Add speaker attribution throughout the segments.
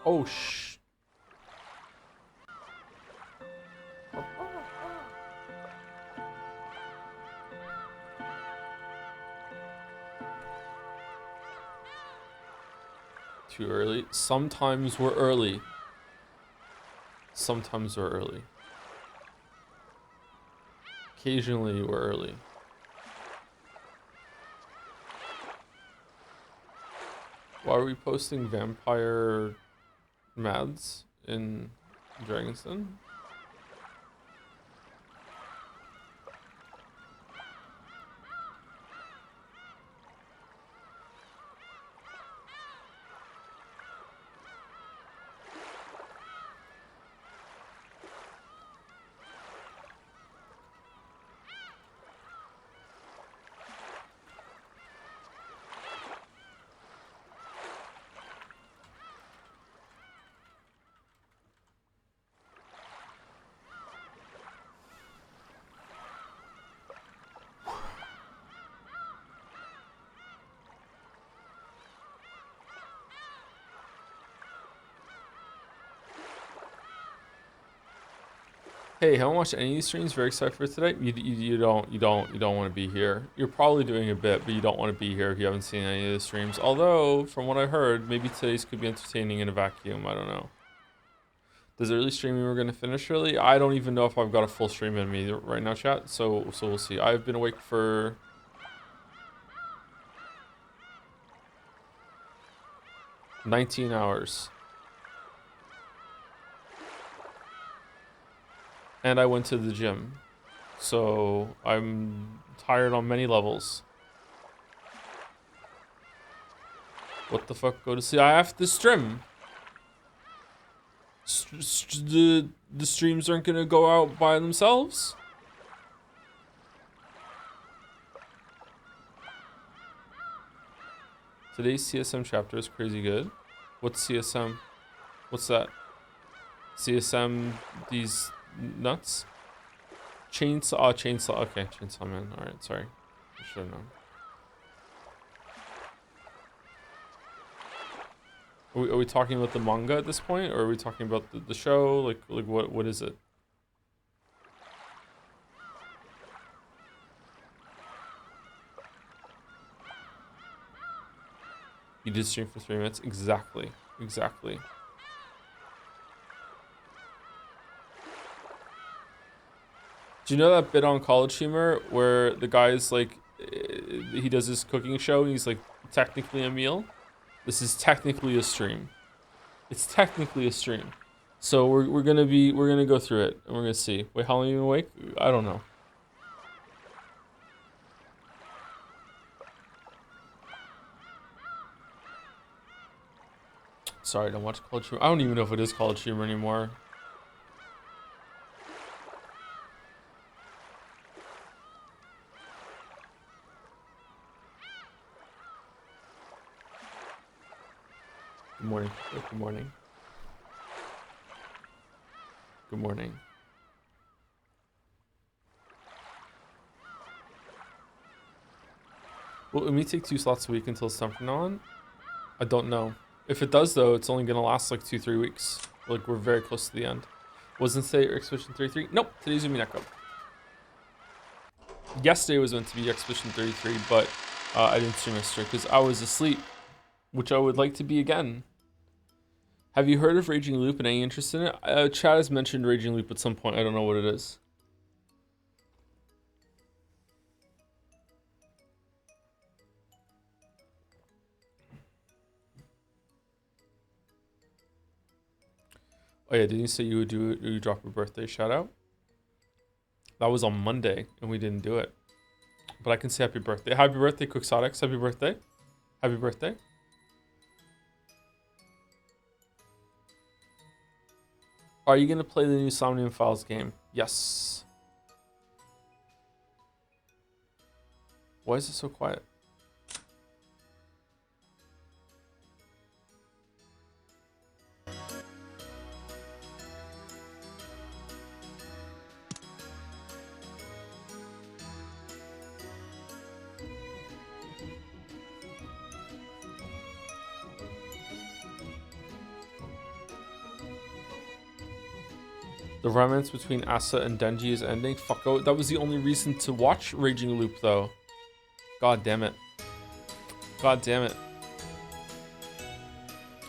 Speaker 1: Oh, shh. Too early. Sometimes we're early. Sometimes we're early. Occasionally we're early. Why are we posting vampire mads in Dragon's Den? Hey, haven't watched any of these streams. Very excited for today. You don't want to be here. You're probably doing a bit, but you don't want to be here if you haven't seen any of the streams. Although, from what I heard, maybe today's could be entertaining in a vacuum. I don't know. Does early streaming we're gonna finish early? I don't even know if I've got a full stream in me right now, chat. So we'll see. I've been awake for 19 hours. And I went to the gym. So I'm tired on many levels. What the fuck? Go to sleep. I have to stream. The streams aren't gonna go out by themselves. Today's CSM chapter is crazy good. What's CSM? What's that? CSM, these nuts? Chainsaw, oh, chainsaw, okay, chainsaw man, alright, sorry. I should have known. Are we talking about the manga at this point, or are we talking about the show? Like what is it? You did stream for 3 minutes? Exactly. Exactly. Do you know that bit on College Humor where the guy's like, he does his cooking show and he's like, technically a meal? This is technically a stream. It's technically a stream. So we're gonna go through it and we're gonna see. Wait, how long are you awake? I don't know. Sorry, I don't watch College Humor. I don't even know if it is College Humor anymore. Good morning. Good morning. Good morning. Will it may take 2 slots a week until it's time from now on? I don't know. If it does though, it's only gonna last like 2-3 weeks. Like we're very close to the end. Wasn't today Expedition 33? Nope, today's Umineko. Yesterday was meant to be Expedition 33, but I didn't stream yesterday because I was asleep, which I would like to be again. Have you heard of Raging Loop and any interest in it? Chad has mentioned Raging Loop at some point. I don't know what it is. Oh yeah, didn't you say you would drop a birthday shout out? That was on Monday and we didn't do it. But I can say happy birthday. Happy birthday, Quixotics. Happy birthday. Happy birthday. Are you gonna play the new Somnium Files game? Yes. Why is it so quiet? The romance between Asa and Denji is ending. Fuck out. That was the only reason to watch Raging Loop, though. God damn it. God damn it.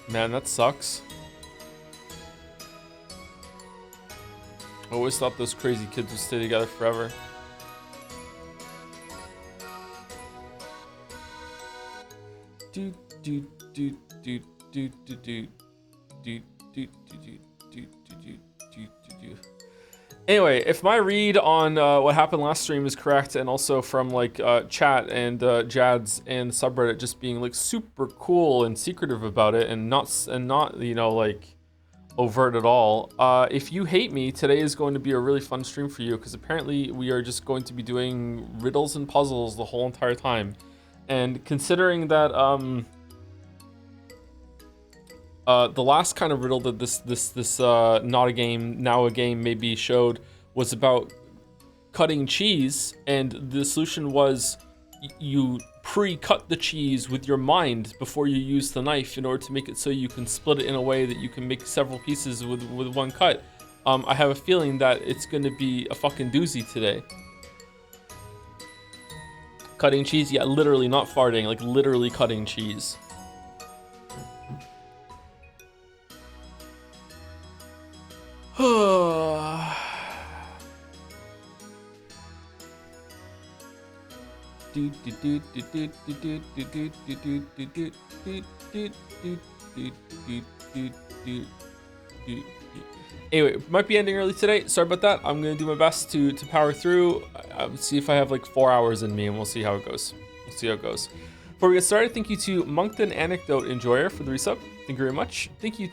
Speaker 1: Man, that sucks. I always thought those crazy kids would stay together forever. Do do do do do do do do do do do do do. Anyway, if my read on what happened last stream is correct, and also from like chat and Jads and subreddit just being like super cool and secretive about it, and not you know like overt at all. If you hate me, today is going to be a really fun stream for you, because apparently we are just going to be doing riddles and puzzles the whole entire time. And considering that the last kind of riddle that this not a game now a game maybe showed was about cutting cheese, and the solution was you pre-cut the cheese with your mind before you use the knife in order to make it so you can split it in a way that you can make several pieces with one cut. I have a feeling that it's going to be a fucking doozy today. Cutting cheese? Yeah, literally, not farting, like literally cutting cheese. Anyway, might be ending early today. Sorry about that. I'm gonna do my best to power through. See if I have like 4 hours in me, and we'll see how it goes. We'll see how it goes. Before we get started, thank you to Moncton Anecdote Enjoyer for the resub. Thank you very much. Thank you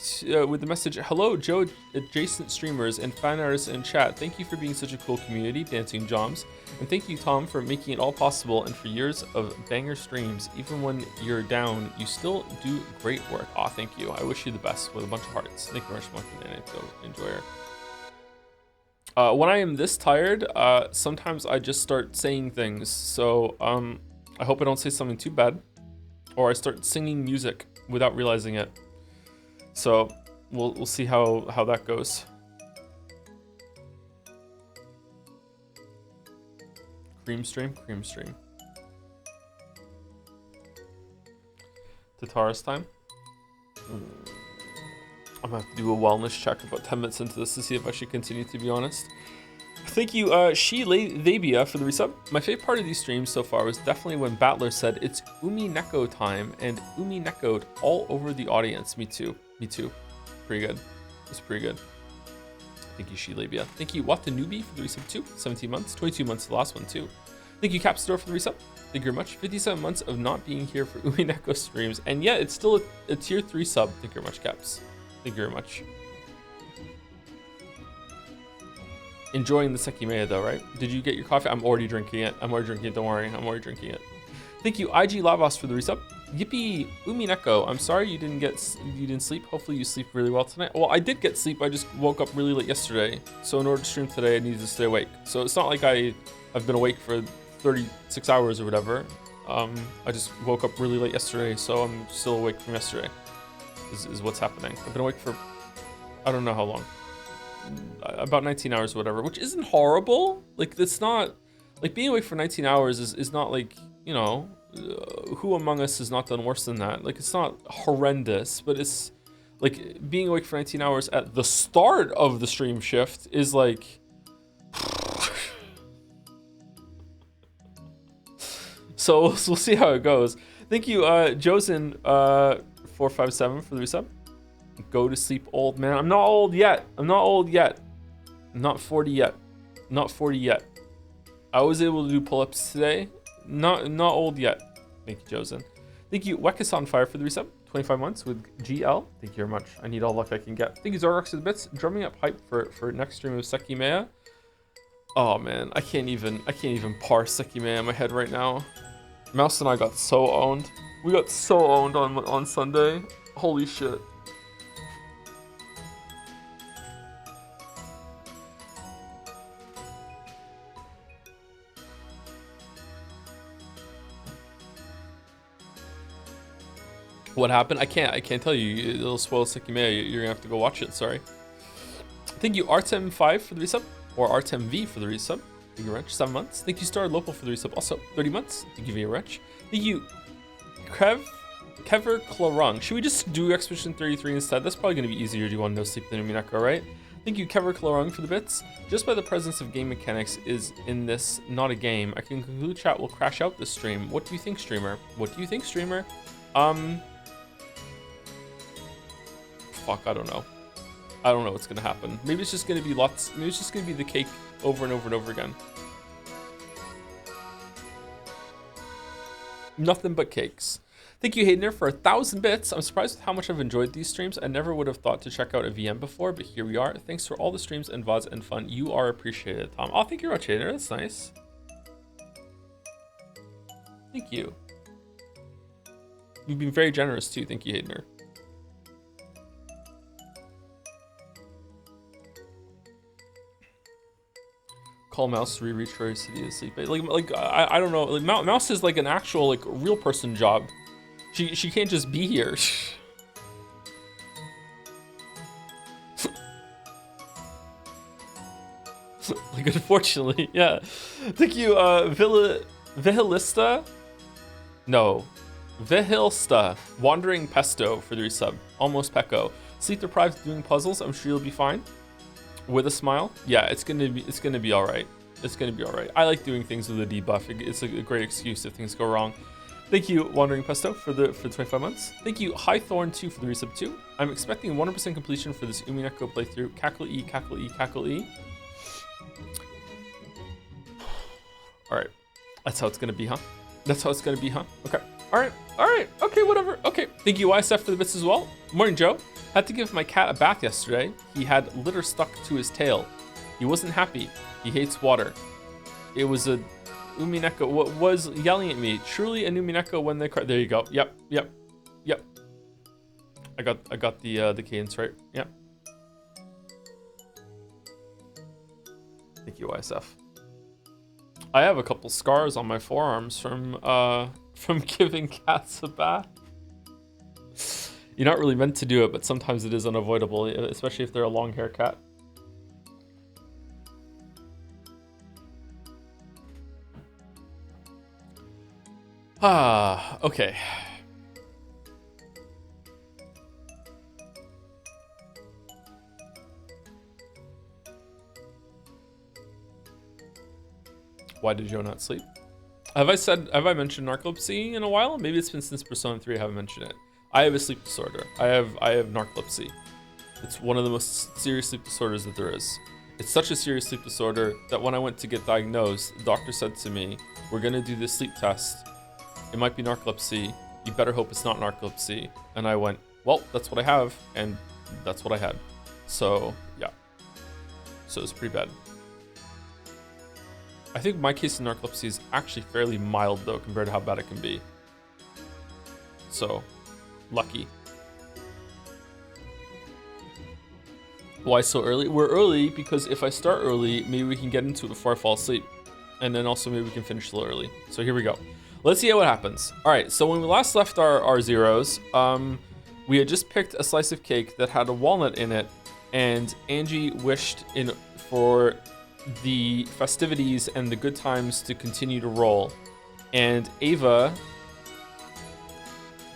Speaker 1: with the message, hello Joe adjacent streamers and fan artists in chat. Thank you for being such a cool community, Dancing Joms. And thank you, Tom, for making it all possible and for years of banger streams. Even when you're down, you still do great work. Aw, thank you. I wish you the best with a bunch of hearts. Thank you very much, Moncton Anecdote Enjoyer. When I am this tired, sometimes I just start saying things. So I hope I don't say something too bad, or I start singing music without realizing it. So we'll see how that goes. Cream stream. Tatara's time. I'm gonna have to do a wellness check about 10 minutes into this to see if I should continue, to be honest. Thank you, Labia, for the resub. My favorite part of these streams so far was definitely when Battler said it's Umineko time and Umineko'd all over the audience. Me too. Pretty good. It's pretty good. Thank you, Labia. Thank you, Watanubi, for the resub too. 17 months, 22 months for the last one too. Thank you, Capstore, for the resub. Thank you very much. 57 months of not being here for Umineko streams, and yet it's still a tier 3 sub. Thank you very much, Caps. Thank you very much. Enjoying the Sekimeya though, right? Did you get your coffee? I'm already drinking it. Don't worry. I'm already drinking it. Thank you, IG Lavos, for the resub. Yippee, Umineko. I'm sorry you didn't sleep. Hopefully you sleep really well tonight. Well, I did get sleep. I just woke up really late yesterday. So in order to stream today, I needed to stay awake. So it's not like I've been awake for 36 hours or whatever. I just woke up really late yesterday, so I'm still awake from yesterday. Is what's happening. I've been awake for I don't know how long. About 19 hours or whatever, which isn't horrible. Like, it's not like being awake for 19 hours is not like, you know, who among us has not done worse than that? Like, it's not horrendous, but it's like being awake for 19 hours at the start of the stream shift is like so we'll see how it goes. Thank you, Josen 457 for the resub. Go to sleep, old man. I'm not old yet. I'm not 40 yet. I was able to do pull-ups today. Not old yet. Thank you, Josen. Thank you, Wekas on Fire, for the resub. 25 months with GL. Thank you very mumuch. I need all luck I can get. Thank you, Zorox, for the bits. Drumming up hype for next stream of Sekimeya. Oh man, I can't even parse Sekimeya in my head right now. Mouse and I got so owned. We got so owned on Sunday. Holy shit. What happened? I can't tell you. It'll spoil Sekimeya. You're gonna have to go watch it. Sorry. Thank you, Artem5 for the resub, or Artem V for the resub. Thank you very much, 7 months. Thank you, Star Local for the resub, also 30 months. Thank you very much. Thank you, Kever Clarung. Should we just do Expedition 33 instead? That's probably going to be easier to do on No Sleep than Umineko, right? Thank you, Kever Clarung, for the bits. Just by the presence of game mechanics is in this not a game, I can conclude chat will crash out this stream. What do you think, streamer? What do you think, streamer? Fuck, I don't know. I don't know what's gonna happen. Maybe it's just gonna be lots. Maybe it's just gonna be the cake over and over and over again. Nothing but cakes. Thank you, Haydener, for 1,000 bits. I'm surprised with how much I've enjoyed these streams. I never would have thought to check out a VM before, but here we are. Thanks for all the streams and VODs and fun. You are appreciated, Tom. Oh, thank you, Haydener. That's nice. Thank you. You've been very generous too. Thank you, Haydener. Call Mouse reach for city to sleep. Like I don't know. Like Mouse is like an actual like real person job. She can't just be here. Like unfortunately, yeah. Thank you, Vihilista. No, Vihilsta. Wandering Pesto for the resub. Almost Pecco. Sleep deprived doing puzzles. I'm sure you'll be fine. With a smile, yeah, it's gonna be all right. It's gonna be all right. I like doing things with a debuff. It's a great excuse if things go wrong. Thank you, Wandering Pesto, for 25 months. Thank you, Highthorn 2 for the resub 2. I'm expecting 100% completion for this Umineko playthrough. Cackle E, cackle E, cackle E. All right, that's how it's gonna be, huh? That's how it's gonna be, huh? Okay. All right. Okay, whatever. Okay. Thank you, YSF, for the bits as well. Morning, Joe. Had to give my cat a bath yesterday. He had litter stuck to his tail. He wasn't happy. He hates water. It was a Umineko. What was yelling at me? Truly an Umineko when they cry. There you go. Yep. I got the cadence right. Yep. Thank you, YSF. I have a couple scars on my forearms from giving cats a bath. You're not really meant to do it, but sometimes it is unavoidable, especially if they're a long hair cat. Okay. Why did Joe not sleep? Have I mentioned narcolepsy in a while? Maybe it's been since Persona 3 I haven't mentioned it. I have a sleep disorder. I have narcolepsy. It's one of the most serious sleep disorders that there is. It's such a serious sleep disorder that when I went to get diagnosed, the doctor said to me, "We're gonna do this sleep test. It might be narcolepsy. You better hope it's not narcolepsy." And I went, "Well, that's what I have," and that's what I had. So yeah. So it's pretty bad. I think my case of narcolepsy is actually fairly mild though compared to how bad it can be. So, lucky. Why so early? We're early because if I start early, maybe we can get into it before I fall asleep. And then also maybe we can finish a little early. So here we go. Let's see what happens. All right, so when we last left our zeros, we had just picked a slice of cake that had a walnut in it, and Angie wished for the festivities and the good times to continue to roll. And Ava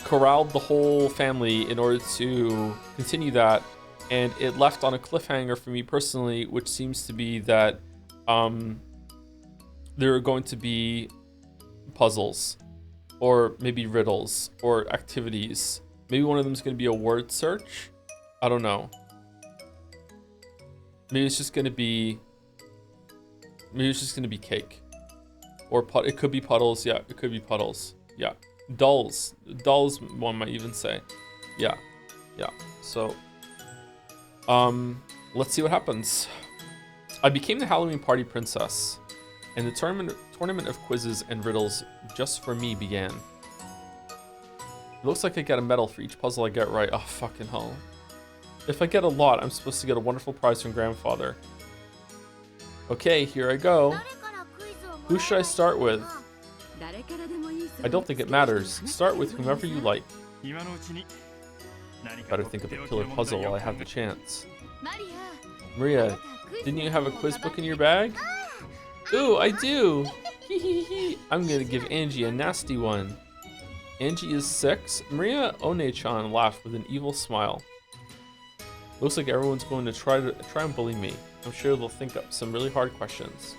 Speaker 1: corralled the whole family in order to continue that, and it left on a cliffhanger for me personally, which seems to be that there are going to be puzzles, or maybe riddles, or activities. Maybe one of them is going to be a word search. I don't know. Maybe it's just going to be cake, or it could be puddles. Yeah, it could be puddles. Yeah, dolls. One might even say. Yeah. So, let's see what happens. I became the Halloween party princess, and the tournament of quizzes and riddles just for me began. It looks like I get a medal for each puzzle I get right. Oh, fucking hell. If I get a lot, I'm supposed to get a wonderful prize from grandfather. Okay, here I go. Who should I start with? I don't think it matters. Start with whomever you like. Better think of a killer puzzle while I have the chance. Maria, didn't you have a quiz book in your bag? Ooh, I do. I'm gonna give Angie a nasty one. Angie is 6. Maria One-chan laughed with an evil smile. Looks like everyone's going to try and bully me. I'm sure they'll think up some really hard questions.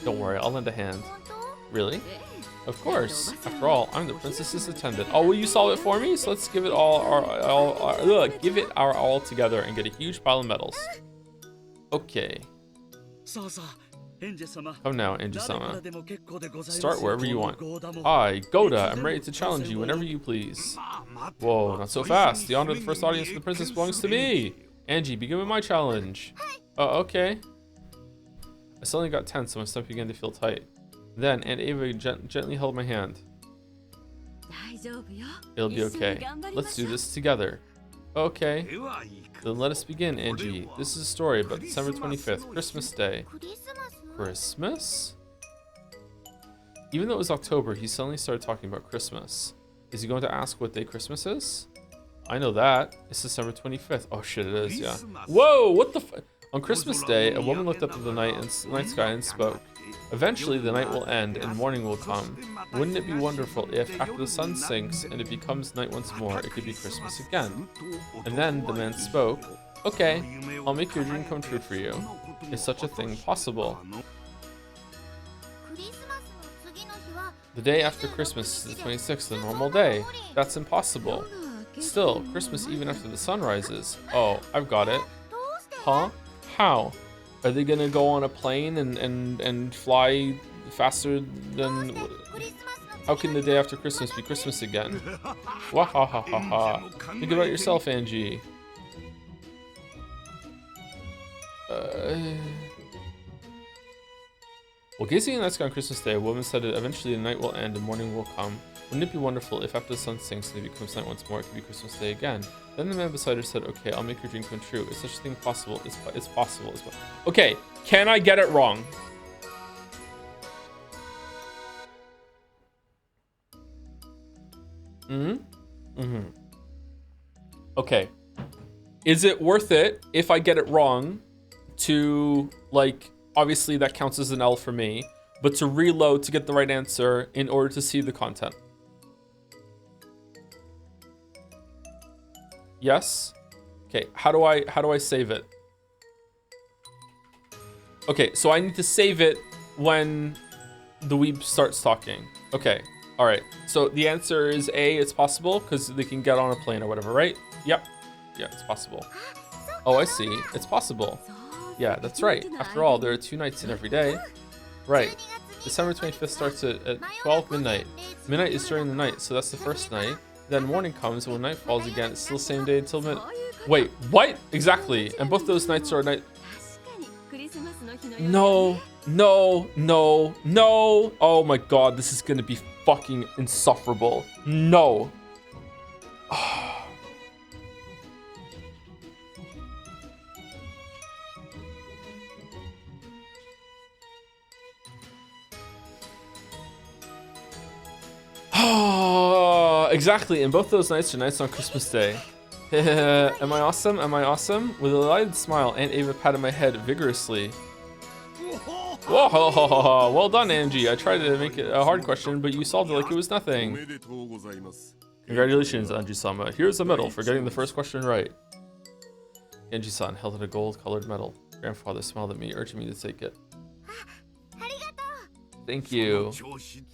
Speaker 1: Don't worry, I'll lend a hand. Really? Of course. After all, I'm the princess's attendant. Oh, will you solve it for me? So let's give it give it our all together and get a huge pile of medals. Okay. Come now, Angie-sama. Start wherever you want. Hi, Goda. I'm ready to challenge you whenever you please. Whoa, not so fast. The honor of the first audience of the princess belongs to me. Angie, begin with my challenge. Oh, okay. I suddenly got tense, so my stomach began to feel tight. Then Aunt Ava gently held my hand. It'll be okay. Let's do this together. Okay. Then let us begin, Angie. This is a story about December 25th, Christmas Day. Christmas? Even though it was October, he suddenly started talking about Christmas. Is he going to ask what day Christmas is? I know that. It's December 25th. Oh shit, it is, yeah. Whoa, what the f- On Christmas Day, a woman looked up at the night sky and spoke. Eventually, the night will end and morning will come. Wouldn't it be wonderful if, after the sun sinks and it becomes night once more, it could be Christmas again? And then the man spoke. Okay, I'll make your dream come true for you. Is such a thing possible? The day after Christmas is the 26th, a normal day. That's impossible. Still, Christmas even after the sun rises. Oh, I've got it. Huh? How? Are they gonna go on a plane and fly faster than... How can the day after Christmas be Christmas again? Wahahaha. Think about yourself, Angie. Well, gazing in the sky on Christmas Day, a woman said that eventually the night will end and morning will come. Wouldn't it be wonderful if after the sun sinks and it becomes night once more, it could be Christmas Day again? Then the man beside her said, okay, I'll make your dream come true. Is such a thing possible? It's possible. Okay, can I get it wrong? Okay. Is it worth it if I get it wrong to, like, obviously that counts as an L for me, but to reload to get the right answer in order to see the content? Yes? Okay, how do I save it? Okay, so I need to save it when the weeb starts talking. Okay, all right. So the answer is A, it's possible, because they can get on a plane or whatever, right? Yep. Yeah, it's possible. Oh, I see. It's possible. Yeah, that's right. After all, there are 2 nights in every day. Right. December 25th starts at 12 midnight. Midnight is during the night, so that's the first night. Then morning comes, and when night falls again, it's still the same day until mid... Wait, what? Exactly. And both those nights are night... No. Oh my god, this is gonna be fucking insufferable. No. Exactly, and both those nights are nights on Christmas Day. Am I awesome? Am I awesome? With a delighted smile, Aunt Ava patted my head vigorously. Whoa, well done, Angie. I tried to make it a hard question, but you solved it like it was nothing. Congratulations, Angie-sama. Here's a medal for getting the first question right. Angie-san held out a gold-colored medal. Grandfather smiled at me, urging me to take it. Thank you.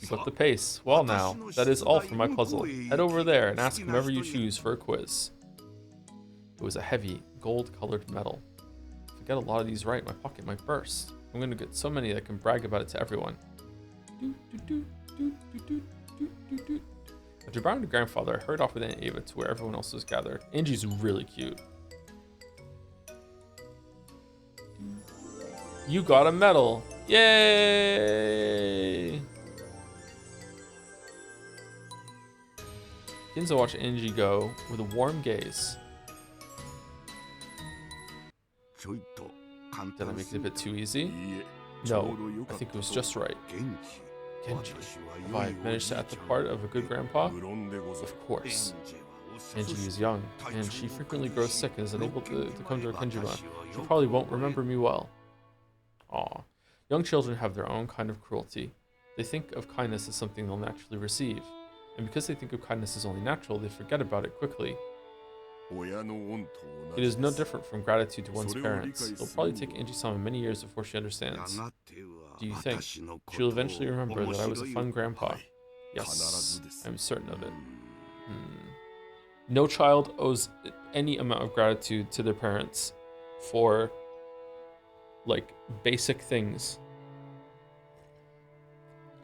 Speaker 1: Keep up the pace. Well now, that is all for my puzzle. Head over there and ask whomever you choose for a quiz. It was a heavy, gold-colored medal. If I get a lot of these right, my pocket might burst. I'm gonna get so many that I can brag about it to everyone. After bowing to Grandfather, I hurried off with Aunt Ava to where everyone else was gathered. Angie's really cute. You got a medal. Yay! Ginza watched Angie go with a warm gaze. Did I make it a bit too easy? No, I think it was just right. Genji, have I managed to act the part of a good grandpa? Of course. Angie is young, and she frequently grows sick and is unable to come to her Kenjima. She probably won't remember me well. Aw. Young children have their own kind of cruelty. They think of kindness as something they'll naturally receive. And because they think of kindness as only natural, they forget about it quickly. It is no different from gratitude to one's parents. It'll probably take Angie-sama many years before she understands. Do you think she'll eventually remember that I was a fun grandpa? Yes, I'm certain of it. No child owes any amount of gratitude to their parents for, like, basic things.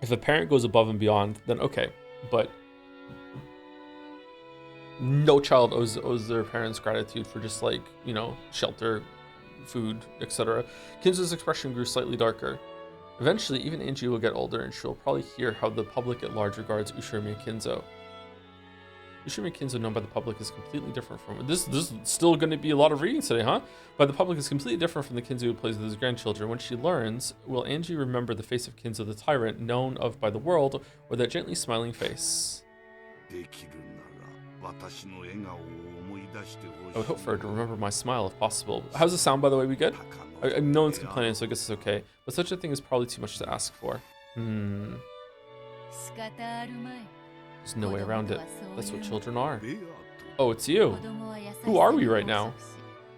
Speaker 1: If a parent goes above and beyond, then okay, but no child owes their parents gratitude for just, like, you know, shelter, food, etc. Kinzo's expression grew slightly darker. Eventually, even Angie will get older and she'll probably hear how the public at large regards Ushirimiya Kinzo. Ushirimiya Kinzo, known by the public, is completely different from... This is still going to be a lot of reading today, huh? By the public is completely different from the Kinzo who plays with his grandchildren. When she learns, will Angie remember the face of Kinzo the tyrant, known of by the world, or that gently smiling face? I would hope for her to remember my smile if possible. How's the sound, by the way? We good? No one's complaining, so I guess it's okay. But such a thing is probably too much to ask for. There's no way around it. That's what children are. Oh, it's you. Who are we right now?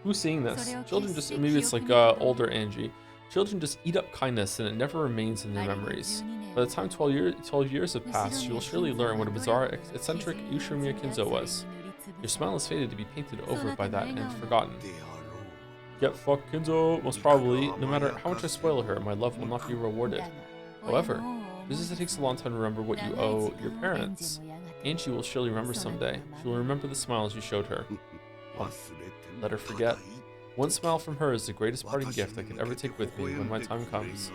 Speaker 1: Who's seeing this? Children just... Maybe it's like older Angie. Children just eat up kindness and it never remains in their memories. By the time 12 years have passed, she will surely learn what a bizarre, eccentric Ushirimiya Kinzo was. Your smile is fated to be painted over by that and forgotten. Get fuck Kinzo, most probably. No matter how much I spoil her, my love will not be rewarded. However, just as it takes a long time to remember what you owe your parents, Angie will surely remember someday. She will remember the smiles you showed her. Let her forget. One smile from her is the greatest parting gift I could ever take with me when my time comes.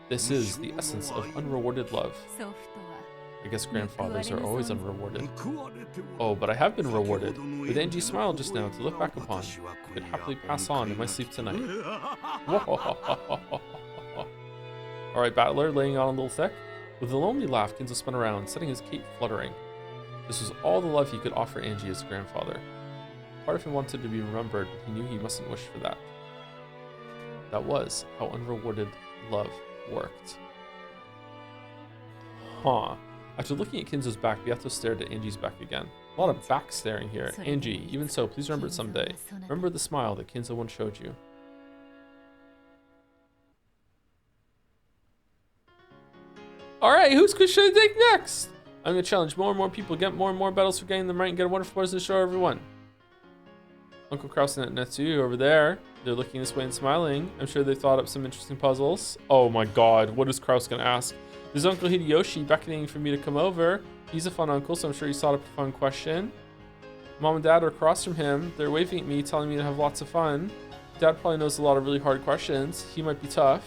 Speaker 1: This is the essence of unrewarded love. I guess grandfathers are always unrewarded. Oh, but I have been rewarded. With Angie's smile just now to look back upon, I could happily pass on in my sleep tonight. Alright, Battler, laying on a little thick. With a lonely laugh, Kinzo spun around, setting his cape fluttering. This was all the love he could offer Angie as grandfather. Part of him wanted to be remembered, but he knew he mustn't wish for that. That was how unrewarded love worked. Huh. After looking at Kinzo's back, Beato stared at Angie's back again. A lot of back staring here. Angie, even so, please remember it someday. Remember the smile that Kinzo once showed you. Alright, whose quiz should I take next? I'm gonna challenge more and more people, get more and more battles for getting them right, and get a wonderful prize to show everyone. Uncle Kraus and Netsu over there. They're looking this way and smiling. I'm sure they thought up some interesting puzzles. Oh my god, what is Kraus gonna ask? There's Uncle Hideyoshi beckoning for me to come over. He's a fun uncle, so I'm sure he thought up a fun question. Mom and Dad are across from him. They're waving at me, telling me to have lots of fun. Dad probably knows a lot of really hard questions. He might be tough.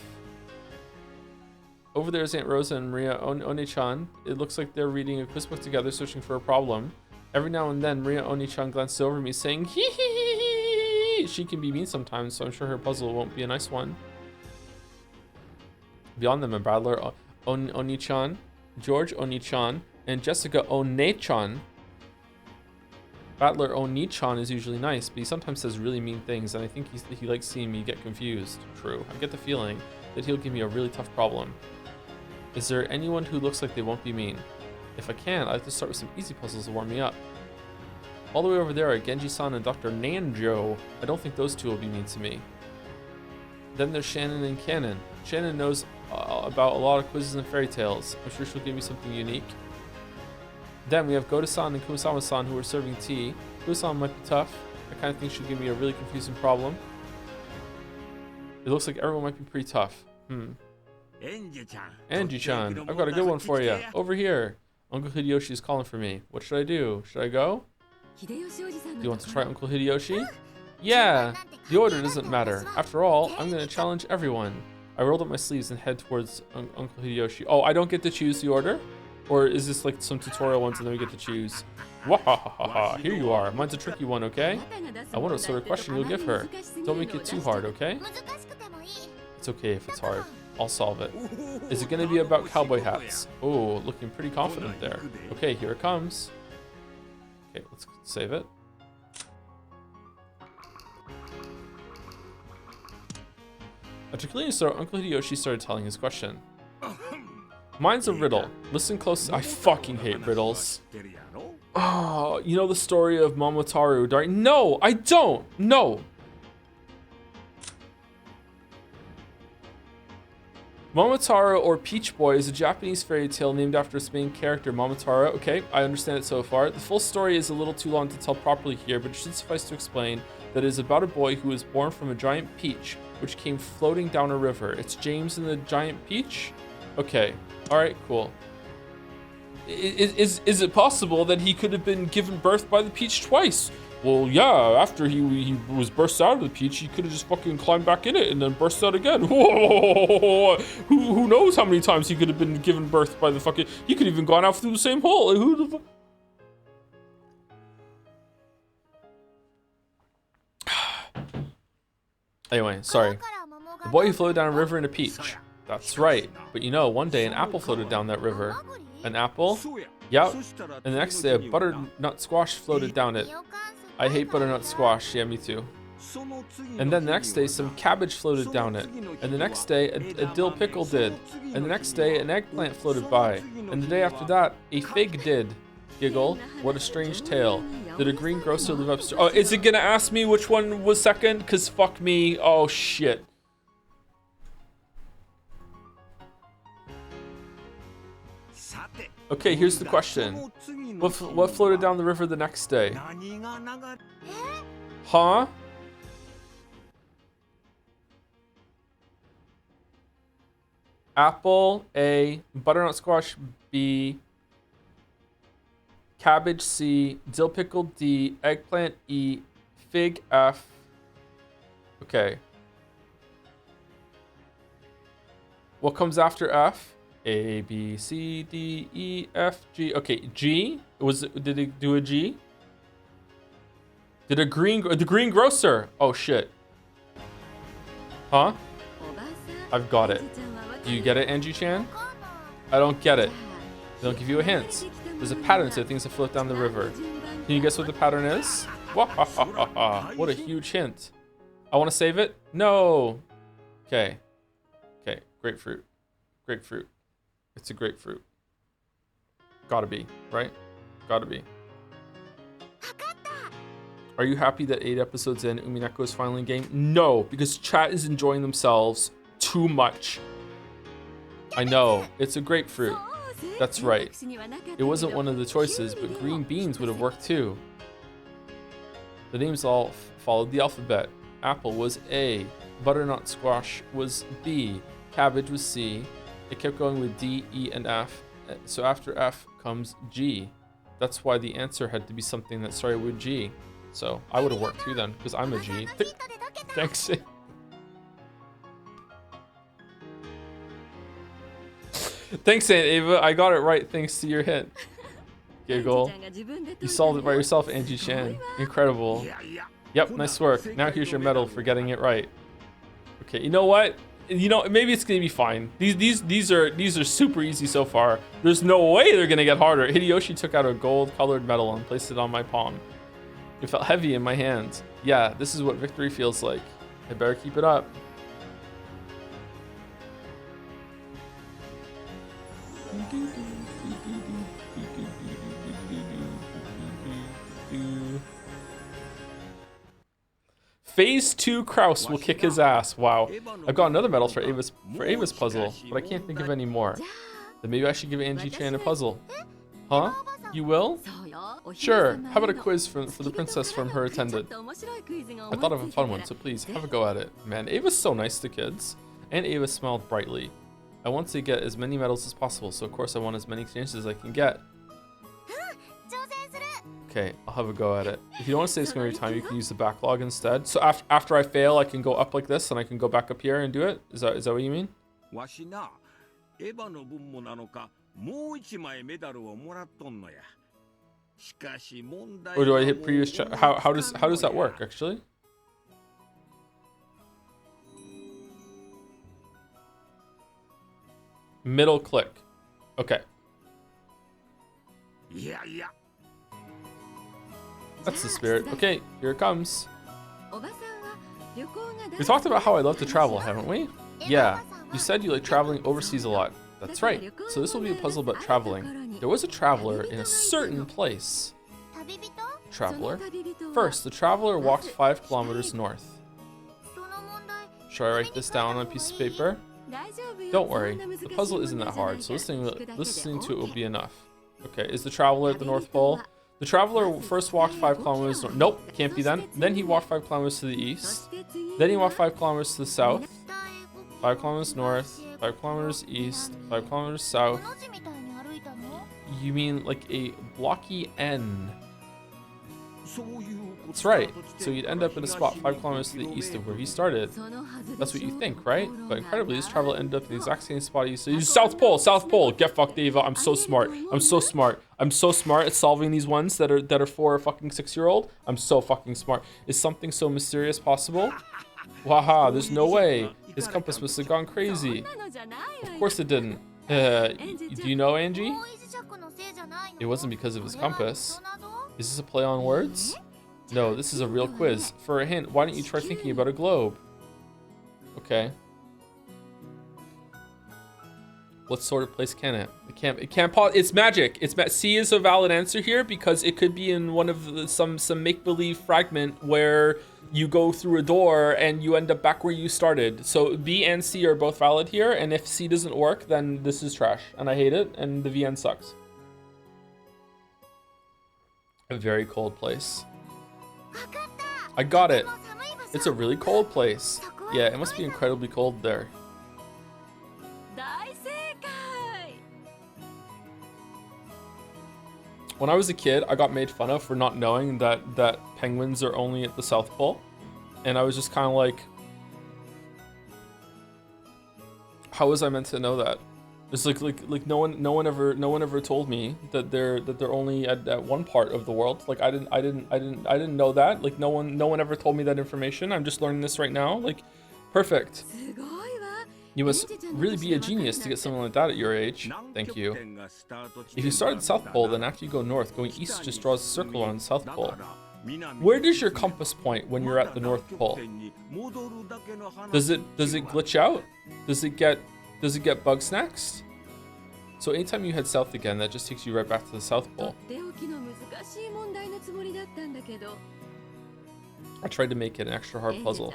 Speaker 1: Over there is Aunt Rosa and Maria One-chan. It looks like they're reading a quiz book together, searching for a problem. Every now and then, Maria One-chan glances over me, saying, hee hee hee hee. She can be mean sometimes, so I'm sure her puzzle won't be a nice one. Beyond them, a battler, Oni-chan, George Oni-chan, and Jessica One-chan. Battler Oni-chan is usually nice, but he sometimes says really mean things, and I think he likes seeing me get confused. True. I get the feeling that he'll give me a really tough problem. Is there anyone who looks like they won't be mean? If I can, I'd like to start with some easy puzzles to warm me up. All the way over there are Genji-san and Dr. Nanjo. I don't think those two will be mean to me. Then there's Shannon and Cannon. Shannon knows about a lot of quizzes and fairy tales. I'm sure she'll give me something unique. Then we have Goda-san and Kumasama-san who are serving tea. Kumasama might be tough. I kind of think she'll give me a really confusing problem. It looks like everyone might be pretty tough. Angie-chan, I've got a good one for you. Over here. Uncle Hideyoshi is calling for me. What should I do? Should I go? Do you want to try Uncle Hideyoshi? Yeah, the order doesn't matter. After all, I'm going to challenge everyone. I rolled up my sleeves and head towards Uncle Hideyoshi. Oh, I don't get to choose the order? Or is this like some tutorial ones and then we get to choose? Wahahaha, here you are. Mine's a tricky one, okay? I wonder what sort of question you'll give her. Don't make it too hard, okay? It's okay if it's hard. I'll solve it. Is it going to be about cowboy hats? Oh, looking pretty confident there. Okay, here it comes. Okay, let's save it. After clearing his throat, Uncle Hideyoshi started telling his question. Mine's a riddle. Listen close. I fucking hate riddles. Oh, you know the story of Momotaro, right? No, I don't. No. Momotaro, or Peach Boy, is a Japanese fairy tale named after its main character, Momotaro. Okay, I understand it so far. The full story is a little too long to tell properly here, but it should suffice to explain that it is about a boy who was born from a giant peach, which came floating down a river. It's James and the Giant Peach? Okay, alright, cool. Is it possible that he could have been given birth by the peach twice? Well, yeah, after he was burst out of the peach, he could have just fucking climbed back in it and then burst out again. Whoa! Who knows how many times he could have been given birth by the fucking... He could have even gone out through the same hole. Like, who the fuck... Anyway, sorry. The boy who floated down a river in a peach. That's right. But you know, one day an apple floated down that river. An apple? Yep. And the next day a butternut squash floated down it. I hate butternut squash. Yeah, me too. And then the next day some cabbage floated down it. And the next day a dill pickle did. And the next day an eggplant floated by. And the day after that a fig did. Giggle. What a strange tale. Did a greengrocer live upstairs? Oh, is it gonna ask me which one was second? Cause fuck me. Oh shit. Okay, here's the question. What floated down the river the next day? Huh? Apple A, butternut squash B, cabbage C, dill pickle D, eggplant E, fig F. Okay. What comes after F? A, B, C, D, E, F, G. Okay, G? Did it do a G? Did the greengrocer? Oh shit. Huh? I've got it. Do you get it, Angie Chan? I don't get it. They don't give you a hint. There's a pattern to the things that float down the river. Can you guess what the pattern is? What a huge hint. I want to save it? No. Okay. Okay, grapefruit. Grapefruit. It's a grapefruit. Gotta be, right? Gotta be. Are you happy that 8 episodes in, Umineko is finally in game? No, because chat is enjoying themselves too much. I know, it's a grapefruit. That's right. It wasn't one of the choices, but green beans would have worked too. The names all followed the alphabet. Apple was A, butternut squash was B, cabbage was C. It kept going with D, E, and F. So after F comes G. That's why the answer had to be something that started with G. So I would have worked too then, because I'm a G. Thanks. Thanks, Aunt Ava. I got it right thanks to your hint. Giggle. You solved it by yourself, Angie Chan. Incredible. Yep, nice work. Now here's your medal for getting it right. Okay, you know what? You know, maybe it's gonna be fine. These are super easy so far. There's no way they're gonna get harder. Hideyoshi took out a gold-colored medal and placed it on my palm. It felt heavy in my hands. Yeah, this is what victory feels like. I better keep it up. Phase 2 Kraus will kick his ass. Wow. I've got another medal for Ava's puzzle, but I can't think of any more. Then maybe I should give Angie Chan a puzzle. Huh? You will? Sure. How about a quiz for the princess from her attendant? I thought of a fun one, so please, have a go at it. Man, Ava's so nice to kids. And Ava smiled brightly. I want to get as many medals as possible, so of course I want as many chances as I can get. Okay, I'll have a go at it. If you don't want to say it's going to be time, you can use the backlog instead. So after I fail, I can go up like this, and I can go back up here and do it? Is that what you mean? Or do I hit previous how does that work, actually? Middle click. Okay. That's the spirit. Okay, here it comes. We talked about how I love to travel, haven't we? Yeah, you said you like traveling overseas a lot. That's right. So this will be a puzzle about traveling. There was a traveler in a certain place. Traveler? First, the traveler walked 5 kilometers north. Should I write this down on a piece of paper? Don't worry, the puzzle isn't that hard, so listening to it will be enough. Okay, is the traveler at the North Pole? The traveler first walked 5 kilometers north. Nope, can't be then. Then he walked 5 kilometers to the east. Then he walked 5 kilometers to the south. 5 kilometers north, 5 kilometers east, 5 kilometers south. You mean like a blocky N? That's right. So you'd end up in a spot 5 kilometers to the east of where he started. That's what you think, right? But incredibly, this traveler ended up in the exact same spot he used. South Pole, South Pole. Get fucked, Ava. I'm so smart. I'm so smart. I'm so smart at solving these ones that are for a fucking 6-year-old. I'm so fucking smart. Is something so mysterious possible? Waha, there's no way. His compass must have gone crazy. Of course it didn't. Do you know, Angie? It wasn't because of his compass. Is this a play on words? No, this is a real quiz. For a hint, why don't you try thinking about a globe? Okay. What sort of place can it? It can't pause. It's magic. C is a valid answer here because it could be in one of the, some make-believe fragment where you go through a door and you end up back where you started. So B and C are both valid here, and if C doesn't work, then this is trash, and I hate it, and the VN sucks. A very cold place. I got it. It's a really cold place. Yeah, it must be incredibly cold there. When I was a kid, I got made fun of for not knowing that penguins are only at the South Pole. And I was just kind of like, how was I meant to know that? It's like no one ever told me that they're only at one part of the world. Like I didn't know that. Like no one ever told me that information. I'm just learning this right now. Like perfect. You must really be a genius to get something like that at your age. Thank you. If you start at the South Pole, then after you go north, going east just draws a circle around the South Pole. Where does your compass point when you're at the North Pole? Does it glitch out? Does it get bugs next? So anytime you head south again, that just takes you right back to the South Pole. I tried to make it an extra hard puzzle,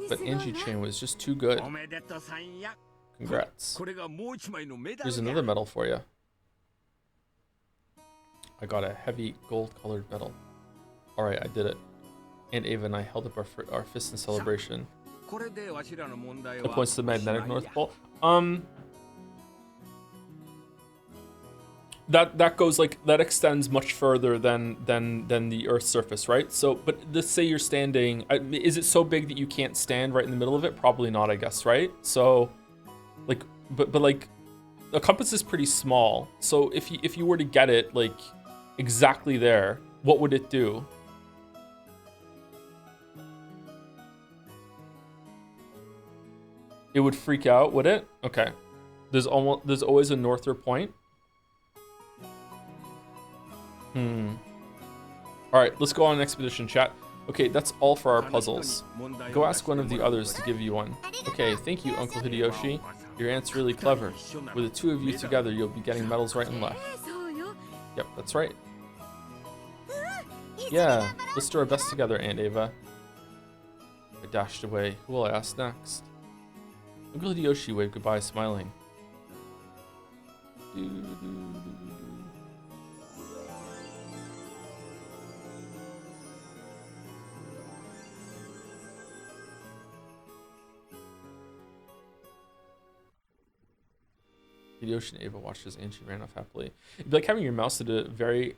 Speaker 1: but Angie Chan was just too good. Congrats. Here's another medal for you. I got a heavy gold-colored medal. All right, I did it. And Ava and I held up our fists in celebration. It points to the magnetic North Pole. That goes like that extends much further than the Earth's surface, right? So, but let's say you're standing. Is it so big that you can't stand right in the middle of it? Probably not, I guess, right? So, like, but like, the compass is pretty small. So if you were to get it like exactly there, what would it do? It would freak out, would it? Okay. There's always a norther point. All right, let's go on an expedition, chat. Okay, that's all for our puzzles. Go ask one of the others to give you one. Okay, thank you, Uncle Hideyoshi. Your aunt's really clever. With the two of you together, you'll be getting medals right and left. Yep, that's right. Yeah, let's do our best together, Aunt Ava. I dashed away. Who will I ask next? Uncle Hideyoshi waved goodbye, smiling. Hideyoshi and Ava watched as Angie ran off happily. It'd be like having your mouse at very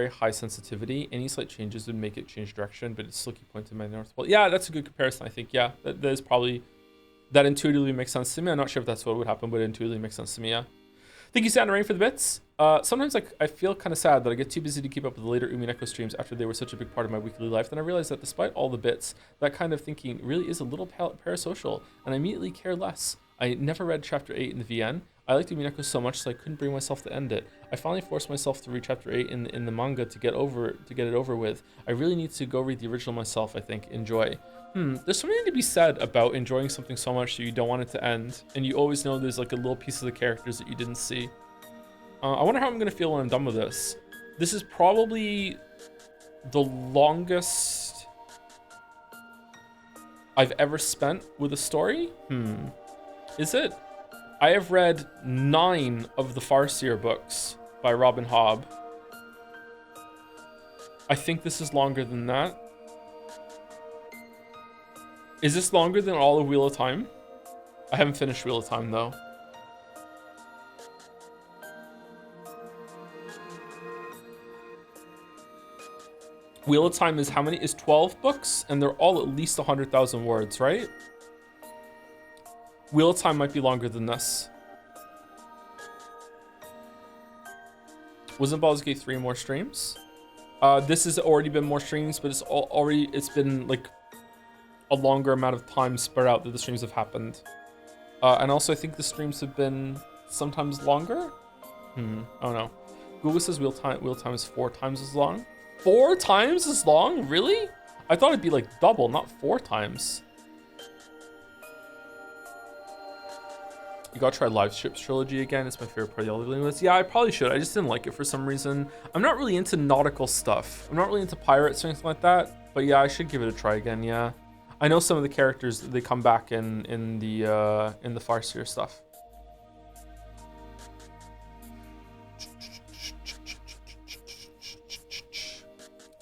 Speaker 1: high sensitivity. Any slight changes would make it change direction, but it's still keep pointing to my north pole. Yeah, that's a good comparison, I think. Yeah, that is probably... That intuitively makes sense to me. I'm not sure if that's what would happen, but it intuitively makes sense to me, yeah. Thank you, Santa Rain, for the bits. Sometimes I feel kind of sad that I get too busy to keep up with the later Umineko streams after they were such a big part of my weekly life. Then I realized that despite all the bits, that kind of thinking really is a little parasocial, and I immediately care less. I never read Chapter 8 in the VN. I liked Umineko so much, so I couldn't bring myself to end it. I finally forced myself to read chapter 8 in the manga to get it over with. I really need to go read the original myself, I think. Enjoy. There's something to be said about enjoying something so much that you don't want it to end, and you always know there's like a little piece of the characters that you didn't see. I wonder how I'm gonna feel when I'm done with this. This is probably the longest I've ever spent with a story. Is it? I have read 9 of the Farseer books by Robin Hobb. I think this is longer than that. Is this longer than all of Wheel of Time? I haven't finished Wheel of Time though. Wheel of Time is how many? Is 12 books, and they're all at least 100,000 words, right? Wheel of Time might be longer than this. Wasn't Baldur's Gate 3 more streams? This has already been more streams, but it's been like a longer amount of time spread out that the streams have happened. And also I think the streams have been sometimes longer. Oh no. Google says wheel time is 4 times as long. 4 times as long? Really? I thought it'd be like double, not 4 times. You gotta try Live Ships Trilogy again. It's my favorite part of the Elder list. Yeah, I probably should. I just didn't like it for some reason. I'm not really into nautical stuff. I'm not really into pirates or anything like that. But yeah, I should give it a try again, yeah. I know some of the characters, they come back in the Farseer stuff.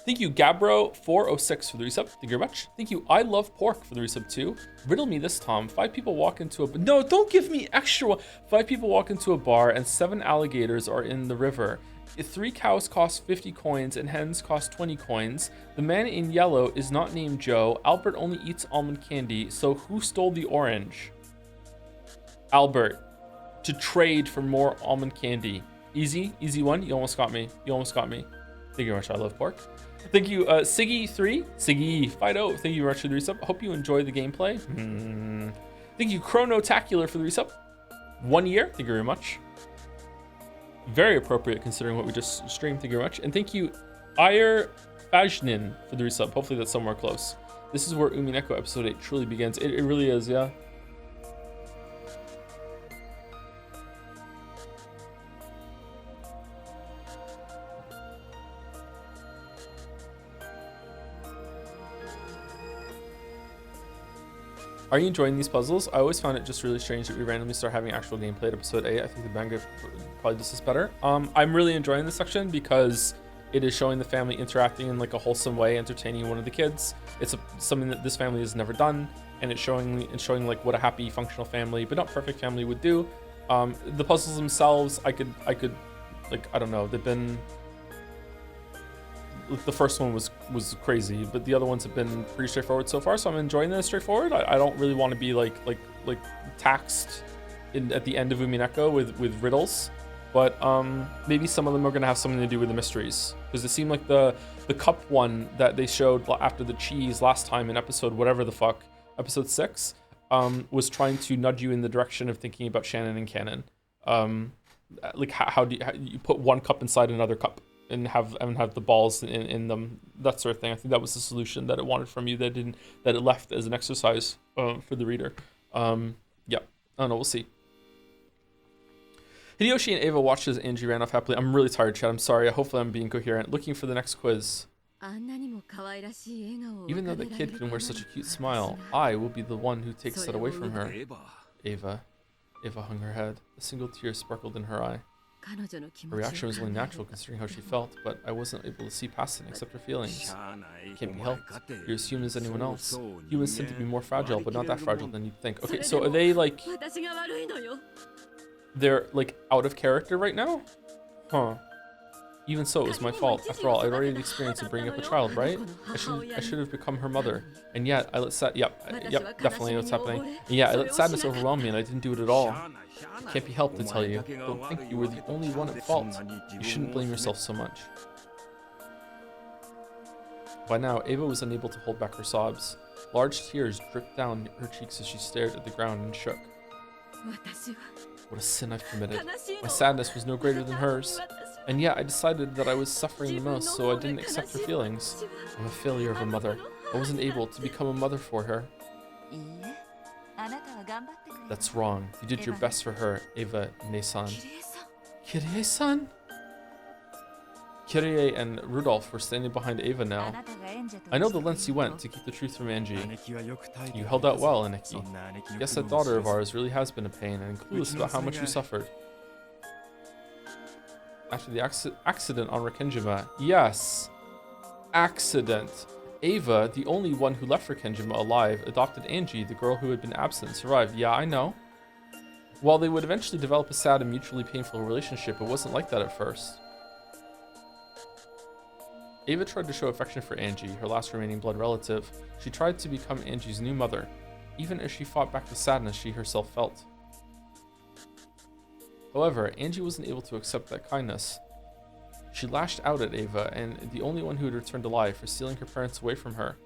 Speaker 1: Thank you, Gabro406 for the resub. Thank you very much. Thank you, I Love Pork for the resub too. Riddle me this, Tom. 5 people walk into a... No, don't give me extra one. 5 people walk into a bar and 7 alligators are in the river. If 3 cows cost 50 coins and hens cost 20 coins, the man in yellow is not named Joe. Albert only eats almond candy, so who stole the orange? Albert. To trade for more almond candy. Easy one. You almost got me. Thank you very much, I Love Pork. Thank you, Siggy3. Siggy Fido. Thank you very much for the resub. Hope you enjoy the gameplay. Thank you, Chronotacular, for the resub. 1 year. Thank you very much. Very appropriate considering what we just streamed. Thank you very much. And thank you, Ire Fajnin, for the resub. Hopefully that's somewhere close. This is where Umineko episode 8 truly begins. It really is, yeah. Are you enjoying these puzzles? I always found it just really strange that we randomly start having actual gameplay at episode 8. I think the manga probably does this better. I'm really enjoying this section because it is showing the family interacting in like a wholesome way, entertaining one of the kids. It's something that this family has never done, and it's showing like what a happy, functional family, but not perfect family would do. The puzzles themselves, I could like, I don't know, they've been... The first one was crazy, but the other ones have been pretty straightforward so far, so I'm enjoying this straightforward. I don't really want to be like taxed at the end of Umineko with riddles, but maybe some of them are gonna have something to do with the mysteries, because it seemed like the cup one that they showed after the cheese last time in episode whatever the fuck, episode 6, was trying to nudge you in the direction of thinking about Shannon and Canon. Like how you put one cup inside another cup and have the balls in them, that sort of thing. I think that was the solution that it wanted from you, that it left as an exercise for the reader. Yeah, I don't know, we'll see. Hideyoshi and Ava watched as Angie ran off happily. I'm really tired, Chad. I'm sorry. Hopefully I'm being coherent. Looking for the next quiz. Even though the kid can wear such a cute smile, I will be the one who takes that away from her. Ava hung her head. A single tear sparkled in her eye. Her reaction was only natural considering how she felt, but I wasn't able to see past it except her feelings. Can't be helped. You're as human as anyone else. Humans tend to be more fragile, but not that fragile than you'd think. Okay, so are they like... They're like out of character right now? Huh. Even so, it was my fault. After all, I'd already had the experience of bringing up a child, right? I should have become her mother. And yet, I let definitely what's happening. And yeah, I let sadness overwhelm me and I didn't do it at all. Can't be helped, I tell you. Don't think you were the only one at fault. You shouldn't blame yourself so much. By now, Ava was unable to hold back her sobs. Large tears dripped down her cheeks as she stared at the ground and shook. What a sin I've committed. My sadness was no greater than hers. And yet I decided that I was suffering the most, so I didn't accept her feelings. I'm a failure of a mother. I wasn't able to become a mother for her. That's wrong. You did your best for her, Eva Nesan. Kirie-san? Kirie and Rudolph were standing behind Eva now. I know the lengths you went to keep the truth from Angie. You held out well, Aneki. Yes, that daughter of ours really has been a pain and clueless about how much you suffered. After the accident on Rekenjima. Yes. Accident. Ava, the only one who left Rekenjima alive, adopted Angie, the girl who had been absent and survived. Yeah, I know. While they would eventually develop a sad and mutually painful relationship, it wasn't like that at first. Ava tried to show affection for Angie, her last remaining blood relative. She tried to become Angie's new mother, even as she fought back the sadness she herself felt. However, Angie wasn't able to accept that kindness. She lashed out at Ava, and the only one who had returned alive, for stealing her parents away from her.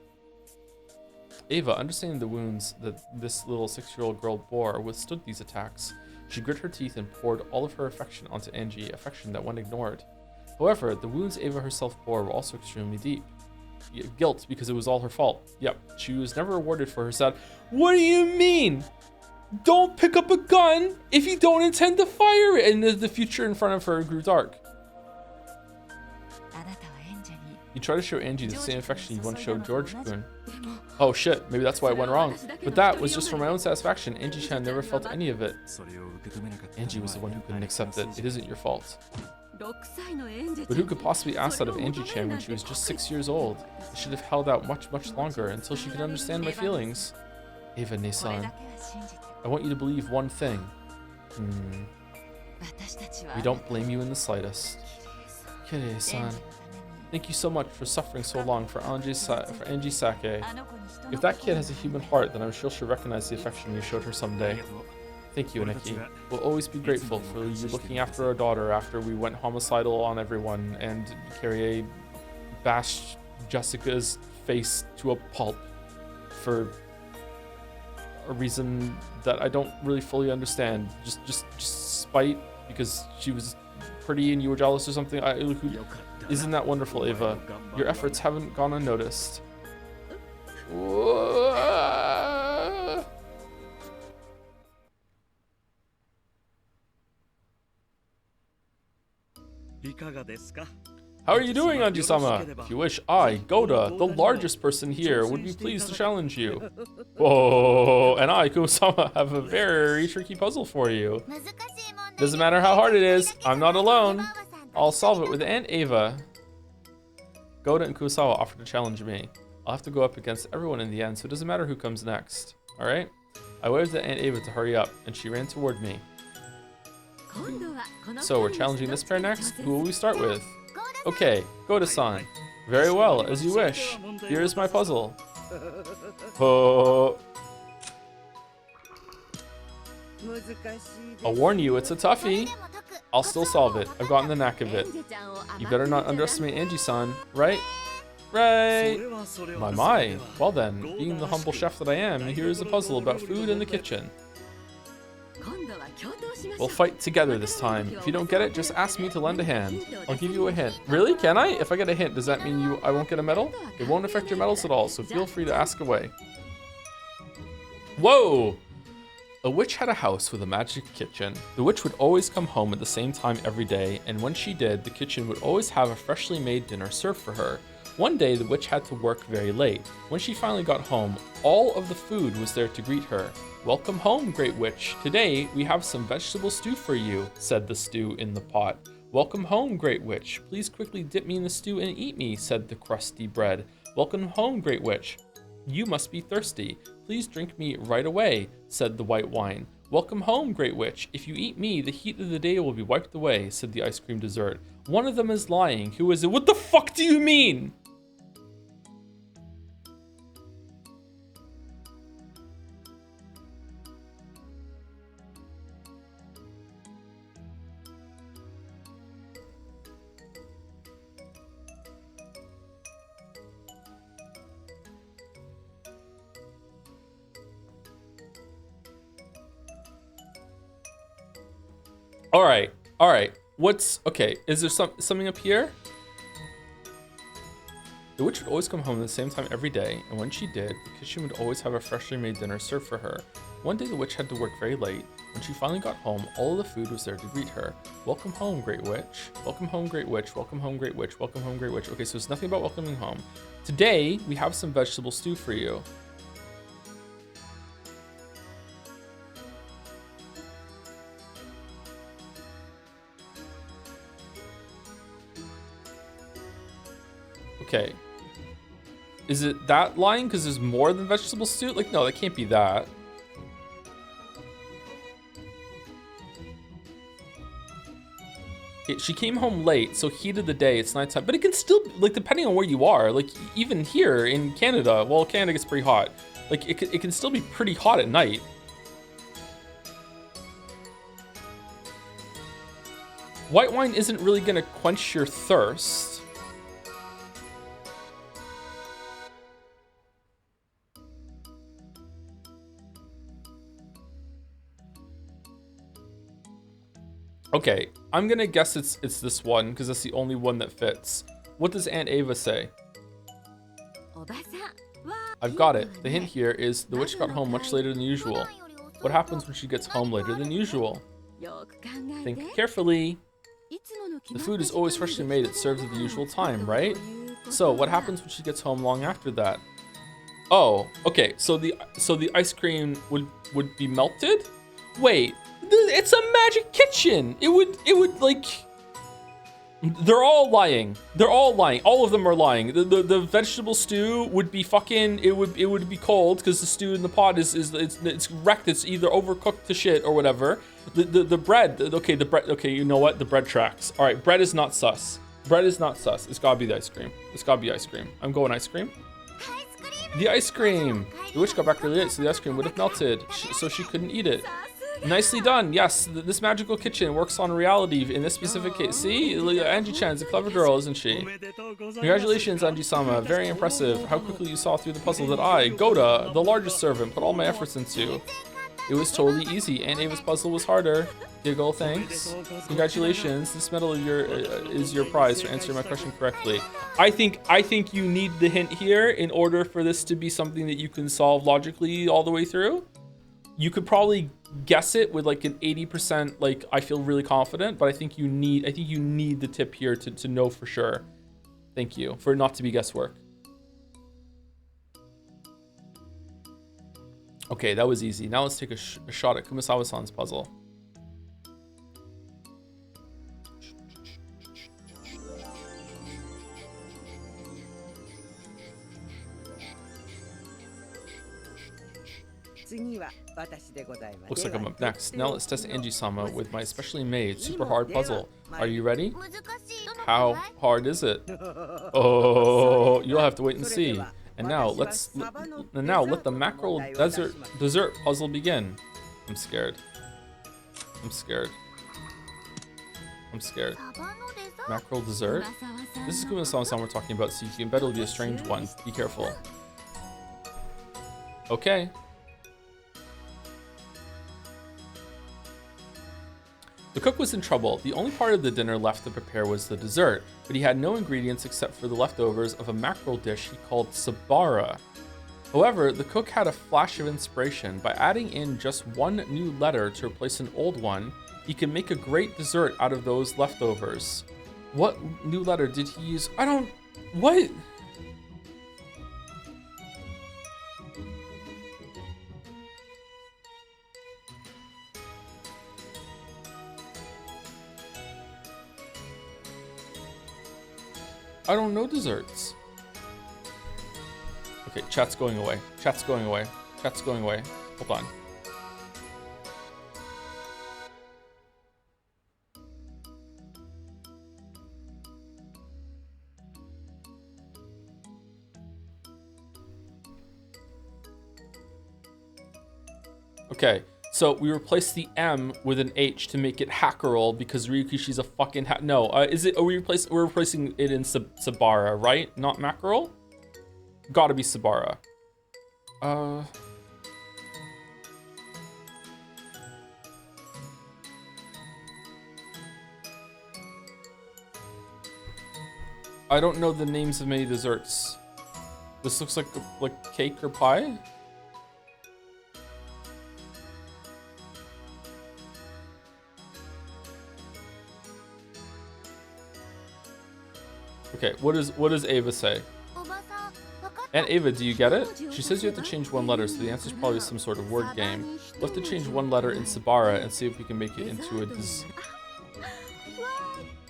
Speaker 1: Ava, understanding the wounds that this little 6-year-old girl bore, withstood these attacks. She grit her teeth and poured all of her affection onto Angie, affection that went ignored. However, the wounds Ava herself bore were also extremely deep. Guilt, because it was all her fault. Yep, she was never rewarded for her sad. What do you mean? Don't pick up a gun if you don't intend to fire it! And the future in front of her grew dark. You try to show Angie the same affection you once showed George-kun. Oh shit, maybe that's why it went wrong. But that was just for my own satisfaction. Angie-chan never felt any of it. Angie was the one who couldn't accept it. It isn't your fault. But who could possibly ask that of Angie-chan when she was just 6 years old? I should have held out much, much longer until she could understand my feelings. Ava Nesan, I want you to believe one thing. We don't blame you in the slightest. Kirie-san, thank you so much for suffering so long for Angie Sake. If that kid has a human heart, then I'm sure she'll recognize the affection you showed her someday. Thank you, Aneki. We'll always be grateful for you looking after our daughter after we went homicidal on everyone and Kyrie bashed Jessica's face to a pulp for a reason that I don't really fully understand. Just spite because she was pretty and you were jealous or something. Isn't that wonderful, Ava? Your efforts haven't gone unnoticed. How are you doing, Anji-sama? If you wish, I, Goda, the largest person here, would be pleased to challenge you. Whoa, and I, Kusama, have a very tricky puzzle for you. Doesn't matter how hard it is, I'm not alone. I'll solve it with Aunt Ava. Goda and Kusawa offered to challenge me. I'll have to go up against everyone in the end, so it doesn't matter who comes next. Alright? I waved at Aunt Ava to hurry up, and she ran toward me. So we're challenging this pair next? Who will we start with? Okay, Goda-san. Very well, as you wish. Here is my puzzle. Oh. I'll warn you, it's a toughie. I'll still solve it. I've gotten the knack of it. You better not underestimate Angie-san, right? Right. My. Well then, being the humble chef that I am, here is a puzzle about food in the kitchen. We'll fight together this time. If you don't get it, just ask me to lend a hand. I'll give you a hint. Really? Can I? If I get a hint, does that mean I won't get a medal? It won't affect your medals at all, so feel free to ask away. Whoa! A witch had a house with a magic kitchen. The witch would always come home at the same time every day, and when she did, the kitchen would always have a freshly made dinner served for her. One day, the witch had to work very late. When she finally got home, all of the food was there to greet her. Welcome home, great witch. Today, we have some vegetable stew for you, said the stew in the pot. Welcome home, great witch. Please quickly dip me in the stew and eat me, said the crusty bread. Welcome home, great witch. You must be thirsty. Please drink me right away, said the white wine. Welcome home, great witch. If you eat me, the heat of the day will be wiped away, said the ice cream dessert. One of them is lying. Who is it? What the fuck do you mean? All right. All right. What's okay? Is there something up here? The witch would always come home at the same time every day, and when she did, the kitchen would always have a freshly made dinner served for her. One day the witch had to work very late. When she finally got home, all of the food was there to greet her. Welcome home, great witch. Welcome home, great witch. Welcome home, great witch. Welcome home, great witch. Okay, so it's nothing about welcoming home. Today, we have some vegetable stew for you. Okay. Is it that line? Because there's more than vegetable stew? Like, no, that can't be that. She came home late, so heat of the day, it's nighttime. But it can still, like, depending on where you are, like, even here in Canada, well, Canada gets pretty hot. Like, it can still be pretty hot at night. White wine isn't really gonna quench your thirst. Okay, I'm gonna guess it's this one because that's the only one that fits. What does Aunt Ava say? I've got it. The hint here is the witch got home much later than usual. What happens when she gets home later than usual? Think carefully. The food is always freshly made. It's served at the usual time, right? So what happens when she gets home long after that? Oh, okay. So the ice cream would be melted? Wait. It's a magic kitchen. It would like. They're all lying. They're all lying. All of them are lying. The vegetable stew would be fucking. It would be cold because the stew in the pot it's wrecked. It's either overcooked to shit or whatever. The bread. Okay, the bread. Okay, you know what? The bread tracks. All right, bread is not sus. Bread is not sus. It's gotta be the ice cream. It's gotta be ice cream. I'm going ice cream. The ice cream. The witch got back really late, so the ice cream would have melted, so she couldn't eat it. Nicely done. Yes, this magical kitchen works on reality in this specific case. See, Angie-chan's a clever girl, isn't she? Congratulations, Angie-sama. Very impressive. How quickly you saw through the puzzle that I, Goda, the largest servant, put all my efforts into. It was totally easy. Aunt Ava's puzzle was harder. Diggle, thanks. Congratulations. This medal is your prize for answering my question correctly. I think you need the hint here in order for this to be something that you can solve logically all the way through. You could probably guess it with like an 80%, like I feel really confident, but I think you need the tip here to know for sure. Thank you, for it not to be guesswork. Okay, that was easy. Now let's take a shot at Kumasawa-san's puzzle. Looks like I'm up next. Now let's test Angie-sama with my specially made super hard puzzle. Are you ready? How hard is it? Oh, you'll have to wait and see. And now let the mackerel dessert puzzle begin. I'm scared. I'm scared. I'm scared. Mackerel dessert? This is Kumasawa-san we're talking about, so you can bet it'll be a strange one. Be careful. Okay. The cook was in trouble. The only part of the dinner left to prepare was the dessert, but he had no ingredients except for the leftovers of a mackerel dish he called sabara. However, the cook had a flash of inspiration. By adding in just one new letter to replace an old one, he could make a great dessert out of those leftovers. What new letter did he use? What? I don't know desserts. Okay, chat's going away. Chat's going away. Chat's going away. Hold on. Okay, so we replaced the M with an H to make it Hackerel because Ryukishi's a fucking no. We're replacing it in Sabara, right? Not Mackerel? Gotta be Sabara. I don't know the names of many desserts. This looks like cake or pie. Okay, what does Ava say? And Ava, do you get it? She says you have to change one letter, so the answer is probably some sort of word game. We'll have to change one letter in Sabara and see if we can make it into a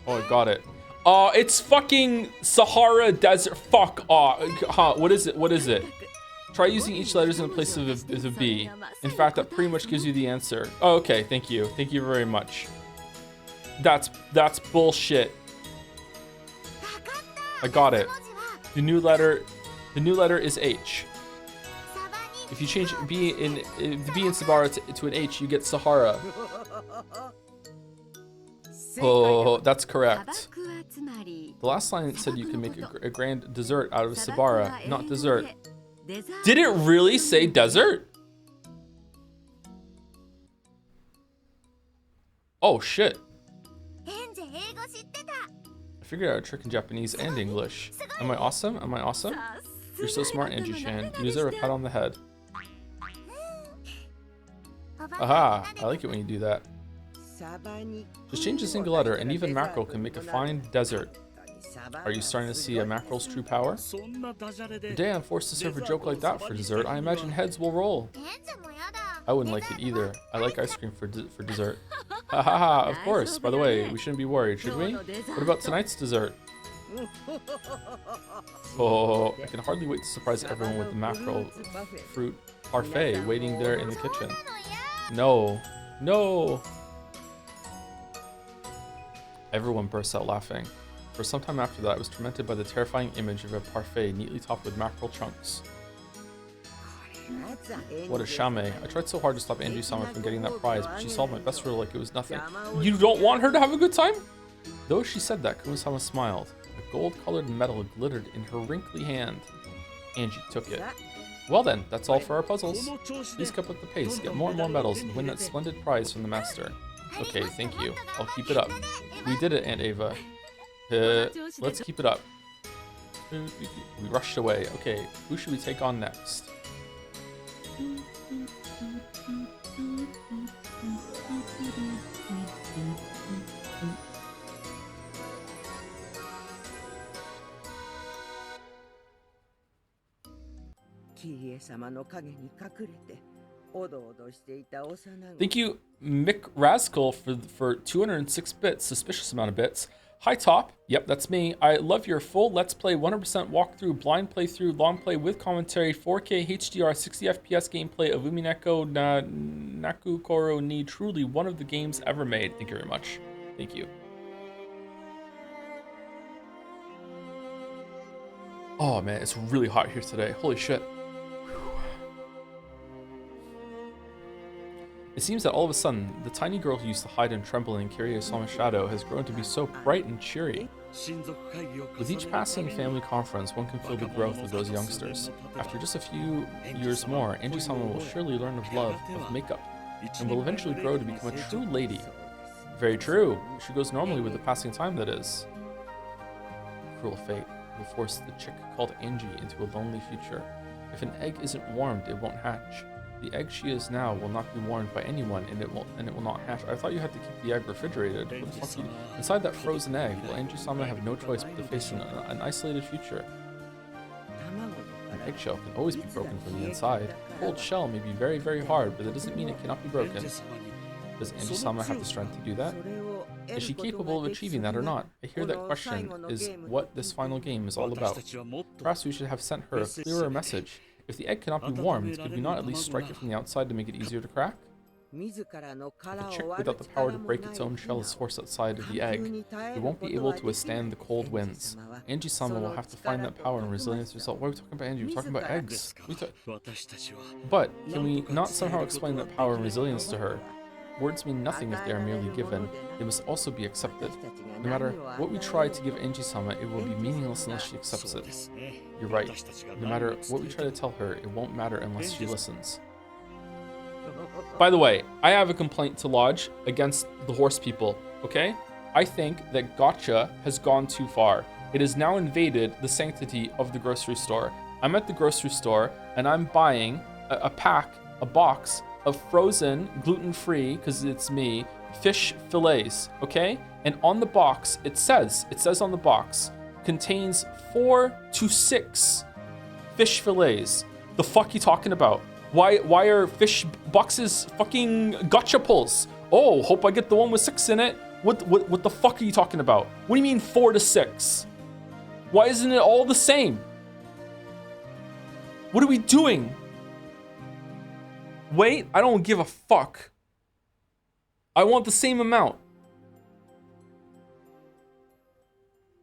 Speaker 1: Oh, I got it. Oh, it's fucking Sahara Desert. Fuck. Oh, what is it? What is it? Try using each letter in the place of a B. In fact, that pretty much gives you the answer. Oh, okay, thank you. Thank you very much. That's bullshit. I got it. The new letter is H. If you change the B in Sabara to an H, you get Sahara. Oh, that's correct. The last line said you can make a grand dessert out of Sabara, not dessert. Did it really say desert? Oh shit. I figured out a trick in Japanese and English. Am I awesome? Am I awesome? You're so smart, Angie-chan. You deserve a pat on the head. Aha! I like it when you do that. Just change a single letter, and even mackerel can make a fine dessert. Are you starting to see a mackerel's true power? The day I'm forced to serve a joke like that for dessert, I imagine heads will roll. I wouldn't like it either. I like ice cream for dessert. Ha ha ha, of course. By the way, we shouldn't be worried, should we? What about tonight's dessert? Oh, I can hardly wait to surprise everyone with the mackerel fruit parfait waiting there in the kitchen. No. No. Everyone bursts out laughing. For some time after that, I was tormented by the terrifying image of a parfait neatly topped with mackerel chunks. What a shame. I tried so hard to stop Angie-sama from getting that prize, but she solved my best riddle like it was nothing. You don't want her to have a good time? Though she said that, Kuma-sama smiled. A gold-colored medal glittered in her wrinkly hand. Angie took it. Well then, that's all for our puzzles. Please keep up the pace, get more and more medals, and win that splendid prize from the master. Okay, thank you. I'll keep it up. We did it, Aunt Ava. Let's keep it up. We rushed away. Okay, who should we take on next? Thank you, Mick Raskell, for 206 bits, suspicious amount of bits. Hi Top, yep, that's me. I love your full Let's Play 100% walkthrough, blind playthrough, long play with commentary, 4K HDR 60 FPS gameplay of Umineko Nakukoro ni, truly one of the games ever made. Thank you very much. Thank you. Oh man, it's really hot here today. Holy shit. It seems that all of a sudden, the tiny girl who used to hide and tremble in Kiryu-sama's shadow has grown to be so bright and cheery. With each passing family conference, one can feel the growth of those youngsters. After just a few years more, Angie-sama will surely learn of love, of makeup, and will eventually grow to become a true lady. Very true. She goes normally with the passing time, that is. Cruel fate will force the chick called Angie into a lonely future. If an egg isn't warmed, it won't hatch. The egg she is now will not be warmed by anyone, and it will not hatch. I thought you had to keep the egg refrigerated. What the fuck? Inside that frozen egg, will Angie-sama have no choice but to face an isolated future? An eggshell can always be broken from the inside. A cold shell may be very, very hard, but that doesn't mean it cannot be broken. Does Angie-sama have the strength to do that? Is she capable of achieving that or not? I hear that question is what this final game is all about. Perhaps we should have sent her a clearer message. If the egg cannot be warmed, could we not at least strike it from the outside to make it easier to crack? If a chick without the power to break its own shell is forced outside of the egg, it won't be able to withstand the cold winds. Angie-sama will have to find that power and resilience herself. Why are we talking about Angie? We're talking about eggs. But can we not somehow explain that power and resilience to her? Words mean nothing if they are merely given. They must also be accepted. No matter what we try to give Angie-sama, it will be meaningless unless she accepts it. You're right. No matter what we try to tell her, it won't matter unless she listens. By the way, I have a complaint to lodge against the horse people, okay? I think that Gotcha has gone too far. It has now invaded the sanctity of the grocery store. I'm at the grocery store and I'm buying a box of frozen, gluten-free, because it's me, fish fillets, okay? And on the box, it says on the box, contains 4 to 6 fish fillets. The fuck you talking about? Why are fish boxes fucking gotcha pulls? Oh, hope I get the one with 6 in it. What the fuck are you talking about? What do you mean 4 to 6? Why isn't it all the same? What are we doing? Wait, I don't give a fuck. I want the same amount.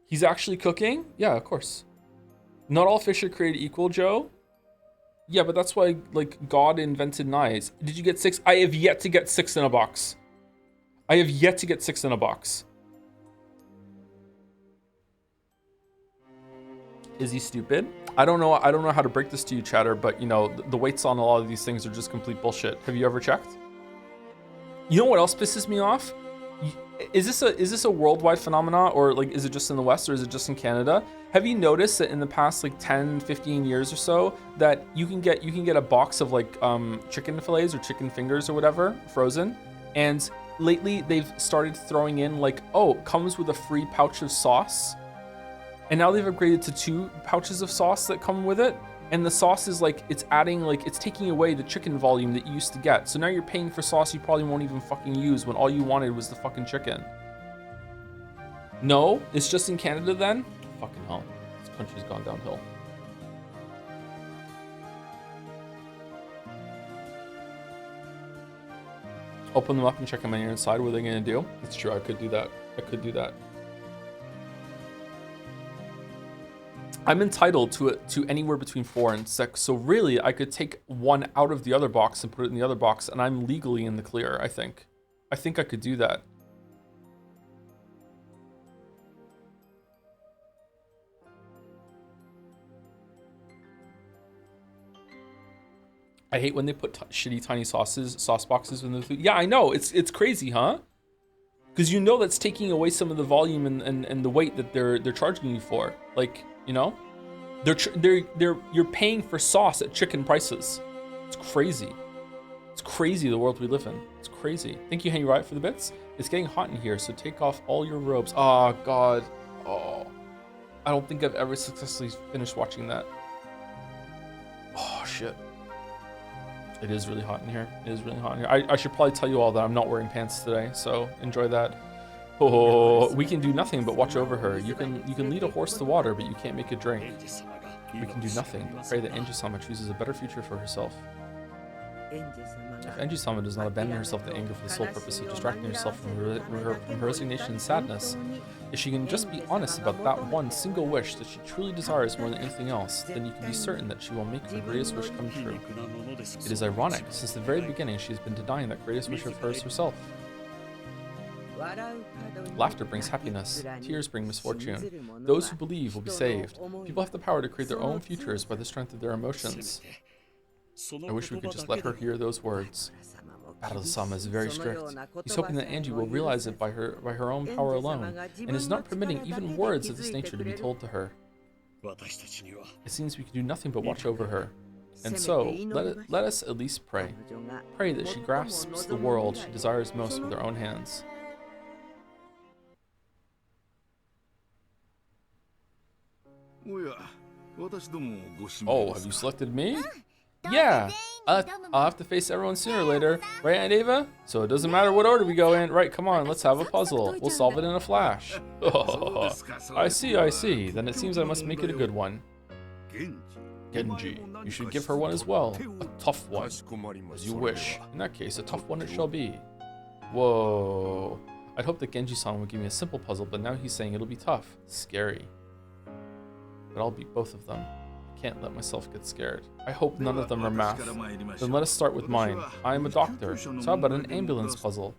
Speaker 1: He's actually cooking? Yeah, of course. Not all fish are created equal, Joe. Yeah, but that's why, like, God invented knives. Did you get 6? I have yet to get 6 in a box. I have yet to get 6 in a box. Is he stupid? I don't know how to break this to you, chatter, but you know, the weights on a lot of these things are just complete bullshit. Have you ever checked? You know what else pisses me off? Is this a worldwide phenomena, or like is it just in the West, or is it just in Canada? Have you noticed that in the past like 10, 15 years or so that you can get a box of like chicken fillets or chicken fingers or whatever frozen, and lately they've started throwing in like, oh, it comes with a free pouch of sauce. And now they've upgraded to 2 pouches of sauce that come with it. And the sauce is like, it's taking away the chicken volume that you used to get. So now you're paying for sauce you probably won't even fucking use when all you wanted was the fucking chicken. No, it's just in Canada then? Fucking hell, this country's gone downhill. Open them up and check them on your inside. What are they gonna do? It's true, I could do that. I'm entitled to anywhere between 4 and 6. So really, I could take one out of the other box and put it in the other box, and I'm legally in the clear, I think. I think I could do that. I hate when they put shitty tiny sauce boxes in the food. Yeah, I know. It's crazy, huh? Because you know that's taking away some of the volume and the weight that they're charging you for. Like, you know, you're paying for sauce at chicken prices. It's crazy. It's crazy the world we live in. It's crazy. Thank you, Henry Riot, for the bits. It's getting hot in here, so take off all your robes. Oh God. Oh, I don't think I've ever successfully finished watching that. Oh shit. It is really hot in here. It is really hot in here. I should probably tell you all that I'm not wearing pants today, so enjoy that. Oh, we can do nothing but watch over her. You can lead a horse to water, but you can't make it drink. We can do nothing but pray that Angie-sama chooses a better future for herself. If Angie-sama does not abandon herself to anger for the sole purpose of distracting herself from her resignation and sadness, if she can just be honest about that one single wish that she truly desires more than anything else, then you can be certain that she will make her greatest wish come true. It is ironic, since the very beginning she has been denying that greatest wish of hers herself. Laughter brings happiness, tears bring misfortune. Those who believe will be saved. People have the power to create their own futures by the strength of their emotions. I wish we could just let her hear those words. Battle-sama is very strict. He's hoping that Angie will realize it by her own power alone, and is not permitting even words of this nature to be told to her. It seems we can do nothing but watch over her. And so, let us at least pray. Pray that she grasps the world she desires most with her own hands. Oh, have you selected me? Yeah, I'll have to face everyone sooner or later, right, Aunt Ava? So it doesn't matter what order we go in. Right, come on, let's have a puzzle. We'll solve it in a flash. Oh, I see. Then it seems I must make it a good one. Genji, you should give her one as well. A tough one, as you wish. In that case, a tough one it shall be. Whoa. I'd hope that Genji-san would give me a simple puzzle, but now he's saying it'll be tough. Scary. But I'll beat both of them. Can't let myself get scared. I hope none of them are math. Then let us start with mine. I am a doctor, so how about an ambulance puzzle?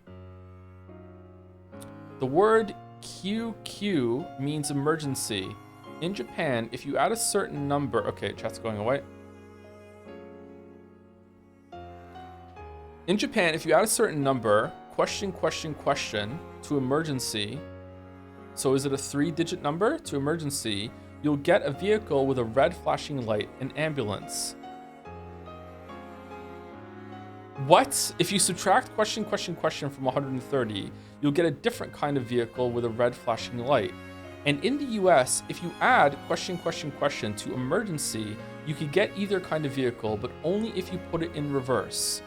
Speaker 1: The word QQ means emergency. In Japan, if you add a certain number... Okay, chat's going away. In Japan, if you add a certain number, question, to emergency, So is it a 3-digit number? To emergency, you'll get a vehicle with a red flashing light, an ambulance. What? If you subtract question from 130, you'll get a different kind of vehicle with a red flashing light. And in the US, if you add question to emergency, you could get either kind of vehicle, but only if you put it in reverse.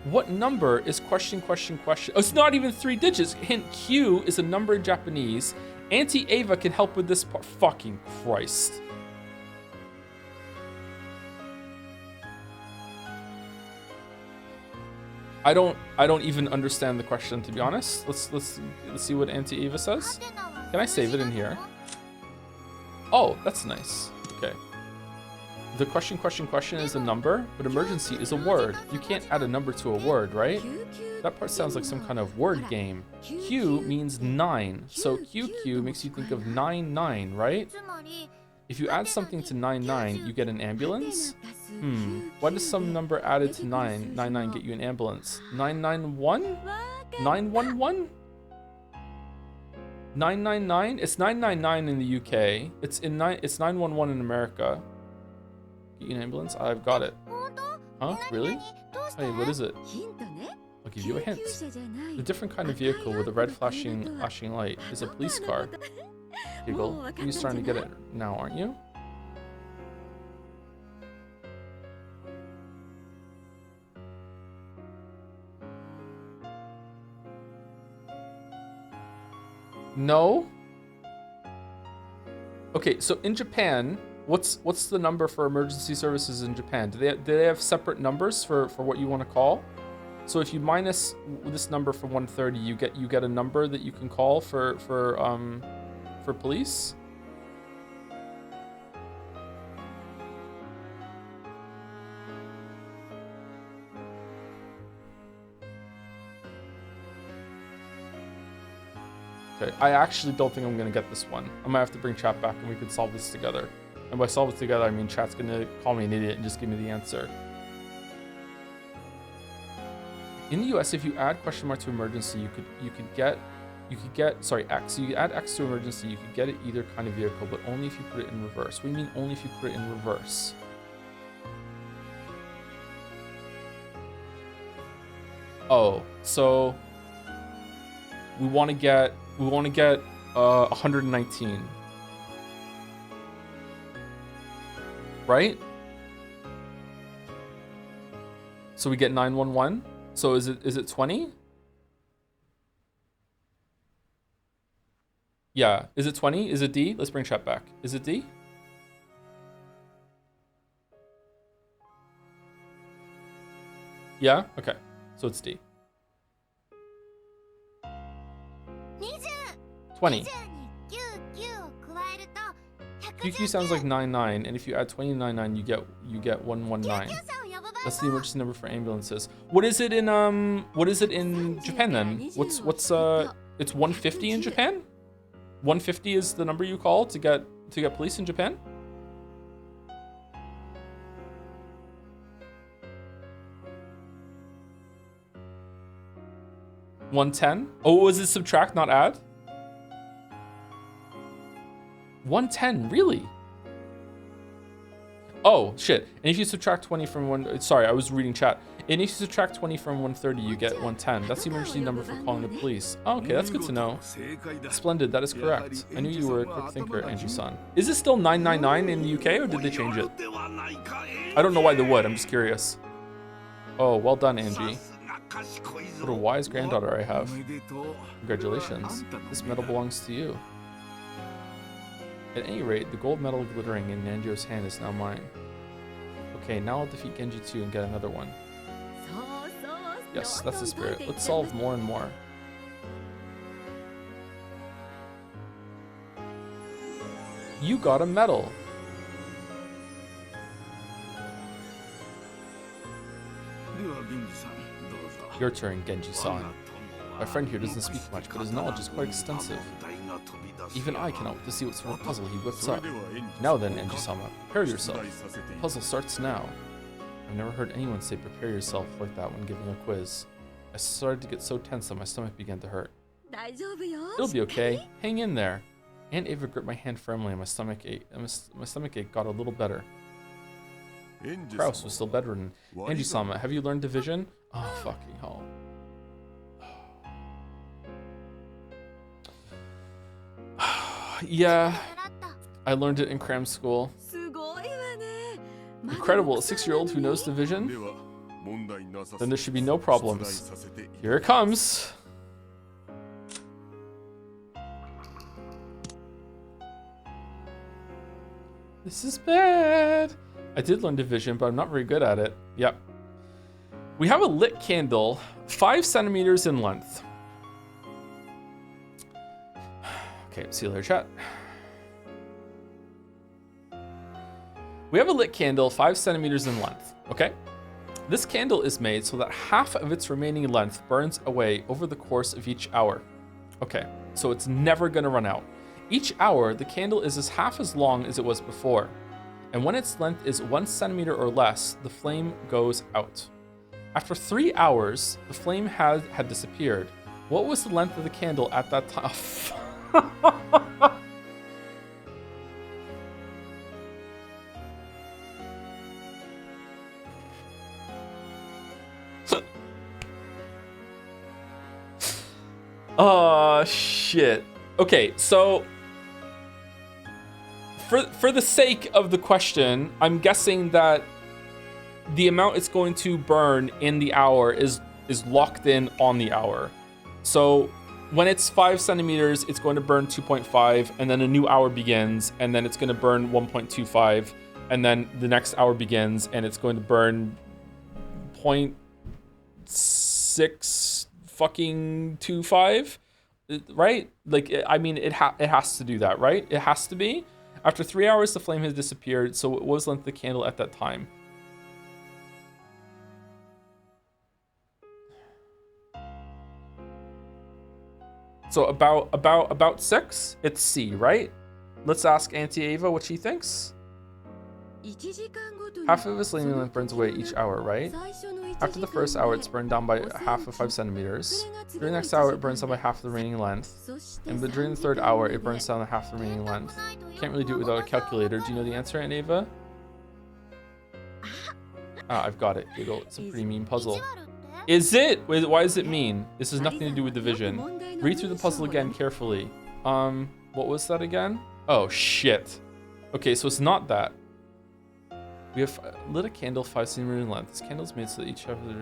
Speaker 1: What number is question? Oh, it's not even 3 digits. Hint, Q is a number in Japanese. Auntie Ava can help with this part. Fucking Christ. I don't even understand the question, to be honest. Let's see what Auntie Ava says. Can I save it in here? Oh, that's nice. Okay. The question is a number, but emergency is a word. You can't add a number to a word, right? That part sounds like some kind of word game. Q means 9, so QQ makes you think of 99, right? If you add something to 99, you get an ambulance? Why does some number added to 99 get you an ambulance? 991? 911? 999? It's 999 in the UK. It's 911 in America. Get you an ambulance? I've got it. Huh? Really? Hey, what is it? I'll give you a hint. The different kind of vehicle with a red flashing light is a police car. Giggle. You're starting to get it now, aren't you? No? Okay, so in Japan, what's the number for emergency services in Japan? Do they have separate numbers for what you want to call? So if you minus this number from 130, you get a number that you can call for police? Okay, I actually don't think I'm gonna get this one. I might have to bring chat back and we could solve this together. And by solve it together, I mean chat's gonna call me an idiot and just give me the answer. In the US, if you add question mark to emergency, you could get sorry, X. So you add X to emergency, you could get it either kind of vehicle, but only if you put it in reverse. What do you mean only if you put it in reverse? Oh, so we want to get 119, right? So we get 911. So is it 20? Yeah, is it 20? Is it D? Let's bring chat back. Is it D? Yeah? Okay. So it's D. 20. QQ sounds like 99, and if you add 299, you get 119. That's the emergency number for ambulances. What is it in Japan then? What's it's 150 in Japan? 150 is the number you call to get police in Japan? $110? Oh, was it subtract, not add? 110, really? Oh, shit. And if you subtract 20 from sorry, I was reading chat. And if you subtract 20 from 130, you get 110. That's the emergency number for calling the police. Oh, okay, that's good to know. Splendid, that is correct. I knew you were a quick thinker, Angie-san. Is it still 999 in the UK, or did they change it? I don't know why they would, I'm just curious. Oh, well done, Angie. What a wise granddaughter I have. Congratulations. This medal belongs to you. At any rate, the gold medal glittering in Nanjo's hand is now mine. Okay, now I'll defeat Genji 2 and get another one. Yes, that's the spirit. Let's solve more and more. You got a medal! Your turn, Genji-san. My friend here doesn't speak much, but his knowledge is quite extensive. Even I cannot wait to see what sort of puzzle he whips up. Now then, Angie-sama, prepare yourself. The puzzle starts now. I've never heard anyone say prepare yourself like that when giving a quiz. I started to get so tense that my stomach began to hurt. It'll be okay. Hang in there. Aunt Ava gripped my hand firmly and my stomach ache. My stomach ache got a little better. Kraus was still bedridden. Angie-sama, have you learned division? Oh, fucking hell. Yeah, I learned it in cram school. Incredible, a 6-year-old who knows division? Then there should be no problems. Here it comes. This is bad. I did learn division, but I'm not very good at it. Yep. We have a lit candle, 5 centimeters in length. Okay, see you later, chat. We have a lit candle, 5 centimeters in length, okay? This candle is made so that half of its remaining length burns away over the course of each hour. Okay, so it's never gonna run out. Each hour, the candle is half as long as it was before. And when its length is 1 centimeter or less, the flame goes out. After 3 hours, the flame had disappeared. What was the length of the candle at that time? Oh, shit. Okay, so for the sake of the question, I'm guessing that the amount it's going to burn in the hour is locked in on the hour. So when it's 5 centimeters, it's going to burn 2.5, and then a new hour begins, and then it's going to burn 1.25, and then the next hour begins, and it's going to burn 0.6 fucking 25, right? Like, I mean, it has to do that, right? It has to be. After 3 hours, the flame has disappeared, so what was the length of the candle at that time? So about 6? It's C, right? Let's ask Auntie Ava what she thinks. Half of its flaming length burns away each hour, right? After the first hour, it's burned down by half of 5 centimeters. During the next hour, it burns down by half the remaining length. And during the third hour, it burns down to half the remaining length. Can't really do it without a calculator. Do you know the answer, Aunt Ava? Ah, I've got it. It's a pretty mean puzzle. Is it? Why is it mean? This has nothing to do with division. Read through the puzzle again carefully. What was that again? Oh, shit. Okay, so it's not that. We have lit a candle 5 centimeters in length. This candle is made so that each half of the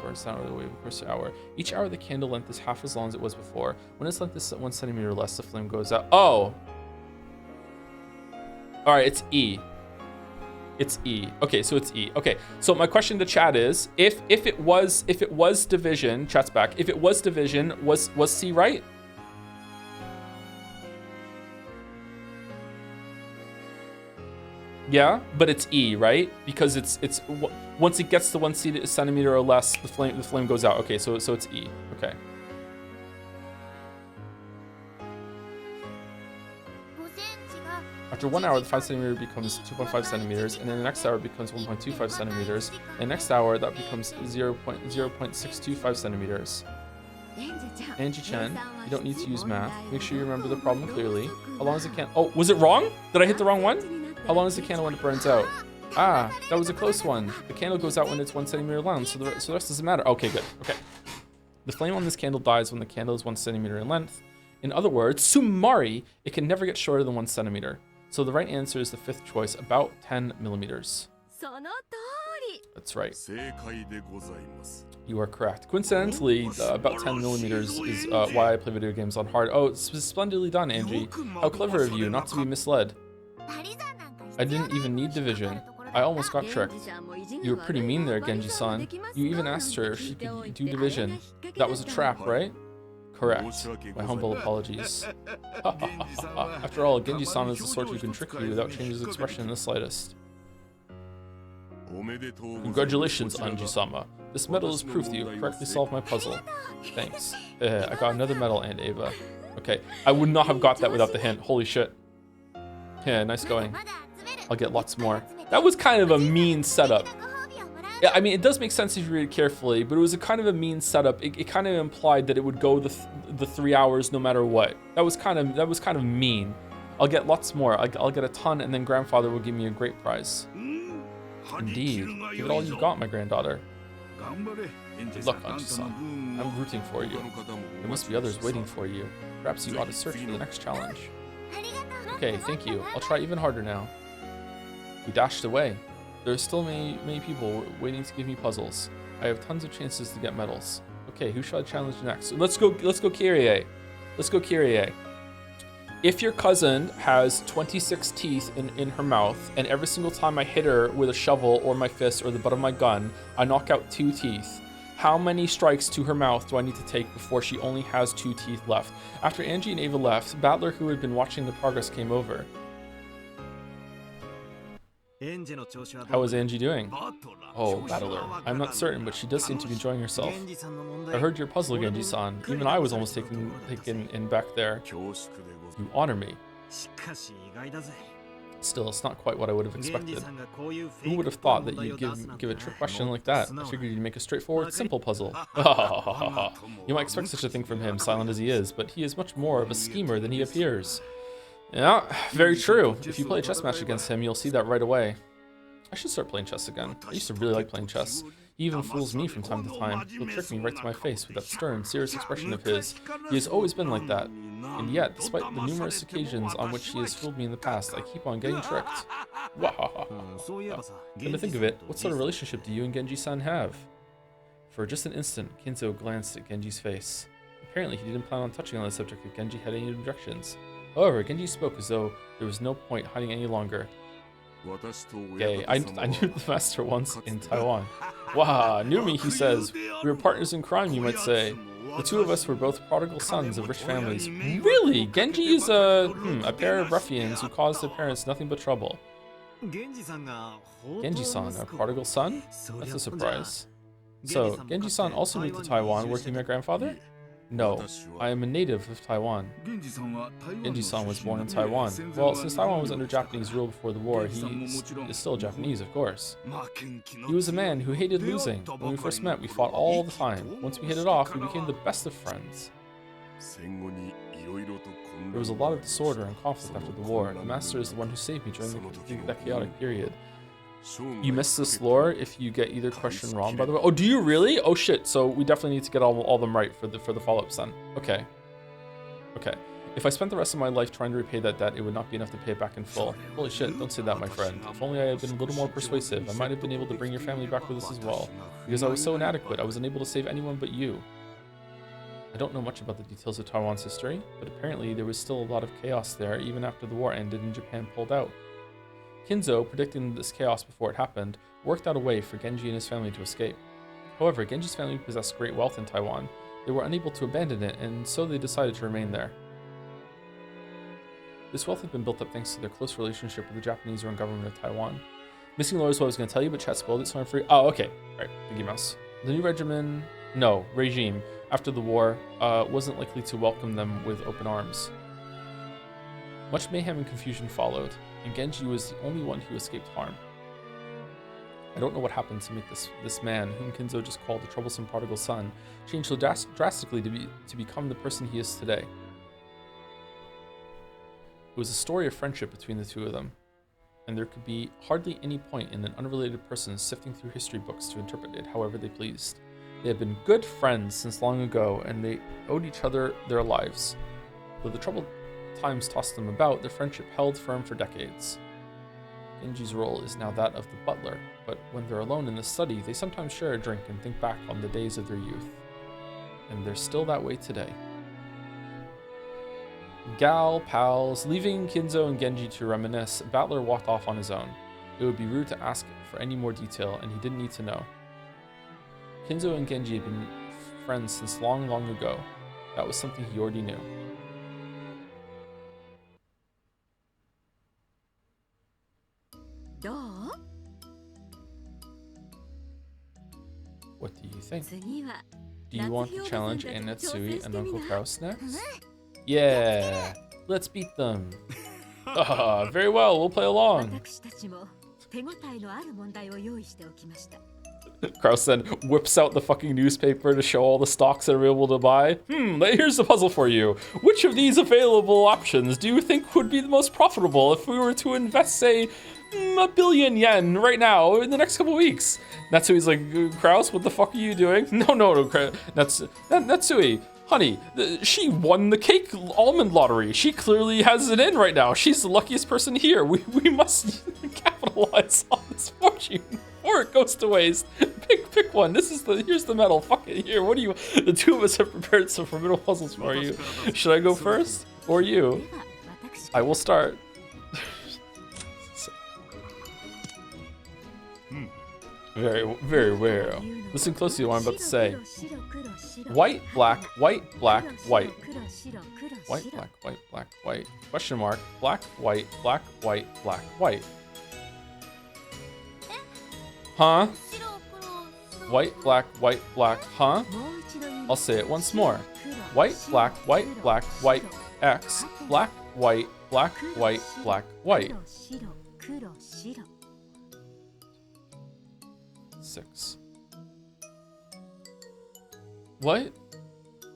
Speaker 1: burns down over the way of the course of the hour. Each hour, the candle length is half as long as it was before. When its length is 1 centimeter or less, the flame goes out. Oh! Alright, it's E. It's E. Okay, so it's E. Okay, so my question to chat is, if it was division, chat's back. If it was division, was C right? Yeah, but it's E, right? Because it's once it gets to 1 centimeter or less, the flame goes out. Okay, so it's E. Okay. After 1 hour, the 5 centimeter becomes 2.5 centimeters, and then the next hour becomes 1.25 centimeters, and next hour that becomes 0.625 centimeters. Angie-chan, you don't need to use math. Make sure you remember the problem clearly. How long is the candle? Oh, was it wrong? Did I hit the wrong one? How long is the candle when it burns out? Ah, that was a close one. The candle goes out when it's 1 centimeter long, so the rest doesn't matter. Okay, good. Okay. The flame on this candle dies when the candle is 1 centimeter in length. In other words, sumari, it can never get shorter than 1 centimeter. So the right answer is the 5th choice, about 10 millimeters. That's right. You are correct. Coincidentally, about 10 millimeters is why I play video games on hard. Oh, it's splendidly done, Angie. How clever of you not to be misled. I didn't even need division. I almost got tricked. You were pretty mean there, Genji-san. You even asked her if she could do division. That was a trap, right? Correct. My humble apologies. After all, Genji-san is the sort who can trick you without changing his expression in the slightest. Congratulations, Anji-sama. This medal is proof that you have correctly solved my puzzle. Thanks. I got another medal, Aunt Ava. Okay, I would not have got that without the hint. Holy shit. Yeah, nice going. I'll get lots more. That was kind of a mean setup. Yeah, I mean, it does make sense if you read it carefully, but it was a kind of a mean setup. It kind of implied that it would go the 3 hours no matter what. That was kind of mean. I'll get lots more. I'll get a ton, and then grandfather will give me a great prize. Indeed. Give it all you got, my granddaughter. Good luck, Anji-san. I'm rooting for you. There must be others waiting for you. Perhaps you ought to search for the next challenge. Okay, thank you. I'll try even harder now. We dashed away. There are still many people waiting to give me puzzles. I have tons of chances to get medals. Okay, who shall I challenge next? Let's go Kyrie. Let's go Kyrie. If your cousin has 26 teeth in her mouth, and every single time I hit her with a shovel or my fist or the butt of my gun, I knock out 2 teeth, how many strikes to her mouth do I need to take before she only has 2 teeth left? After Angie and Ava left, Battler, who had been watching the progress, came over. How is Angie doing? Oh, Battler. I'm not certain, but she does seem to be enjoying herself. I heard your puzzle, Genji-san. Even I was almost taken in back there. You honor me. Still, it's not quite what I would have expected. Who would have thought that you'd give a trick question like that? I figured you'd make a straightforward, simple puzzle. You might expect such a thing from him, silent as he is, but he is much more of a schemer than he appears. Yeah, very true. If you play a chess match against him, you'll see that right away. I should start playing chess again. I used to really like playing chess. He even fools me from time to time. He'll trick me right to my face with that stern, serious expression of his. He has always been like that. And yet, despite the numerous occasions on which he has fooled me in the past, I keep on getting tricked. Wahahaha. Come to think of it, what sort of relationship do you and Genji-san have? For just an instant, Kinzo glanced at Genji's face. Apparently, he didn't plan on touching on the subject if Genji had any objections. However, Genji spoke as though there was no point hiding any longer. Okay, I knew the master once in Taiwan. Wow, knew me, he says. We were partners in crime, you might say. The two of us were both prodigal sons of rich families. Really? Genji is a pair of ruffians who caused their parents nothing but trouble. Genji-san, a prodigal son? That's a surprise. So, Genji-san also moved to Taiwan working with my grandfather? No, I am a native of Taiwan. Genji-san was born in Taiwan. Well, since Taiwan was under Japanese rule before the war, he is still Japanese, of course. He was a man who hated losing. When we first met, we fought all the time. Once we hit it off, we became the best of friends. There was a lot of disorder and conflict after the war. The master is the one who saved me during that chaotic period. You miss this lore if you get either question wrong, by the way. Oh, do you really? Oh shit, so we definitely need to get all them right for the follow-ups then. Okay. Okay. If I spent the rest of my life trying to repay that debt, it would not be enough to pay it back in full. Holy shit, don't say that, my friend. If only I had been a little more persuasive, I might have been able to bring your family back with us as well. Because I was so inadequate, I was unable to save anyone but you. I don't know much about the details of Taiwan's history, but apparently there was still a lot of chaos there even after the war ended and Japan pulled out. Kinzo, predicting this chaos before it happened, worked out a way for Genji and his family to escape. However, Genji's family possessed great wealth in Taiwan. They were unable to abandon it, and so they decided to remain there. This wealth had been built up thanks to their close relationship with the Japanese-run government of Taiwan. Missing lore is what I was going to tell you, but chat spoiled it, so I'm free. Oh, okay. Right, Mickey Mouse. The new regime, after the war, wasn't likely to welcome them with open arms. Much mayhem and confusion followed, and Genji was the only one who escaped harm. I don't know what happened to make this man, whom Kinzo just called the troublesome prodigal son, change so drastically to become the person he is today. It was a story of friendship between the two of them, and there could be hardly any point in an unrelated person sifting through history books to interpret it however they pleased. They had been good friends since long ago, and they owed each other their lives. Though the troubled times tossed them about, their friendship held firm for decades. Genji's role is now that of the butler, but when they're alone in the study, they sometimes share a drink and think back on the days of their youth. And they're still that way today. Pals, leaving Kinzo and Genji to reminisce, Battler walked off on his own. It would be rude to ask for any more detail, and he didn't need to know. Kinzo and Genji had been friends since long, long ago. That was something he already knew. What do you think? Do you want to challenge Anatsui and Uncle Kraus next? Yeah, let's beat them. Very well, we'll play along. Kraus then whips out the fucking newspaper to show all the stocks that are able to buy. Here's the puzzle for you. Which of these available options do you think would be the most profitable if we were to invest, say, 1 billion yen right now in the next couple weeks? Natsui's like, Kraus, what the fuck are you doing? No, Natsui, honey, she won the cake almond lottery. She clearly has it in right now. She's the luckiest person here. We must capitalize on this fortune or it goes to waste. Pick one. Here's the medal. Fuck it. Here, what do you? The two of us have prepared some formidable puzzles for you. Should I go first or you? I will start. Very, very rare. Listen closely to what I'm about to say. White, black, white, black, white. White, black, white, black, white. Question mark. Black, white, black, white, black, white. Huh? White, black, huh? I'll say it once more. White, black, white, X. Black, white, black, white. 6. What?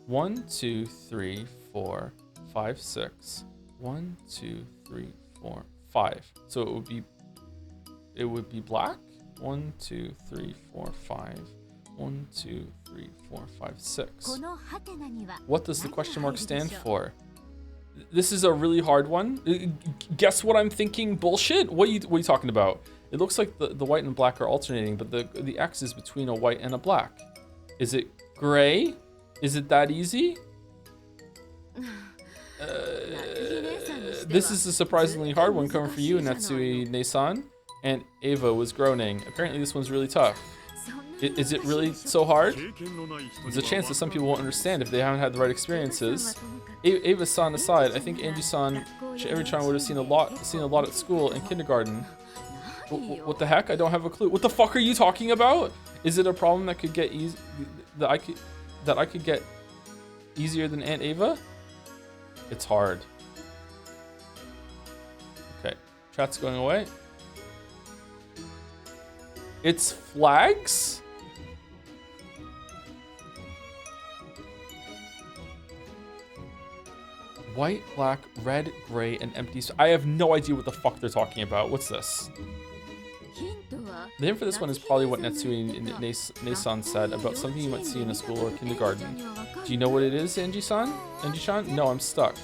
Speaker 1: 1, 2, 3, 4, 5, 6. 1, 2, 3, 4, 5. So it would be black. 1, 2, 3, 4, 5. 1, 2, 3, 4, 5, 6. What does the question mark stand for? This is a really hard one. Guess what I'm thinking? Bullshit. What are you talking about? It looks like the white and black are alternating, but the X is between a white and a black. Is it gray? Is it that easy? This is a surprisingly hard one coming for you, Natsui-ne-san. And Ava was groaning. Apparently this one's really tough. Is it really so hard? There's a chance that some people won't understand if they haven't had the right experiences. Ava-san aside, I think Angie-san every time would have seen a lot at school and kindergarten. What the heck? I don't have a clue. What the fuck are you talking about? Is it a problem that could get that I could get easier than Aunt Ava? It's hard. Okay, chat's going away. It's flags? White, black, red, gray, and empty. I have no idea what the fuck they're talking about. What's this? The name for this one is probably what Natsui-ne-san said about something you might see in a school or kindergarten. Do you know what it is, Angie-san? Angie-chan? No, I'm stuck.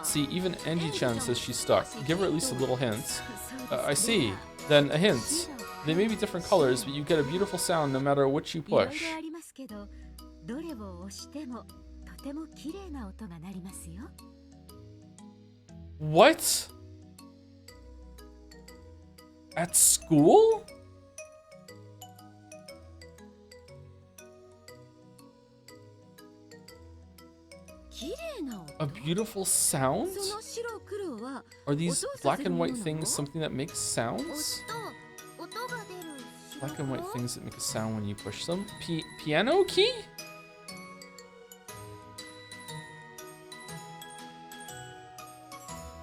Speaker 1: See, even Angie-chan says she's stuck. Give her at least a little hint. I see. Then a hint. They may be different colors, but you get a beautiful sound no matter which you push. What? At school? A beautiful sound? Are these black and white things something that makes sounds? Black and white things that make a sound when you push them? Piano key?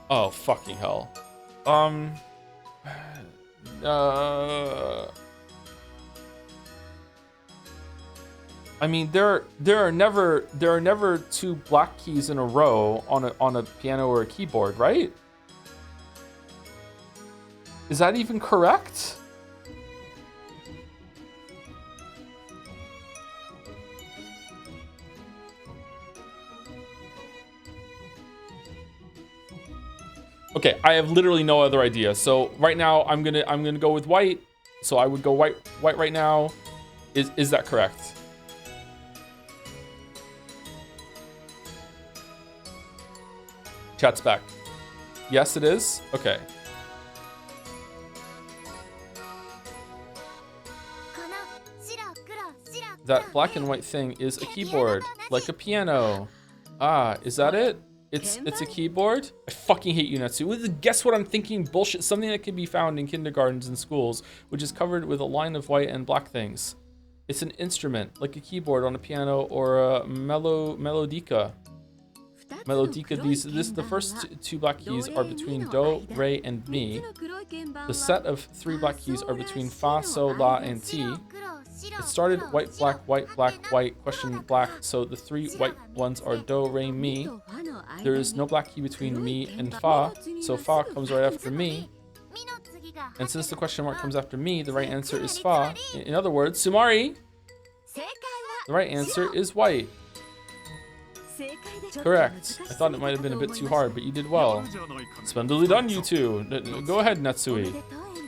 Speaker 1: Oh, fucking hell. I mean, there are never two black keys in a row on a piano or a keyboard, right? Is that even correct? Okay, I have literally no other idea. So right now I'm gonna go with white. So I would go white right now. Is that correct? Chat's back. Yes, it is. Okay. That black and white thing is a keyboard, like a piano. Ah, is that it? It's a keyboard? I fucking hate you, Natsu. Guess what I'm thinking? Bullshit. Something that can be found in kindergartens and schools, which is covered with a line of white and black things. It's an instrument, like a keyboard on a piano or a melodica. Melodica, the first two black keys are between do, re, and mi. The set of 3 black keys are between fa, so, la, and ti. It started white, black, question black. So the 3 white ones are do, re, mi. There is no black key between mi and fa, so fa comes right after mi. And since the question mark comes after mi, the right answer is fa. In other words, Sumari, the right answer is white. Correct. I thought it might have been a bit too hard, but you did well. Splendidly done, you two. Go ahead, Natsui.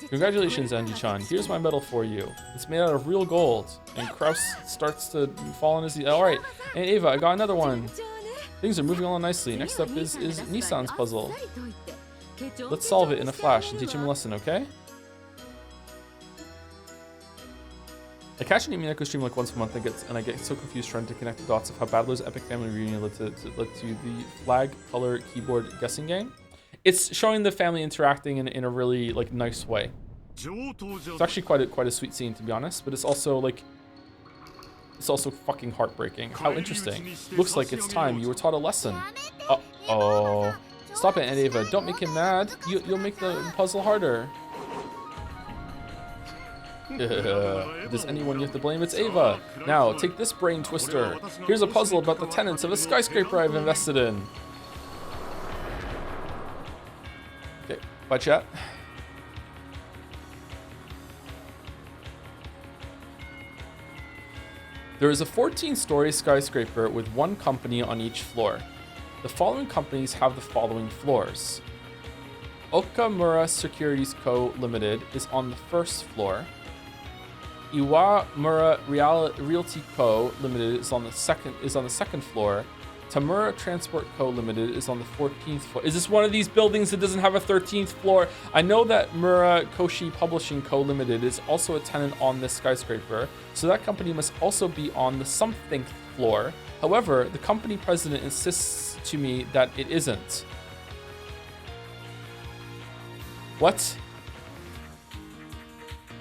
Speaker 1: Congratulations, Anji-chan. Here's my medal for you. It's made out of real gold. And Kraus starts to fall on his... Alright. And Ava, I got another one. Things are moving along nicely. Next up is Nissan's puzzle. Let's solve it in a flash and teach him a lesson, okay? I catch an Umineko stream like once a month and I get so confused trying to connect the dots of how Battler's epic family reunion led to the flag color keyboard guessing game. It's showing the family interacting in a really like nice way. It's actually quite a sweet scene, to be honest, but it's also fucking heartbreaking. How interesting. Looks like it's time you were taught a lesson. Uh-oh. Stop it, Aunt Ava. Don't make him mad. You'll make the puzzle harder. If there's anyone you have to blame, it's Ava. Now, take this brain twister. Here's a puzzle about the tenants of a skyscraper I've invested in. Okay, bye chat. There is a 14-story skyscraper with 1 company on each floor. The following companies have the following floors. Okamura Securities Co. Limited is on the 1st floor. Iwamura Realty Co. Limited is on the second floor. Tamura Transport Co. Limited is on the 14th floor. Is this one of these buildings that doesn't have a 13th floor? I know that Murakoshi Publishing Co. Limited is also a tenant on this skyscraper, so that company must also be on the something floor. However, the company president insists to me that it isn't. What?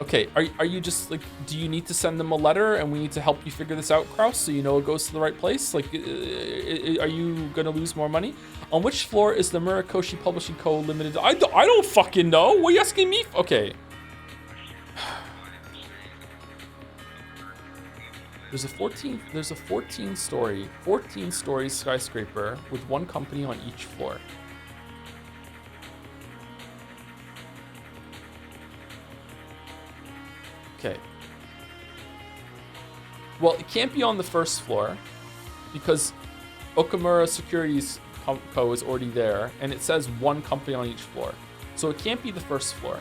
Speaker 1: Okay, are you just like, do you need to send them a letter and we need to help you figure this out, Kraus, so you know it goes to the right place? Like, are you gonna lose more money? On which floor is the Murakoshi Publishing Co. Limited? I don't fucking know. What are you asking me? Okay. There's a 14-story skyscraper with 1 company on each floor. Okay. Well, it can't be on the 1st floor because Okamura Securities Co. is already there, and it says 1 company on each floor. So it can't be the 1st floor.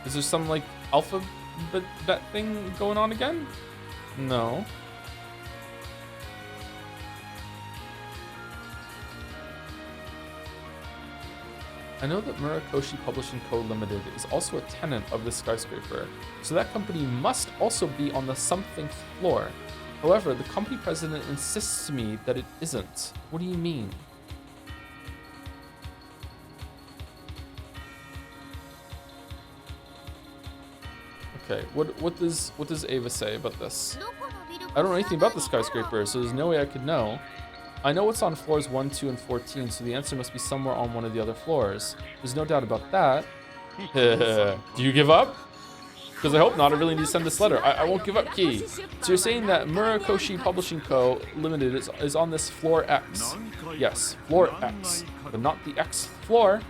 Speaker 1: Is there some like alphabet thing going on again? No. I know that Murakoshi Publishing Co. Limited is also a tenant of this skyscraper, so that company must also be on the something floor. However, the company president insists to me that it isn't. What do you mean? Okay, what does Ava say about this? I don't know anything about the skyscraper, so there's no way I could know. I know what's on floors 1, 2, and 14, so the answer must be somewhere on one of the other floors. There's no doubt about that. Do you give up? Because I hope not. I really need to send this letter. I won't give up, Key. So you're saying that Murakoshi Publishing Co. Limited is on this floor X. Yes, floor X, but not the X floor.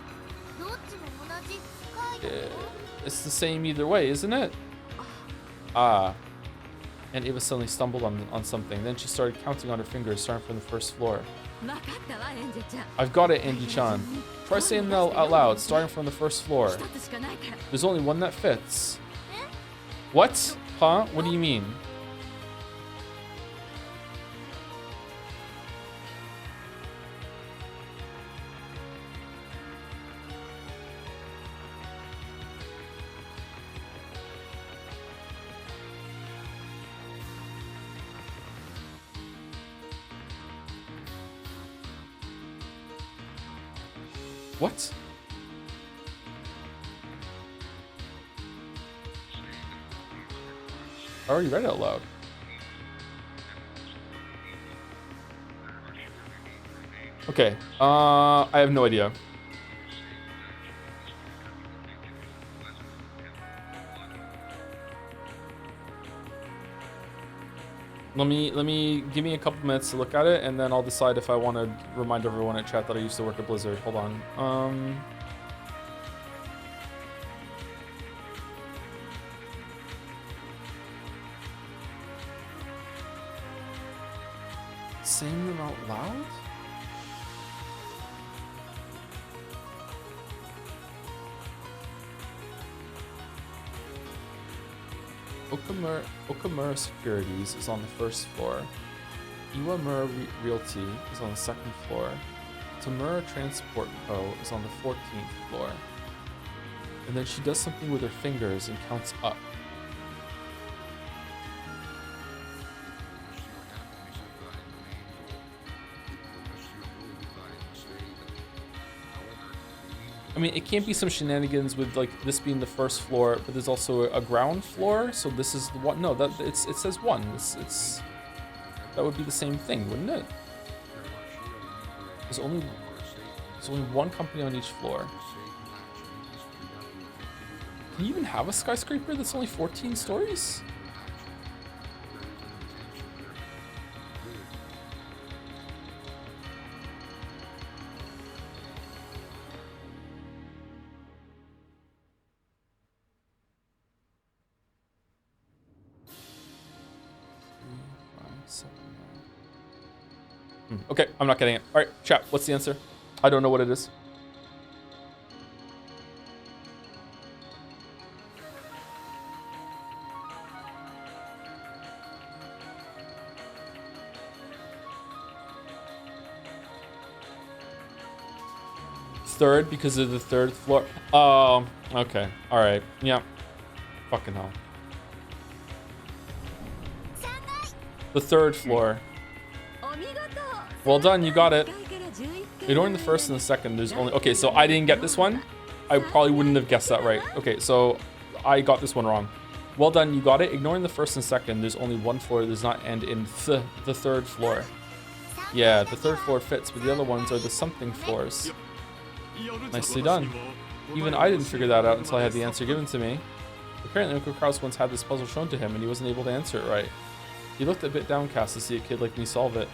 Speaker 1: It's the same either way, isn't it? Ah. And Ava suddenly stumbled on something. Then she started counting on her fingers, starting from the 1st floor. I've got it, Andy-chan. Try saying that out loud, starting from the 1st floor. There's only one that fits. What? Huh? What do you mean? What? I already read it out loud. Okay. I have no idea. Let me give me a couple minutes to look at it, and then I'll decide if I want to remind everyone at chat that I used to work at Blizzard. Hold on. Saying them out loud? Okamura Securities is on the first floor. Iwamura Realty is on the second floor. Tamura Transport Co. is on the 14th floor. And then she does something with her fingers and counts up. I mean, it can't be some shenanigans with like this being the first floor, but there's also a ground floor. So this is the one. No, that it says one. It's that would be the same thing, wouldn't it? There's only one company on each floor. Can you even have a skyscraper that's only 14 stories? Okay, I'm not getting it. All right, chat, what's the answer? I don't know what it is. Third because of the third floor. Oh, okay. All right. Yeah. Fucking hell. The third floor. Well done, you got it. Ignoring the first and the second, there's only... Okay, so I didn't get this one. I probably wouldn't have guessed that right. Okay, so I got this one wrong. Well done, you got it. Ignoring the first and second, there's only one floor that does not end in the third floor. Yeah, the third floor fits, but the other ones are the something floors. Nicely done. Even I didn't figure that out until I had the answer given to me. Apparently, Uncle Kraus once had this puzzle shown to him, and he wasn't able to answer it right. He looked a bit downcast to see a kid like me solve it.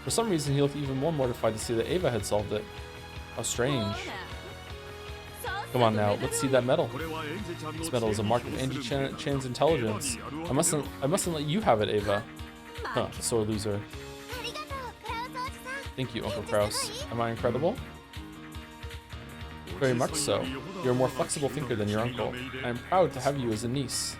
Speaker 1: For some reason, he looked even more mortified to see that Ava had solved it. How strange. Come on now, let's see that medal. This medal is a mark of Angie Chan's intelligence. I mustn't let you have it, Ava. Huh, sore loser. Thank you, Uncle Kraus. Am I incredible? Very much so. You're a more flexible thinker than your uncle. I am proud to have you as a niece.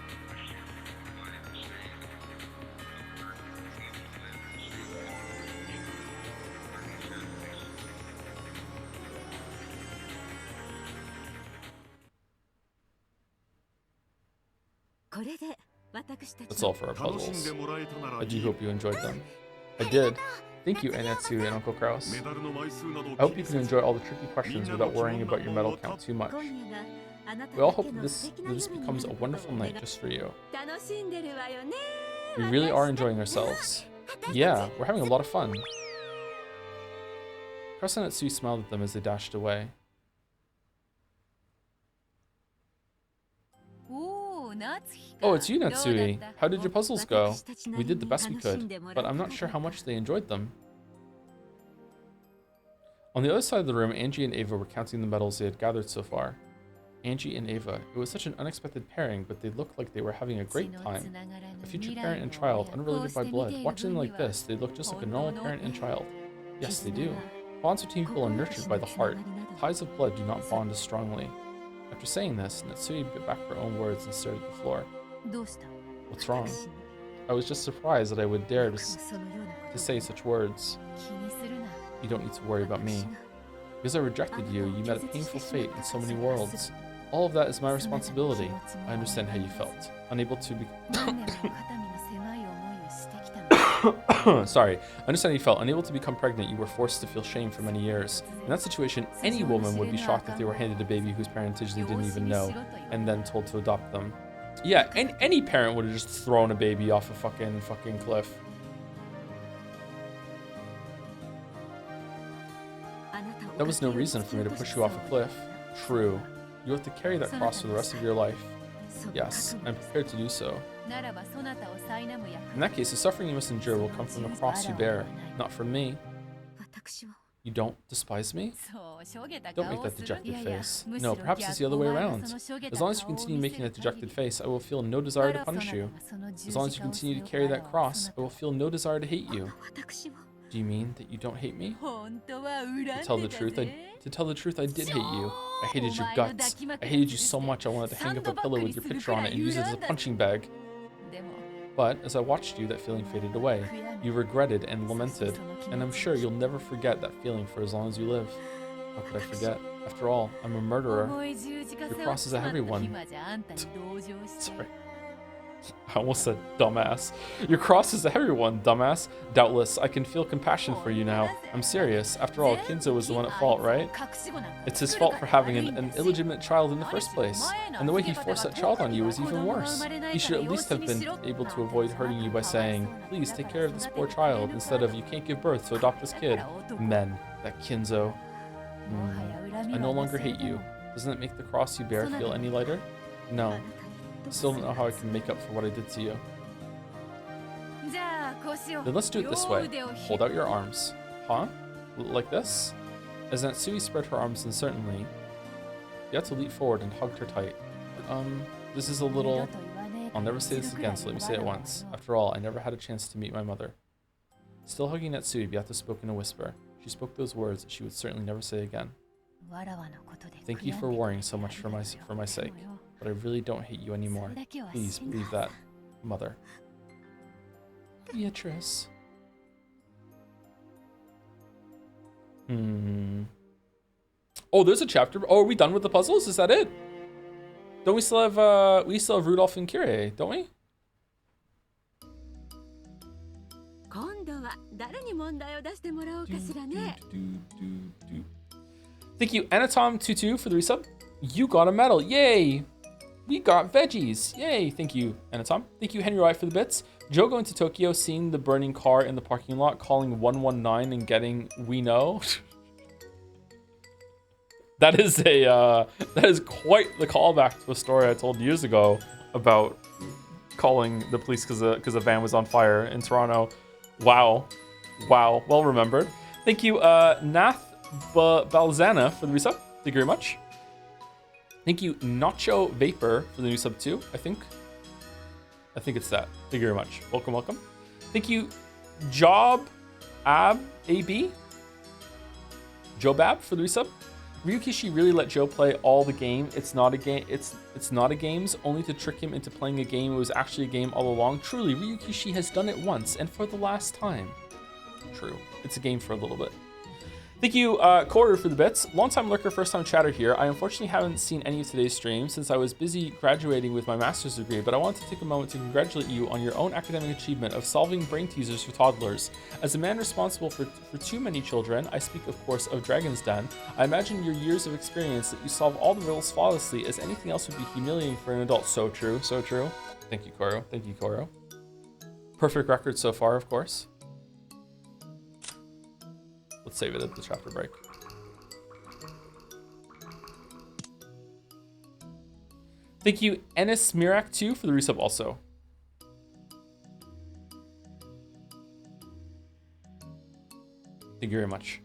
Speaker 1: That's all for our puzzles. I do hope you enjoyed them. I did. Thank you, Anatsu and Uncle Kraus. I hope you can enjoy all the tricky questions without worrying about your medal count too much. We all hope that this becomes a wonderful night just for you. We really are enjoying ourselves. Yeah, we're having a lot of fun. Kraus and Anatsu smiled at them as they dashed away. Oh, it's you, Natsui. How did your puzzles go? We did the best we could, but I'm not sure how much they enjoyed them. On the other side of the room, Angie and Ava were counting the medals they had gathered so far. Angie and Ava. It was such an unexpected pairing, but they looked like they were having a great time. A future parent and child, unrelated by blood. Watching them like this, they look just like a normal parent and child. Yes, they do. Bonds between people are nurtured by the heart. Ties of blood do not bond as strongly. After saying this, Natsui bit back her own words and stared at the floor. What's wrong? I was just surprised that I would dare to say such words. You don't need to worry about me. Because I rejected you, you met a painful fate in so many worlds. All of that is my responsibility. I understand how you felt. Unable to be... Sorry. I understand how you felt. Unable to become pregnant, you were forced to feel shame for many years. In that situation, any woman would be shocked if they were handed a baby whose parentage they didn't even know, and then told to adopt them. Yeah, any parent would have just thrown a baby off a fucking cliff. That was no reason for me to push you off a cliff. True. You have to carry that cross for the rest of your life. Yes, I'm prepared to do so. In that case, the suffering you must endure will come from the cross you bear, not from me. You don't despise me? Don't make that dejected face. No, perhaps it's the other way around. As long as you continue making that dejected face, I will feel no desire to punish you. As long as you continue to carry that cross, I will feel no desire to hate you. Do you mean that you don't hate me? To tell the truth, I did hate you. I hated your guts. I hated you so much I wanted to hang up a pillow with your picture on it and use it as a punching bag. But as I watched you, that feeling faded away. You regretted and lamented, and I'm sure you'll never forget that feeling for as long as you live. How could I forget? After all, I'm a murderer. Your cross is a heavy one. Sorry. I almost said dumbass. Your cross is a heavy one, dumbass. Doubtless, I can feel compassion for you now. I'm serious. After all, Kinzo was the one at fault, right? It's his fault for having an illegitimate child in the first place. And the way he forced that child on you was even worse. He should at least have been able to avoid hurting you by saying, please take care of this poor child, instead of you can't give birth, so adopt this kid. Men, that Kinzo. I no longer hate you. Doesn't it make the cross you bear feel any lighter? No. Still don't know how I can make up for what I did to you. Then let's do it this way. Hold out your arms. Huh? Like this? As Natsui spread her arms uncertainly, Yato leaped forward and hugged her tight. This is a little... I'll never say this again, so let me say it once. After all, I never had a chance to meet my mother. Still hugging Natsui, Yato spoke in a whisper. She spoke those words she would certainly never say again. Thank you for worrying so much for my sake. But I really don't hate you anymore. Please believe that, Mother. Beatrice. Oh, there's a chapter. Oh, are we done with the puzzles? Is that it? Don't we still have Rudolph and Kyrie, don't we? Thank you, Anatom22 for the resub. You got a medal. Yay! We got veggies. Yay. Thank you, Anatom. Thank you, Henry Wright, for the bits. Joe going to Tokyo, seeing the burning car in the parking lot, calling 119 and getting we know. That is quite the callback to a story I told years ago about calling the police because a van was on fire in Toronto. Wow. Wow. Well remembered. Thank you, Nath Balzana, for the resub. Thank you very much. Thank you, Nacho Vapor, for the new sub too, I think it's that. Thank you very much. Welcome, welcome. Thank you, Job Ab AB. Jobab for the resub. Ryukishi really let Joe play all the game. It's not a game. It's not a games, only to trick him into playing a game. It was actually a game all along. Truly, Ryukishi has done it once and for the last time. True. It's a game for a little bit. Thank you, Corey, for the bits. Long-time lurker, first-time chatter here. I unfortunately haven't seen any of today's streams since I was busy graduating with my master's degree, but I wanted to take a moment to congratulate you on your own academic achievement of solving brain teasers for toddlers. As a man responsible for too many children, I speak, of course, of Dragon's Den, I imagine your years of experience that you solve all the riddles flawlessly, as anything else would be humiliating for an adult. So true, so true. Thank you, Koro. Thank you, Koro. Perfect record so far, of course. Let's save it at the chapter break. Thank you, Ennis Mirak 2 for the resub also. Thank you very much.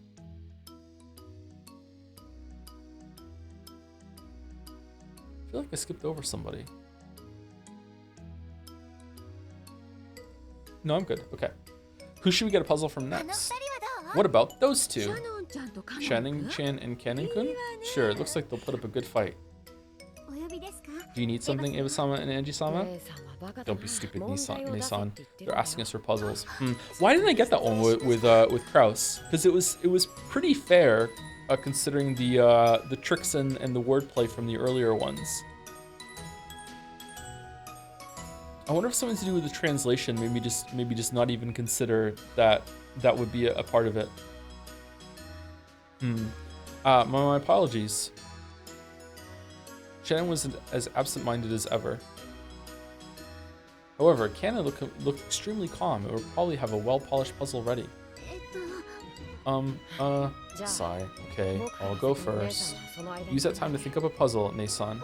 Speaker 1: I feel like I skipped over somebody. No, I'm good. Okay. Who should we get a puzzle from next? What about those two? Shannon-chan and Canon-kun? Sure, it looks like they'll put up a good fight. Do you need something, Eva-sama and Angie-sama? Don't be stupid, Nissan. They're asking us for puzzles. Why didn't I get that one with Kraus? Because it was pretty fair, considering the tricks and the wordplay from the earlier ones. I wonder if something to do with the translation. Maybe just not even consider that would be a part of it. My apologies. Shannon was as absent-minded as ever. However, Cannon looked extremely calm. It would probably have a well-polished puzzle ready. Sigh. Okay, I'll go first. Use that time to think up a puzzle, Nason.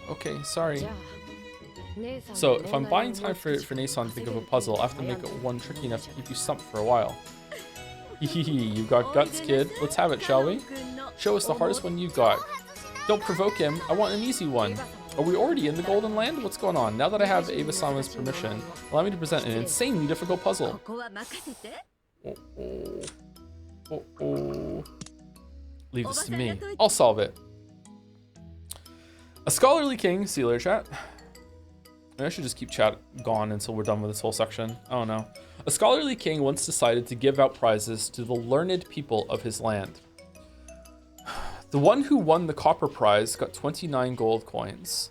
Speaker 1: Okay, sorry. So, if I'm buying time for Nason to think of a puzzle, I have to make it one tricky enough to keep you stumped for a while. Hehehe, you got guts, kid. Let's have it, shall we? Show us the hardest one you got. Don't provoke him. I want an easy one. Are we already in the Golden Land? What's going on? Now that I have Ava-sama's permission, allow me to present an insanely difficult puzzle. Leave this to me. I'll solve it. A scholarly king, see you later, chat. Maybe I should just keep chat gone until we're done with this whole section. I don't know. A scholarly king once decided to give out prizes to the learned people of his land. The one who won the copper prize got 29 gold coins.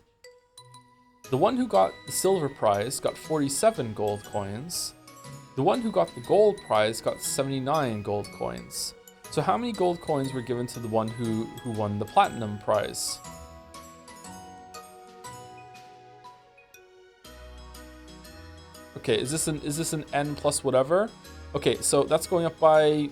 Speaker 1: The one who got the silver prize got 47 gold coins. The one who got the gold prize got 79 gold coins. So how many gold coins were given to the one who won the platinum prize? Okay, is this an n plus whatever? Okay, so that's going up by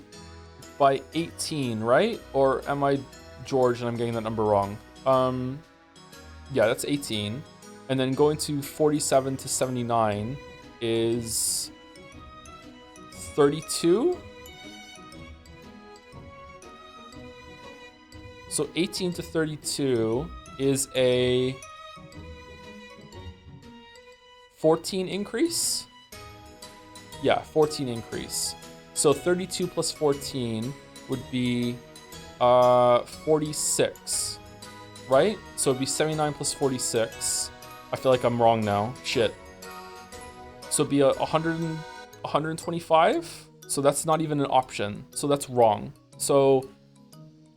Speaker 1: 18, right? Or am I George and I'm getting that number wrong? Yeah, that's 18. And then going to 47 to 79 is 32. So 18 to 32 is a 14 increase? Yeah, 14 increase. So 32 plus 14 would be 46, right? So it'd be 79 plus 46. I feel like I'm wrong now. Shit. So it'd be 125? So that's not even an option. So that's wrong. So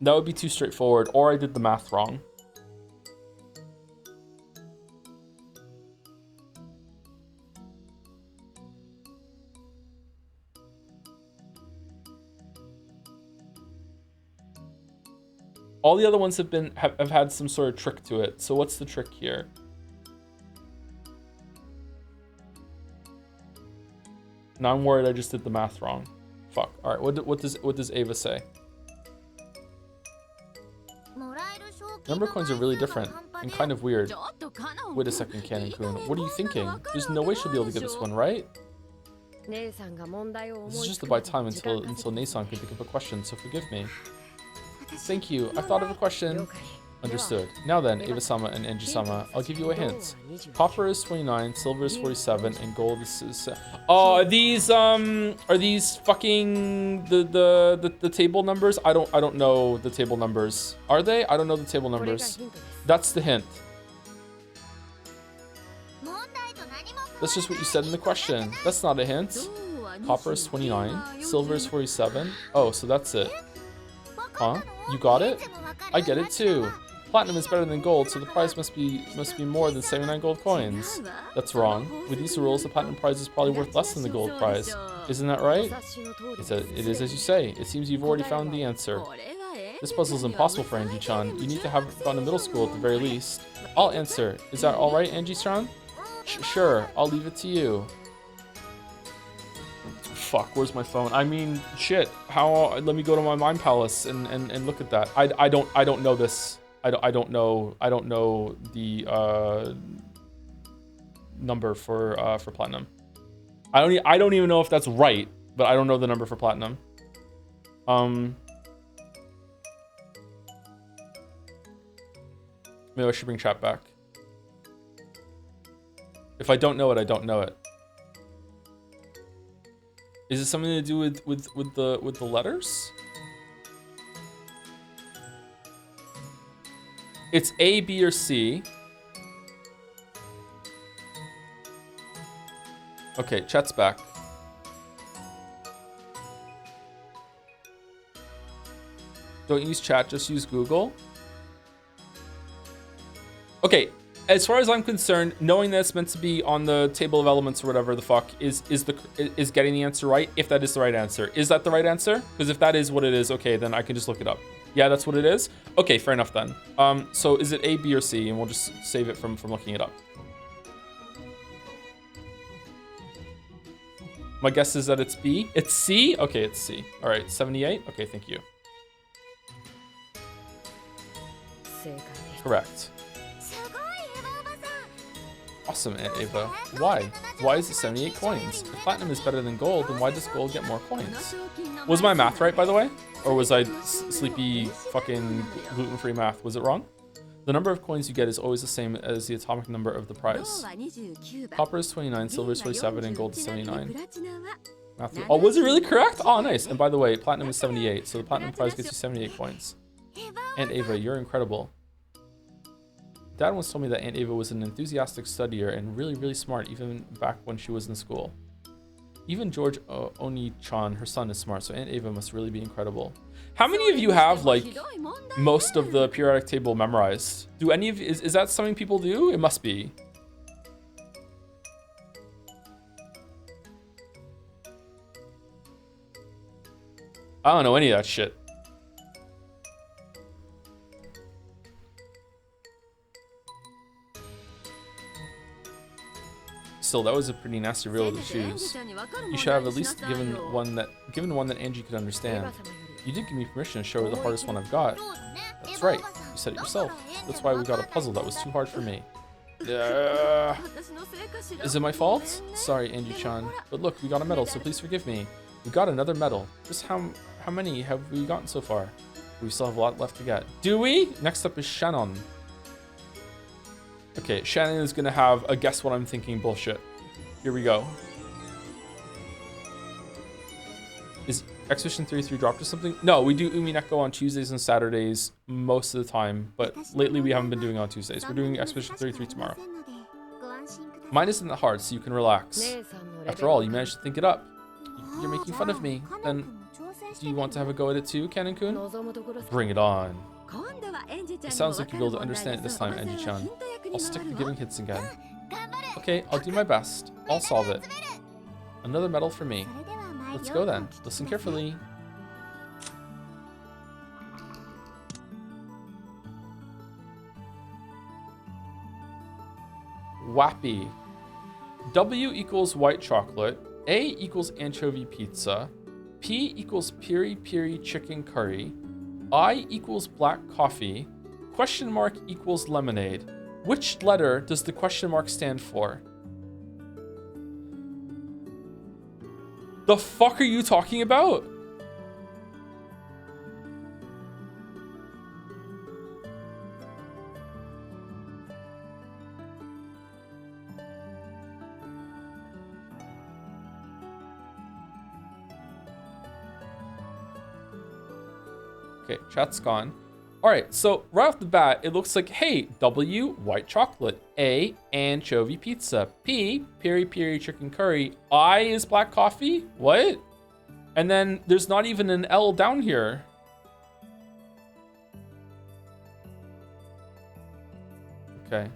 Speaker 1: that would be too straightforward, or I did the math wrong. All the other ones have had some sort of trick to it. So what's the trick here? Now I'm worried I just did the math wrong. Fuck. All right. What does Ava say? Number coins are really different and kind of weird. Wait a second, Cannon-kun. What are you thinking? There's no way she'll be able to get this one right. This is just to buy time until Nason can think of a question. So forgive me. Thank you. I thought of a question. Understood. Now then, Ava-sama and Angie-sama, I'll give you a hint. Copper is 29, silver is 47, and gold is... Oh, are these fucking the table numbers? I don't know the table numbers. Are they? I don't know the table numbers. That's the hint. That's just what you said in the question. That's not a hint. Copper is 29, silver is 47. Oh, so that's it. Huh? You got it? I get it too. Platinum is better than gold, so the prize must be more than 79 gold coins. That's wrong. With these rules, the platinum prize is probably worth less than the gold prize. Isn't that right? It is as you say. It seems you've already found the answer. This puzzle is impossible for Angie-chan. You need to have gone to middle school at the very least. I'll answer. Is that alright, Angie-chan? Sure, I'll leave it to you. Fuck, where's my phone? I mean, shit. How? Let me go to my mind palace and look at that. I don't know this. I don't know the number for platinum. I don't even know if that's right, but I don't know the number for platinum. Maybe I should bring chat back. If I don't know it, I don't know it. Is it something to do with the letters? It's A, B, or C. Okay, chat's back. Don't use chat, just use Google. Okay, As far as I'm concerned, knowing that it's meant to be on the table of elements or whatever the fuck is getting the answer right, if that is the right answer. Is that the right answer? Because if that is what it is, okay, then I can just look it up. Yeah, that's what it is? Okay, fair enough then. So is it A, B, or C? And we'll just save it from looking it up. My guess is that it's B. It's C? Okay, it's C. All right, 78? Okay, thank you. Correct. Awesome, Aunt Ava. Why? Why is it 78 coins? If platinum is better than gold, then why does gold get more coins? Was my math right, by the way? Or was I sleepy fucking gluten-free math? Was it wrong? The number of coins you get is always the same as the atomic number of the prize. Copper is 29, silver is 27, and gold is 79. Math. Oh, was it really correct? Oh, nice. And by the way, platinum is 78, so the platinum prize gets you 78 coins. Aunt Ava, you're incredible. Dad once told me that Aunt Ava was an enthusiastic studier and really, really smart, even back when she was in school. Even George Oni-chan, her son, is smart, so Aunt Ava must really be incredible. How many of you have, like, most of the periodic table memorized? Do any of is that something people do? It must be. I don't know any of that shit. Still, that was a pretty nasty rule to choose. You should have at least given one that Angie could understand. You did give me permission to show her the hardest one I've got. That's right. You said it yourself. That's why we got a puzzle that was too hard for me. Is it my fault? Sorry, Angie-chan. But look, we got a medal, so please forgive me. We got another medal. Just how many have we gotten so far? We still have a lot left to get. Do we? Next up is Shannon. Okay, Shannon is gonna have a guess what I'm thinking bullshit. Here we go. Is Expedition 33 dropped or something? No, we do Umineko on Tuesdays and Saturdays most of the time, but lately we haven't been doing it on Tuesdays. We're doing Expedition 33 tomorrow. Mine isn't that hard, so you can relax. After all, you managed to think it up. You're making fun of me. Then, do you want to have a go at it too, Canon-kun? Bring it on. It sounds like you'll be able to understand it this time, Angie-chan. I'll stick to giving hints again. Okay, I'll do my best. I'll solve it. Another medal for me. Let's go then. Listen carefully. Wappy. W equals white chocolate. A equals anchovy pizza. P equals piri-piri chicken curry. I equals black coffee. Question mark equals lemonade. Which letter does the question mark stand for? The fuck are you talking about? Okay, chat's gone. All right, so right off the bat, it looks like, hey, W, white chocolate. A, anchovy pizza. P, piri-piri chicken curry. I is black coffee? What? And then there's not even an L down here. Okay.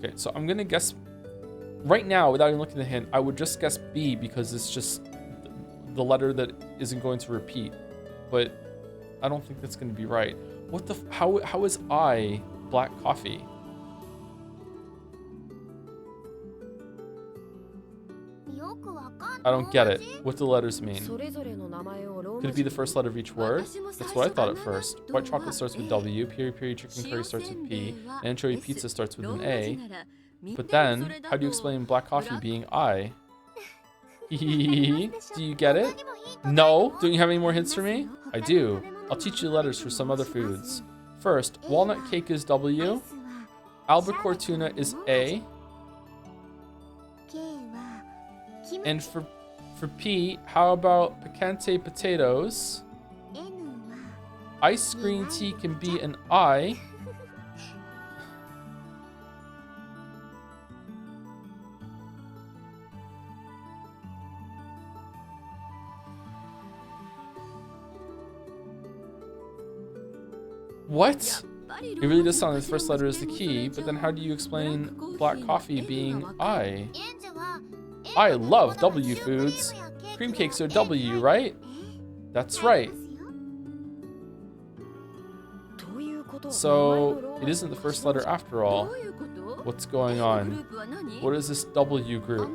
Speaker 1: Okay, so I'm gonna guess right now, without even looking at the hint, I would just guess B because it's just the letter that isn't going to repeat. But I don't think that's gonna be right. What the? How is I black coffee? I don't get it. What do the letters mean? Could it be the first letter of each word? That's what I thought at first. White chocolate starts with W, piri-piri chicken curry starts with P, and anchovy pizza starts with an A. But then, how do you explain black coffee being I? Do you get it? No? Don't you have any more hints for me? I do. I'll teach you letters for some other foods. First, walnut cake is W. Albacore tuna is A. And for P, how about picante potatoes? Ice green tea can be an I. What? It really does sound like the first letter is the key, but then how do you explain black coffee being I? I love W foods. Cream cakes are W, right? That's right. So, it isn't the first letter after all. What's going on? What is this W group?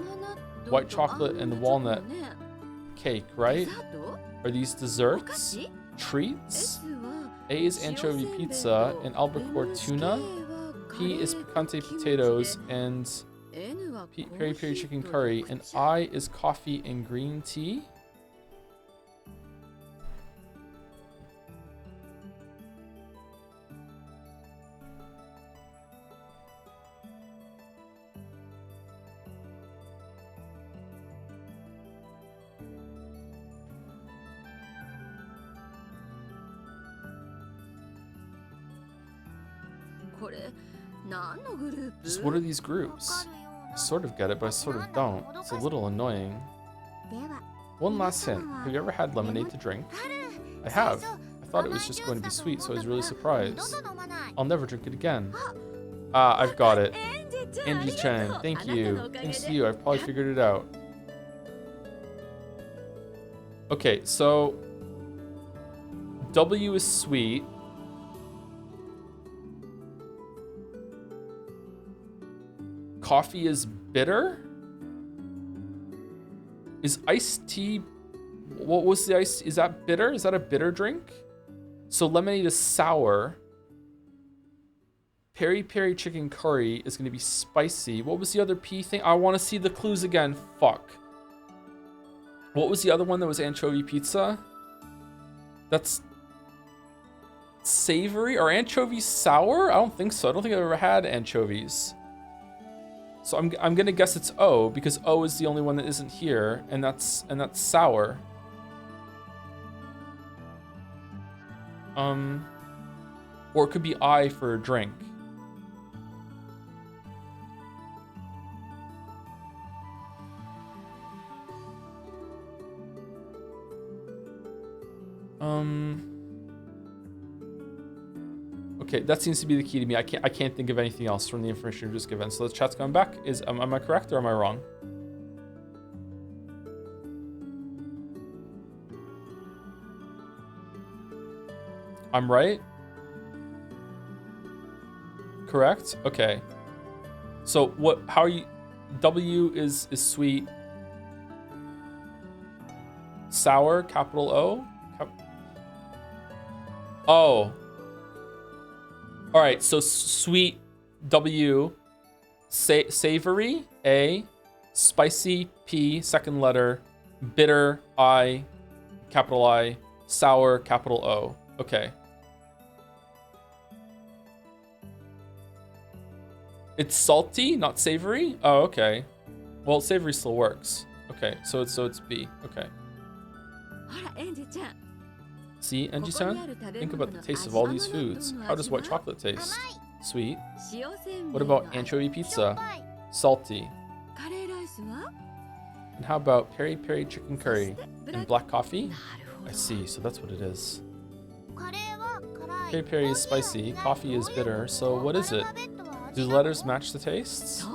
Speaker 1: White chocolate and walnut cake, right? Are these desserts? Treats? A is anchovy pizza and albacore tuna. P is picante potatoes and peri peri chicken curry. And I is coffee and green tea. Just what are these groups? I sort of get it, but I sort of don't. It's a little annoying. One last hint. Have you ever had lemonade to drink? I have. I thought it was just going to be sweet, so I was really surprised. I'll never drink it again. Ah, I've got it. Angie-chan, thank you. Thanks to you, I've probably figured it out. Okay, so W is sweet. Coffee is bitter? Is iced tea... What was the ice? Is that bitter? Is that a bitter drink? So lemonade is sour. Peri peri chicken curry is going to be spicy. What was the other P thing? I want to see the clues again. Fuck. What was the other one that was anchovy pizza? That's savory? Are anchovies sour? I don't think so. I don't think I've ever had anchovies. So I'm gonna guess it's O because O is the only one that isn't here, and that's sour. Or it could be I for a drink. Okay, that seems to be the key to me. I can't think of anything else from the information you've just given. So the chat's coming back. Am I correct or am I wrong? I'm right? Correct? Okay. So how are you... W is sweet. Sour, capital O? Oh. All right, so sweet, W, savory, A, spicy, P, second letter, bitter, I, capital I, sour, capital O. Okay. It's salty, not savory? Oh, okay. Well, savory still works. Okay, so it's B. Okay. See, Anji-san? Think about the taste of all these foods. How does white chocolate taste? Sweet. What about anchovy pizza? Salty. And how about peri peri chicken curry? And black coffee? I see, so that's what it is. Peri peri is spicy, coffee is bitter, so what is it? Do the letters match the tastes?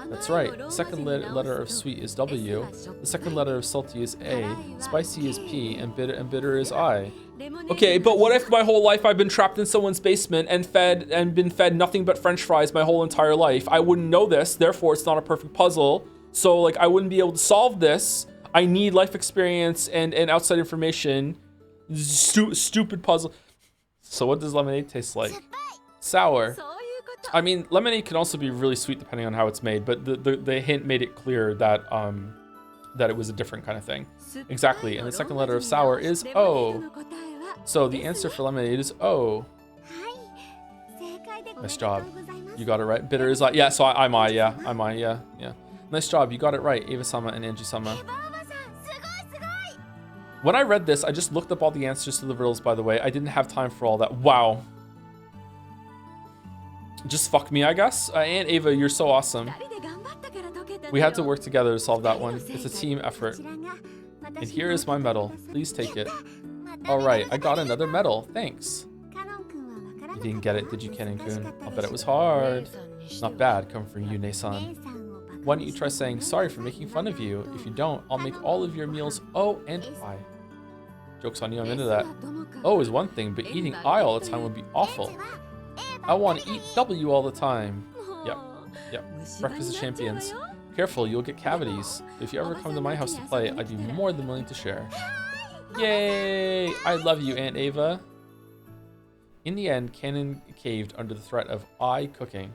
Speaker 1: That's right. The second letter of sweet is W. The second letter of salty is A. Spicy is P, and bitter is I. Okay, but what if my whole life I've been trapped in someone's basement and been fed nothing but French fries my whole entire life? I wouldn't know this, therefore it's not a perfect puzzle. So like I wouldn't be able to solve this. I need life experience and outside information. Stupid puzzle. So what does lemonade taste like? Sour. I mean, lemonade can also be really sweet depending on how it's made, but the hint made it clear that that it was a different kind of thing. Exactly, and the second letter of sour is O. So the answer for lemonade is O. Nice job. You got it right. Bitter is like, yeah, so I'm I, yeah. Nice job, you got it right, Ava-sama and Angie-sama. When I read this, I just looked up all the answers to the riddles, by the way. I didn't have time for all that. Wow. Just fuck me, I guess. Aunt Ava, you're so awesome. We had to work together to solve that one. It's a team effort. And here is my medal. Please take it. Alright, I got another medal. Thanks. You didn't get it, did you, Kennen-kun? I'll bet it was hard. Not bad, coming from you, Nason. Why don't you try saying sorry for making fun of you? If you don't, I'll make all of your meals O and I. Joke's on you, I'm into that. O is one thing, but eating I all the time would be awful. I want to eat W all the time. Yep. Breakfast of champions. Careful, you'll get cavities. If you ever come to my house to play, I'd be more than willing to share. Yay! I love you, Aunt Ava. In the end, Kennen caved under the threat of I cooking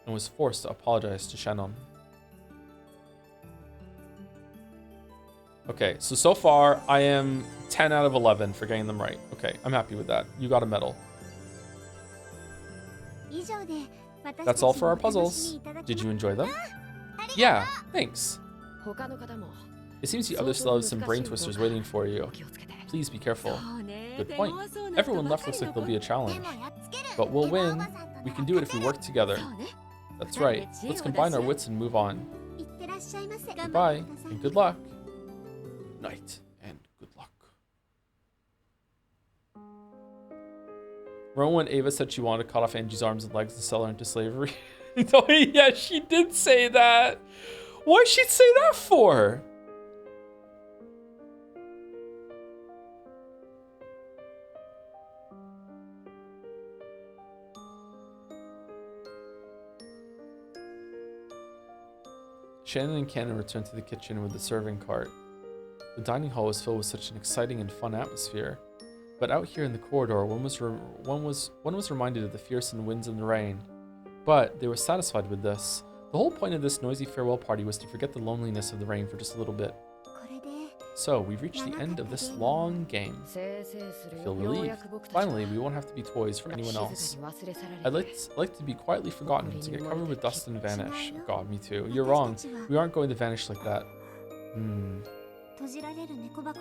Speaker 1: and was forced to apologize to Shannon. Okay, so far I am 10 out of 11 for getting them right. Okay, I'm happy with that. You got a medal. That's all for our puzzles. Did you enjoy them? Yeah, thanks. It seems the others still have some brain twisters waiting for you. Please be careful. Good point. Everyone left looks like there'll be a challenge. But we'll win. We can do it if we work together. That's right. Let's combine our wits and move on. Goodbye, and good luck. Night, and good luck. Remember when Ava said she wanted to cut off Angie's arms and legs and sell her into slavery? Oh, yeah, she did say that. Why'd she say that for? Shannon and Kennen returned to the kitchen with the serving cart. The dining hall was filled with such an exciting and fun atmosphere. But out here in the corridor, one was reminded of the fearsome winds and the rain. But they were satisfied with this. The whole point of this noisy farewell party was to forget the loneliness of the rain for just a little bit. So, we've reached the end of this long game. I feel relieved. Finally, we won't have to be toys for anyone else. I'd like to be quietly forgotten, to get covered with dust and vanish. God, me too. You're wrong. We aren't going to vanish like that.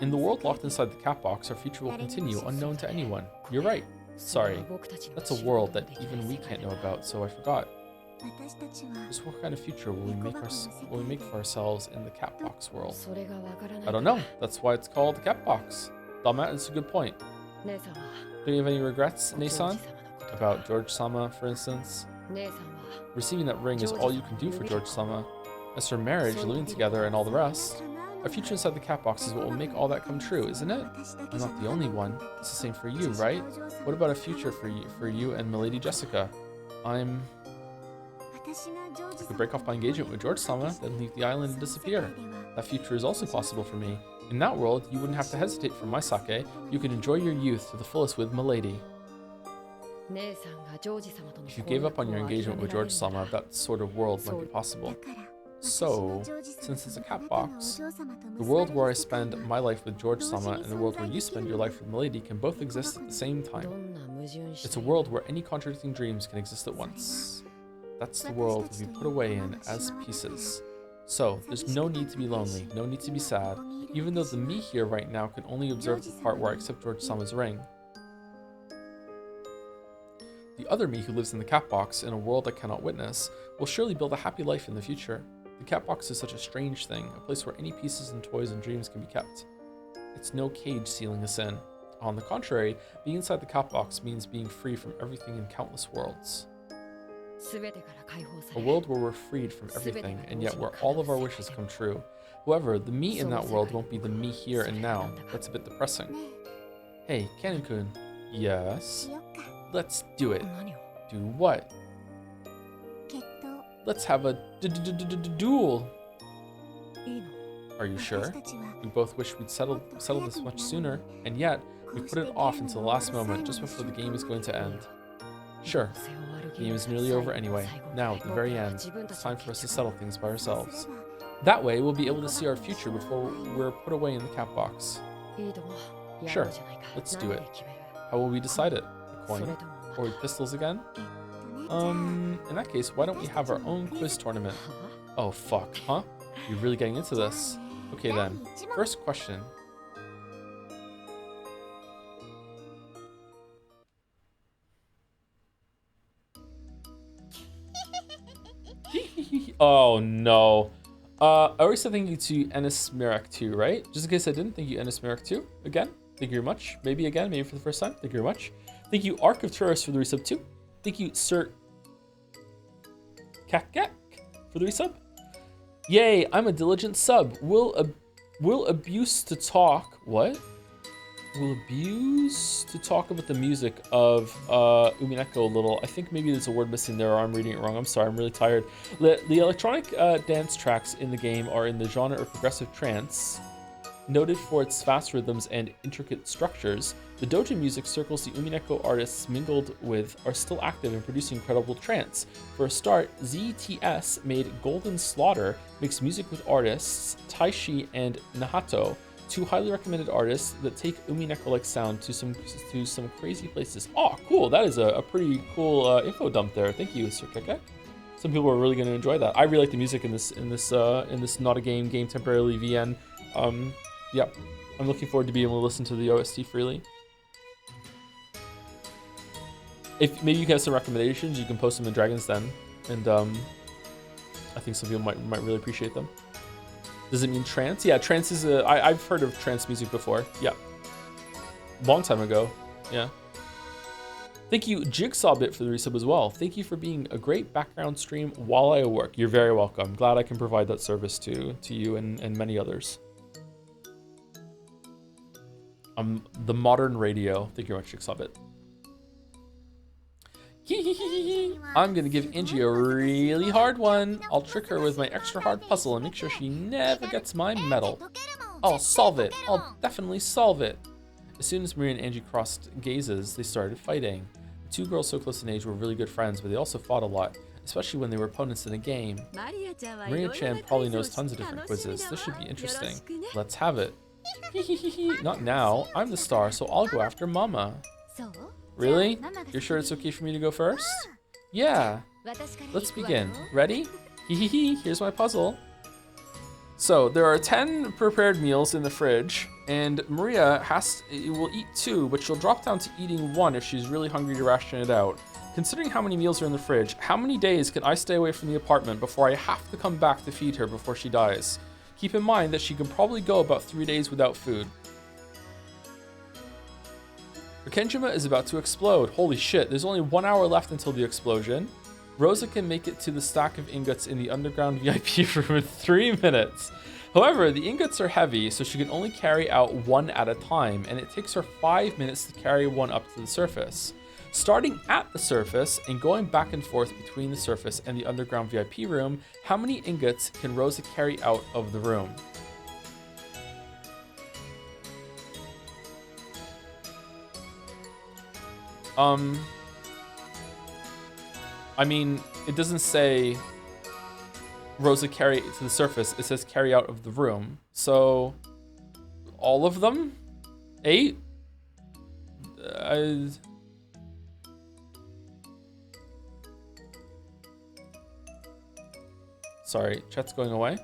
Speaker 1: In the world locked inside the cat box, our future will continue, unknown to anyone. You're right. Sorry. That's a world that even we can't know about, so I forgot. Just what kind of future will we make for ourselves in the cat box world? I don't know. That's why it's called the cat box. Dalmat, it's a good point. Do you have any regrets, Nason? About George-sama, for instance? Receiving that ring is all you can do for George-sama. As for marriage, living together, and all the rest, our future inside the cat box is what will make all that come true, isn't it? I'm not the only one. It's the same for you, right? What about a future for you and Milady Jessica? I could break off my engagement with George-sama, then leave the island and disappear. That future is also possible for me. In that world, you wouldn't have to hesitate for my sake. You could enjoy your youth to the fullest with Milady. If you gave up on your engagement with George-sama, that sort of world might be possible. So, since it's a cat box, the world where I spend my life with George-sama and the world where you spend your life with Milady can both exist at the same time. It's a world where any contradicting dreams can exist at once. That's the world we put away in as pieces. So, there's no need to be lonely, no need to be sad, even though the me here right now can only observe the part where I accept George-sama's ring. The other me who lives in the cat box in a world I cannot witness will surely build a happy life in the future. The cat box is such a strange thing, a place where any pieces and toys and dreams can be kept. It's no cage sealing us in. On the contrary, being inside the cat box means being free from everything in countless worlds. A world where we're freed from everything, and yet where all of our wishes come true. However, the me in that world won't be the me here and now. That's a bit depressing. Hey, Kennen-kun. Yes? Let's do it. Do what? Let's have a duel. Are you sure? We both wish we'd settle this much sooner, and yet we put it off until the last moment, just before the game is going to end. Sure. The game is nearly over anyway. Now, at the very end, it's time for us to settle things by ourselves. That way, we'll be able to see our future before we're put away in the cat box. Sure. Let's do it. How will we decide it? A coin? Or with pistols again? In that case, why don't we have our own quiz tournament? Oh, fuck, huh? You're really getting into this. Okay then, first question. Oh no. I already said thank you to Ennis Mirak too, right? Just in case I didn't, thank you Ennis Mirak too. Again, thank you very much. Maybe again, maybe for the first time. Thank you very much. Thank you Arc of Tourists for the resub too. Thank you Sir Kakak for the resub. Yay, I'm a diligent sub. Will abuse to talk. What? Will abuse to talk about the music of Umineko a little. I think maybe there's a word missing there, or I'm reading it wrong. I'm sorry, I'm really tired. The electronic dance tracks in the game are in the genre of progressive trance, noted for its fast rhythms and intricate structures. The dojo music circles the Umineko artists mingled with are still active and producing incredible trance. For a start, ZTS made Golden Slaughter makes music with artists Taishi and Nahato, two highly recommended artists that take Umineko-like sound to some crazy places. Oh, cool! That is a pretty cool info dump there. Thank you, Sir Keke. Some people are really going to enjoy that. I really like the music in this not a game temporarily VN. Yeah, I'm looking forward to being able to listen to the OST freely. If maybe you have some recommendations, you can post them in Dragon's Den, and I think some people might really appreciate them. Does it mean trance? Yeah, trance is I've heard of trance music before. Yeah, long time ago. Yeah. Thank you, Jigsaw Bit, for the resub as well. Thank you for being a great background stream while I work. You're very welcome. Glad I can provide that service to you and many others. The modern radio. Thank you very much, Jigsaw Bit. I'm gonna give Angie a really hard one. I'll trick her with my extra hard puzzle and make sure she never gets my medal. I'll solve it. I'll definitely solve it. As soon as Maria and Angie crossed gazes, they started fighting. The two girls so close in age were really good friends, but they also fought a lot, especially when they were opponents in a game. Maria-chan probably knows tons of different quizzes. This should be interesting. Let's have it. Not now. I'm the star, so I'll go after Mama. Really? You're sure it's okay for me to go first? Yeah. Let's begin. Ready? Here's my puzzle. So there are 10 prepared meals in the fridge, and Maria will eat 2, but she'll drop down to eating 1 if she's really hungry to ration it out. Considering how many meals are in the fridge, how many days can I stay away from the apartment before I have to come back to feed her before she dies? Keep in mind that she can probably go about 3 days without food. Kenjima is about to explode. Holy shit, there's only 1 hour left until the explosion. Rosa can make it to the stack of ingots in the underground VIP room in 3 minutes. However, the ingots are heavy, so she can only carry out 1 at a time, and it takes her 5 minutes to carry 1 up to the surface. Starting at the surface and going back and forth between the surface and the underground VIP room, how many ingots can Rosa carry out of the room? I mean, it doesn't say Rosa carry it to the surface. It says carry out of the room. So, all of them? 8? Sorry, chat's going away.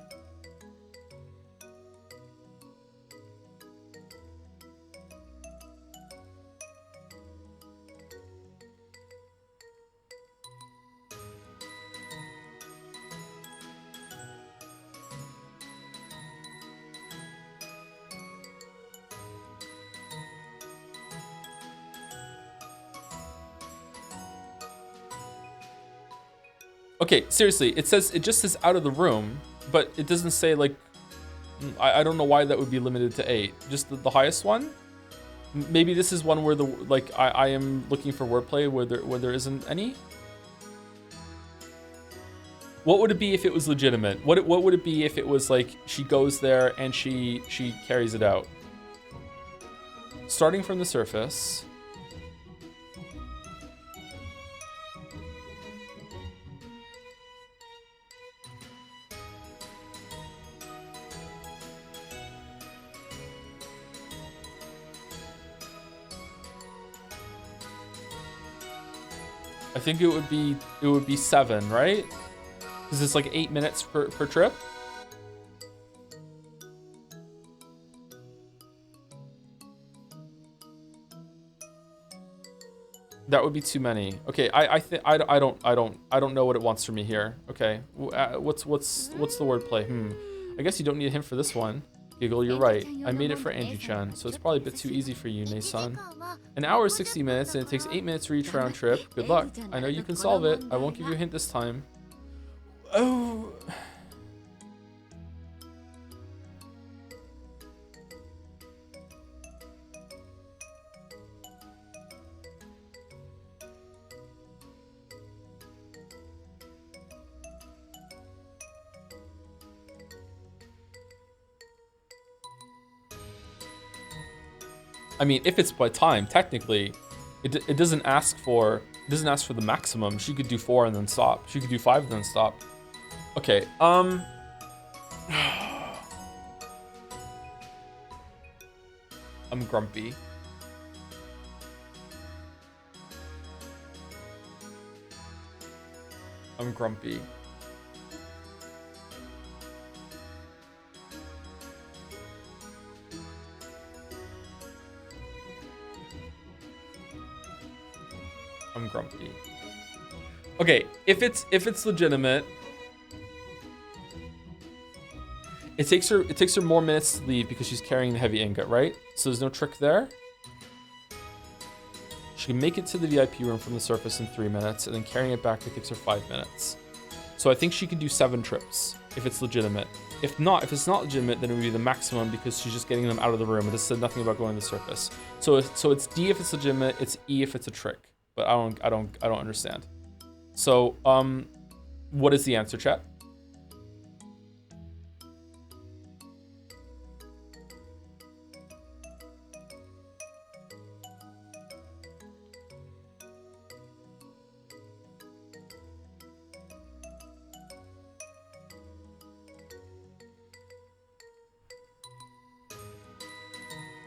Speaker 1: Okay, seriously, it just says out of the room, but it doesn't say like, I don't know why that would be limited to 8. Just the highest one? Maybe this is one where I am looking for wordplay where there isn't any. What would it be if it was legitimate? What would it be if it was like she goes there and she carries it out? Starting from the surface. I think it would be 7, right? Because it's like 8 minutes per trip. That would be too many. Okay, I think I don't know what it wants from me here. Okay, what's the wordplay? I guess you don't need a hint for this one. Giggle, you're right. I made it for Angie-chan, so it's probably a bit too easy for you, Nei-san. An hour is 60 minutes, and it takes 8 minutes for each round trip. Good luck. I know you can solve it. I won't give you a hint this time. Oh. I mean, if it's by time, technically, it doesn't ask for the maximum. She could do 4 and then stop. She could do 5 and then stop. Okay. I'm grumpy. I'm grumpy. I'm grumpy. Okay, if it's legitimate, it takes her more minutes to leave because she's carrying the heavy ingot, right? So there's no trick there. She can make it to the VIP room from the surface in 3 minutes, and then carrying it back, it takes her 5 minutes. So I think she can do 7 trips if it's legitimate. If it's not legitimate, then it would be the maximum because she's just getting them out of the room. And this said nothing about going to the surface. So it's D if it's legitimate, it's E if it's a trick. But I don't understand. So what is the answer, chat?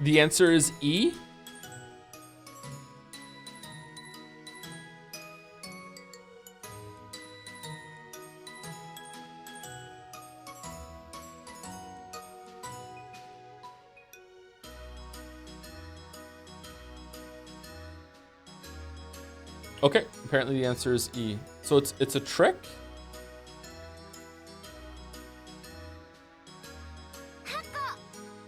Speaker 1: The answer is E. Okay, apparently the answer is E. So it's a trick?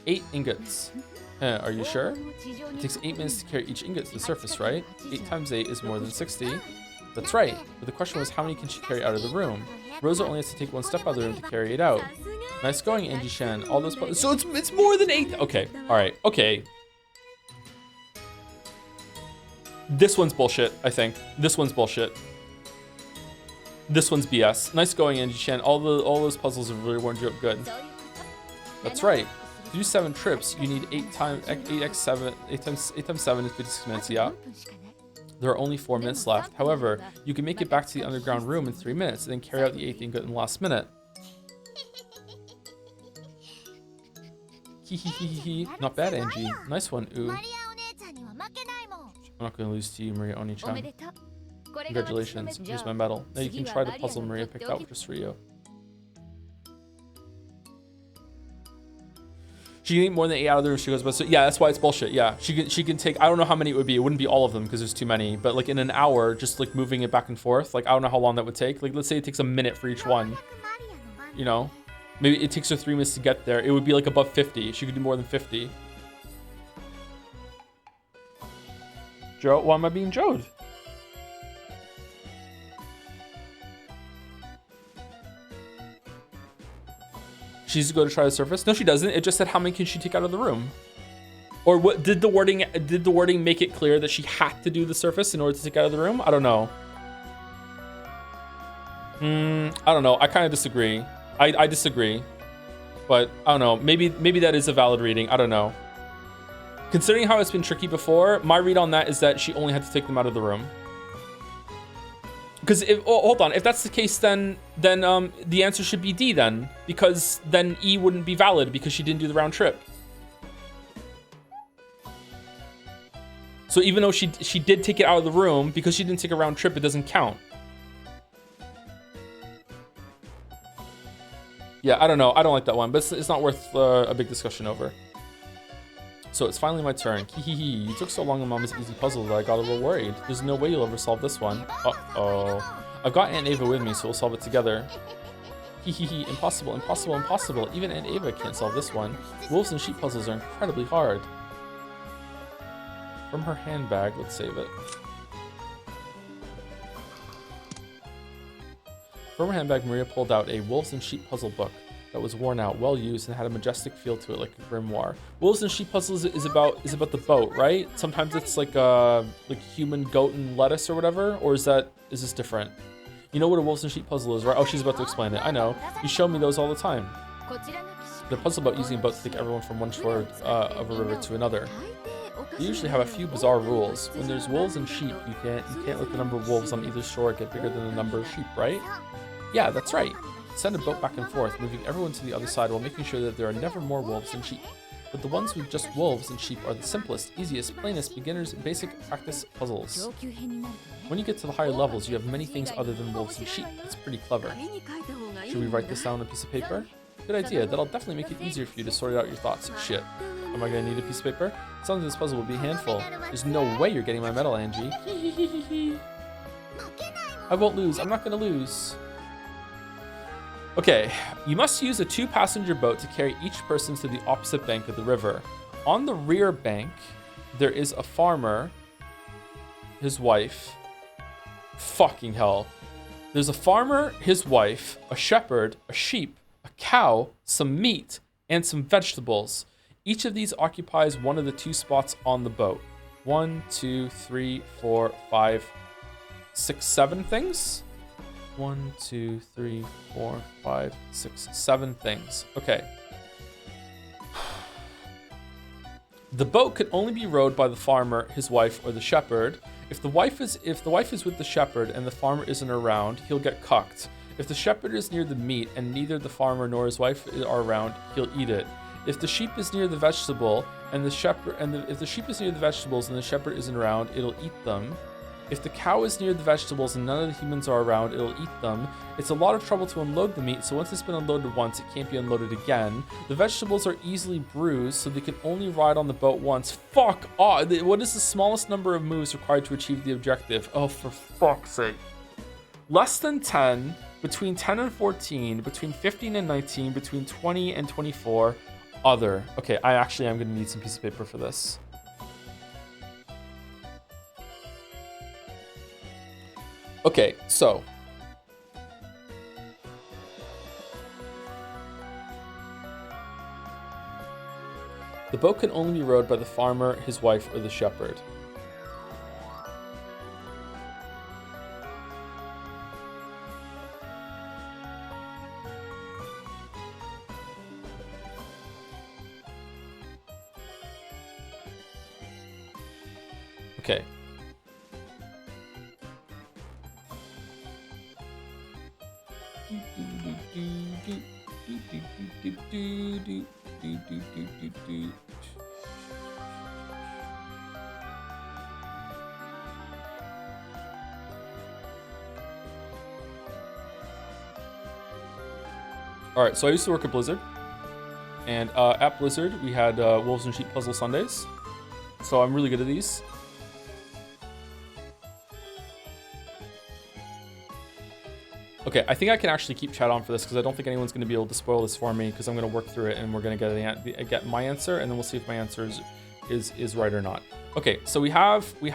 Speaker 1: Eight ingots. Are you sure? It takes 8 minutes to carry each ingot to the surface, right? 8 times 8 is more than 60. That's right. But the question was, how many can she carry out of the room? Rosa only has to take 1 step out of the room to carry it out. Nice going, Angie-chan. All those... So it's more than 8. Okay, all right, okay. This one's bullshit, I think. This one's bullshit. This one's BS. Nice going, Angie-chan. All those puzzles have really warmed you up good. That's right. To do 7 trips, you need 8 times 7 is 56 minutes, yeah. There are only 4 minutes left. However, you can make it back to the underground room in 3 minutes and then carry out the 8th ingot in the last minute. Hee. Not bad, Angie. Nice one, ooh. I'm not going to lose to you, Maria Oni-chan. Congratulations. Here's my medal. Now you can try the puzzle Maria picked out just for you. She can eat more than 8 out of the room. She goes, but so yeah, that's why it's bullshit. Yeah, she can take. I don't know how many it would be. It wouldn't be all of them because there's too many. But like in an hour, just like moving it back and forth. Like I don't know how long that would take. Like let's say it takes a minute for each one. You know, maybe it takes her 3 minutes to get there. It would be like above 50. She could do more than 50. Joe, why am I being Joed? She needs to go to try the surface. No, she doesn't. It just said how many can she take out of the room. Or what did the wording make it clear that she had to do the surface in order to take out of the room? I don't know. I don't know. I kind of disagree. I disagree. But I don't know. Maybe that is a valid reading. I don't know. Considering how it's been tricky before, my read on that is that she only had to take them out of the room. Because hold on, if that's the case, then the answer should be D then, because then E wouldn't be valid because she didn't do the round trip. So even though she did take it out of the room, because she didn't take a round trip, it doesn't count. Yeah, I don't know. I don't like that one, but it's not worth a big discussion over. So it's finally my turn. Hehehe, you took so long on Mama's easy puzzle that I got a little worried. There's no way you'll ever solve this one. Uh-oh. I've got Aunt Ava with me, so we'll solve it together. Hehehe, impossible, impossible, impossible. Even Aunt Ava can't solve this one. Wolves and sheep puzzles are incredibly hard. From her handbag, let's save it. From her handbag, Maria pulled out a wolves and sheep puzzle book that was worn out, well used, and had a majestic feel to it, like a grimoire. Wolves and sheep puzzles is about the boat, right? Sometimes it's like human, goat, and lettuce or whatever, or is this different? You know what a wolves and sheep puzzle is, right? Oh, she's about to explain it. I know. You show me those all the time. They're puzzle about using a boat to take everyone from one shore of a river to another. They usually have a few bizarre rules. When there's wolves and sheep, you can't let the number of wolves on either shore get bigger than the number of sheep, right? Yeah, that's right. Send a boat back and forth, moving everyone to the other side while making sure that there are never more wolves than sheep. But the ones with just wolves and sheep are the simplest, easiest, plainest, beginners, basic practice puzzles. When you get to the higher levels, you have many things other than wolves and sheep. It's pretty clever. Should we write this down on a piece of paper? Good idea. That'll definitely make it easier for you to sort out your thoughts. Shit. Am I gonna need a piece of paper? Sounds like this puzzle will be a handful. There's no way you're getting my medal, Angie. I won't lose. I'm not gonna lose. Okay, you must use a 2-passenger boat to carry each person to the opposite bank of the river. On the rear bank, there is a farmer, his wife. Fucking hell. There's a farmer, his wife, a shepherd, a sheep, a cow, some meat, and some vegetables. Each of these occupies one of the 2 spots on the boat. 1, 2, 3, 4, 5, 6, 7 things? 1, 2, 3, 4, 5, 6, 7 things. Okay. The boat could only be rowed by the farmer, his wife, or the shepherd. If the wife is with the shepherd and the farmer isn't around, he'll get cucked. If the shepherd is near the meat and neither the farmer nor his wife are around, he'll eat it. If the sheep is near the vegetable and if the sheep is near the vegetables and the shepherd isn't around, it'll eat them. If the cow is near the vegetables and none of the humans are around, it'll eat them. It's a lot of trouble to unload the meat, so once it's been unloaded once, it can't be unloaded again. The vegetables are easily bruised, so they can only ride on the boat once. Fuck off! What is the smallest number of moves required to achieve the objective? Oh, for fuck's sake. Less than 10, between 10 and 14, between 15 and 19, between 20 and 24, other. Okay, I actually am gonna need some piece of paper for this. Okay, so the boat can only be rowed by the farmer, his wife, or the shepherd. Okay. All right, so I used to work at Blizzard, and at Blizzard we had Wolves and Sheep Puzzle Sundays, so I'm really good at these. Okay, I think I can actually keep chat on for this because I don't think anyone's going to be able to spoil this for me because I'm going to work through it and we're going to get my answer and then we'll see if my answer is right or not. Okay, so we have the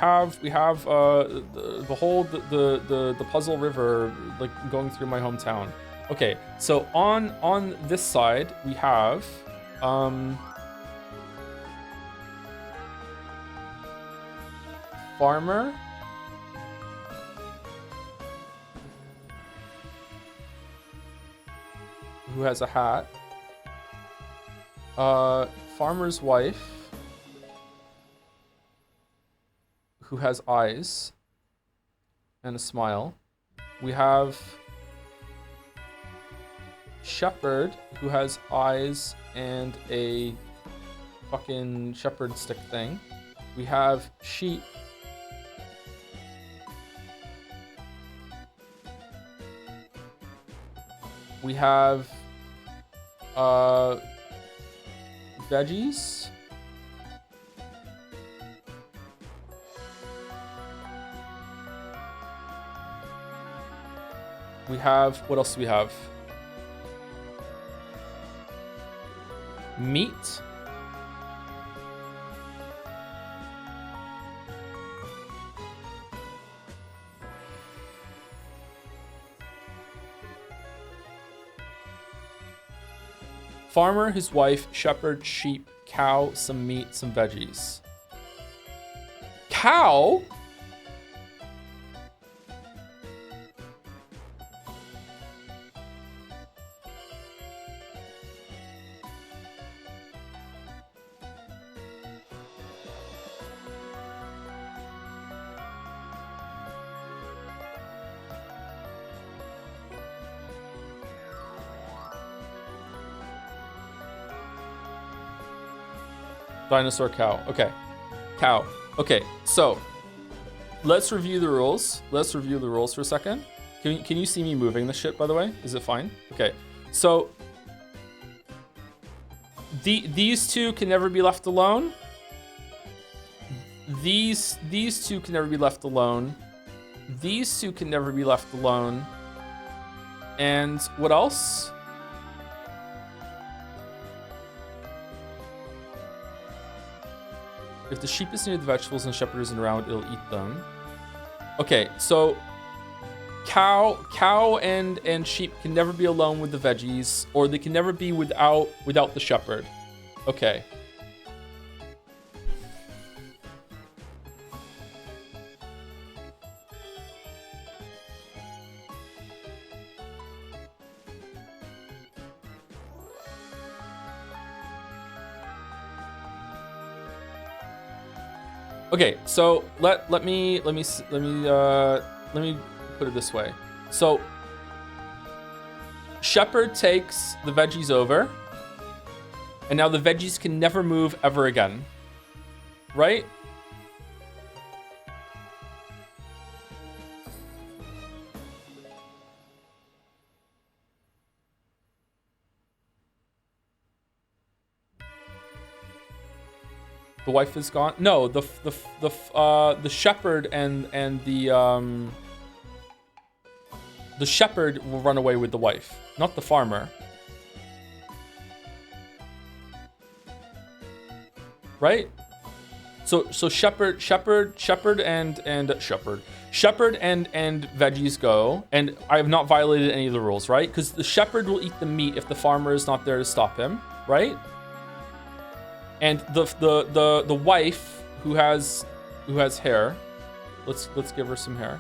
Speaker 1: puzzle river like going through my hometown. Okay, so on this side we have farmer, who has a hat, farmer's wife, who has eyes and a smile. We have shepherd, who has eyes and a fucking shepherd stick thing. We have sheep, we have veggies, We have, what else do we have? Meat. Farmer, his wife, shepherd, sheep, cow, some meat, some veggies. Cow? Dinosaur cow. Okay. Cow. Okay, so let's review the rules. Let's review the rules for a second. Can you see me moving this shit, by the way? Is it fine? Okay. So these two can never be left alone. These two can never be left alone. These two can never be left alone. And what else? If the sheep is near the vegetables and the shepherd isn't around, it'll eat them. Okay, so cow and sheep can never be alone with the veggies, or they can never be without the shepherd. Okay. Okay, so let me put it this way. So shepherd takes the veggies over, and now the veggies can never move ever again, right? The wife is gone. No, the shepherd and the shepherd will run away with the wife, not the farmer. Right? So shepherd and veggies go, and I have not violated any of the rules, right? Because the shepherd will eat the meat if the farmer is not there to stop him, right? And the wife who has hair, let's give her some hair.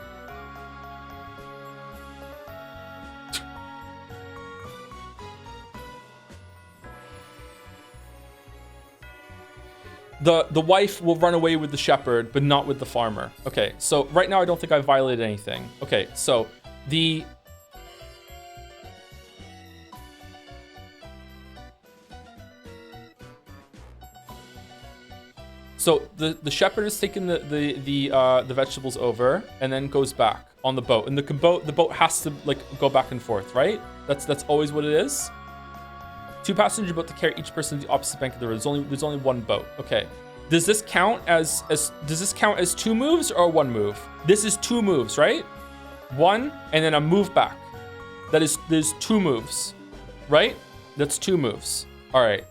Speaker 1: The wife will run away with the shepherd, but not with the farmer. Okay, so right now I don't think I violated anything. Okay, so the shepherd has taken the vegetables over and then goes back on the boat, and the boat has to like go back and forth, right? That's always what it is. 2-passenger boat to carry each person to the opposite bank of the river. There's only one boat. Okay. Does this count as 2 moves or 1 move? This is 2 moves, right? 1 and then a move back. There's 2 moves, right? That's 2 moves. All right.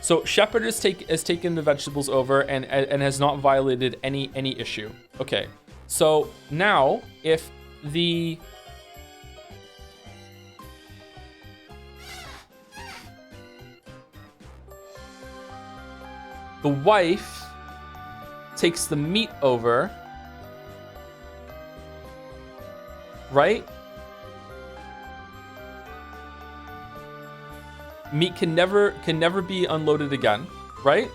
Speaker 1: So shepherd has taken the vegetables over and has not violated any issue. Okay. So now if the wife takes the meat over, right? Meat can never be unloaded again, right?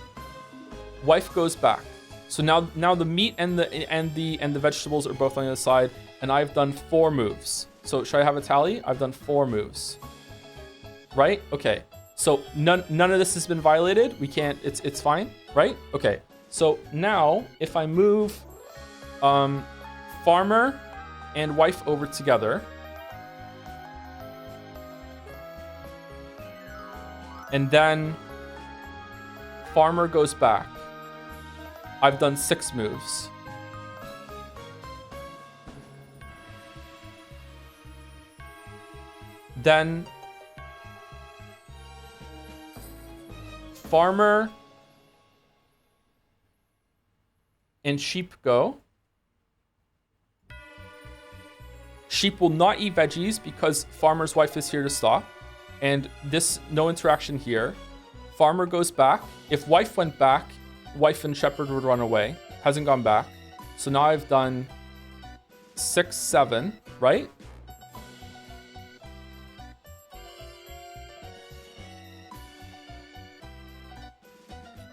Speaker 1: Wife goes back. So now the meat and the vegetables are both on the other side, and I've done 4 moves. So should I have a tally? I've done 4 moves. Right? Okay. So none of this has been violated. We can't. It's fine, right? Okay. So now if I move farmer and wife over together, and then farmer goes back, I've done 6 moves. Then farmer and sheep go. Sheep will not eat veggies because farmer's wife is here to stop. And this, no interaction here. Farmer goes back. If wife went back, wife and shepherd would run away. Hasn't gone back. So now I've done 6, 7, right?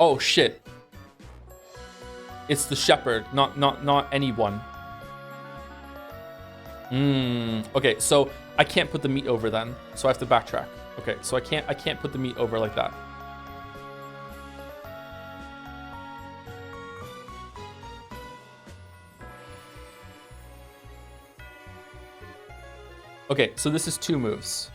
Speaker 1: Oh shit. It's the shepherd, not anyone. Okay, so I can't put the meat over then. So I have to backtrack. Okay, so I can't put the meat over like that. Okay, so this is 2 moves.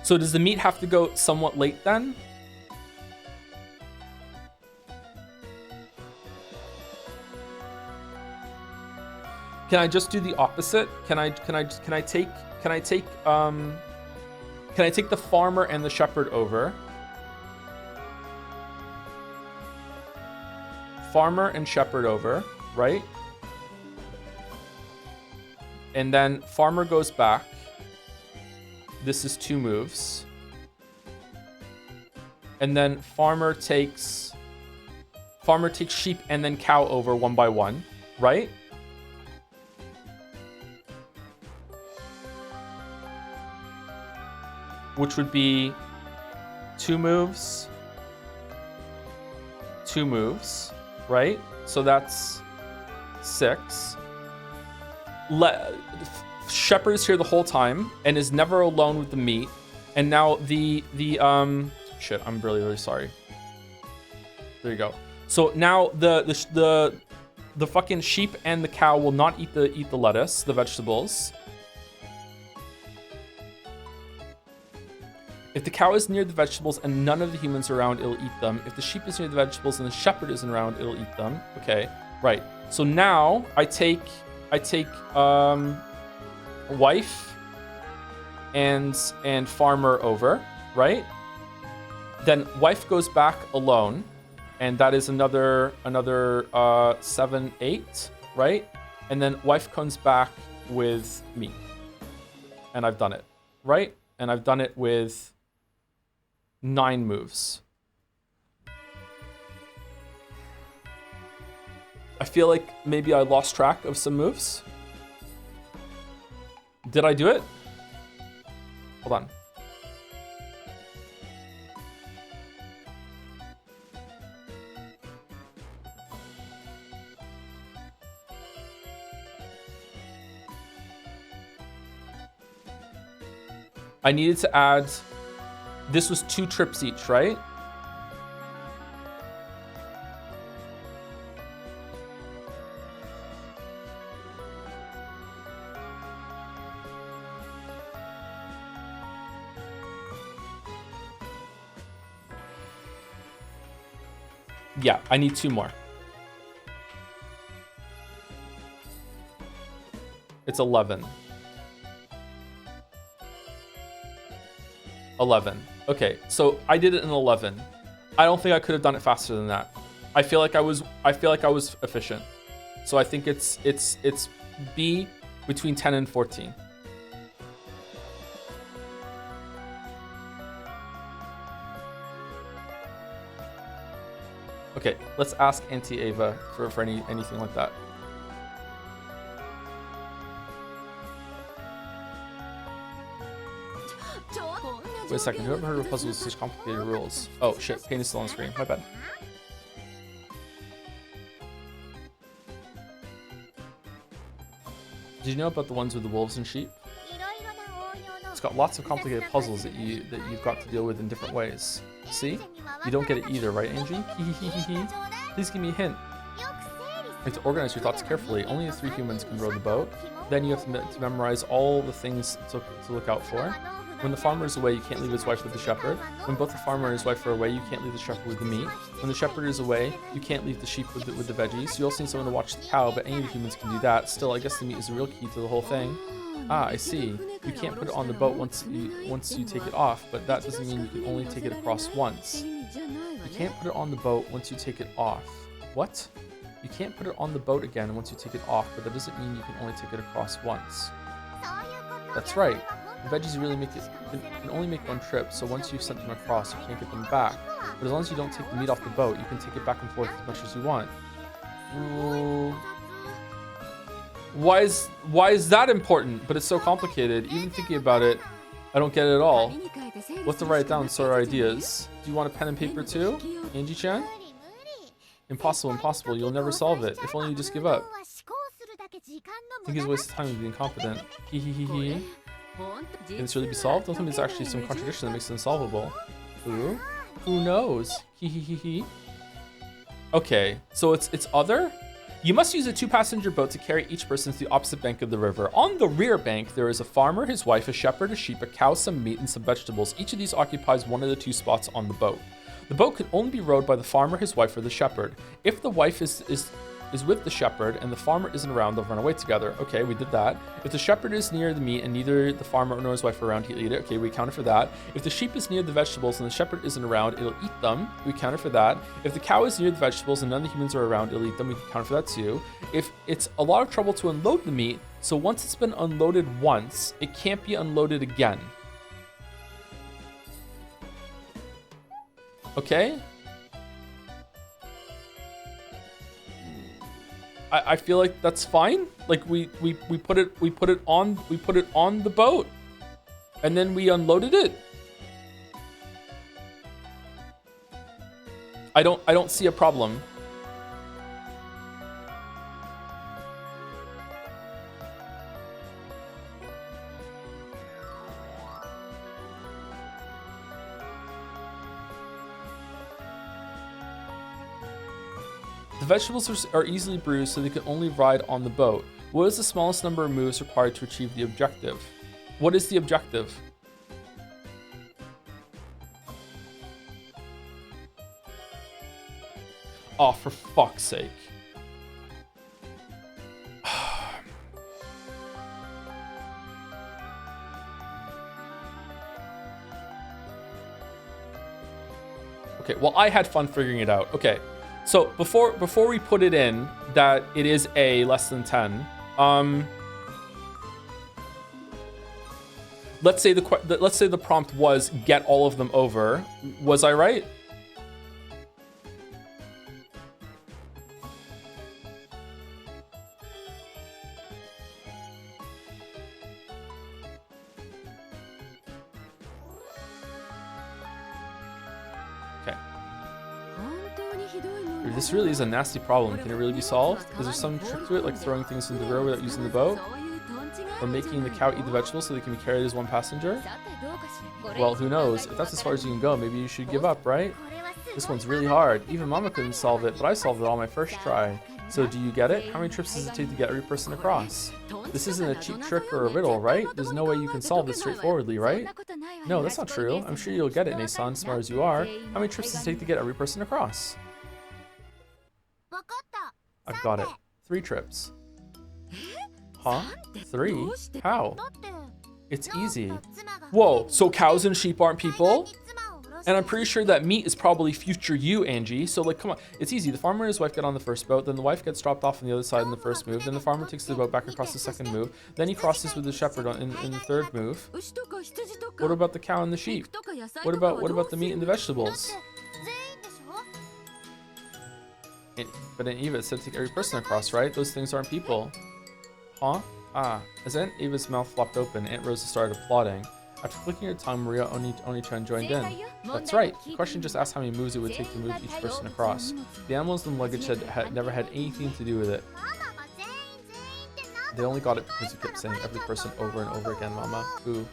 Speaker 1: So does the meat have to go somewhat late then? Can I just do the opposite? Can I take the farmer and the shepherd over? Farmer and shepherd over, right? And then farmer goes back. This is 2 moves. And then farmer takes sheep and then cow over 1 by 1, right? Which would be 2 moves, 2 moves, right? So that's 6. Shepherd is here the whole time and is never alone with the meat. And now the shit, I'm really sorry. There you go. So now the fucking sheep and the cow will not eat the lettuce, the vegetables. If the cow is near the vegetables and none of the humans are around, it'll eat them. If the sheep is near the vegetables and the shepherd isn't around, it'll eat them. Okay, right. So now I take wife and farmer over, right? Then wife goes back alone, and that is another 7, 8, right? And then wife comes back with me, and I've done it, right? And I've done it with 9 moves. I feel like maybe I lost track of some moves. Did I do it? Hold on. I needed to add, this was 2 trips each, right? Yeah, I need 2 more. It's 11. 11. Okay, so I did it in 11. I don't think I could have done it faster than that. I feel like I was efficient. So I think it's B between 10 and 14. Okay, let's ask Auntie Ava for anything like that. Wait a second, who ever heard of a puzzle with such complicated rules? Oh shit, paint is still on screen, my bad. Did you know about the ones with the wolves and sheep? It's got lots of complicated puzzles that you've got to deal with in different ways. See? You don't get it either, right, Angie? Please give me a hint. You have to organize your thoughts carefully. Only the 3 humans can row the boat. Then you have to memorize all the things to look out for. When the farmer is away, you can't leave his wife with the shepherd. When both the farmer and his wife are away, you can't leave the shepherd with the meat. When the shepherd is away, you can't leave the sheep with the veggies. You also need someone to watch the cow, but any of the humans can do that. Still, I guess the meat is the real key to the whole thing. Ah, I see. You can't put it on the boat once you take it off, but that doesn't mean you can only take it across once. You can't put it on the boat once you take it off. What? You can't put it on the boat again once you take it off, but that doesn't mean you can only take it across once. That's right. The veggies really can only make one trip, so once you've sent them across, you can't get them back. But as long as you don't take the meat off the boat, you can take it back and forth as much as you want. Ooh. Why is that important? But it's so complicated. Even thinking about it, I don't get it at all. We'll have to write it down and sort our ideas. Do you want a pen and paper too, Angie-chan? Impossible, impossible. You'll never solve it. If only you just give up. I think he's a waste of time to be incompetent. Hee. Can this really be solved? Don't think there's actually some contradiction that makes it unsolvable. Who knows? Hee. Okay, so it's other? You must use a 2-passenger boat to carry each person to the opposite bank of the river. On the rear bank, there is a farmer, his wife, a shepherd, a sheep, a cow, some meat, and some vegetables. Each of these occupies one of the 2 spots on the boat. The boat can only be rowed by the farmer, his wife, or the shepherd. If the wife is with the shepherd and the farmer isn't around, they'll run away together. Okay, we did that. If the shepherd is near the meat and neither the farmer nor his wife are around, he'll eat it. Okay, we accounted for that. If the sheep is near the vegetables and the shepherd isn't around, it'll eat them. We accounted for that. If the cow is near the vegetables and none of the humans are around, it'll eat them. We can count for that too. If it's a lot of trouble to unload the meat, so once it's been unloaded once, it can't be unloaded again. Okay? I feel like that's fine. Like we put it on the boat, and then we unloaded it. I don't see a problem. The vegetables are easily bruised, so they can only ride on the boat. What is the smallest number of moves required to achieve the objective? What is the objective? Oh, for fuck's sake. Okay, well, I had fun figuring it out. Okay. So before we put it in that it is a less than 10, let's say the prompt was get all of them over. Was I right? This really is a nasty problem. Can it really be solved? Is there some trick to it, like throwing things into the river without using the boat? Or making the cow eat the vegetables so they can be carried as one passenger? Well, who knows? If that's as far as you can go, maybe you should give up, right? This one's really hard. Even Mama couldn't solve it, but I solved it on my first try. So do you get it? How many trips does it take to get every person across? This isn't a cheap trick or a riddle, right? There's no way you can solve this straightforwardly, right? No, that's not true. I'm sure you'll get it, Nason, smart as you are. How many trips does it take to get every person across? I've got it. 3 trips. Huh? 3? How? It's easy. Whoa, so cows and sheep aren't people? And I'm pretty sure that meat is probably future you, Angie. So like, come on. It's easy. The farmer and his wife get on the first boat. Then the wife gets dropped off on the other side in the first move. Then the farmer takes the boat back across the second move. Then he crosses with the shepherd in the third move. What about the cow and the sheep? What about the meat and the vegetables? But in Eva, it said to take every person across, right? Those things aren't people. Huh? Ah. As Aunt Eva's mouth flopped open, Aunt Rosa started applauding. After clicking her tongue, Maria Oni-chan joined in. That's right. The question just asked how many moves it would take to move each person across. The animals in the luggage had never had anything to do with it. They only got it because you kept saying every person over and over again, Mama. Ooh.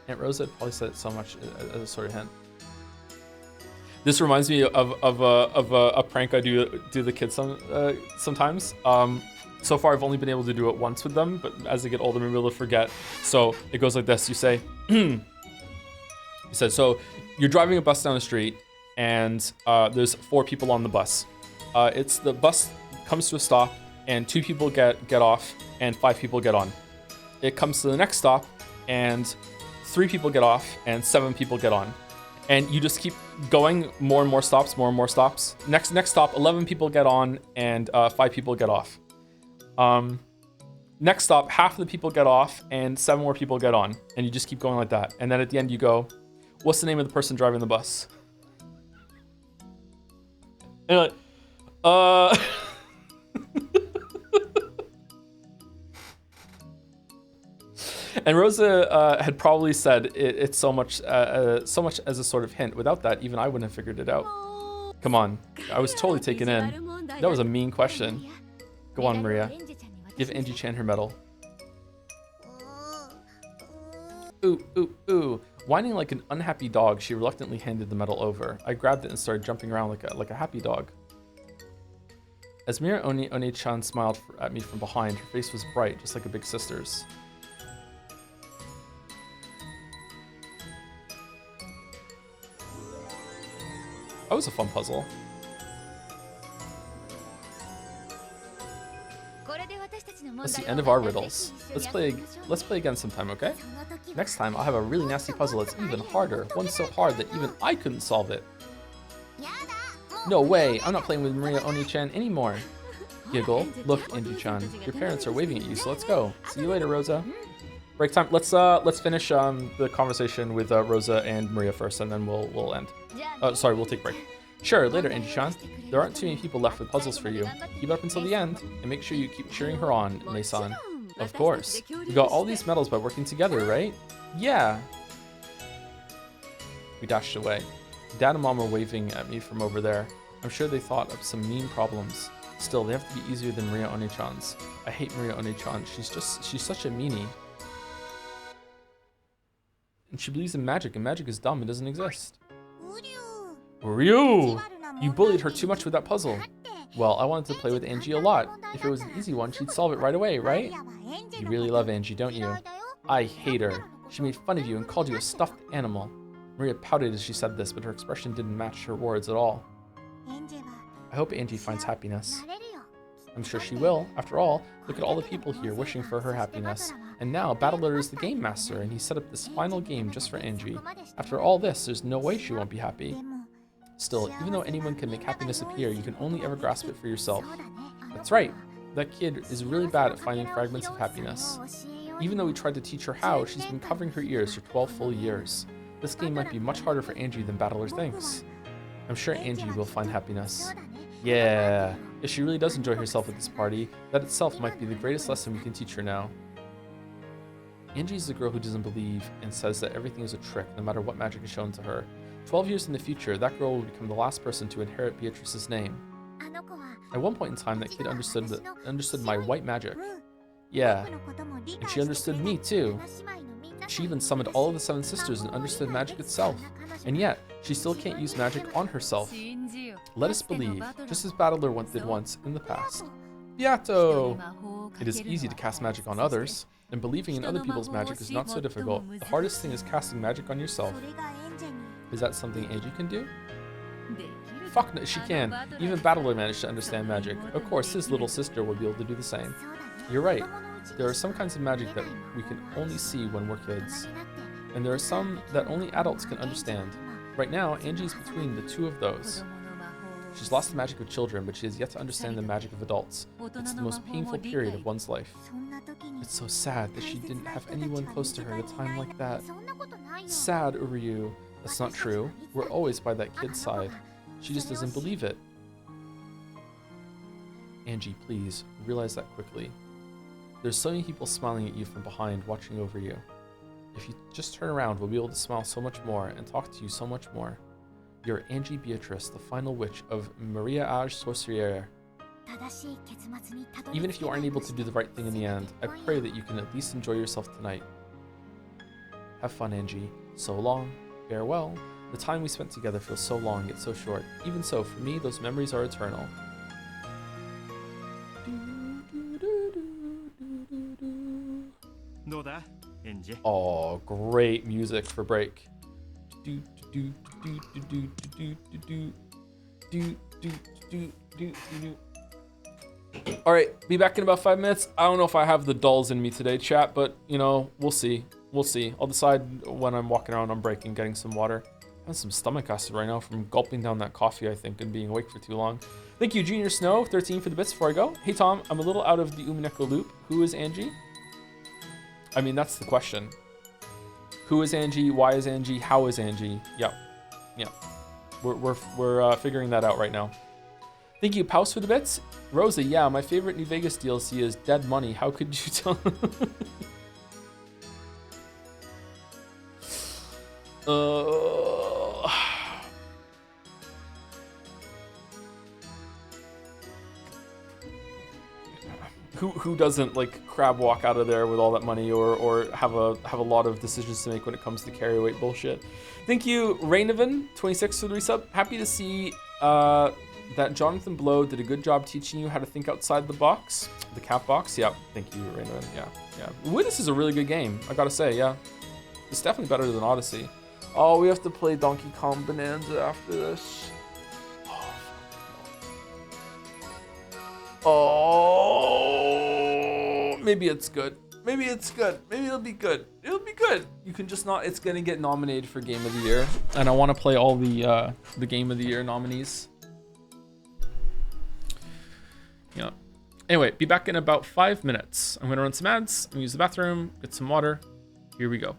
Speaker 1: Aunt Rosa had probably said it so much as a sort of hint. This reminds me of a prank I do the kids sometimes. So far, I've only been able to do it once with them, but as they get older, maybe they'll forget. So it goes like this. You say, He said, so you're driving a bus down the street, and there's 4 people on the bus. It's the bus comes to a stop, and 2 people get off, and 5 people get on. It comes to the next stop, and 3 people get off, and 7 people get on. And you just keep going, more and more stops, more and more stops. Next stop, 11 people get on, and 5 people get off. Next stop, half of the people get off, and 7 more people get on. And you just keep going like that. And then at the end you go, what's the name of the person driving the bus? And you're like, And Rosa had probably said it's so much as a sort of hint. Without that, even I wouldn't have figured it out. Come on, I was totally taken in. That was a mean question. Go on, Maria. Give Angie-chan her medal. Ooh, ooh, ooh. Whining like an unhappy dog, she reluctantly handed the medal over. I grabbed it and started jumping around like a happy dog. As Mira Oni-chan smiled at me from behind, her face was bright, just like a big sister's. That was a fun puzzle. That's the end of our riddles. Let's play again sometime, okay? Next time I'll have a really nasty puzzle that's even harder. One so hard that even I couldn't solve it. No way, I'm not playing with Maria Oni-chan anymore. Giggle. Look, Angie-chan, your parents are waving at you, so let's go. See you later, Rosa. Break time. Let's finish the conversation with Rosa and Maria first, and then we'll end. Sorry, we'll take a break. Sure, later, Angie-chan. There aren't too many people left with puzzles for you. Keep it up until the end, and make sure you keep cheering her on, Mei-san. Of course. We got all these medals by working together, right? Yeah. We dashed away. Dad and Mom are waving at me from over there. I'm sure they thought of some mean problems. Still, they have to be easier than Maria Oni-chan's. I hate Maria Oni-chan. She's such a meanie. And she believes in magic, and magic is dumb and doesn't exist. Ryu! You bullied her too much with that puzzle. Well, I wanted to play with Angie a lot. If it was an easy one, she'd solve it right away, right? You really love Angie, don't you? I hate her. She made fun of you and called you a stuffed animal. Maria pouted as she said this, but her expression didn't match her words at all. I hope Angie finds happiness. I'm sure she will. After all, look at all the people here wishing for her happiness. And now, Battler is the game master, and he set up this final game just for Angie. After all this, there's no way she won't be happy. Still, even though anyone can make happiness appear, you can only ever grasp it for yourself. That's right. That kid is really bad at finding fragments of happiness. Even though we tried to teach her how, she's been covering her ears for 12 full years. This game might be much harder for Angie than Battler thinks. I'm sure Angie will find happiness. Yeah. If she really does enjoy herself at this party, that itself might be the greatest lesson we can teach her now. Angie's the girl who doesn't believe and says that everything is a trick, no matter what magic is shown to her. 12 years in the future, that girl will become the last person to inherit Beatrice's name. At one point in time, that kid understood my white magic. Yeah, and she understood me too. She even summoned all of the 7 sisters and understood magic itself. And yet, she still can't use magic on herself. Let us believe, just as Battler did once in the past. Beato! It is easy to cast magic on others, and believing in other people's magic is not so difficult. The hardest thing is casting magic on yourself. Is that something Angie can do? Fuck no, she can. Even Battler managed to understand magic. Of course, his little sister will be able to do the same. You're right. There are some kinds of magic that we can only see when we're kids. And there are some that only adults can understand. Right now, Angie's between the 2 of those. She's lost the magic of children, but she has yet to understand the magic of adults. It's the most painful period of one's life. It's so sad that she didn't have anyone close to her at a time like that. Sad, Uryu. That's not true. We're always by that kid's side. She just doesn't believe it. Angie, please, realize that quickly. There's so many people smiling at you from behind, watching over you. If you just turn around, we'll be able to smile so much more and talk to you so much more. You're Angie Beatrice, the final witch of Mariage Sorcière. Even if you aren't able to do the right thing in the end, I pray that you can at least enjoy yourself tonight. Have fun, Angie. So long. Farewell. The time we spent together feels so long yet so short. Even so, for me, those memories are eternal. Oh, great music for break. Do do do do do do do do do do do do do. All right, be back in about 5 minutes. I don't know if I have the dulls in me today, chat, but you know, we'll see. We'll see. I'll decide when I'm walking around on break and getting some water. I have some stomach acid right now from gulping down that coffee, I think, and being awake for too long. Thank you, Junior Snow, 13 for the bits before I go. Hey, Tom, I'm a little out of the Umineko loop. Who is Angie? I mean, that's the question. Who is Angie? Why is Angie? How is Angie? Yep. Yep. We're figuring that out right now. Thank you, Paus, for the bits. Rosa, yeah, my favorite New Vegas DLC is Dead Money. How could you tell? Who doesn't like crab walk out of there with all that money or have a lot of decisions to make when it comes to carry weight bullshit? Thank you, Rainovan, 26 for the resub. Happy to see that Jonathan Blow did a good job teaching you how to think outside the box, the cat box. Yeah, thank you, Rainovan. Yeah. Ooh, this is a really good game, I gotta say. Yeah, it's definitely better than Odyssey. Oh, we have to play Donkey Kong Bonanza after this. Oh, maybe it's good. Maybe it's good. Maybe it'll be good. It'll be good. You can just not. It's gonna get nominated for Game of the Year, and I want to play all the Game of the Year nominees. Yeah. Anyway, be back in about 5 minutes. I'm gonna run some ads. I'm gonna use the bathroom, get some water. Here we go.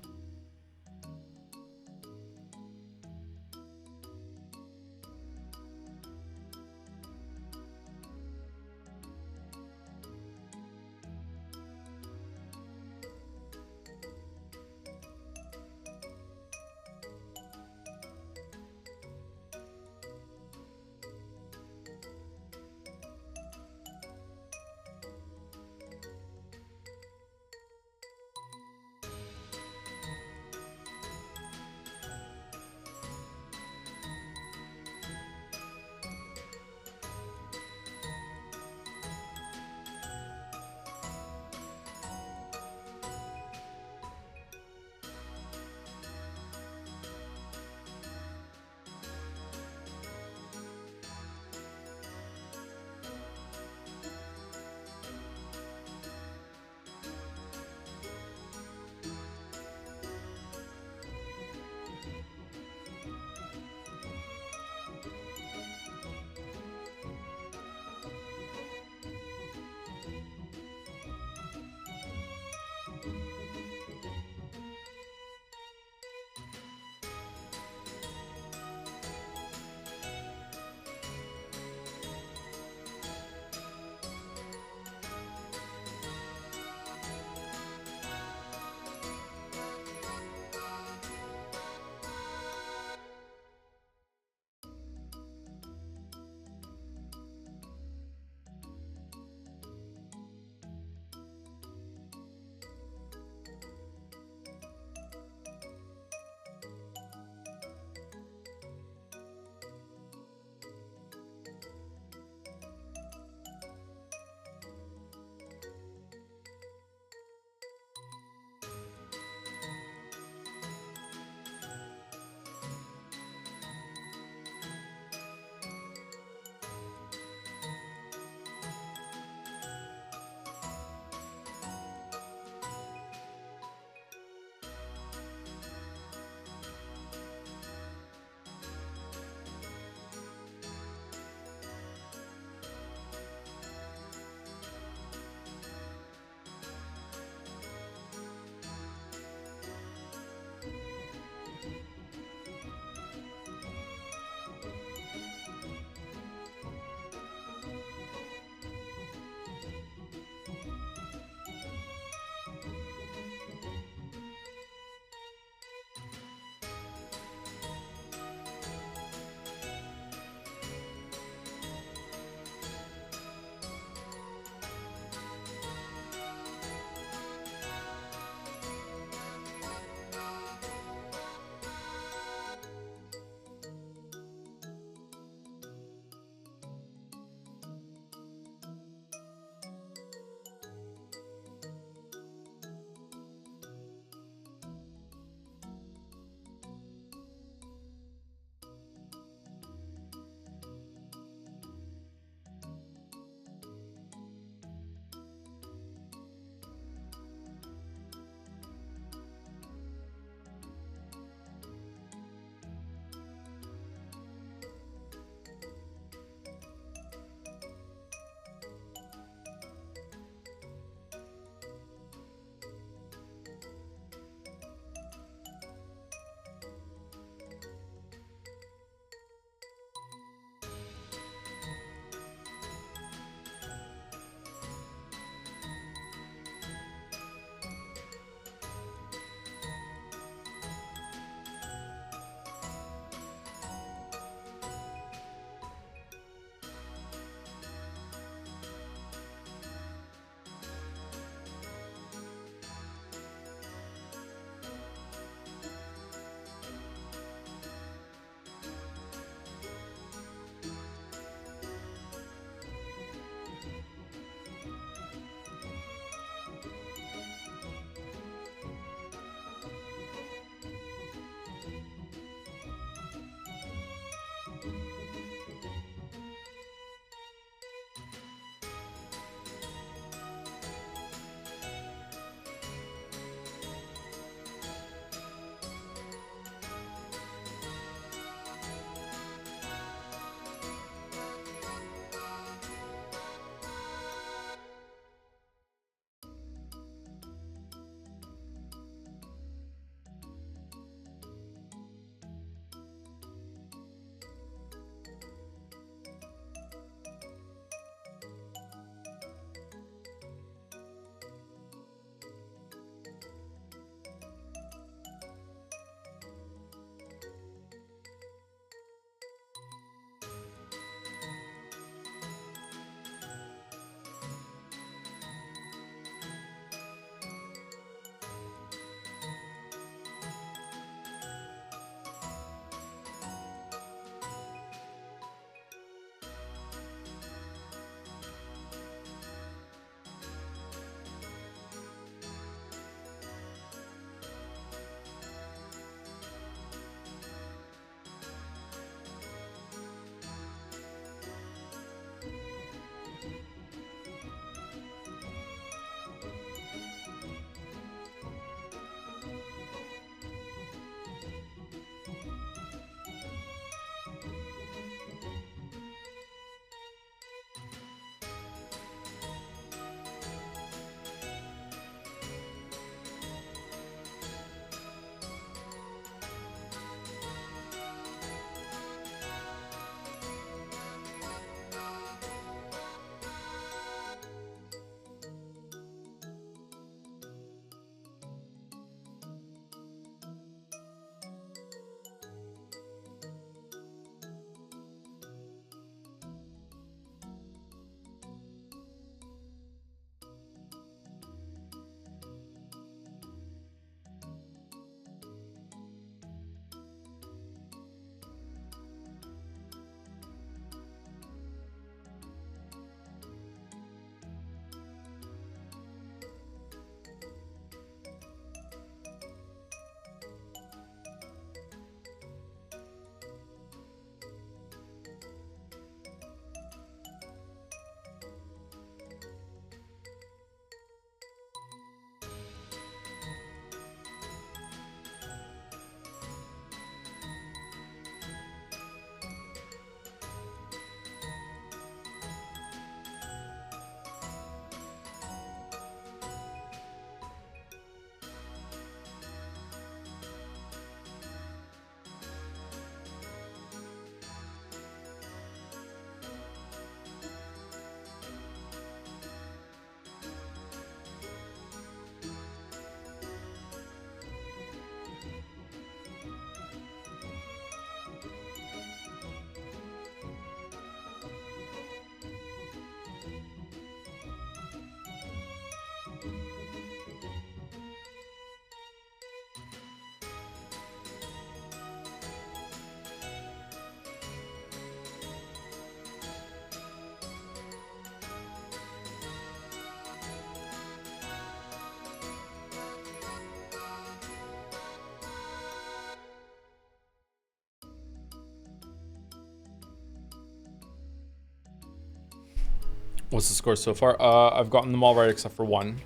Speaker 1: What's the score so far? I've gotten them all right except for one.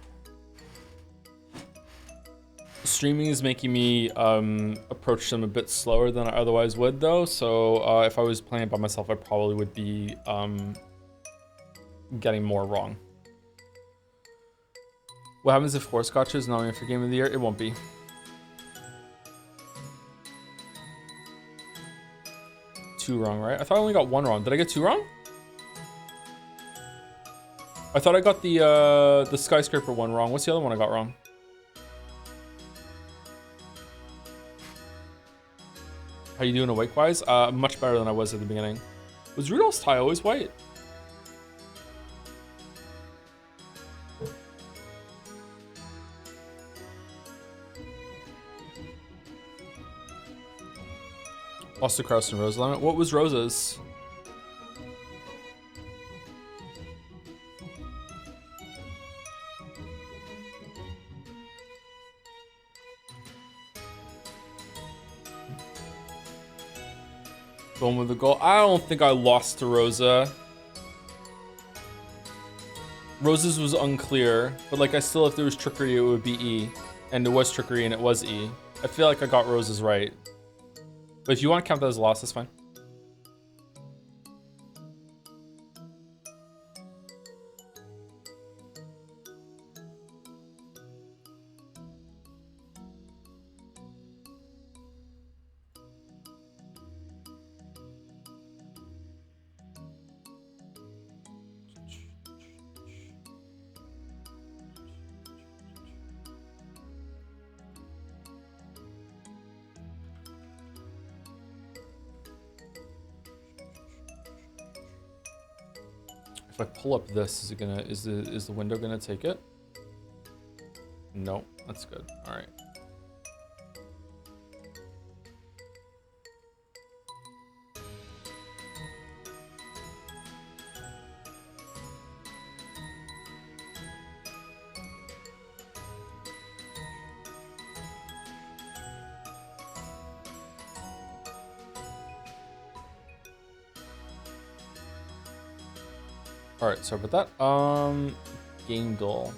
Speaker 1: Streaming is making me approach them a bit slower than I otherwise would, though. So if I was playing by myself, I probably would be getting more wrong. What happens if Horse is nominated for Game of the Year? It won't be. Two wrong, right? I thought I only got one wrong. Did I get two wrong? I thought I got the skyscraper one wrong. What's the other one I got wrong? How you doing awake-wise? Much better than I was at the beginning. Was Rudolph's tie always white? Lost to Cross and Rose Lemon. What was Rose's? Going with the goal. I don't think I lost to Rosa. Rose's was unclear, but like I still, if there was trickery, it would be E. And there was trickery and it was E. I feel like I got Rose's right. But if you want to count that as a loss, that's fine. If I pull up this, is it gonna is the window gonna take it? No, that's good. All right. All right, sorry about that. Game goal.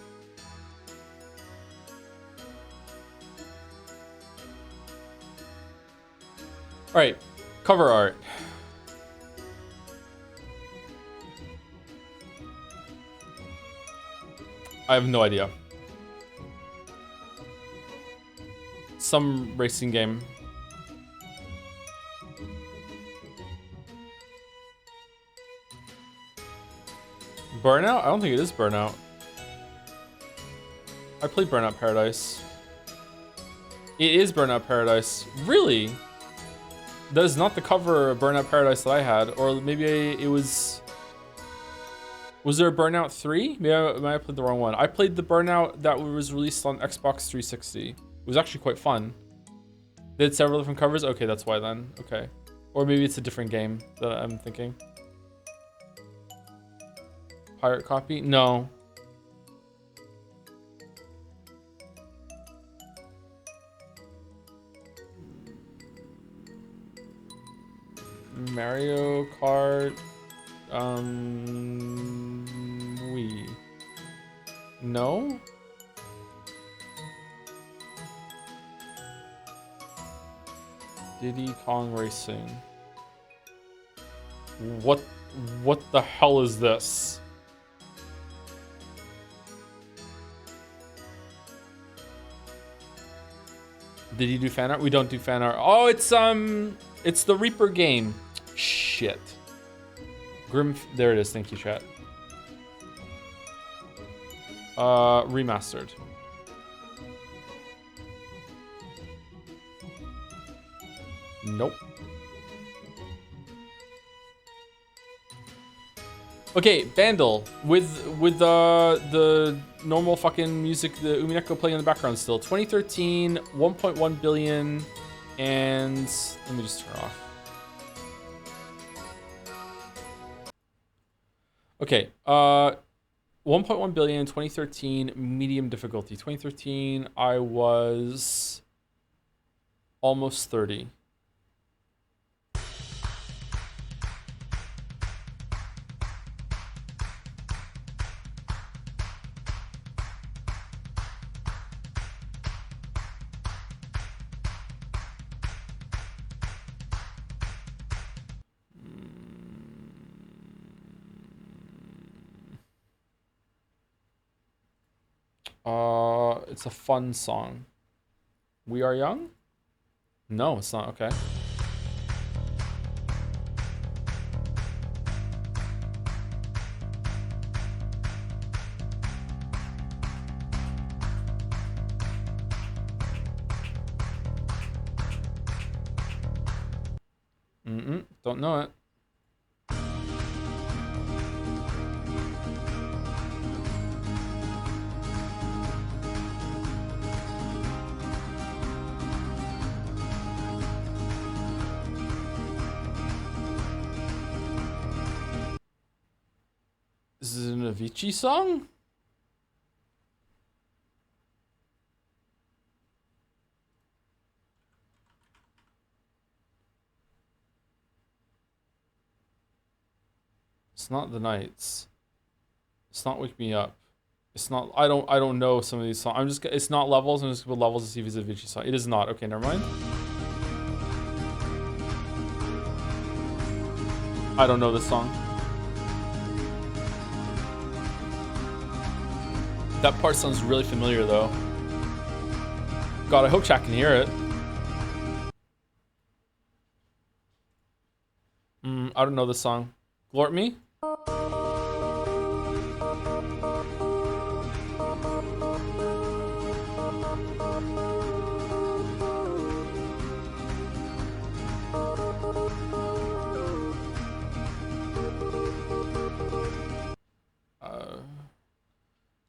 Speaker 1: All right, cover art. I have no idea. Some racing game. Burnout? I don't think it is Burnout. I played Burnout Paradise. It is Burnout Paradise. Really? That is not the cover of Burnout Paradise that I had. Or maybe it was... Was there a Burnout 3? Maybe I played the wrong one. I played the Burnout that was released on Xbox 360. It was actually quite fun. They had several different covers? Okay, that's why then. Okay. Or maybe it's a different game that I'm thinking. Pirate copy? No. Mario Kart. Wii. No? Diddy Kong Racing. What the hell is this? Did you do fan art? We don't do fan art. Oh, it's the Reaper game. Shit. Grim, there it is. Thank you, chat. Remastered. Nope. Okay, Vandal with the normal fucking music, the Umineko playing in the background still. 2013, 1.1 billion, and let me just turn off. Okay, 1.1 billion, 2013, medium difficulty. 2013, I was almost 30. It's a fun song. We Are Young? No, it's not. Okay. Don't know it. Is it an Avicii song? It's not The Nights. It's not Wake Me Up. It's not. I don't know some of these songs. I'm just. It's not Levels. I'm just gonna put Levels to see if it's a Avicii song. It is not. Okay, never mind. I don't know this song. That part sounds really familiar though. God, I hope chat can hear it. I don't know this song. Glort Me?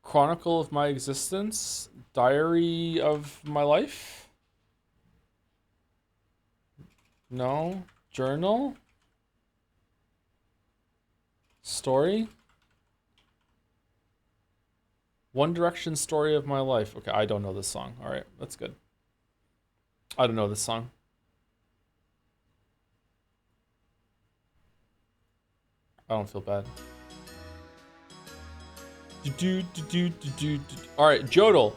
Speaker 1: Chronicle of My Existence? Diary of My Life? No. Journal? Story? One Direction Story of My Life. Okay, I don't know this song. All right, that's good. I don't know this song. I don't feel bad. All right, Jodel.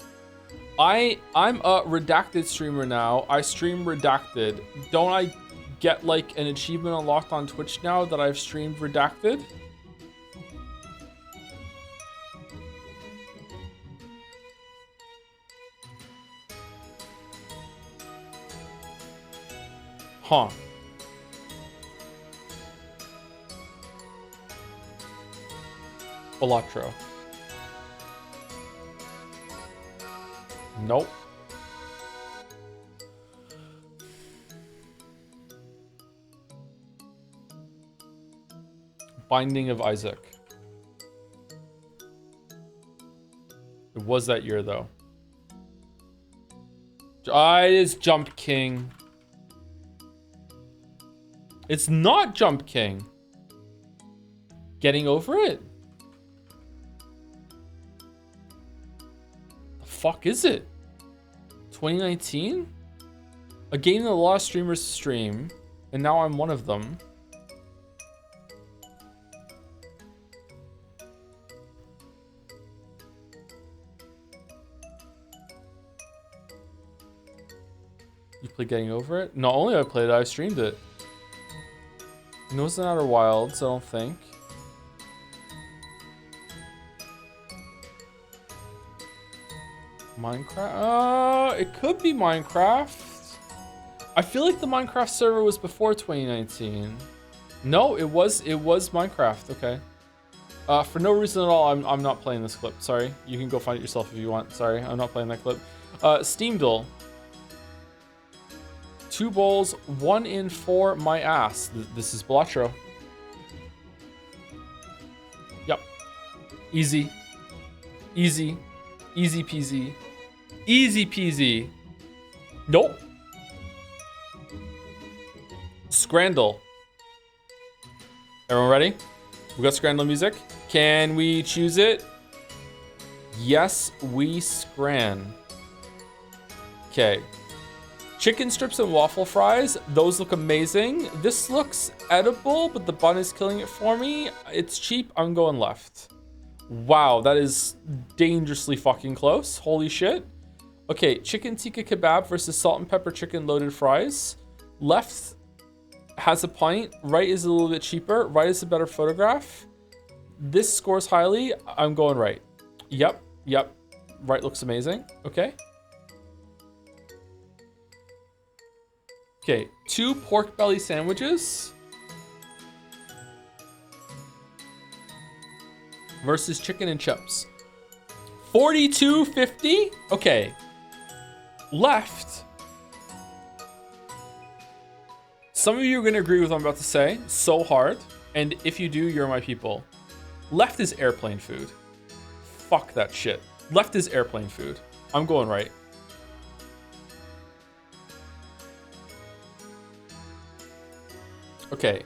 Speaker 1: I'm a redacted streamer now. I stream redacted. Don't I get like an achievement unlocked on Twitch now that I've streamed redacted? Huh. Electro. Nope. Binding of Isaac. It was that year though. It is Jump King. It's not Jump King. Getting Over It? The fuck is it? 2019? A game that a lot of streamers stream, and now I'm one of them. You play Getting Over It? Not only I played it, I streamed it. It wasn't Outer Wilds, I don't think. Minecraft? It could be Minecraft. I feel like the Minecraft server was before 2019. No, it was Minecraft. Okay. For no reason at all, I'm not playing this clip. Sorry. You can go find it yourself if you want. Sorry, I'm not playing that clip. Steam Duel. 2 bowls, 1 in 4, my ass. This is Blatro. Yep. Easy. Easy. Easy peasy. Easy peasy. Nope. Scrandle. Everyone ready? We got Scrandle music. Can we choose it? Yes, we scran. Okay. Chicken strips and waffle fries. Those look amazing. This looks edible, but the bun is killing it for me. It's cheap. I'm going left. Wow, that is dangerously fucking close. Holy shit. Okay, chicken tikka kebab versus salt and pepper chicken loaded fries. Left has a pint. Right is a little bit cheaper. Right is a better photograph. This scores highly. I'm going right. Yep, yep. Right looks amazing. Okay. Okay, 2 pork belly sandwiches versus chicken and chips. 42.50. Okay. Left. Some of you are going to agree with what I'm about to say so hard. And if you do, you're my people. Left is airplane food. Fuck that shit. Left is airplane food. I'm going right. Okay.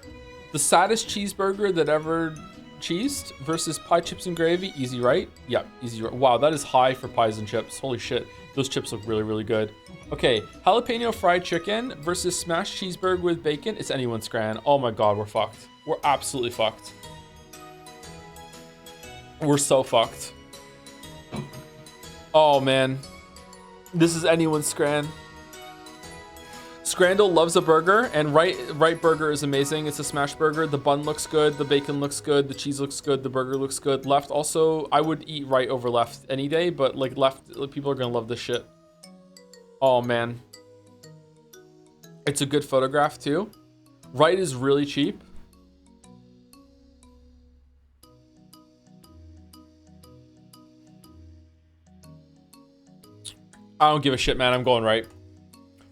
Speaker 1: The saddest cheeseburger that ever cheesed versus pie, chips, and gravy. Easy right? Yep, easy right. Wow, that is high for pies and chips. Holy shit. Those chips look really, really good. Okay, jalapeno fried chicken versus smashed cheeseburger with bacon. It's anyone's scran. Oh my god, we're fucked. We're absolutely fucked. We're so fucked. Oh man. This is anyone's scran. Scrandle loves a burger, and right burger is amazing. It's a smash burger. The bun looks good. The bacon looks good. The cheese looks good. The burger looks good. Left also, I would eat right over left any day, but like left, people are gonna love this shit. Oh man. It's a good photograph too. Right is really cheap. I don't give a shit, man. I'm going right.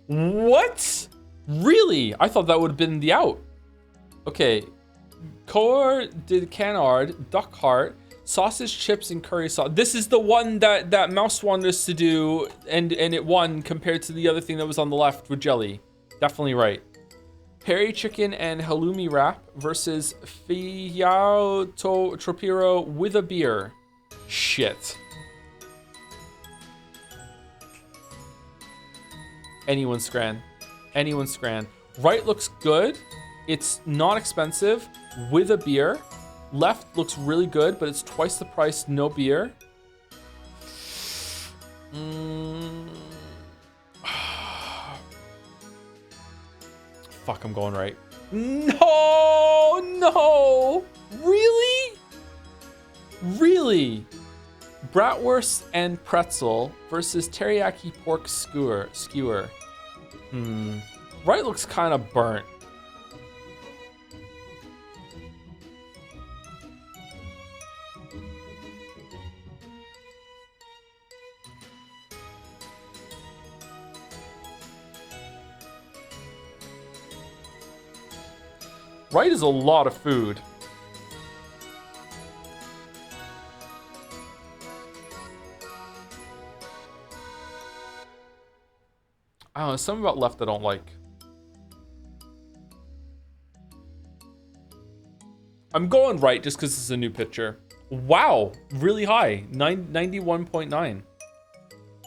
Speaker 1: What? Really? I thought that would have been the out. Okay. Cor de canard, duck heart, sausage, chips, and curry sauce. This is the one that Mouse wanted us to do, and it won compared to the other thing that was on the left with jelly. Definitely right. Peri chicken and halloumi wrap versus fiao tropiro with a beer. Shit. Anyone's scran. Anyone's scran. Right looks good. It's not expensive with a beer. Left looks really good, but it's twice the price, no beer. Fuck, I'm going right. No, no. Really? Really? Bratwurst and pretzel versus teriyaki pork skewer. Right looks kind of burnt. Right is a lot of food. I don't know, something about left I don't like. I'm going right just because it's a new picture. Wow, really high, 91.9.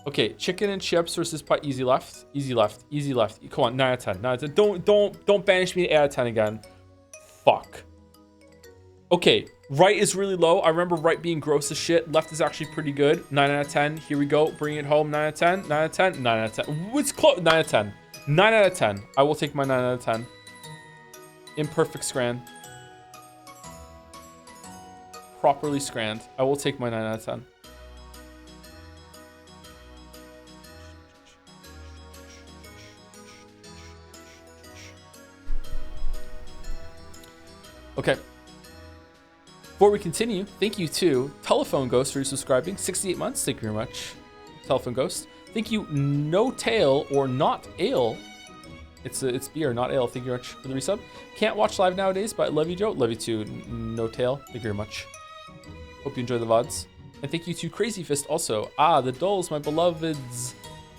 Speaker 1: Okay, chicken and chips versus pie. Easy left, easy left, easy left. Come on, 9 out of 10, 9 out of 10. Don't banish me to 8 out of 10 again. Fuck. Okay, right is really low. I remember right being gross as shit. Left is actually pretty good. 9 out of 10. Here we go. Bring it home. 9 out of 10. 9 out of 10. 9 out of 10. It's close. 9 out of 10. 9 out of 10. I will take my 9 out of 10. Imperfect scran. Properly scranned. I will take my 9 out of 10. Okay. Before we continue, thank you to Telephone Ghost for resubscribing. 68 months. Thank you very much, Telephone Ghost. Thank you, No Tail or Not Ale. It's beer, not ale. Thank you very much for the resub. Can't watch live nowadays, but love you, Joe. Love you too, No Tail. Thank you very much. Hope you enjoy the VODs. And thank you to Crazy Fist also. Ah, the dolls, my beloveds.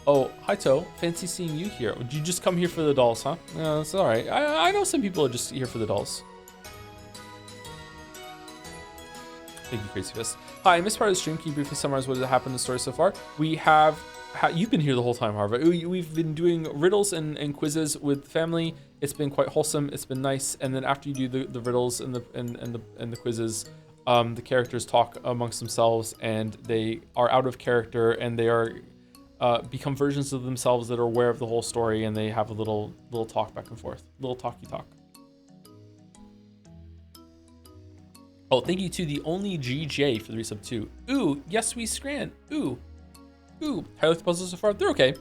Speaker 1: Oh, hi, Toe. Fancy seeing you here. Did you just come here for the dolls, huh? Yeah, that's all right. I know some people are just here for the dolls. Thank you, Crazy Fist. Hi, I missed part of the stream. Can you briefly summarize what has happened in the story so far? We have... you've been here the whole time, Harvard. We've been doing riddles and quizzes with family. It's been quite wholesome. It's been nice. And then after you do the riddles and the quizzes, the characters talk amongst themselves, and they are out of character, and they are become versions of themselves that are aware of the whole story, and they have a little talk back and forth, little talky talk. Oh, thank you to the only GJ for the resub too. Ooh, yes we scran. Ooh, Ooh, highlight the puzzles so far. They're okay.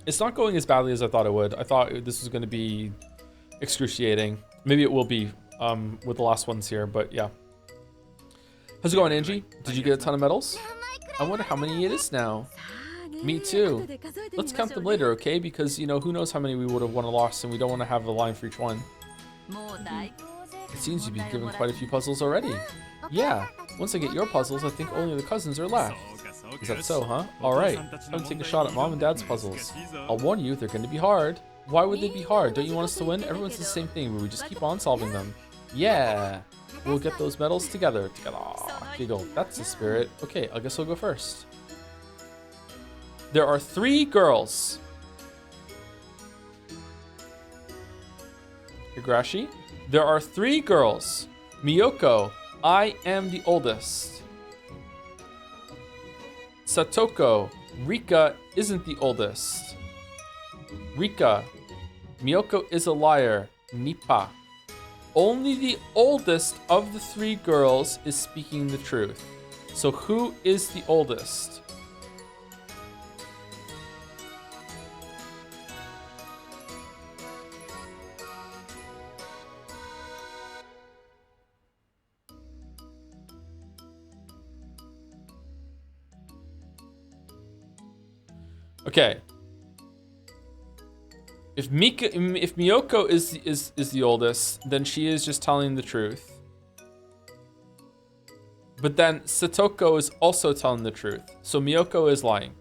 Speaker 1: It's not going as badly as I thought it would. I thought this was going to be excruciating. Maybe it will be with the last ones here, but yeah. How's it going, Angie? Did you get a ton of medals? I wonder how many it is now. Me too. Let's count them later, okay? Because, you know, who knows how many we would have won or lost, and we don't want to have a line for each one. It seems you've been given quite a few puzzles already. Yeah, once I get your puzzles, I think only the cousins are left. Is that so, huh? Alright, time to take a shot at Mom and Dad's puzzles. I'll warn you, they're going to be hard. Why would they be hard? Don't you want us to win? Everyone says the same thing, but we just keep on solving them. Yeah, we'll get those medals together. Aw, giggle. That's the spirit. Okay, I guess I'll go first. There are 3 girls. Higurashi. There are 3 girls. Miyoko, I am the oldest. Satoko, Rika isn't the oldest. Rika, Miyoko is a liar. Nipa. Only the oldest of the 3 girls is speaking the truth. So who is the oldest? Okay. If Miyoko is the oldest, then she is just telling the truth. But then Satoko is also telling the truth. So Miyoko is lying.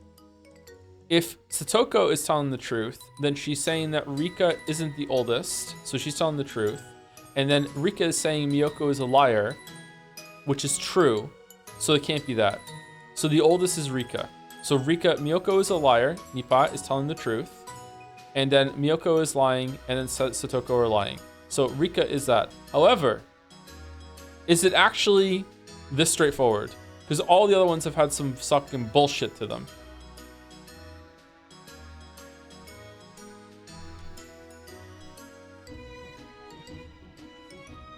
Speaker 1: If Satoko is telling the truth, then she's saying that Rika isn't the oldest, so she's telling the truth. And then Rika is saying Miyoko is a liar, which is true. So it can't be that. So the oldest is Rika. So Miyoko is a liar, Nipa is telling the truth, and then Miyoko is lying, and then Satoko are lying. So Rika is that. However, is it actually this straightforward? Because all the other ones have had some fucking bullshit to them.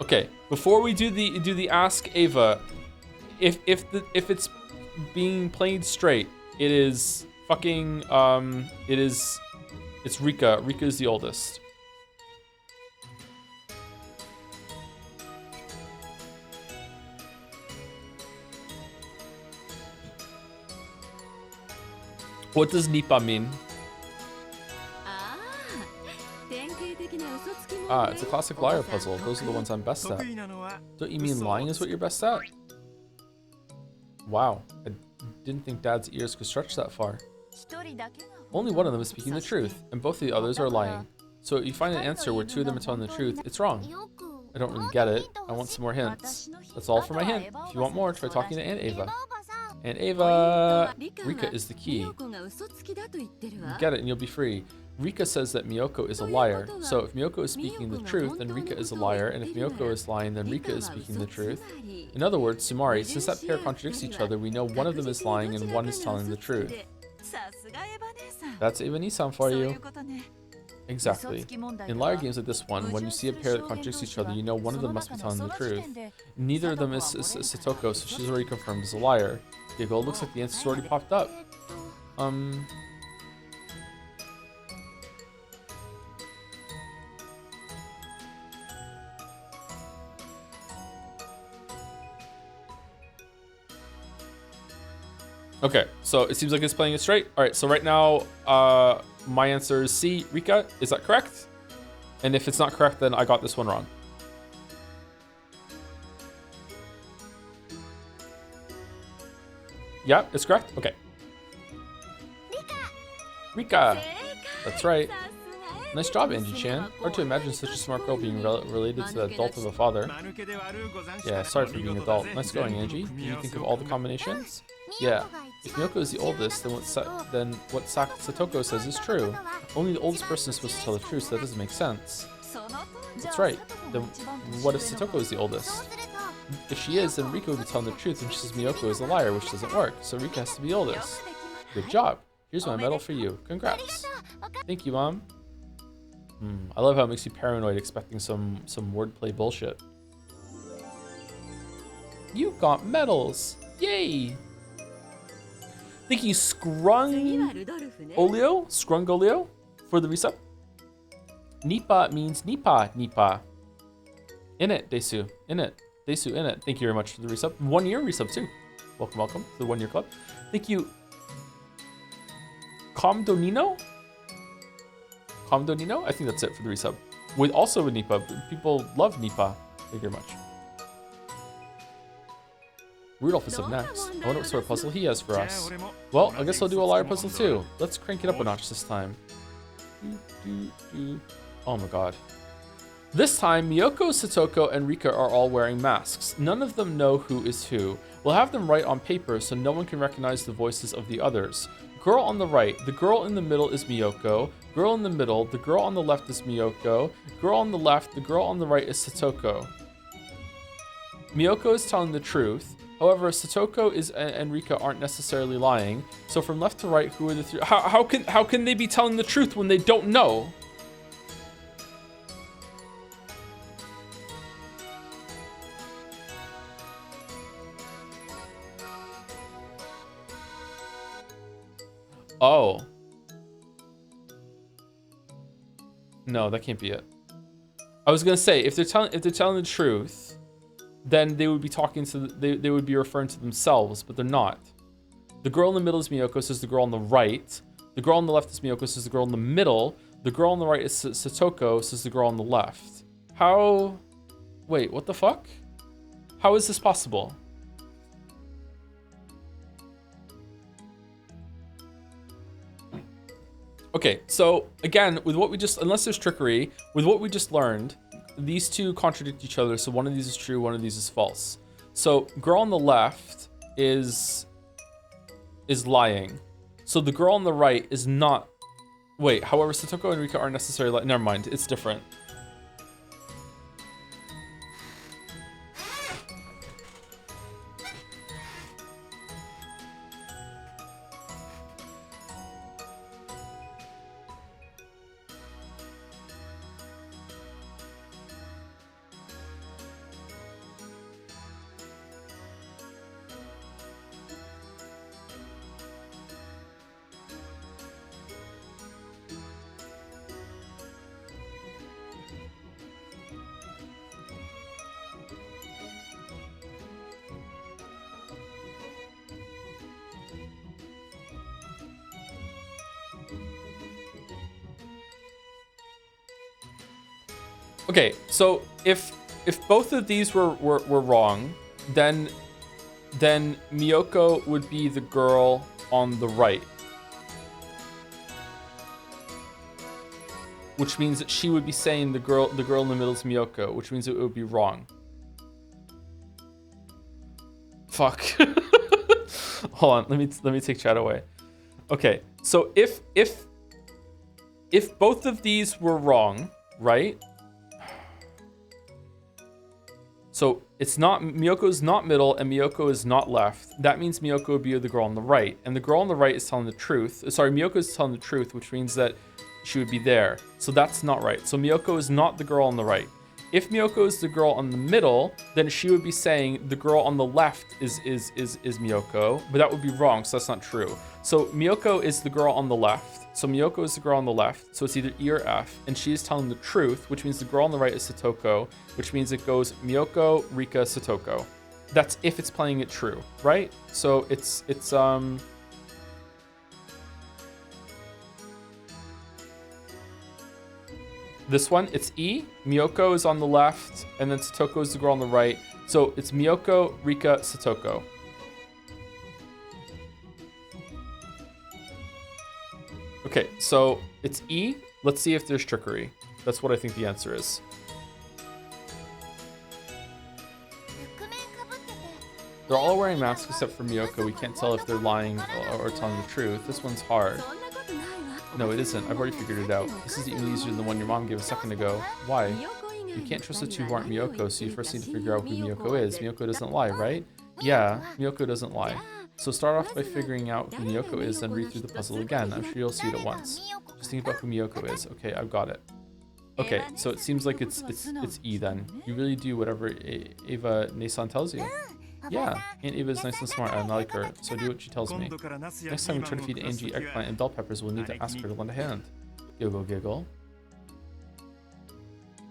Speaker 1: Okay, before we do the Ask Ava, if it's being played straight, it is fucking it's Rika. Rika is the oldest. What does Nipa mean? Ah, it's a classic liar puzzle. Those are the ones I'm best at. Don't you mean lying is what you're best at? Wow, I didn't think Dad's ears could stretch that far. Only one of them is speaking the truth, and both of the others are lying. So if you find an answer where 2 of them are telling the truth, it's wrong. I don't really get it. I want some more hints. That's all for my hint. If you want more, try talking to Aunt Ava. Aunt Ava! Rika is the key. Get it and you'll be free. Rika says that Miyoko is a liar. So if Miyoko is speaking the truth, then Rika is a liar. And if Miyoko is lying, then Rika is speaking the truth. In other words, Sumari, since that pair contradicts each other, we know one of them is lying and one is telling the truth. That's Eva-ni-san for you. Exactly. In liar games like this one, when you see a pair that contradicts each other, you know one of them must be telling the truth. Neither of them is Satoko, so she's already confirmed as a liar. Giggle, looks like the answer's already popped up. Okay, so it seems like it's playing it straight. All right, so right now, my answer is C, Rika. Is that correct? And if it's not correct, then I got this one wrong. Yeah, it's correct? Okay. Rika! That's right. Nice job, Angie-chan. Hard to imagine such a smart girl being related to the adult of a father. Yeah, sorry for being adult. Nice going, Angie. Did you think of all the combinations? Yeah. If Miyoko is the oldest, then what Satoko says is true. Only the oldest person is supposed to tell the truth, so that doesn't make sense. That's right. Then what if Satoko is the oldest? If she is, then Rika would be telling the truth, and she says Miyoko is a liar, which doesn't work. So Rika has to be the oldest. Good job. Here's my medal for you. Congrats. Thank you, Mom. I love how it makes you paranoid expecting some wordplay bullshit. You got medals! Yay! Thank you, Scrungolio, for the resub. Nipa means Nipa. In it, Desu. In it. Desu, in it. Thank you very much for the resub. 1 year resub, too. Welcome to the 1 year club. Thank you, Comdonino? I think that's it for the resub. With also with Nipa. People love Nipa. Thank you very much. Rudolph is up next. I wonder what sort of puzzle he has for us. Well, I guess I'll do a liar puzzle too. Let's crank it up a notch this time. Oh my god. This time, Miyoko, Satoko, and Rika are all wearing masks. None of them know who is who. We'll have them write on paper so no one can recognize the voices of the others. Girl on the right, the girl in the middle is Miyoko. Girl in the middle, the girl on the left is Miyoko. Girl on the left, the girl on the right is Satoko. Miyoko is telling the truth. However, Satoko and Rika aren't necessarily lying. So from left to right, who are the three? How can they be telling the truth when they don't know? Oh. No, that can't be it. I was gonna say if they're telling the truth, then they would be talking to they would be referring to themselves, but they're not. The girl in the middle is Miyoko, says the girl on the right. The girl on the left is Miyoko, says the girl in the middle. The girl on the right is Satoko, says the girl on the left. How? Wait, what the fuck? How is this possible? Okay, so again, with what we just, unless there's trickery, with what we just learned, these two contradict each other. So one of these is true, one of these is false. So girl on the left is lying. So the girl on the right is not. Wait, however, Satoko and Rika aren't necessarily. Never mind, it's different. Okay, so if both of these were wrong, then Miyoko would be the girl on the right, which means that she would be saying the girl in the middle is Miyoko, which means it would be wrong. Fuck. Hold on, let me take chat away. Okay, so if both of these were wrong, right? So it's not, Miyoko is not middle and Miyoko is not left. That means Miyoko would be the girl on the right. And the girl on the right is telling the truth. Sorry, Miyoko is telling the truth, which means that she would be there. So that's not right. So Miyoko is not the girl on the right. If Miyoko is the girl on the middle, then she would be saying the girl on the left is Miyoko, but that would be wrong, so that's not true. So Miyoko is the girl on the left. So Miyoko is the girl on the left, so it's either E or F, and she is telling the truth, which means the girl on the right is Satoko, which means it goes Miyoko, Rika, Satoko. That's if it's playing it true, right? So it's this one, it's E, Miyoko is on the left, and then Satoko is the girl on the right. So it's Miyoko, Rika, Satoko. Okay, so it's E. Let's see if there's trickery. That's what I think the answer is. They're all wearing masks except for Miyoko. We can't tell if they're lying or telling the truth. This one's hard. No, it isn't. I've already figured it out. This is even easier than the one your mom gave a second ago. Why? You can't trust the two who aren't Miyoko, so you first need to figure out who Miyoko is. Miyoko doesn't lie, right? Yeah, Miyoko doesn't lie. So start off by figuring out who Miyoko is, then read through the puzzle again. I'm sure you'll see it at once. Just think about who Miyoko is. Okay, I've got it. Okay, so it seems like it's E then. You really do whatever Ava Nason tells you. Yeah, Aunt Eva is nice and smart, and I like her, so do what she tells me. Next time we try to feed Angie eggplant and bell peppers, we'll need to ask her to lend a hand. Giggle, giggle.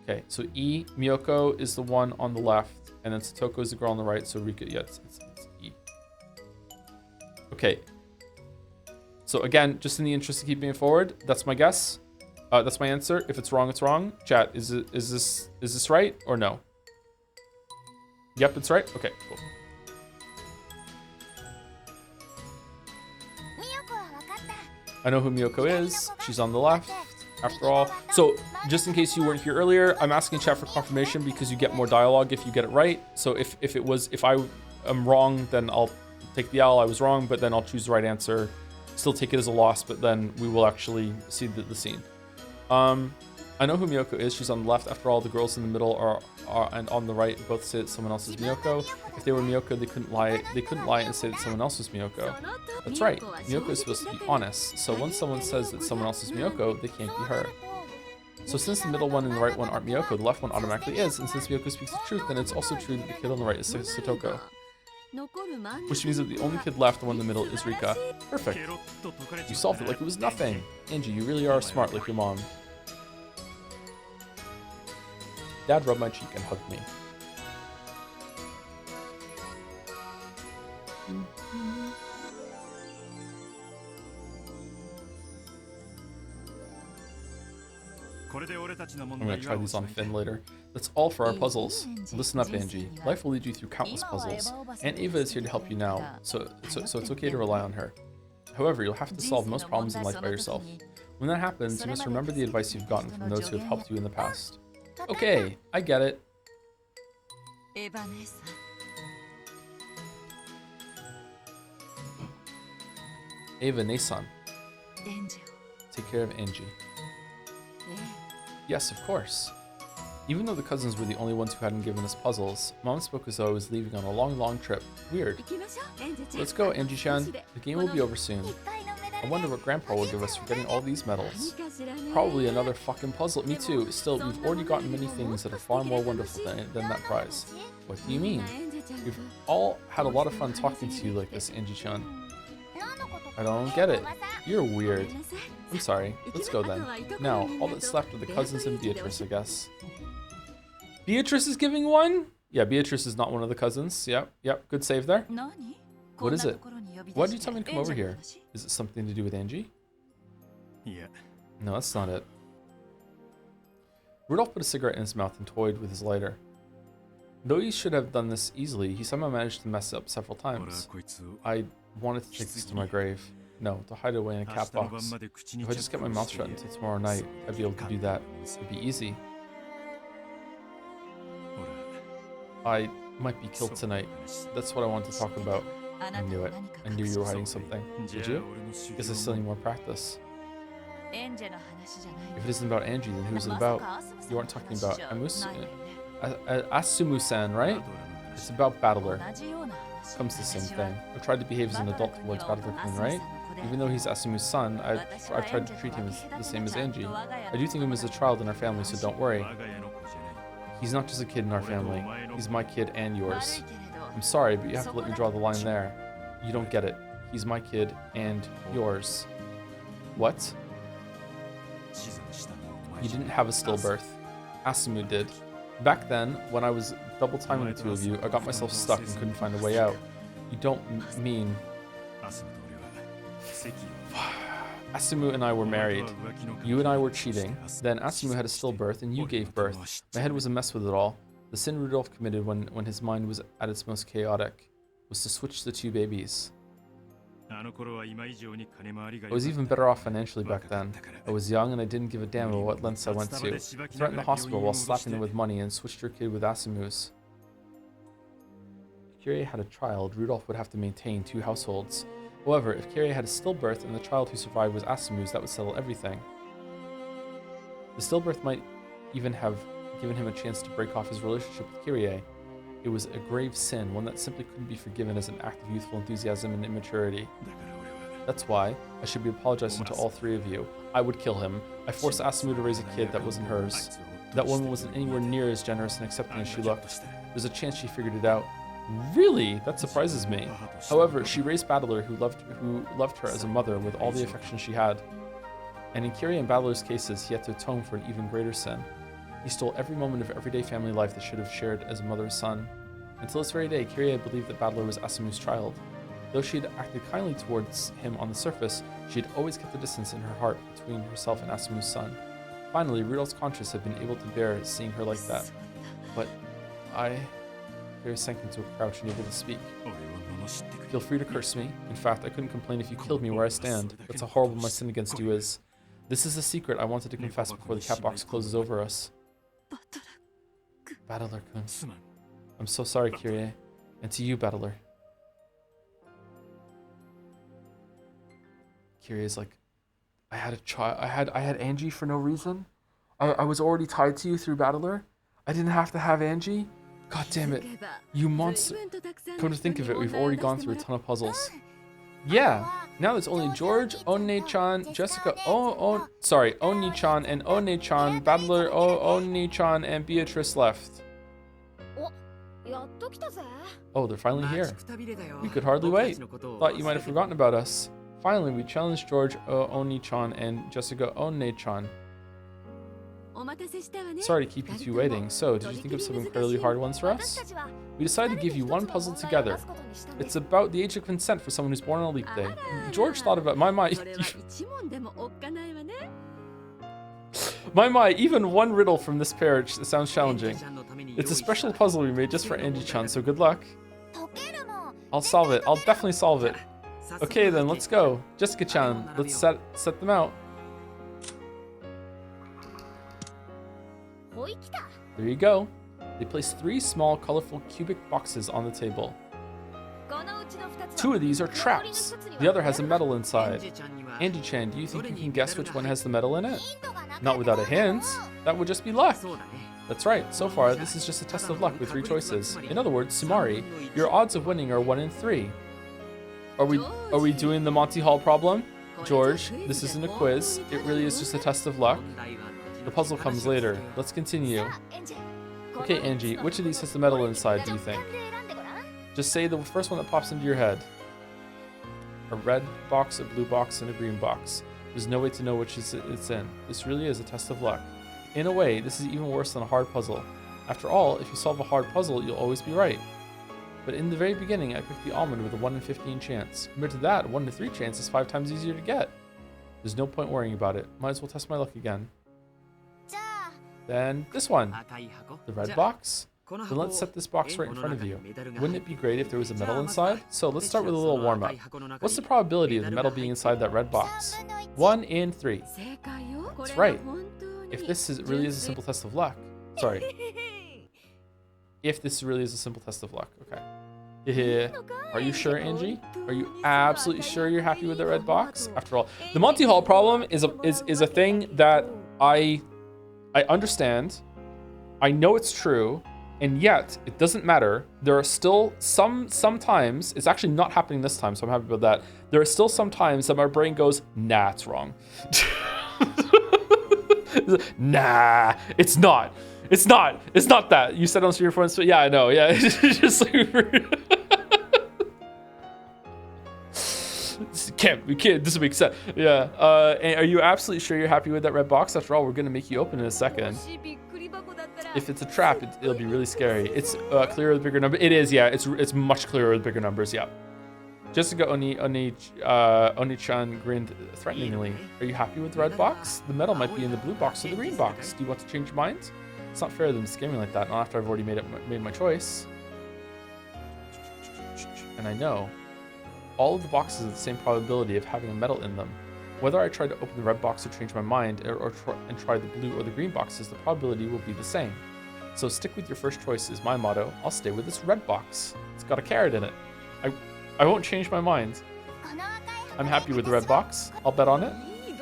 Speaker 1: Okay, so E, Miyoko is the one on the left, and then Satoko is the girl on the right, so Rika, yeah, it's E. Okay. So again, just in the interest of keeping it forward, that's my guess. That's my answer. If it's wrong, it's wrong. Chat, is this right or no? Yep, it's right. Okay, cool. I know who Miyoko is. She's on the left, after all. So, just in case you weren't here earlier, I'm asking chat for confirmation because you get more dialogue if you get it right. So if I am wrong, then I'll take the L. I was wrong, but then I'll choose the right answer. Still take it as a loss, but then we will actually see the scene. I know who Miyoko is. She's on the left. After all, the girls in the middle are and on the right both say that someone else is Miyoko. If they were Miyoko, they couldn't lie. They couldn't lie and say that someone else was Miyoko. That's right. Miyoko is supposed to be honest. So once someone says that someone else is Miyoko, they can't be her. So since the middle one and the right one aren't Miyoko, the left one automatically is. And since Miyoko speaks the truth, then it's also true that the kid on the right is Satoko. Which means that the only kid left, the one in the middle, is Rika. Perfect. You solved it like it was nothing. Angie, you really are smart like your mom. Dad rubbed my cheek and hugged me. I'm gonna try these on Finn later. That's all for our puzzles. Listen up, Angie. Life will lead you through countless puzzles. Aunt Eva is here to help you now, so it's okay to rely on her. However, you'll have to solve most problems in life by yourself. When that happens, you must remember the advice you've gotten from those who have helped you in the past. Okay, I get it. Eva Nason. Take care of Angie. Yes, of course. Even though the cousins were the only ones who hadn't given us puzzles, Mom spoke as though I was leaving on a long, long trip. Weird. Let's go, Angie-chan. The game will be over soon. I wonder what Grandpa will give us for getting all these medals. Probably another fucking puzzle. Me too. Still, we've already gotten many things that are far more wonderful than that prize. What do you mean? We've all had a lot of fun talking to you like this, Angie-chan. I don't get it. You're weird. I'm sorry. Let's go then. Now, all that's left are the cousins and Beatrice, I guess. Beatrice is giving one? Yeah, Beatrice is not one of the cousins. Yep. Good save there. What is it? Why did you tell me to come over here? Is it something to do with Angie? No, that's not it. Rudolph put a cigarette in his mouth and toyed with his lighter. Though he should have done this easily, he somehow managed to mess it up several times. I wanted to take this to my grave. No, to hide it away in a cat box. If I just kept my mouth shut until tomorrow night, I'd be able to do that. It'd be easy. I might be killed tonight. That's what I wanted to talk about. I knew it. I knew you were hiding something. Did you? Guess I still need more practice. If it isn't about Angie, then who's it about? You aren't talking about Asumu-san, right? It's about Battler. Comes the same thing. I've tried to behave as an adult towards Battler-kun, right? Even though he's Asumu's son, I've tried to treat him as the same as Angie. I do think of him as a child in our family, so don't worry. He's not just a kid in our family. He's my kid and yours. I'm sorry, but you have to let me draw the line there. You don't get it. He's my kid and yours. What? You didn't have a stillbirth. Asumu did. Back then, when I was double timing the two of you, I got myself stuck and couldn't find a way out. You don't mean... Asumu and I were married. You and I were cheating. Then Asumu had a stillbirth and you gave birth. My head was a mess with it all. The sin Rudolph committed when his mind was at its most chaotic was to switch the two babies. I was even better off financially back then. I was young and I didn't give a damn about what lengths I went to. Threatened the hospital while slapping them with money and switched your kid with Asumu's. If Kyrie had a child, Rudolph would have to maintain two households. However, if Kyrie had a stillbirth and the child who survived was Asumu's, that would settle everything. The stillbirth might even have given him a chance to break off his relationship with Kyrie. It was a grave sin, one that simply couldn't be forgiven as an act of youthful enthusiasm and immaturity. That's why I should be apologizing to all three of you. I would kill him. I forced Asumu to raise a kid that wasn't hers. That woman wasn't anywhere near as generous and accepting as she looked. There's a chance she figured it out. Really? That surprises me. However, she raised Battler, who loved her as a mother with all the affection she had. And in Kirie and Battler's cases, he had to atone for an even greater sin. He stole every moment of everyday family life they should have shared as a mother's son. Until this very day, Kirie had believed that Battler was Asumu's child. Though she had acted kindly towards him on the surface, she had always kept a distance in her heart between herself and Asumu's son. Finally, Rudolph's conscience had been able to bear seeing her like that. But Kirie sank into a crouch, unable to speak. Feel free to curse me. In fact, I couldn't complain if you killed me where I stand. That's how horrible my sin against you is. This is a secret I wanted to confess before the cat box closes over us. Battler-kun. I'm so sorry, Kirie. And to you, Battler. Kirie's like, I had a child. I had Angie for no reason. I was already tied to you through Battler. I didn't have to have Angie. God damn it. You monster. Come to think of it, we've already gone through a ton of puzzles. Yeah. Now there's only George, One-chan, Jessica, Oni-chan and One-chan, Battler, Oni-chan, and Beatrice left. Oh, they're finally here. We could hardly wait. Thought you might have forgotten about us. Finally, we challenged George Oni-chan and Jessica One-chan. Sorry to keep you two waiting. So, did you think of some incredibly hard ones for us? We decided to give you one puzzle together. It's about the age of consent for someone who's born on a leap day. George thought about even one riddle from this pair sounds challenging. It's a special puzzle we made just for Angie-chan, so good luck. I'll solve it. I'll definitely solve it. Okay then, let's go. Jessica-chan, let's set them out. There you go. They placed 3 small, colorful cubic boxes on the table. 2 of these are traps. The other has a medal inside. Angie-chan, do you think you can guess which one has the medal in it? Not without a hint. That would just be luck. That's right. So far, this is just a test of luck with 3 choices. In other words, Sumari, your odds of winning are 1 in 3. Are we doing the Monty Hall problem? George, this isn't a quiz. It really is just a test of luck. The puzzle comes later. Let's continue. Okay, Angie, which of these has the medal inside, do you think? Just say the first one that pops into your head. A red box, a blue box, and a green box. There's no way to know which it's in. This really is a test of luck. In a way, this is even worse than a hard puzzle. After all, if you solve a hard puzzle, you'll always be right. But in the very beginning, I picked the almond with a 1 in 15 chance. Compared to that, a 1 in 3 chance is 5 times easier to get. There's no point worrying about it. Might as well test my luck again. Then this one, the red box. Then let's set this box right in front of you. Wouldn't it be great if there was a medal inside? So let's start with a little warm-up. What's the probability of the medal being inside that red box? 1 in 3. That's right. If this really is a simple test of luck. Sorry. If this really is a simple test of luck. Okay. Are you sure, Angie? Are you absolutely sure you're happy with the red box? After all, the Monty Hall problem is a thing that I understand. I know it's true, and yet it doesn't matter. There are still sometimes, it's actually not happening this time, so I'm happy about that. There are still some times that my brain goes, nah, it's wrong. Nah, it's not. It's not that. You said on your phone, so yeah, I know. Yeah, it's just like, we can't, this makes sense. Yeah. And are you absolutely sure you're happy with that red box? After all, we're gonna make you open in a second. If it's a trap, it'll be really scary. It's clearer with bigger numbers. It is, yeah. It's much clearer with bigger numbers. Yeah. Jessica Oni-chan grinned threateningly. Are you happy with the red box? The medal might be in the blue box or the green box. Do you want to change your mind? It's not fair of them to scare me like that, not after I've already made my choice. And I know all of the boxes have the same probability of having a medal in them. Whether I try to open the red box or change my mind, and try the blue or the green boxes, the probability will be the same. So stick with your first choice is my motto. I'll stay with this red box. It's got a carrot in it. I won't change my mind. I'm happy with the red box. I'll bet on it.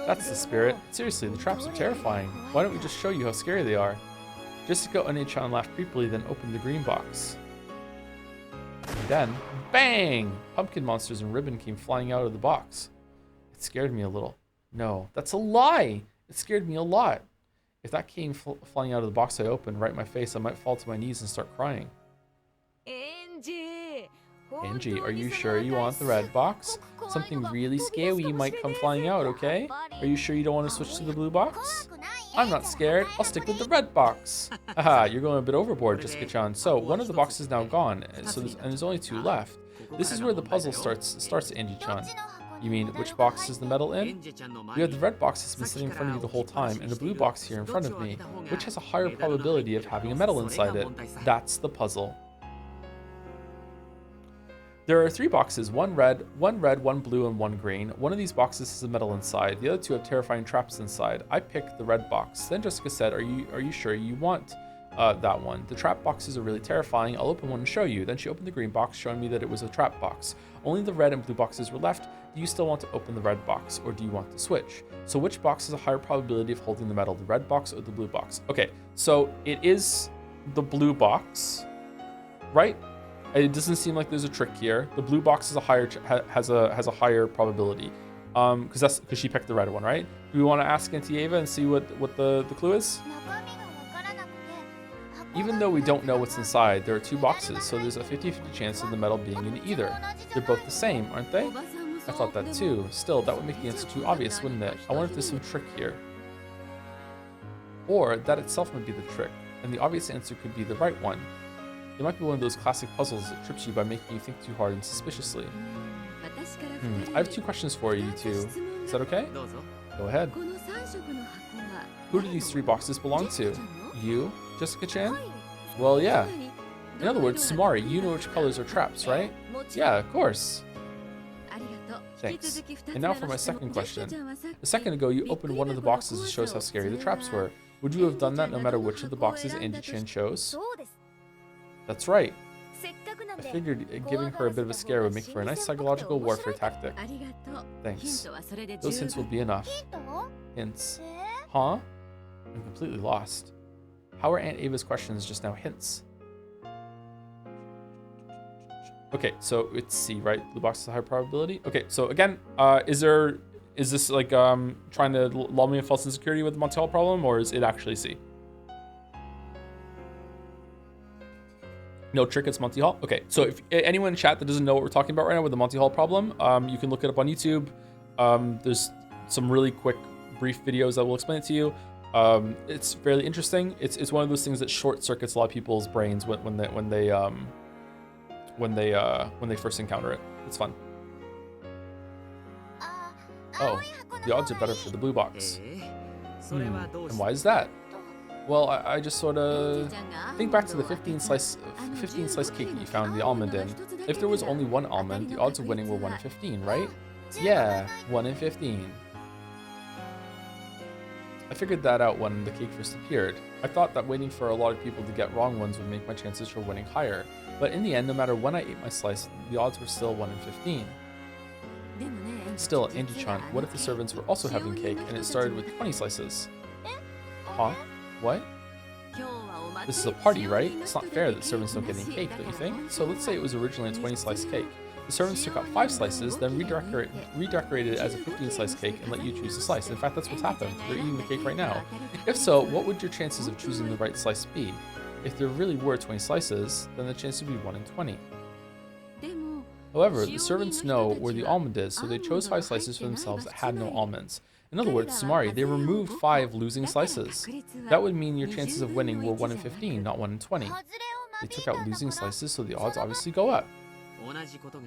Speaker 1: That's the spirit. Seriously, the traps are terrifying. Why don't we just show you how scary they are? Jessica One-chan laughed creepily, then opened the green box. And then, bang! Pumpkin monsters and ribbon came flying out of the box. It scared me a little. No, that's a lie! It scared me a lot. If that came flying out of the box I opened right in my face, I might fall to my knees and start crying. Angie, are you sure you want the red box? Something really scary might come flying out, okay? Are you sure you don't want to switch to the blue box? I'm not scared. I'll stick with the red box. Haha, you're going a bit overboard, Jessica-chan. So, one of the boxes is now gone, and there's only 2 left. This is where the puzzle starts, Angie-chan. You mean, which box is the metal in? You have the red box that's been sitting in front of you the whole time, and the blue box here in front of me, which has a higher probability of having a metal inside it. That's the puzzle. There are 3 boxes, one red, one blue, and 1 green. One of these boxes has a metal inside. The other 2 have terrifying traps inside. I picked the red box. Then Jessica said, are you sure you want that one? The trap boxes are really terrifying. I'll open one and show you. Then she opened the green box, showing me that it was a trap box. Only the red and blue boxes were left. Do you still want to open the red box, or do you want to switch? So which box has a higher probability of holding the metal, the red box or the blue box? Okay, so it is the blue box, right? It doesn't seem like there's a trick here. The blue box is has a higher probability, because she picked the red one, right? Do we want to ask Auntie Ava and see what the clue is? Even though we don't know what's inside, there are 2 boxes, so there's a 50-50 chance of the metal being in either. They're both the same, aren't they? I thought that too. Still, that would make the answer too obvious, wouldn't it? I wonder if there's some trick here. Or that itself might be the trick, and the obvious answer could be the right one. It might be one of those classic puzzles that trips you by making you think too hard and suspiciously. I have 2 questions for you two. Is that okay? Go ahead. Who do these 3 boxes belong to? You, Jessica-chan? Well, yeah. In other words, Sumari, you know which colors are traps, right? Yeah, of course. Thanks. And now for my second question. A second ago, you opened one of the boxes to show us how scary the traps were. Would you have done that no matter which of the boxes Angie-chan chose? That's right. I figured giving her a bit of a scare would make for a nice psychological warfare tactic. Thanks. Those hints will be enough. Hints. Huh? I'm completely lost. How are Aunt Ava's questions just now hints? Okay, so it's C, right? Blue box is a high probability. Okay, so again, is this like trying to lull me in false insecurity with the Monty Hall problem, or is it actually C? No trick, it's Monty Hall. Okay, so if anyone in chat that doesn't know what we're talking about right now with the Monty Hall problem, you can look it up on YouTube. There's some really quick, brief videos that will explain it to you. It's fairly interesting. It's one of those things that short circuits a lot of people's brains when they first encounter it. It's fun. Oh, the odds are better for the blue box. And why is that? Well, I just sort of think back to the 15 slice cake that you found the almond in. If there was only 1 almond, the odds of winning were 1 in 15, right? Yeah, 1 in 15. I figured that out when the cake first appeared. I thought that waiting for a lot of people to get wrong ones would make my chances for winning higher. But in the end, no matter when I ate my slice, the odds were still 1 in 15. Still, Angie-chan, what if the servants were also having cake and it started with 20 slices? Huh? What? This is a party, right? It's not fair that servants don't get any cake, don't you think? So let's say it was originally a 20-slice cake. The servants took out 5 slices, then redecorated it as a 15-slice cake and let you choose a slice. In fact, that's what's happened. They're eating the cake right now. If so, what would your chances of choosing the right slice be? If there really were 20 slices, then the chance would be 1 in 20. However, the servants know where the almond is, so they chose 5 slices for themselves that had no almonds. In other words, Sumari, they removed 5 losing slices. That would mean your chances of winning were 1 in 15, not 1 in 20. They took out losing slices, so the odds obviously go up.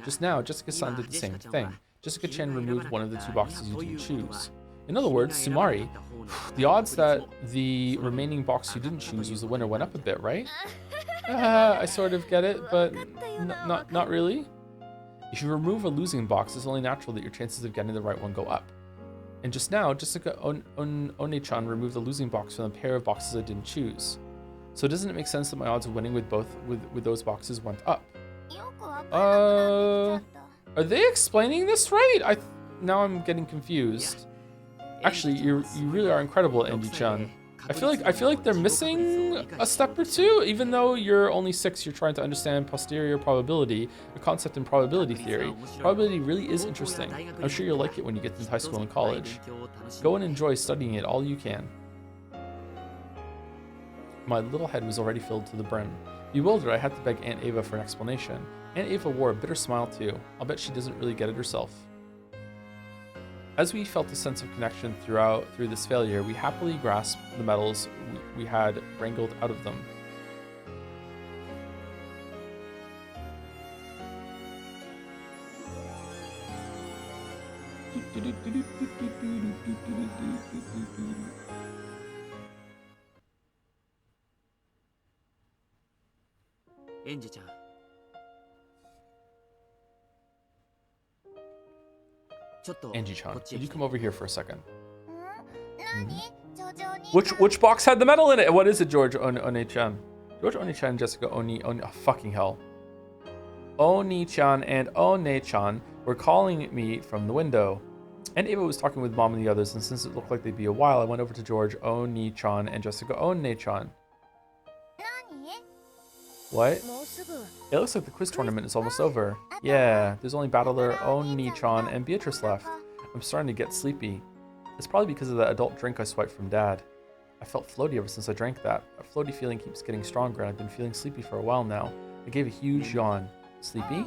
Speaker 1: Just now, Jessica-san did the same thing. Jessica-chan removed one of the 2 boxes you didn't choose. In other words, Sumari, the odds that the remaining box you didn't choose was the winner went up a bit, right? I sort of get it, but not really. If you remove a losing box, it's only natural that your chances of getting the right one go up. And just now, Jessica One-chan removed the losing box from the pair of boxes I didn't choose. So doesn't it make sense that my odds of winning with those boxes went up? Are they explaining this right? Now I'm getting confused. Actually, you really are incredible, Angie-chan. I feel like they're missing a step or 2. Even though you're only 6, you're trying to understand posterior probability, a concept in probability theory. Probability really is interesting. I'm sure you'll like it when you get to high school and college. Go and enjoy studying it all you can. My little head was already filled to the brim. Bewildered, I had to beg Aunt Ava for an explanation. Aunt Ava wore a bitter smile too. I'll bet she doesn't really get it herself. As we felt a sense of connection through this failure, we happily grasped the medals we had wrangled out of them. Angie-chan, could you come over here for a second? Which box had the medal in it? What is it, George One-chan? George One-chan and Jessica Oni, oh, fucking hell. Oni-chan and One-chan were calling me from the window. And Ava was talking with Mom and the others, and since it looked like they'd be a while, I went over to George Oni-chan and Jessica One-chan. What? It looks like the quiz tournament is almost over. Yeah, there's only battler Oni-chan and Beatrice left. I'm starting to get sleepy. It's probably because of that adult drink I swiped from Dad. I felt floaty ever since I drank that. A floaty feeling keeps getting stronger, and I've been feeling sleepy for a while now. I gave a huge yawn. Sleepy?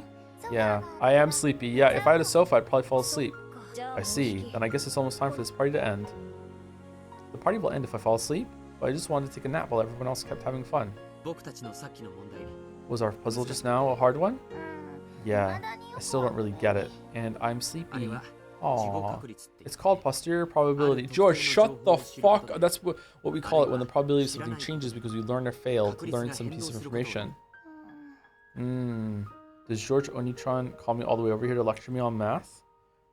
Speaker 1: Yeah, I am sleepy. Yeah, if I had a sofa, I'd probably fall asleep. I see. Then I guess it's almost time for this party to end. The party will end if I fall asleep, but I just wanted to take a nap while everyone else kept having fun. Was our puzzle just now a hard one? Yeah, I still don't really get it, and I'm sleepy. Aww. It's called posterior probability. George, shut the fuck up. That's what we call it when the probability of something changes because we learn or fail to learn some piece of information. Does George Onitron call me all the way over here to lecture me on math?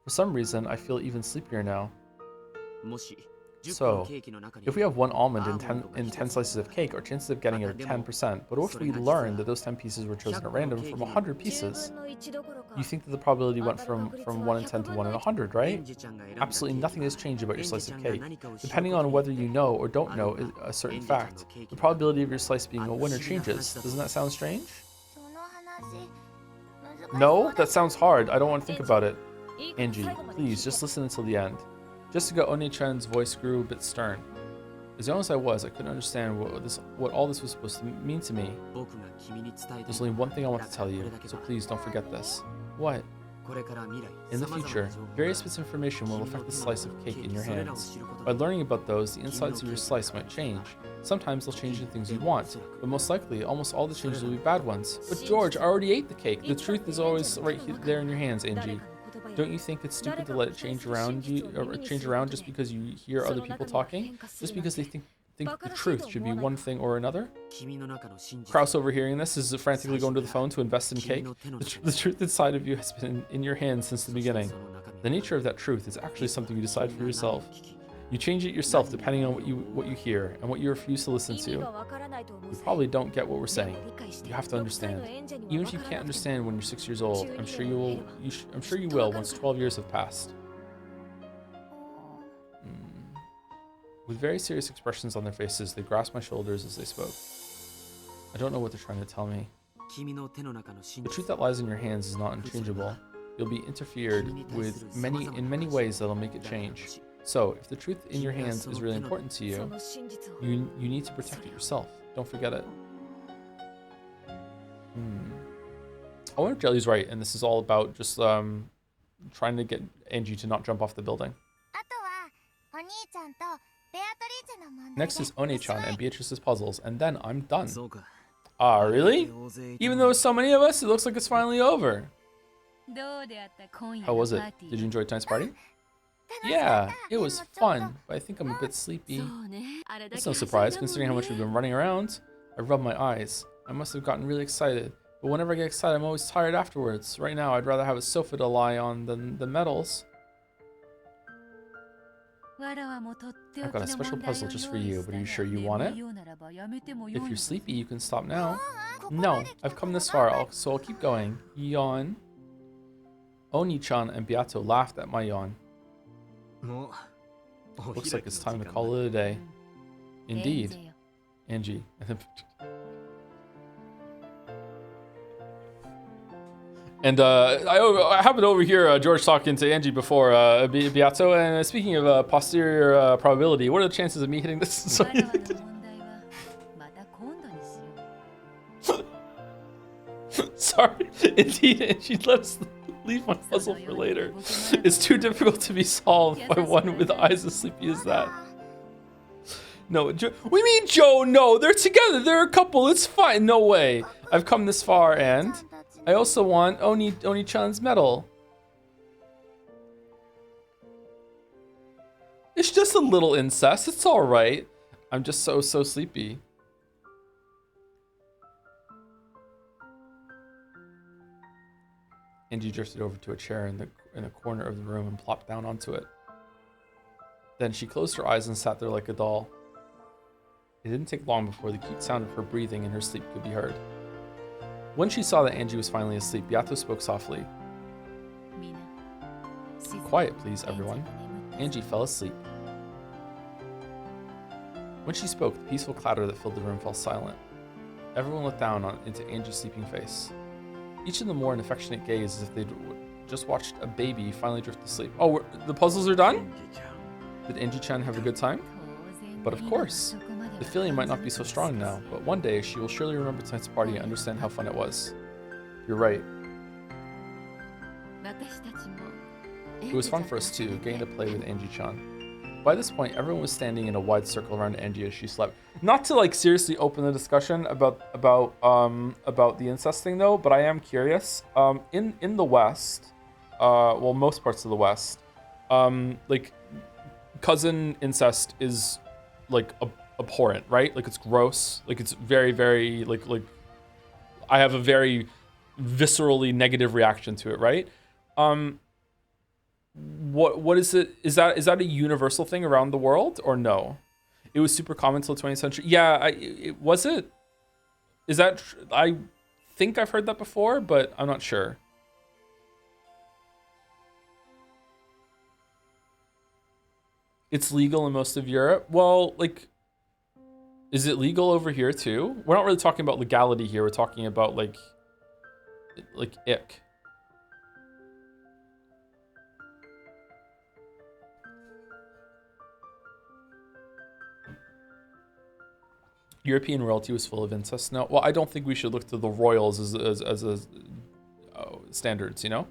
Speaker 1: For some reason, I feel even sleepier now. So, if we have one almond in 10 slices of cake, our chances of getting it are 10%. But what if we learn that those 10 pieces were chosen at random from 100 pieces? You think that the probability went from 1 in 10 to 1 in 100, right? Absolutely nothing has changed about your slice of cake. Depending on whether you know or don't know a certain fact, the probability of your slice being a winner changes. Doesn't that sound strange? No? That sounds hard. I don't want to think about it. Angie, please, just listen until the end. Jessica Oni-chan's voice grew a bit stern. As young as I was, I couldn't understand what all this was supposed to mean to me. There's only one thing I want to tell you, so please don't forget this. What? In the future, various bits of information will affect the slice of cake in your hands. By learning about those, the insides of your slice might change. Sometimes they'll change into things you want, but most likely, almost all the changes will be bad ones. But George, I already ate the cake. The truth is always right there in your hands, Angie. Don't you think it's stupid to let it change around just because you hear other people talking? Just because they think the truth should be one thing or another? Kraus, overhearing this, is frantically going to the phone to invest in cake. The truth inside of you has been in your hands since the beginning. The nature of that truth is actually something you decide for yourself. You change it yourself depending on what you hear and what you refuse to listen to. You probably don't get what we're saying. You have to understand. Even if you can't understand when you're 6 years old, I'm sure you will once 12 years have passed. With very serious expressions on their faces, they grasped my shoulders as they spoke. I don't know what they're trying to tell me. The truth that lies in your hands is not unchangeable. You'll be interfered with in many ways that'll make it change. So, if the truth in your hands is really important to you, you need to protect it yourself. Don't forget it. I wonder if Jelly's right, and this is all about just trying to get Angie to not jump off the building. Next is One-chan and Beatrice's puzzles, and then I'm done. Ah, really? Even though it's so many of us, it looks like it's finally over. How was it? Did you enjoy tonight's party? Yeah, it was fun, but I think I'm a bit sleepy. It's no surprise, considering how much we've been running around. I rubbed my eyes. I must have gotten really excited, but whenever I get excited, I'm always tired afterwards. Right now, I'd rather have a sofa to lie on than the medals. I've got a special puzzle just for you, but are you sure you want it? If you're sleepy, you can stop now. No, I've come this far, so I'll keep going. Yawn. Oni-chan and Beato laughed at my yawn. Looks like it's time to call it a day. Indeed. Angie. And I happened to overhear George talking to Angie before Beato, and speaking of posterior probability, what are the chances of me hitting this? sorry. Indeed, and she'd let us leave my puzzle for later. It's too difficult to be solved by one with eyes as sleepy as that. No, we mean Joe, no, they're together, they're a couple, it's fine, no way. I've come this far and I also want Oni-chan's medal. It's just a little incest, it's alright. I'm just so sleepy. Angie drifted over to a chair in the corner of the room and plopped down onto it. Then she closed her eyes and sat there like a doll. It didn't take long before the cute sound of her breathing in her sleep could be heard. When she saw that Angie was finally asleep, Yato spoke softly. Quiet, please, everyone. Angie fell asleep. When she spoke, the peaceful clatter that filled the room fell silent. Everyone looked down into Angie's sleeping face. Each of them wore an affectionate gaze as if they'd just watched a baby finally drift to sleep. Oh, the puzzles are done? Did Angie-chan have a good time? But of course. The feeling might not be so strong now, but one day she will surely remember tonight's party and understand how fun it was. You're right. It was fun for us too, getting to play with Angie-chan. By this point, everyone was standing in a wide circle around Angie as she slept. Not to like seriously open the discussion about the incest thing though, but I am curious. In the West, well, most parts of the West, like cousin incest is like abhorrent, right? Like it's gross. Like it's very, very like I have a very viscerally negative reaction to it, right? What is it? Is that a universal thing around the world or no? It was super common till the 20th century. Yeah, was it? Is that? I think I've heard that before, but I'm not sure. It's legal in most of Europe. Well, like, is it legal over here too? We're not really talking about legality here. We're talking about like ick. European royalty was full of incest. No, well, I don't think we should look to the royals as standards, you know?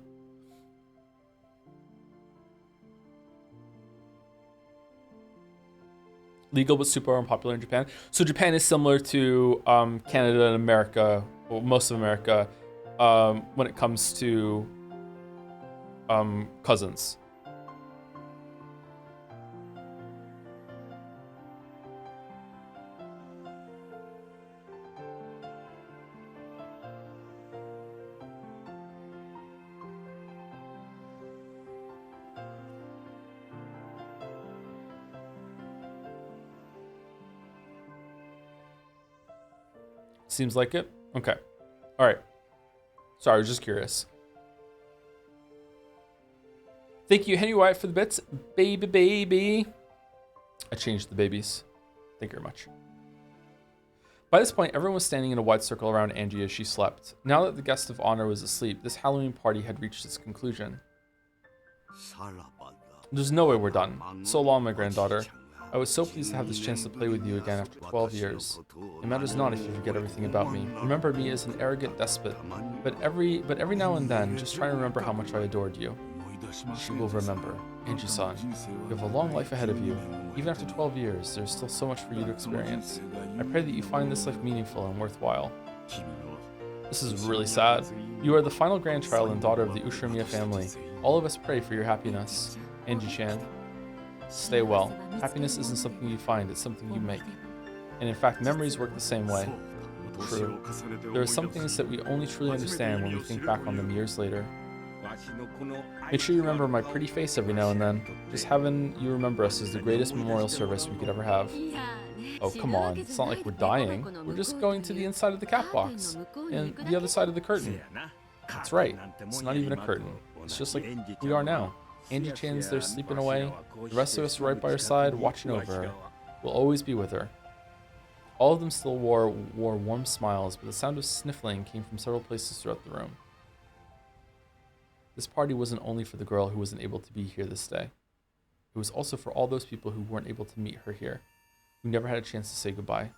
Speaker 1: Legal but super unpopular in Japan. So Japan is similar to Canada and America, well, most of America, when it comes to cousins. Seems like it. Okay. All right. Sorry, I was just curious. Thank you, Henry White, for the bits. Baby. I changed the babies. Thank you very much. By this point, everyone was standing in a wide circle around Angie as she slept. Now that the guest of honor was asleep, this Halloween party had reached its conclusion. There's no way we're done. So long, my granddaughter. I was so pleased to have this chance to play with you again after 12 years. It matters not if you forget everything about me. Remember me as an arrogant despot, but every now and then, just try to remember how much I adored you. She will remember. Angie-san, you have a long life ahead of you. Even after 12 years, there's still so much for you to experience. I pray that you find this life meaningful and worthwhile. This is really sad. You are the final grandchild and daughter of the Ushimiya family. All of us pray for your happiness. Angie-chan. Stay well. Happiness isn't something you find, it's something you make. And in fact, memories work the same way. True. There are some things that we only truly understand when we think back on them years later. Make sure you remember my pretty face every now and then. Just having you remember us is the greatest memorial service we could ever have. Oh, come on. It's not like we're dying. We're just going to the inside of the cat box. And the other side of the curtain. That's right. It's not even a curtain. It's just like we are now. Angie-chan's there sleeping away. The rest of us are right by her side, watching over her. We'll always be with her. All of them still wore warm smiles, but the sound of sniffling came from several places throughout the room. This party wasn't only for the girl who wasn't able to be here this day. It was also for all those people who weren't able to meet her here, who never had a chance to say goodbye.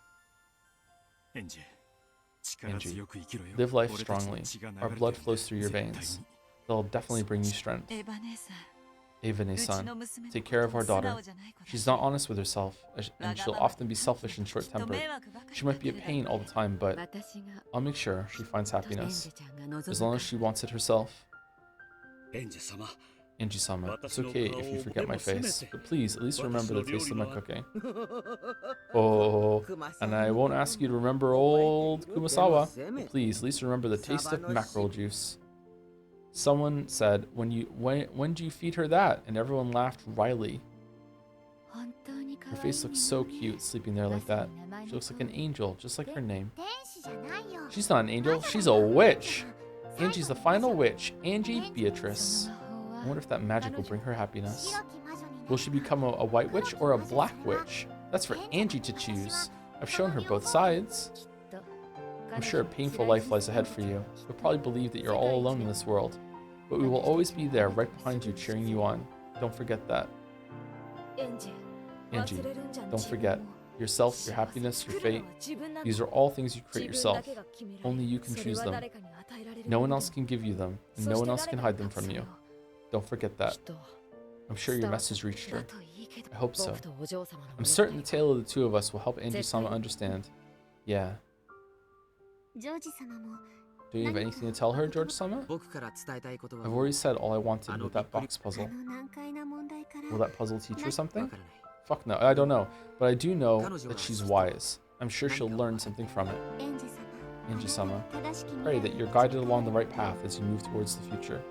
Speaker 1: Angie, live life strongly. Our blood flows through your veins. They'll definitely bring you strength. Eva-ne-san, take care of our daughter. She's not honest with herself, and she'll often be selfish and short-tempered. She might be a pain all the time, but I'll make sure she finds happiness, as long as she wants it herself. Angie-sama, it's okay if you forget my face, but please, at least remember the taste of my cooking. Oh, and I won't ask you to remember old Kumasawa, but please, at least remember the taste of mackerel juice. Someone said, when do you feed her that? And everyone laughed wryly. Her face looks so cute sleeping there like that. She looks like an angel, just like her name. She's not an angel, she's a witch. Angie's the final witch, Angie Beatrice. I wonder if that magic will bring her happiness. Will she become a white witch or a black witch? That's for Angie to choose. I've shown her both sides. I'm sure a painful life lies ahead for you. You'll probably believe that you're all alone in this world. But we will always be there, right behind you, cheering you on. Don't forget that. Angie, don't forget. Yourself, your happiness, your fate. These are all things you create yourself. Only you can choose them. No one else can give you them, and no one else can hide them from you. Don't forget that. I'm sure your message reached her. I hope so. I'm certain the tale of the two of us will help Angie-sama understand. Yeah. Do you have anything to tell her, George-sama? I've already said all I wanted with that box puzzle. Will that puzzle teach her something? Fuck no, I don't know. But I do know that she's wise. I'm sure she'll learn something from it. Angie-sama, pray that you're guided along the right path as you move towards the future.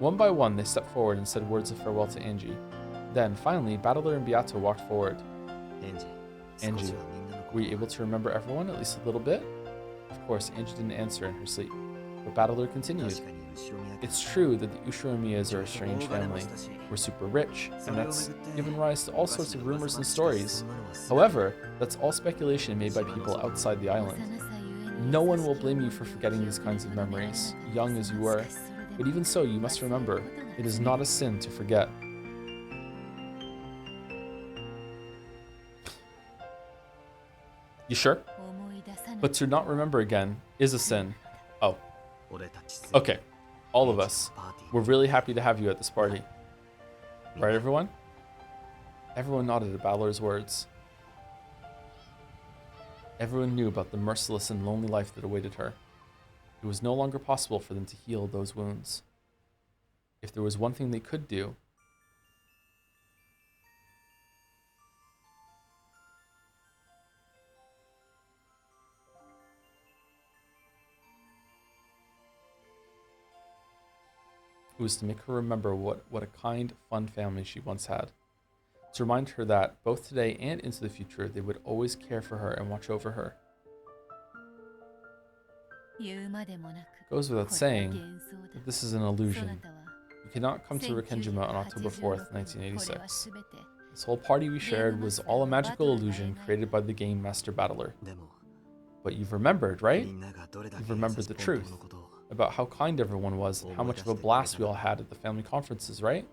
Speaker 1: One by one, they stepped forward and said words of farewell to Angie. Then, finally, Battler and Beato walked forward. Angie, were you able to remember everyone, at least a little bit? Of course, Angie didn't answer in her sleep. But Battler continued. It's true that the Ushinomiyas are a strange family. We're super rich, and that's given rise to all sorts of rumors and stories. However, that's all speculation made by people outside the island. No one will blame you for forgetting these kinds of memories, young as you were. But even so, you must remember, it is not a sin to forget. You sure? But to not remember again is a sin. Oh. Okay. All of us. We're really happy to have you at this party. Right, everyone? Everyone nodded at Battler's words. Everyone knew about the merciless and lonely life that awaited her. It was no longer possible for them to heal those wounds. If there was one thing they could do, it was to make her remember what a kind, fun family she once had. To remind her that, both today and into the future, they would always care for her and watch over her. Goes without saying that this is an illusion. You cannot come to Rikkenjima on October 4th, 1986. This whole party we shared was all a magical illusion created by the game Master Battler. But you've remembered, right? You've remembered the truth about how kind everyone was and how much of a blast we all had at the family conferences, right?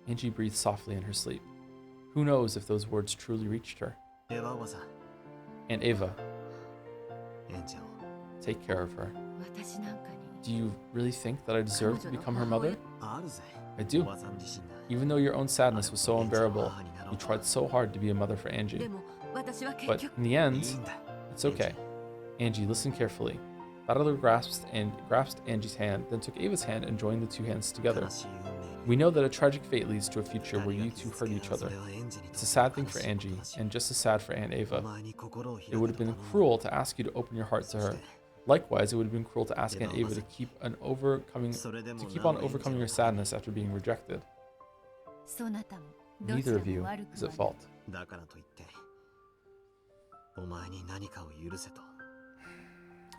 Speaker 1: Angie breathed softly in her sleep. Who knows if those words truly reached her? And Eva, take care of her. Do you really think that I deserve to become her mother? I do. Even though your own sadness was so unbearable, you tried so hard to be a mother for Angie. But in the end, it's okay. Angie, listen carefully. Battler grasped Angie's hand, then took Ava's hand and joined the two hands together. We know that a tragic fate leads to a future where you two hurt each other. It's a sad thing for Angie, and just as sad for Aunt Ava. It would have been cruel to ask you to open your heart to her. Likewise, it would have been cruel to ask Aunt Ava to keep on overcoming your sadness after being rejected. Neither of you is at fault.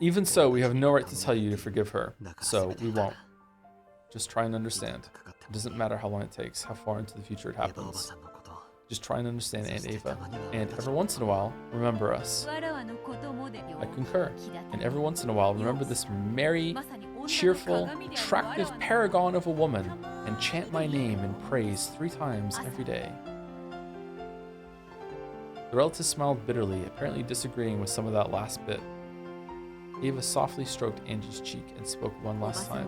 Speaker 1: Even so, we have no right to tell you to forgive her, so we won't. Just try and understand. It doesn't matter how long it takes, how far into the future it happens. Just try and understand Aunt Ava. And every once in a while, remember us. I concur. And every once in a while, remember this merry, cheerful, attractive paragon of a woman, and chant my name in praise 3 times every day. The relative smiled bitterly, apparently disagreeing with some of that last bit. Ava softly stroked Angie's cheek and spoke one last time.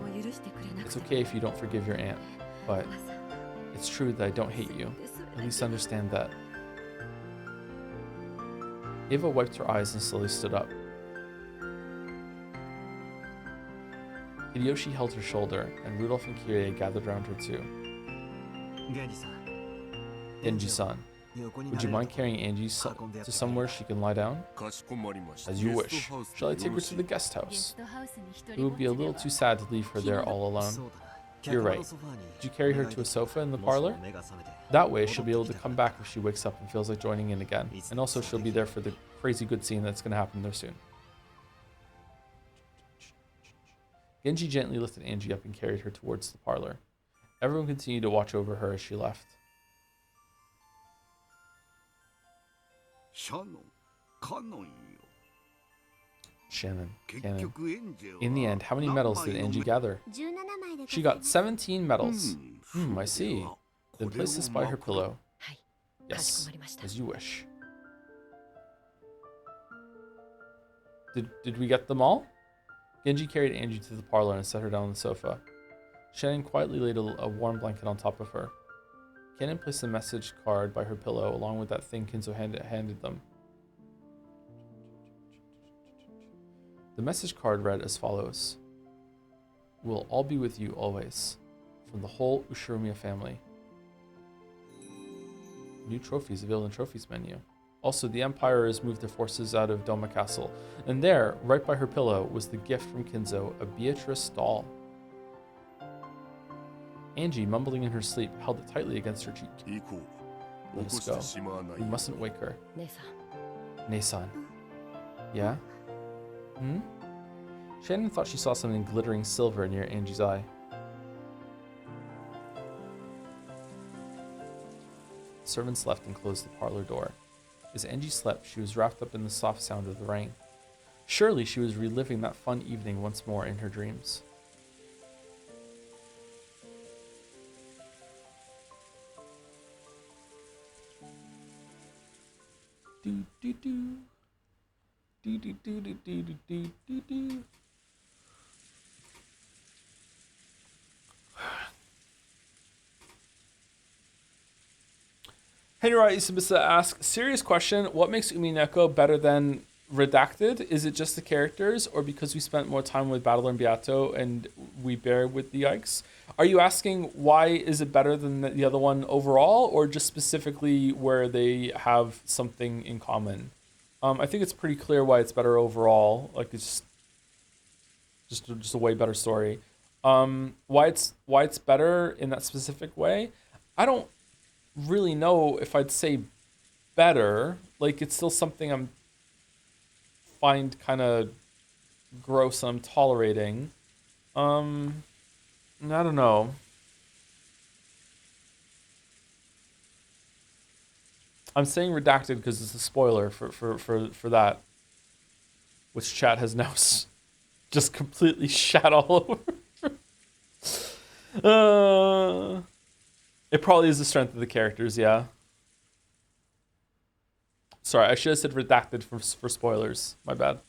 Speaker 1: It's okay if you don't forgive your aunt, but it's true that I don't hate you. At least understand that. Ava wiped her eyes and slowly stood up. Hideyoshi held her shoulder, and Rudolph and Kirie gathered around her too. Genji-san, would you mind carrying Angie to somewhere she can lie down? As you wish. Shall I take her to the guest house? It would be a little too sad to leave her there all alone. You're right. Did you carry her to a sofa in the parlor? That way, she'll be able to come back if she wakes up and feels like joining in again. And also, she'll be there for the crazy good scene that's going to happen there soon. Genji gently lifted Angie up and carried her towards the parlor. Everyone continued to watch over her as she left. Shannon, Canon. In the end, how many medals did Angie gather? She got 17 medals. I see. Then place this by her pillow. Yes, as you wish. Did we get them all? Genji carried Angie to the parlor and set her down on the sofa. Shannon quietly laid a warm blanket on top of her. Canon placed a message card by her pillow along with that thing Kinzo handed them. The message card read as follows. We'll all be with you always. From the whole Ushiromiya family. New trophies available in trophies menu. Also, the Empire has moved their forces out of Doma Castle. And there, right by her pillow, was the gift from Kinzo, a Beatrice doll. Angie, mumbling in her sleep, held it tightly against her cheek. Let us go. We mustn't wake her. Nei-san. Yeah? Shannon thought she saw something glittering silver near Angie's eye. Servants left and closed the parlor door. As Angie slept, she was wrapped up in the soft sound of the rain. Surely she was reliving that fun evening once more in her dreams. Do do do. Do do do do do do do do. Henry Isabisa asks, serious question, what makes Umineko better than Redacted? Is it just the characters, or because we spent more time with Battler and Beato and we bear with the Yikes? Are you asking why is it better than the other one overall, or just specifically where they have something in common? I think it's pretty clear why it's better overall. Like, it's just a way better story. Why it's better in that specific way, I don't really know if I'd say better. Like, it's still something I'm find kind of gross and I'm tolerating. I don't know. I'm saying Redacted because it's a spoiler for that, which chat has now just completely shat all over. It probably is the strength of the characters, yeah. Sorry, I should have said Redacted for spoilers. My bad.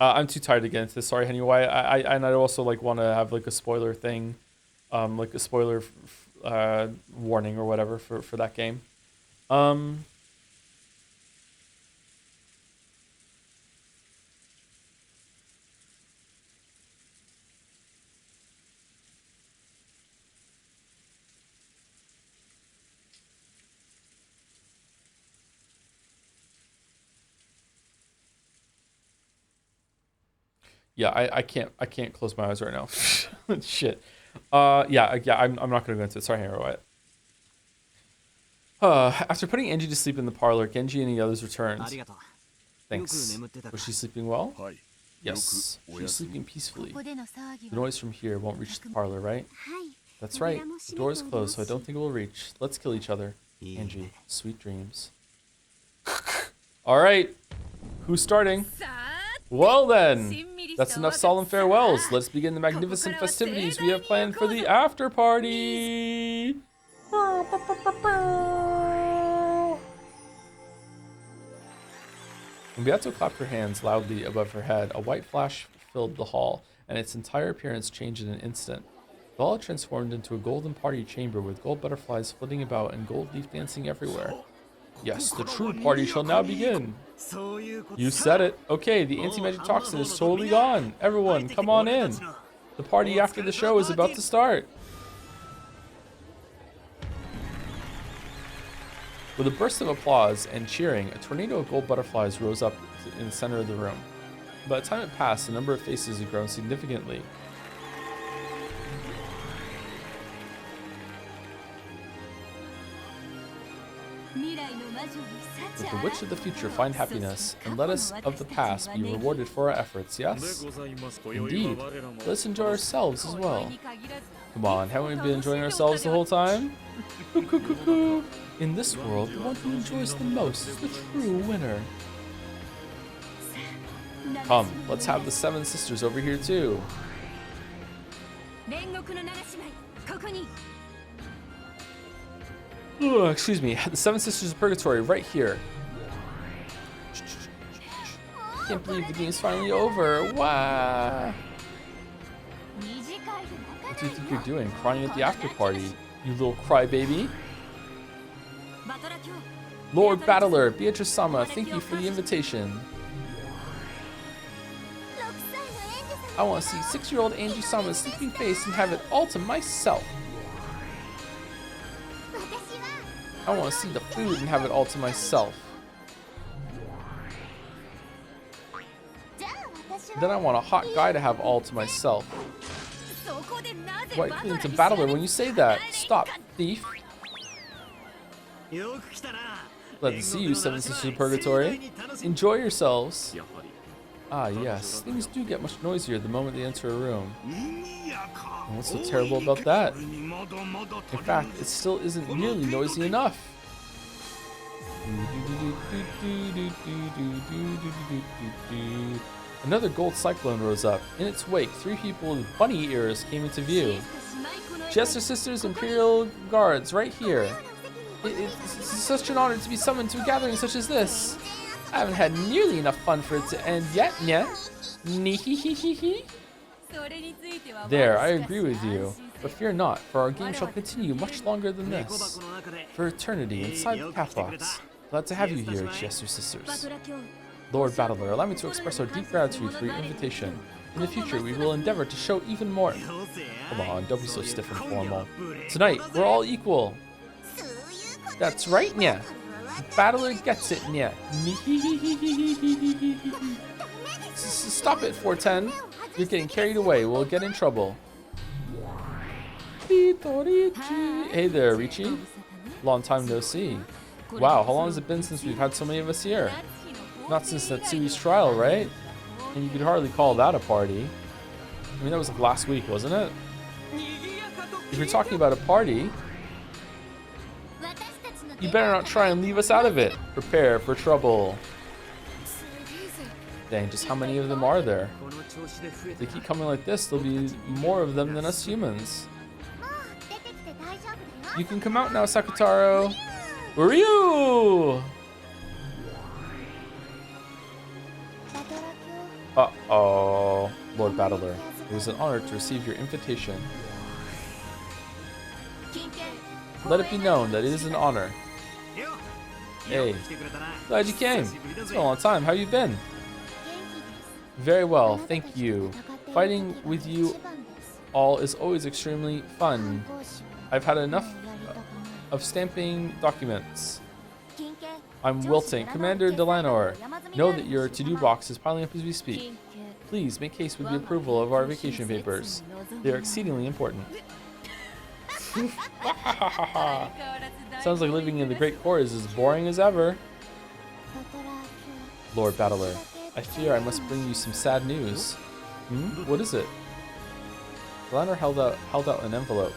Speaker 1: I'm too tired to get into this. Sorry, anyway. I also like want to have like a spoiler thing, like a spoiler warning or whatever for that game. Yeah, I can't close my eyes right now. Shit. Yeah, I'm not gonna go into it. Sorry, Harry. After putting Angie to sleep in the parlor, Genji and the others returned. Thanks. Was she sleeping well? Yes, she's sleeping peacefully. The noise from here won't reach the parlor, right? That's right. The door is closed, so I don't think it will reach. Let's kill each other. Angie, sweet dreams. All right. Who's starting? Well then, that's enough solemn farewells. Let's begin the magnificent festivities we have planned for the after party. When Beato clapped her hands loudly above her head, a white flash filled the hall, and its entire appearance changed in an instant. The hall transformed into a golden party chamber with gold butterflies flitting about and gold leaf dancing everywhere. Yes, the true party shall now begin. You said it. Okay, the anti-magic toxin is totally gone. Everyone, come on in. The party after the show is about to start. With a burst of applause and cheering, a tornado of gold butterflies rose up in the center of the room. By the time it passed, the number of faces had grown significantly. Let the witch of the future find happiness, and let us of the past be rewarded for our efforts, yes? Indeed. Let's enjoy ourselves as well. Come on, haven't we been enjoying ourselves the whole time? In this world, the one who enjoys the most is the true winner. Come, let's have the 7 sisters over here too. Ugh, excuse me, the 7 sisters of purgatory right here. Can't believe the game's finally over. Wow. What do you think you're doing, crying at the after party, you little crybaby? Lord Battler, Beatrice-sama, thank you for the invitation. I want to see 6-year-old Angie-sama's sleeping face and have it all to myself. I want to see the food and have it all to myself. Then I want a hot guy to have all to myself. Why cling to Battler when you say that? Stop, thief. Glad to see you, 7 Sisters of Purgatory. Enjoy yourselves. Ah, yes. Things do get much noisier the moment they enter a room. And what's so terrible about that? In fact, it still isn't nearly noisy enough. Another gold cyclone rose up. In its wake, 3 people with bunny ears came into view. Jester Sisters Imperial Guards, right here. It's such an honor to be summoned to a gathering such as this. I haven't had nearly enough fun for it to end yet, Nihihihihi. There, I agree with you. But fear not, for our game shall continue much longer than this. For eternity, inside the Pathbox. Glad to have you here, Jester Sisters. Lord Battler, allow me to express our deep gratitude for your invitation. In the future, we will endeavor to show even more. Come on, don't be so stiff and formal. Tonight, we're all equal. That's right, Nya. Battler gets it, Nya. Stop it, 410. You're getting carried away. We'll get in trouble. Hey there, Richie. Long time no see. Wow, how long has it been since we've had so many of us here? Not since Natsui's trial, right? And you could hardly call that a party. I mean, that was like last week, wasn't it? If you're talking about a party, you better not try and leave us out of it. Prepare for trouble. Dang, just how many of them are there? If they keep coming like this, there'll be more of them than us humans. You can come out now, Sakutaro. Ryu! Uh-oh, Lord Battler. It was an honor to receive your invitation. Let it be known that it is an honor. Hey, glad you came. It's been a long time. How you been? Very well, thank you. Fighting with you all is always extremely fun. I've had enough of stamping documents. I'm wilting. Commander Delanor, know that your to-do box is piling up as we speak. Please make haste with the approval of our vacation papers. They are exceedingly important. Sounds like living in the Great Court is as boring as ever. Lord Battler, I fear I must bring you some sad news. What is it? Delanor held out an envelope.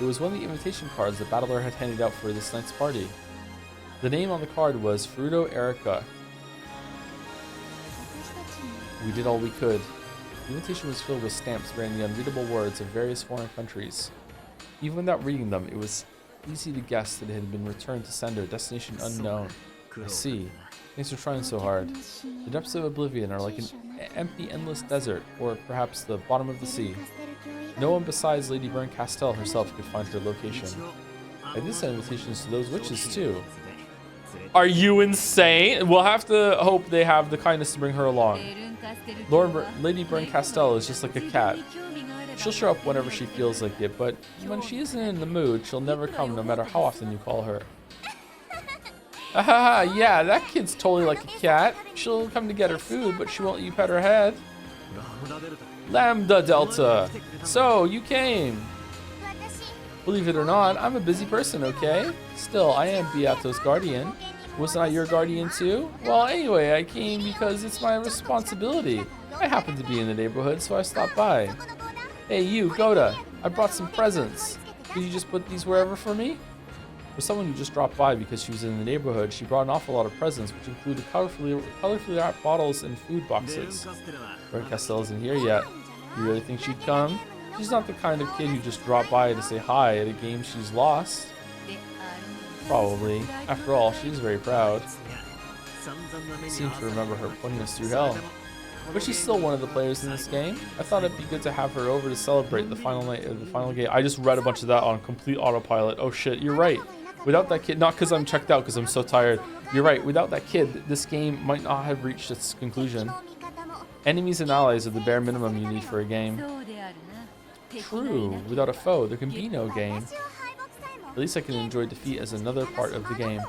Speaker 1: It was one of the invitation cards that Battler had handed out for this night's party. The name on the card was Fruto Erica. We did all we could. The invitation was filled with stamps bearing the unreadable words of various foreign countries. Even without reading them, it was easy to guess that it had been returned to sender, destination unknown. I see. Thanks for trying so hard. The depths of oblivion are like an empty, endless desert, or perhaps the bottom of the sea. No one besides Lady Byrne Castell herself could find her location. I did send invitations to those witches too. Are you insane? We'll have to hope they have the kindness to bring her along. Lady Byrne Castell is just like a cat. She'll show up whenever she feels like it, but when she isn't in the mood, she'll never come no matter how often you call her. Yeah, that kid's totally like a cat. She'll come to get her food, but she won't let you pet her head. Lambda Delta. So, you came. Believe it or not, I'm a busy person, okay? Still, I am Beato's guardian. Wasn't I your guardian too? Well, anyway, I came because it's my responsibility. I happen to be in the neighborhood, so I stopped by. Hey, you, Goda. I brought some presents. Could you just put these wherever for me? For someone who just dropped by because she was in the neighborhood, she brought an awful lot of presents, which included colorfully wrapped bottles and food boxes. Byrne Castell isn't here yet. You really think she'd come? She's not the kind of kid who just dropped by to say hi at a game she's lost. Probably. After all, she's very proud. I seem to remember her putting us through hell. But she's still one of the players in this game. I thought it'd be good to have her over to celebrate the final night of the final game. I just read a bunch of that on complete autopilot. Oh shit, you're right. Without that kid, not because I'm checked out, because I'm so tired. You're right, without that kid, this game might not have reached its conclusion. Enemies and allies are the bare minimum you need for a game. True, without a foe, there can be no game. At least I can enjoy defeat as another part of the game.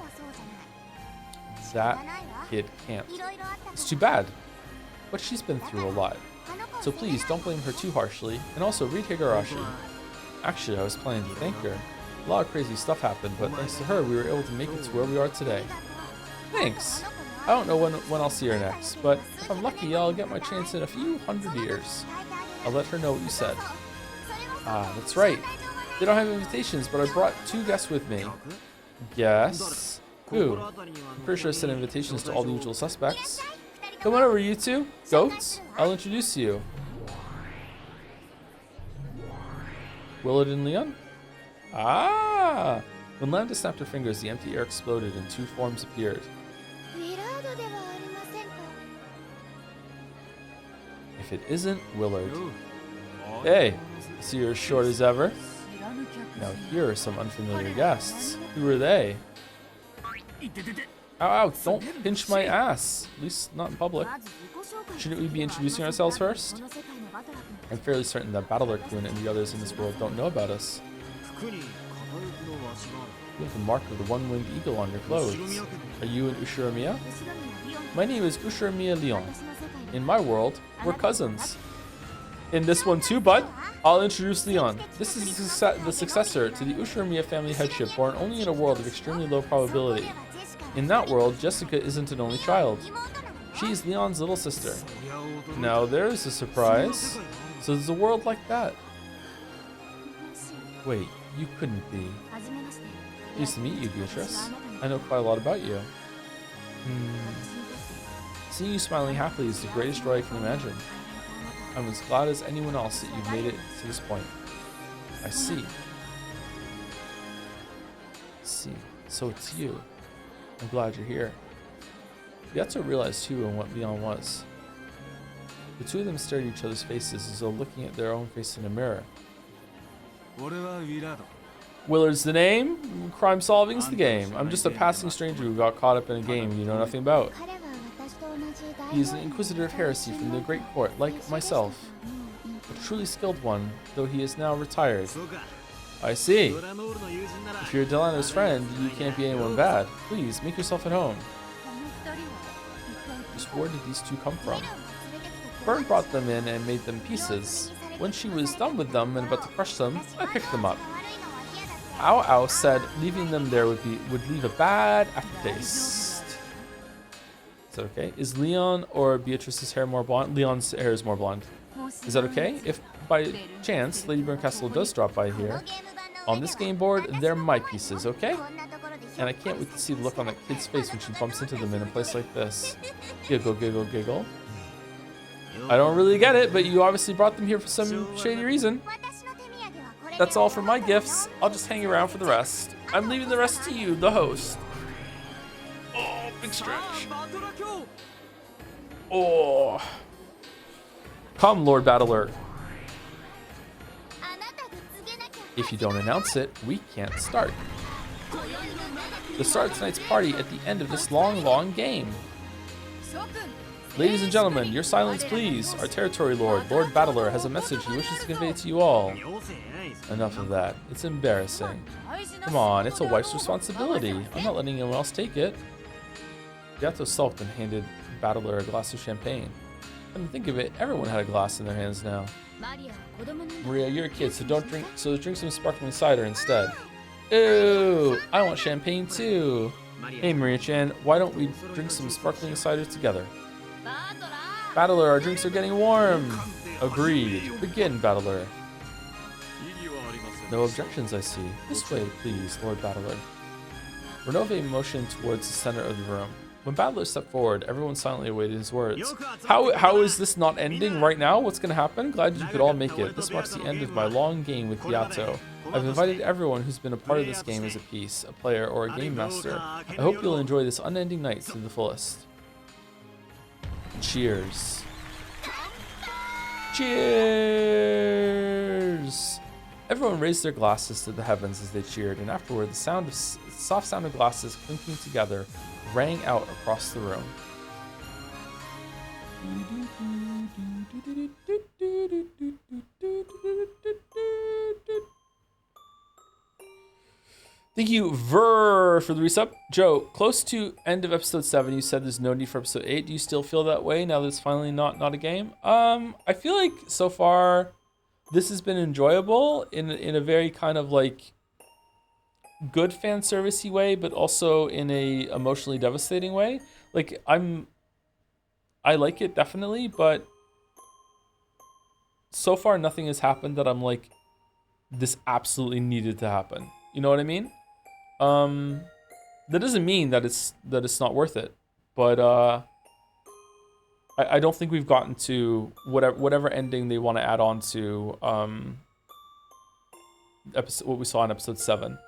Speaker 1: That kid can't. It's too bad. But she's been through a lot. So please, don't blame her too harshly. And also, read Higurashi. Actually, I was planning to thank her. A lot of crazy stuff happened, but thanks to her, we were able to make it to where we are today. Thanks. I don't know when I'll see her next, but if I'm lucky, I'll get my chance in a few hundred years. I'll let her know what you said. Ah, that's right. They don't have invitations, but I brought 2 guests with me. Guests? Who? I'm pretty sure I sent invitations to all the usual suspects. Come on over, you two. Goats? I'll introduce you. Willard and Leon? Ah! When Lambda snapped her fingers, the empty air exploded and 2 forms appeared. If it isn't Willard. Hey, so you're as short as ever? Now here are some unfamiliar guests. Who are they? Ow, ow, don't pinch my ass. At least not in public. Shouldn't we be introducing ourselves first? I'm fairly certain that Battler-kun and the others in this world don't know about us. You have the mark of the one-winged eagle on your clothes. Are you an Ushiromiya? My name is Ushiromiya Leon. In my world, we're cousins. In this one too, bud, I'll introduce Leon. This is the successor to the Ushiromiya family headship, born only in a world of extremely low probability. In that world, Jessica isn't an only child. She's Leon's little sister. Now there's a surprise. So there's a world like that. Wait, you couldn't be. Pleased to meet you, Beatrice. I know quite a lot about you. Seeing you smiling happily is the greatest joy I can imagine. I'm as glad as anyone else that you've made it to this point. I see. So it's you. I'm glad you're here. Beato realized too what Leon was. The two of them stared at each other's faces as though looking at their own face in a mirror. Willard's the name, crime solving's the game. I'm just a passing stranger who got caught up in a game you know nothing about. He is an inquisitor of heresy from the great court, like myself. A truly skilled one, though he is now retired. I see. If you're Delano's friend, you can't be anyone bad. Please, make yourself at home. Just where did these two come from? Byrne brought them in and made them pieces. When she was done with them and about to crush them, I picked them up. Ow Ow said leaving them there would leave a bad aftertaste. Is that okay? Is Leon or Beatrice's hair more blonde? Leon's hair is more blonde. Is that okay? If by chance Lady Byrne Castell does drop by here, on this game board, they're my pieces, okay? And I can't wait to see the look on that kid's face when she bumps into them in a place like this. Giggle, giggle, giggle. I don't really get it, but you obviously brought them here for some shady reason. That's all for my gifts. I'll just hang around for the rest. I'm leaving the rest to you, the host. Oh,
Speaker 2: Big stretch.
Speaker 1: Oh. Come, Lord Battler. If you don't announce it, we can't start. The start of tonight's party at the end of this long game. Ladies and gentlemen, your silence please. Our territory lord, Lord Battler, has a message he wishes to convey to you all. Enough of that. It's embarrassing. Come on, it's a wife's responsibility. I'm not letting anyone else take it. Yato sulked and handed Battler a glass of champagne. Come to think of it, everyone had a glass in their hands now. Maria, you're a kid, so drink some sparkling cider instead. Ooh, I want champagne too. Hey Maria-chan, why don't we drink some sparkling cider together? Battler, our drinks are getting warm. Agreed. Begin, Battler. No objections, I see. This way, please, Lord Battler. Renove motioned towards the center of the room. When Battler stepped forward, everyone silently awaited his words. How is this not ending right now? What's going to happen? Glad you could all make it. This marks the end of my long game with Yato. I've invited everyone who's been a part of this game as a piece, a player, or a game master. I hope you'll enjoy this unending night to the fullest. Cheers. Cheers! Everyone raised their glasses to the heavens as they cheered, and afterward the soft sound of glasses clinking together rang out across the room. Thank you, Ver, for the resub. Joe, close to end of episode 7, you said there's no need for episode 8. Do you still feel that way now that it's finally not a game? I feel like so far this has been enjoyable in a very kind of like good fan servicey way, but also in a emotionally devastating way. Like I like it definitely, but so far nothing has happened that I'm like, this absolutely needed to happen. You know what I mean? That doesn't mean that it's not worth it, but I don't think we've gotten to whatever ending they want to add on to what we saw in episode 7.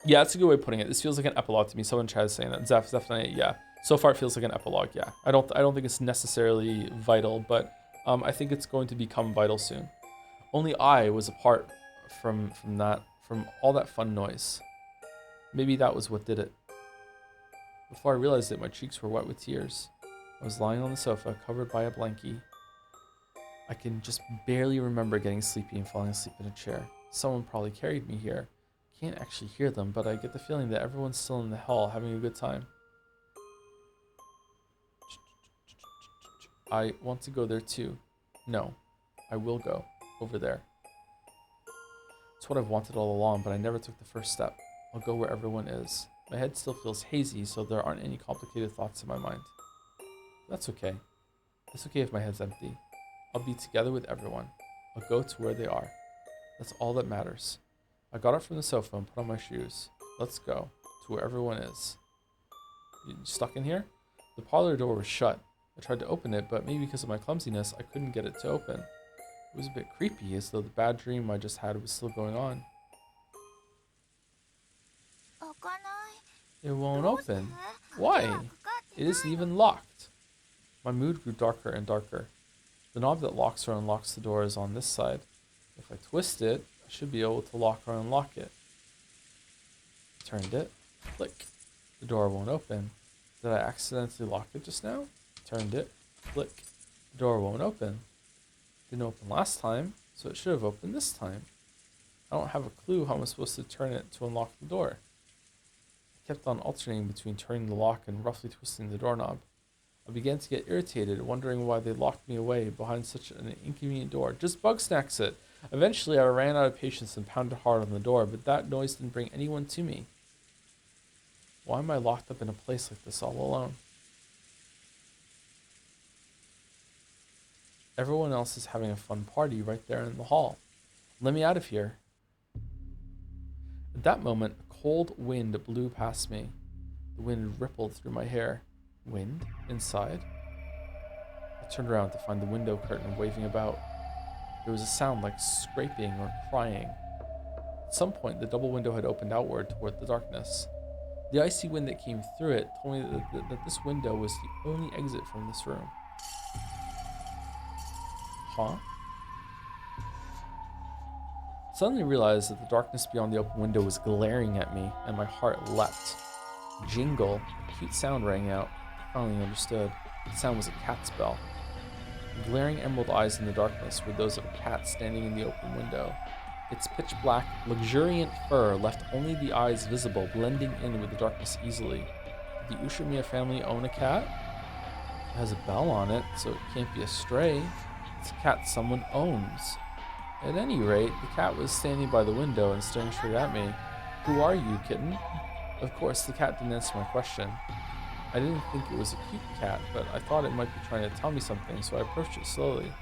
Speaker 1: Yeah, that's a good way of putting it. This feels like an epilogue to me. Someone tried saying that. Zeph, definitely, yeah. So far, it feels like an epilogue. Yeah, I don't think it's necessarily vital, but I think it's going to become vital soon. Only I was apart from all that fun noise. Maybe that was what did it. Before I realized it, my cheeks were wet with tears. I was lying on the sofa, covered by a blankie. I can just barely remember getting sleepy and falling asleep in a chair. Someone probably carried me here. Can't actually hear them, but I get the feeling that everyone's still in the hall having a good time. I want to go there too. No, I will go over there. It's what I've wanted all along, but I never took the first step. I'll go where everyone is. My head still feels hazy, so there aren't any complicated thoughts in my mind. That's okay. It's okay if my head's empty. I'll be together with everyone. I'll go to where they are. That's all that matters. I got up from the sofa and put on my shoes. Let's go to where everyone is. You stuck in here? The parlor door was shut. I tried to open it, but maybe because of my clumsiness, I couldn't get it to open. It was a bit creepy, as though the bad dream I just had was still going on. It won't open. Why? It isn't even locked. My mood grew darker and darker. The knob that locks or unlocks the door is on this side. If I twist it, I should be able to lock or unlock it. Turned it. Click. The door won't open. Did I accidentally lock it just now? Turned it. Click. The door won't open. Didn't open last time, so it should have opened this time. I don't have a clue how I'm supposed to turn it to unlock the door. I kept on alternating between turning the lock and roughly twisting the doorknob. I began to get irritated, wondering why they locked me away behind such an inconvenient door. Just bug snacks it. Eventually, I ran out of patience and pounded hard on the door, but that noise didn't bring anyone to me. Why am I locked up in a place like this all alone? Everyone else is having a fun party right there in the hall. Let me out of here. At that moment, a cold wind blew past me. The wind rippled through my hair. Wind? Inside? I turned around to find the window curtain waving about. There was a sound like scraping or crying. At some point, the double window had opened outward toward the darkness. The icy wind that came through it told me that this window was the only exit from this room. Huh? Suddenly realized that the darkness beyond the open window was glaring at me, and my heart leapt. Jingle, a cute sound rang out. I finally understood. The sound was a cat's bell. The glaring emerald eyes in the darkness were those of a cat standing in the open window. Its pitch black, luxuriant fur left only the eyes visible, blending in with the darkness easily. Did the Ushimiya family own a cat? It has a bell on it, so it can't be a stray. It's a cat someone owns. At any rate, the cat was standing by the window and staring straight at me. Who are you, kitten? Of course, the cat didn't answer my question. I didn't think it was a cute cat, but I thought it might be trying to tell me something, so I approached it slowly.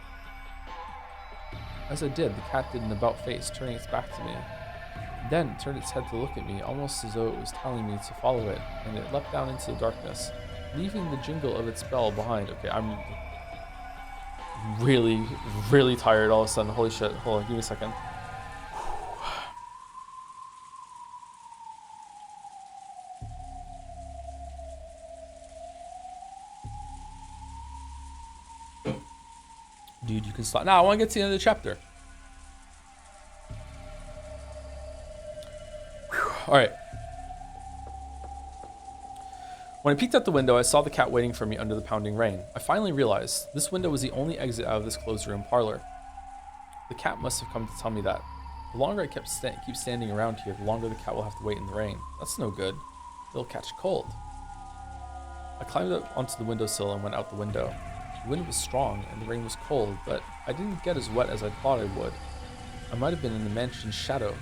Speaker 1: As I did, the cat did an about face, turning its back to me. Then it turned its head to look at me, almost as though it was telling me to follow it, and it leapt down into the darkness, leaving the jingle of its bell behind. Okay, I'm really, really tired all of a sudden. Holy shit. Hold on, give me a second. Dude, you can stop. Now, I want to get to the end of the chapter. All right. When I peeked out the window, I saw the cat waiting for me under the pounding rain. I finally realized this window was the only exit out of this closed room parlor. The cat must have come to tell me that. The longer I keep standing around here, the longer the cat will have to wait in the rain. That's no good. It'll catch cold. I climbed up onto the windowsill and went out the window. The wind was strong and the rain was cold, but I didn't get as wet as I thought I would. I might have been in the mansion's shadow.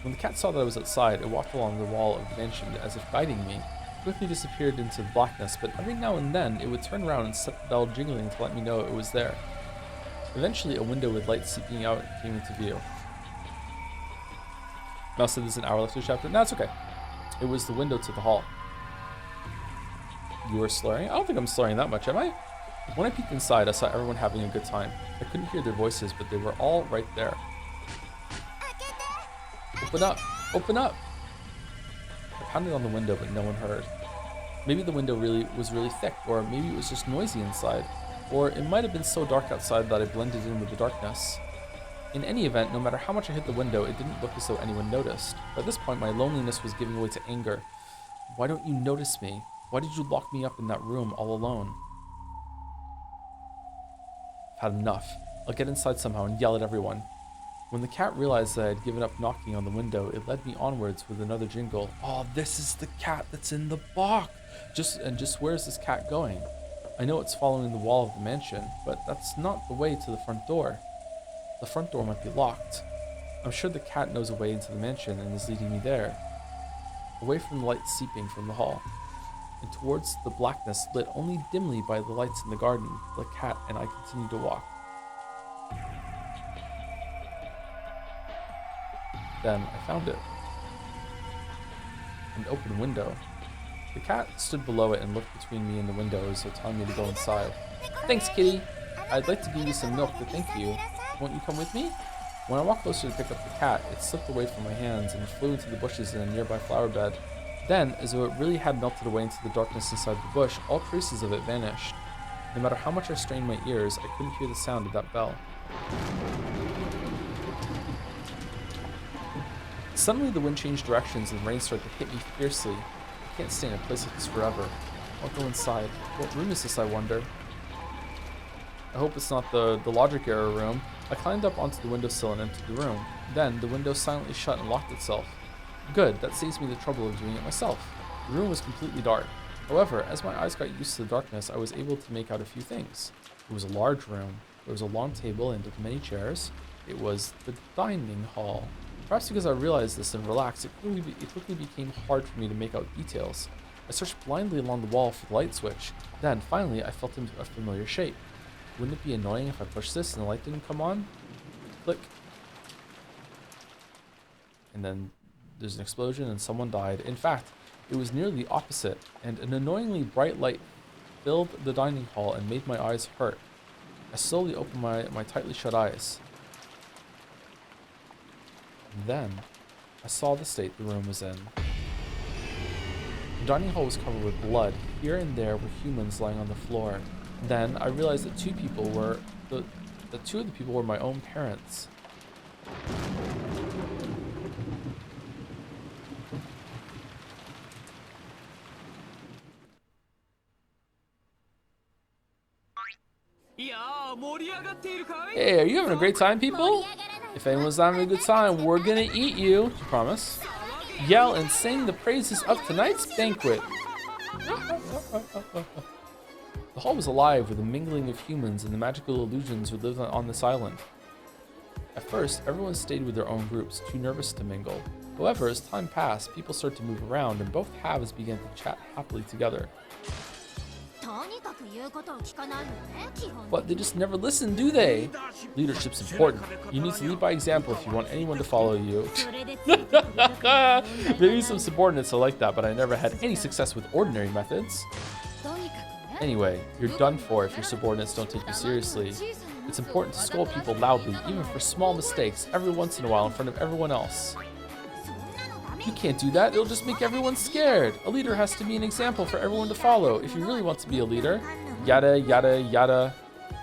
Speaker 1: When the cat saw that I was outside, it walked along the wall of the mansion as if guiding me. It quickly disappeared into the blackness, but every now and then it would turn around and set the bell jingling to let me know it was there. Eventually, a window with light seeping out came into view. Mel said there's an hour left of the chapter. No, it's okay. It was the window to the hall. You were slurring? I don't think I'm slurring that much, am I? When I peeked inside, I saw everyone having a good time. I couldn't hear their voices, but they were all right there. Open up! Open up! I pounded on the window, but no one heard. Maybe the window was really thick, or maybe it was just noisy inside, or it might have been so dark outside that I blended in with the darkness. In any event, no matter how much I hit the window, it didn't look as though anyone noticed. By this point, my loneliness was giving way to anger. Why don't you notice me? Why did you lock me up in that room all alone? I've had enough. I'll get inside somehow and yell at everyone. When the cat realized that I had given up knocking on the window, it led me onwards with another jingle. Oh, this is the cat that's in the box! Just where's this cat going? I know it's following the wall of the mansion, but that's not the way to the front door. The front door might be locked. I'm sure the cat knows a way into the mansion and is leading me there. Away from the light seeping from the hall, and towards the blackness lit only dimly by the lights in the garden, the cat and I continued to walk. Then I found it. An open window. The cat stood below it and looked between me and the window as though telling me to go inside. Thanks, kitty. I'd like to give you some milk to thank you. Won't you come with me? When I walked closer to pick up the cat, it slipped away from my hands and flew into the bushes in a nearby flower bed. Then, as though it really had melted away into the darkness inside the bush, all traces of it vanished. No matter how much I strained my ears, I couldn't hear the sound of that bell. Suddenly the wind changed directions and rain started to hit me fiercely. I can't stay in a place like this forever. I'll go inside. What room is this, I wonder? I hope it's not the logic error room. I climbed up onto the windowsill and entered the room. Then the window silently shut and locked itself. Good, that saves me the trouble of doing it myself. The room was completely dark. However, as my eyes got used to the darkness, I was able to make out a few things. It was a large room. There was a long table and many chairs. It was the dining hall. Perhaps because I realized this and relaxed, it quickly became hard for me to make out details. I searched blindly along the wall for the light switch. Then, finally, I felt a familiar shape. Wouldn't it be annoying if I pushed this and the light didn't come on? Click. And then there's an explosion and someone died. In fact, it was nearly the opposite, and an annoyingly bright light filled the dining hall and made my eyes hurt. I slowly opened my tightly shut eyes. And then, I saw the state the room was in.
Speaker 2: dining hall was covered with blood. Here and there were humans lying on the floor. Then I realized that two of the people were my own parents. Hey, are you having a great time, people? If anyone's not having a good time, we're gonna eat you. You promise? Yell and sing the praises of tonight's banquet. The hall was alive with the mingling of humans and the magical illusions who lived on this island. At first, everyone stayed with their own groups, too nervous to mingle. However, as time passed, people started to move around and both halves began to chat happily together. But they just never listen, do they? Leadership's important. You need to lead by example if you want anyone to follow you. Maybe some subordinates are like that, but I never had any success with ordinary methods. Anyway, you're done for if your subordinates don't take you seriously. It's important to scold people loudly, even for small mistakes, every once in a while in front of everyone else. You can't do that, it'll just make everyone scared. A leader has to be an example for everyone to follow if you really want to be a leader. Yada, yada, yada.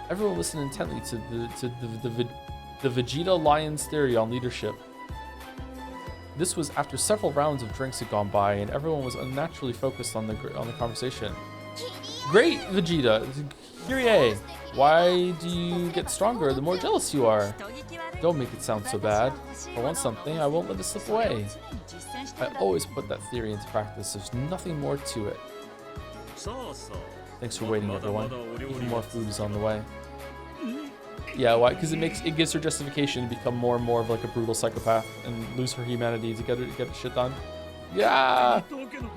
Speaker 2: Everyone listened intently to the Vegeta Lion's theory on leadership. This was after several rounds of drinks had gone by and everyone was unnaturally focused on the conversation. Great, Vegeta! Kyrie! Why do you get stronger the more jealous you are? Don't make it sound so bad. If I want something, I won't let it slip away. I always put that theory into practice. There's nothing more to it. Thanks for waiting, everyone. Even more food is on the way. Yeah, why? Because it gives her justification to become more and more of like a brutal psychopath and lose her humanity to get shit done. Yeah!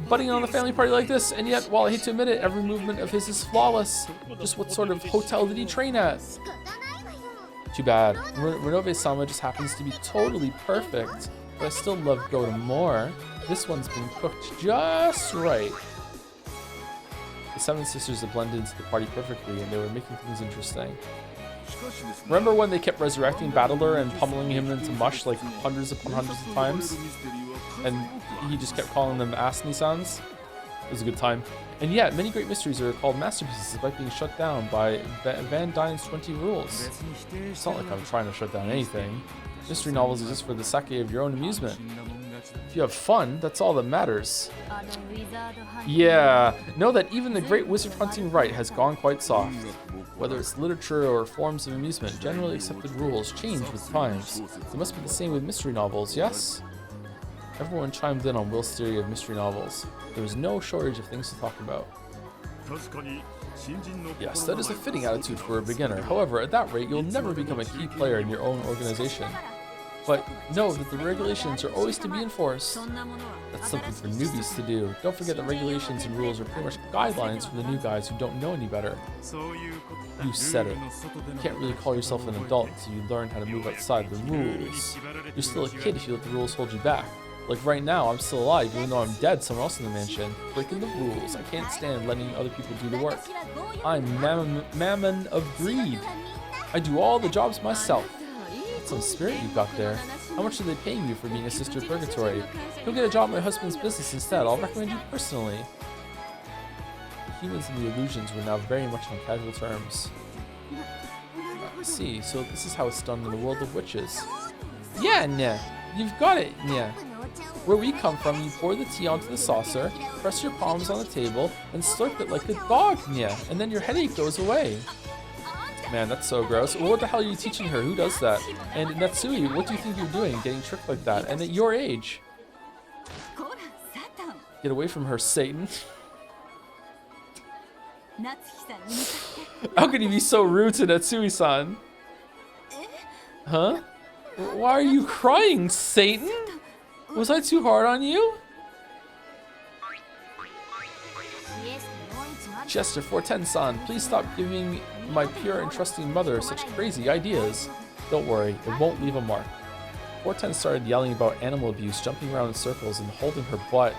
Speaker 2: Butting on the family party like this, and yet, while I hate to admit it, every movement of his is flawless. Just what sort of hotel did he train at? Too bad. Renove-sama just happens to be totally perfect, but I still love Go to more. This one's been cooked just right. The seven sisters had blended into the party perfectly, and they were making things interesting. Remember when they kept resurrecting Battler and pummeling him into mush like hundreds upon hundreds of times? And he just kept calling them ass-nisans? It was a good time. And yet, many great mysteries are called masterpieces despite being shut down by Van Dyne's 20 rules. It's not like I'm trying to shut down anything. Mystery novels exist for the sake of your own amusement. If you have fun, that's all that matters. Yeah, know that even the great wizard hunting rite has gone quite soft. Whether it's literature or forms of amusement, generally accepted rules change with times. It must be the same with mystery novels, yes? Everyone chimed in on Will's theory of mystery novels. There was no shortage of things to talk about. Yes, that is a fitting attitude for a beginner. However, at that rate, you'll never become a key player in your own organization. But know that the regulations are always to be enforced. That's something for newbies to do. Don't forget that regulations and rules are pretty much guidelines for the new guys who don't know any better. You said it. You can't really call yourself an adult until you learn how to move outside the rules. You're still a kid if you let the rules hold you back. Like right now, I'm still alive, even though I'm dead somewhere else in the mansion. Breaking the rules. I can't stand letting other people do the work. I'm mammon of greed. I do all the jobs myself. That's some spirit you've got there. How much are they paying you for being a sister of purgatory? Go get a job in my husband's business instead. I'll recommend you personally. The humans and the illusions were now very much on casual terms. I see, so this is how it's done in the world of witches. Yeah, Nya. You've got it, Nya. Where we come from, you pour the tea onto the saucer, press your palms on the table, and slurp it like a dog, Nya, and then your headache goes away. Man, that's so gross. What the hell are you teaching her? Who does that? And Natsui, what do you think you're doing, getting tricked like that? And at your age? Get away from her, Satan. How could you be so rude to Natsui-san? Huh? Why are you crying, Satan? Was I too hard on you? Chester 410-san, please stop giving my pure and trusting mother such crazy ideas. Don't worry, it won't leave a mark. 410 started yelling about animal abuse, jumping around in circles, and holding her butt.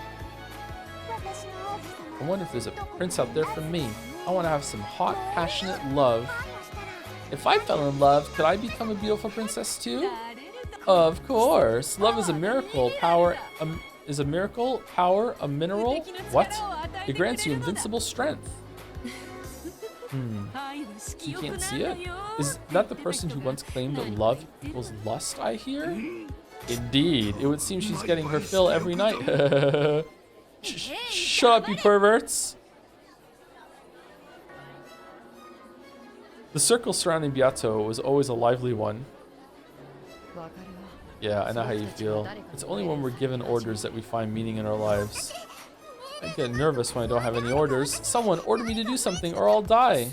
Speaker 2: I wonder if there's a prince out there for me. I want to have some hot, passionate love. If I fell in love, could I become a beautiful princess too? Of course. Love is a miracle. Power is a miracle, power, a mineral? What? It grants you invincible strength. You can't see it? Is that the person who once claimed that love equals lust, I hear? Indeed. It would seem she's getting her fill every night. Shut up, you perverts. The circle surrounding Beato was always a lively one. Yeah, I know how you feel. It's only when we're given orders that we find meaning in our lives. I get nervous when I don't have any orders. Someone order me to do something or I'll die.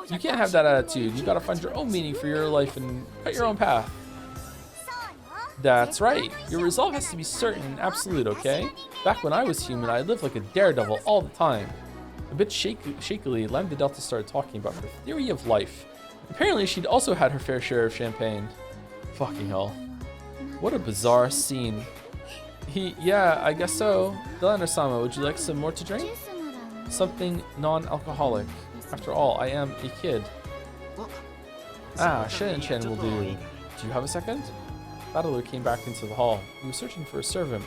Speaker 2: You can't have that attitude. You gotta find your own meaning for your life and cut your own path. That's right. Your resolve has to be certain and absolute, okay? Back when I was human, I lived like a daredevil all the time. A bit shakily, Lambda Delta started talking about her theory of life. Apparently, she'd also had her fair share of champagne. Fucking hell. What a bizarre scene. Yeah, I guess so. Delano-sama, would you like some more to drink? Something non-alcoholic. After all, I am a kid. Ah, Shen will do. Do you have a second? Battler came back into the hall. He was searching for a servant,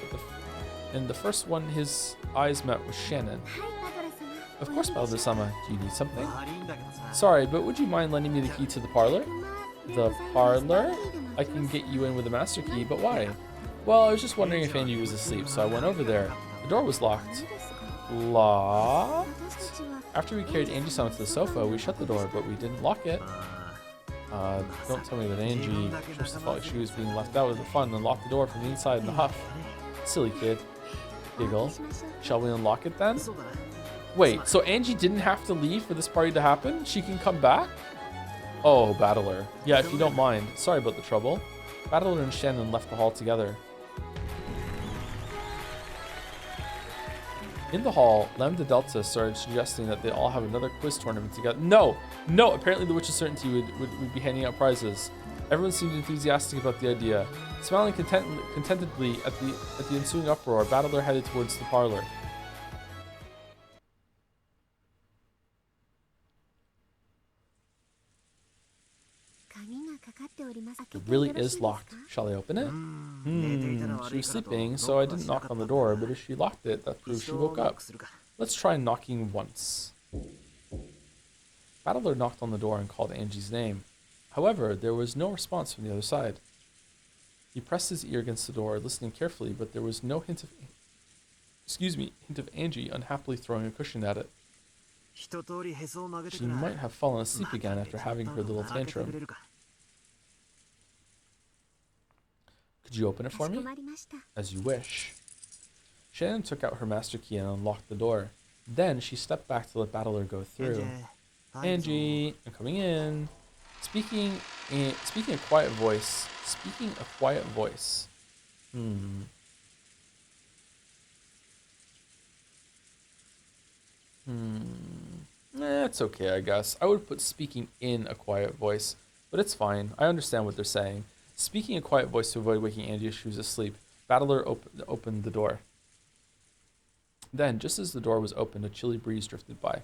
Speaker 2: and the first one his eyes met was Shannon. Of course, Battler-sama. Do you need something? Sorry, but would you mind lending me the key to the parlor? The parlor? I can get you in with the master key, but why? Well, I was just wondering if Angie was asleep, so I went over there. The door was locked. Locked? After we carried Angie-sama to the sofa, we shut the door, but we didn't lock it. Don't tell me that Angie just felt like she was being left out of the fun and locked the door from the inside in a huff. Silly kid. Giggle. Shall we unlock it then? Wait, so Angie didn't have to leave for this party to happen? She can come back? Oh, Battler. Yeah, if you don't mind. Sorry about the trouble. Battler and Shannon left the hall together. In the hall, Lambda Delta started suggesting that they all have another quiz tournament together. No! Apparently the Witch's Certainty would be handing out prizes. Everyone seemed enthusiastic about the idea. Smiling contentedly at the ensuing uproar, Battler headed towards the parlor. It really is locked. Shall I open it? She was sleeping, so I didn't knock on the door, but if she locked it, that proves she woke up. Let's try knocking once. Battler knocked on the door and called Angie's name. However, there was no response from the other side. He pressed his ear against the door, listening carefully, but there was no hint of Angie unhappily throwing a cushion at it. She might have fallen asleep again after having her little tantrum. Could you open it for me? As you wish. Shannon took out her master key and unlocked the door. Then she stepped back to let Battler go through. Angie, I'm coming in. Speaking a quiet voice. It's okay, I guess. I would put speaking in a quiet voice, but it's fine. I understand what they're saying. Speaking a quiet voice to avoid waking Angie as she was asleep, Battler opened the door. Then, just as the door was opened, a chilly breeze drifted by.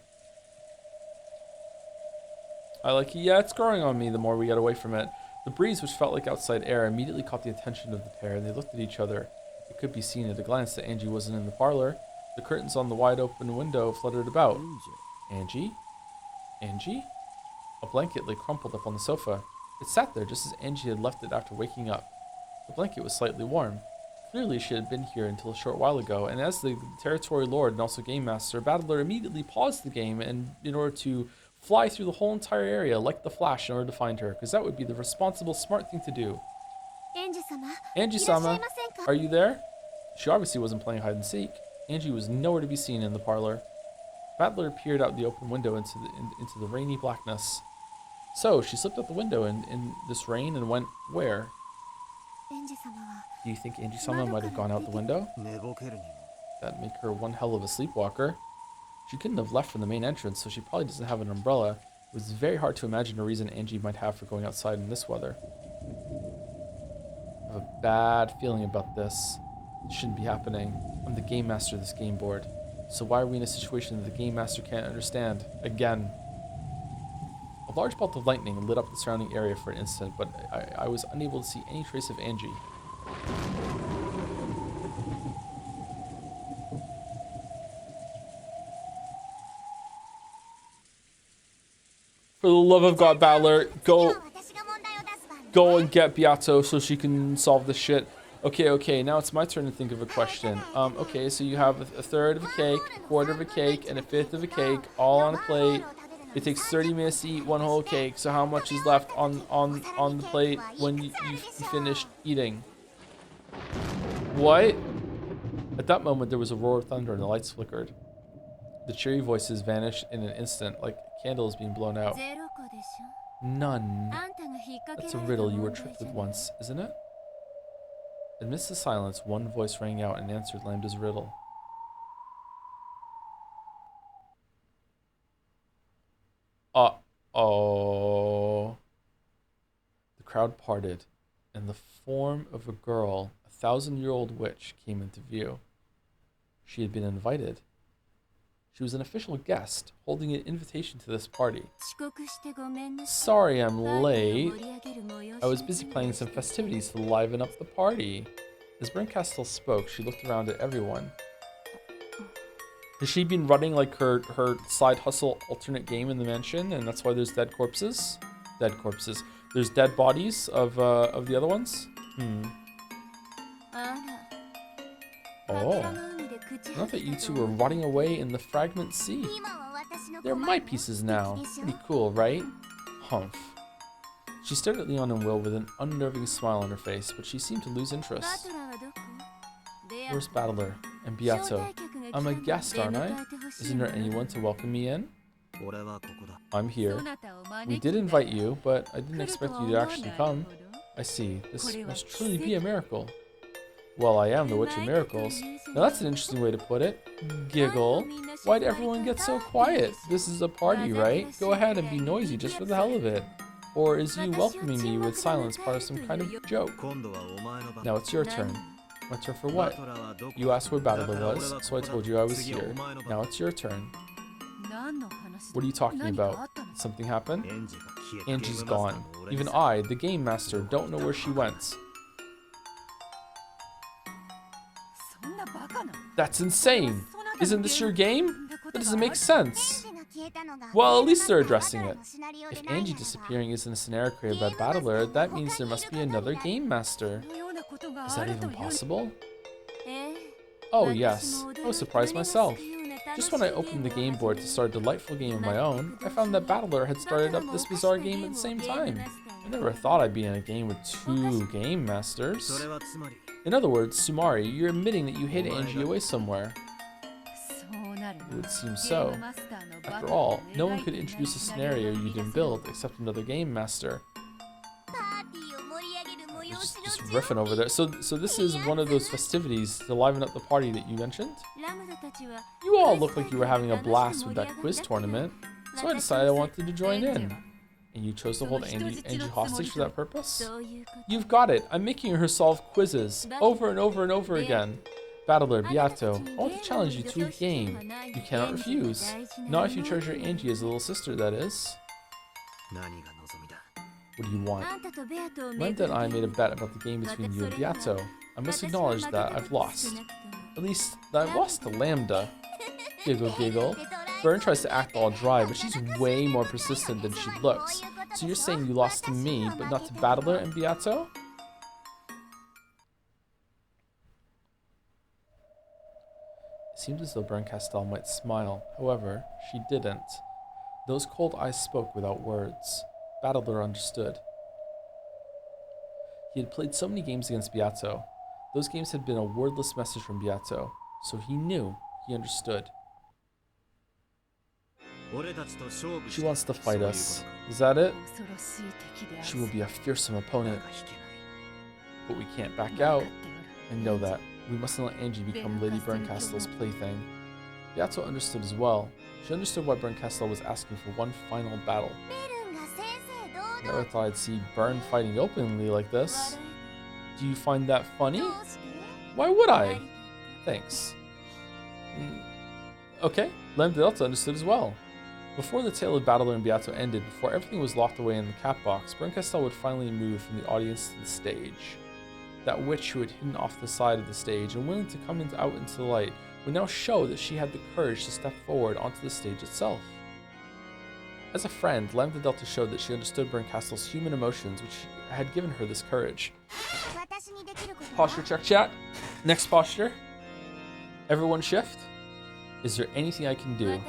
Speaker 2: Yeah, it's growing on me the more we get away from it. The breeze, which felt like outside air, immediately caught the attention of the pair, and they looked at each other. It could be seen at a glance that Angie wasn't in the parlor. The curtains on the wide open window fluttered about. Angie? Angie? A blanket lay crumpled up on the sofa. It sat there just as Angie had left it after waking up. The blanket was slightly warm. Clearly she had been here until a short while ago, and as the territory lord and also game master, Battler immediately paused the game in order to fly through the whole entire area like the Flash in order to find her, because that would be the responsible, smart thing to do. Angie-sama, are you there? She obviously wasn't playing hide and seek. Angie was nowhere to be seen in the parlor. Battler peered out the open window into the rainy blackness. So, she slipped out the window in this rain and went where? Do you think Angie-sama might have gone out the window? That'd make her one hell of a sleepwalker. She couldn't have left from the main entrance, so she probably doesn't have an umbrella. It was very hard to imagine a reason Angie might have for going outside in this weather. I have a bad feeling about this. It shouldn't be happening. I'm the game master of this game board. So why are we in a situation that the game master can't understand? Again. A large bolt of lightning lit up the surrounding area for an instant, but I was unable to see any trace of Angie. For the love of God, Battler, go and get Beato so she can solve this shit. Okay, now it's my turn to think of a question. Okay, so you have a third of a cake, a quarter of a cake, and a fifth of a cake, all on a plate. It takes 30 minutes to eat one whole cake, so how much is left on the plate when you finished eating? What? At that moment, there was a roar of thunder and the lights flickered. The cheery voices vanished in an instant, like candles being blown out. None. That's a riddle you were tricked with once, isn't it? Amidst the silence, one voice rang out and answered Lambda's riddle. Uh-oh. The crowd parted, and the form of a girl, a 1,000-year-old witch, came into view. She had been invited. She was an official guest, holding an invitation to this party. Sorry I'm late. I was busy planning some festivities to liven up the party. As Brincastle spoke, she looked around at everyone. Has she been running like her side hustle alternate game in the mansion, and that's why there's dead corpses? Dead corpses. There's dead bodies of the other ones? Oh. I thought you two were rotting away in the fragment sea. They're my pieces now. Pretty cool, right? Humph. She stared at Leon and Will with an unnerving smile on her face, but she seemed to lose interest. Where's Battler? And Beato? I'm a guest, aren't I? Isn't there anyone to welcome me in? I'm here. We did invite you, but I didn't expect you to actually come. I see. This must truly be a miracle. Well, I am the Witch of Miracles. Now that's an interesting way to put it. Giggle. Why'd everyone get so quiet? This is a party, right? Go ahead and be noisy just for the hell of it. Or is you welcoming me with silence part of some kind of joke? Now it's your turn. My turn for what? You asked where Battler was, so I told you I was here. Now it's your turn. What are you talking about? Did something happen? Angie's gone. Even I, the game master, don't know where she went. That's insane! Isn't this your game? That doesn't make sense. Well, at least they're addressing it. If Angie disappearing isn't a scenario created by Battler, that means there must be another game master. Is that even possible? Oh yes, I was surprised myself. Just when I opened the game board to start a delightful game of my own, I found that Battler had started up this bizarre game at the same time. I never thought I'd be in a game with 2 game masters. In other words, Sumari, you're admitting that you hid Angie away somewhere. It would seem so. After all, no one could introduce a scenario you didn't build except another game master. Just riffing over there. So this is one of those festivities to liven up the party that you mentioned? You all look like you were having a blast with that quiz tournament, so I decided I wanted to join in. And you chose to hold Angie hostage for that purpose? You've got it. I'm making her solve quizzes over and over and over again. Battler, Beato, I want to challenge you to a game. You cannot refuse. Not if you treasure Angie as a little sister, that is. What do you want? Lambda and I made a bet about the game between you and Beato. I must acknowledge that I've lost. At least, that I've lost to Lambda. Giggle, giggle. Byrne tries to act all dry, but she's way more persistent than she looks. So you're saying you lost to me, but not to Battler and Beato? It seemed as though Brincastle might smile. However, she didn't. Those cold eyes spoke without words. Battler understood. He had played so many games against Beato. Those games had been a wordless message from Beato, so he knew, he understood. She wants to fight us. Is that it? She will be a fearsome opponent. But we can't back out. I know that. We mustn't let Angie become Lady Brincastle's plaything. Beato understood as well. She understood why Brincastle was asking for one final battle. I never thought I'd see Byrne fighting openly like this. Do you find that funny? Why would I? Thanks. Okay, Lambda Delta understood as well. Before the tale of Battler and Beato ended, before everything was locked away in the cat box, Brincastle would finally move from the audience to the stage. That witch who had hidden off the side of the stage and willing to come out into the light would now show that she had the courage to step forward onto the stage itself. As a friend, Lambda Delta showed that she understood Berncastle's human emotions, which had given her this courage. Posture check, chat. Next posture. Everyone shift. Is there anything I can do?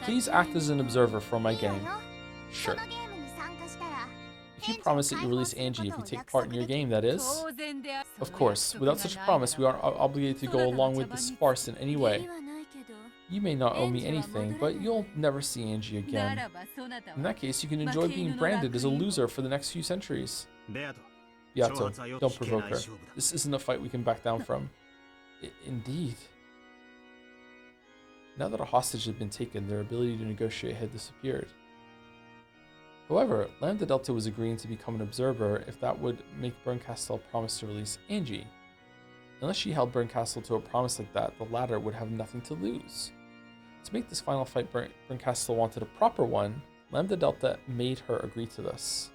Speaker 2: Please act as an observer for my game. Sure. If you promise that you release Angie if you take part in your game, that is. Of course, without such a promise, we aren't obligated to go along with this farce in any way. You may not owe me anything, but you'll never see Angie again. In that case, you can enjoy being branded as a loser for the next few centuries. Beato, don't provoke her. This isn't a fight we can back down from. Indeed. Now that a hostage had been taken, their ability to negotiate had disappeared. However, Lambda Delta was agreeing to become an observer if that would make Berncastle promise to release Angie. Unless she held Berncastle to a promise like that, the latter would have nothing to lose. To make this final fight Berncastle wanted a proper one, Lambda Delta made her agree to this.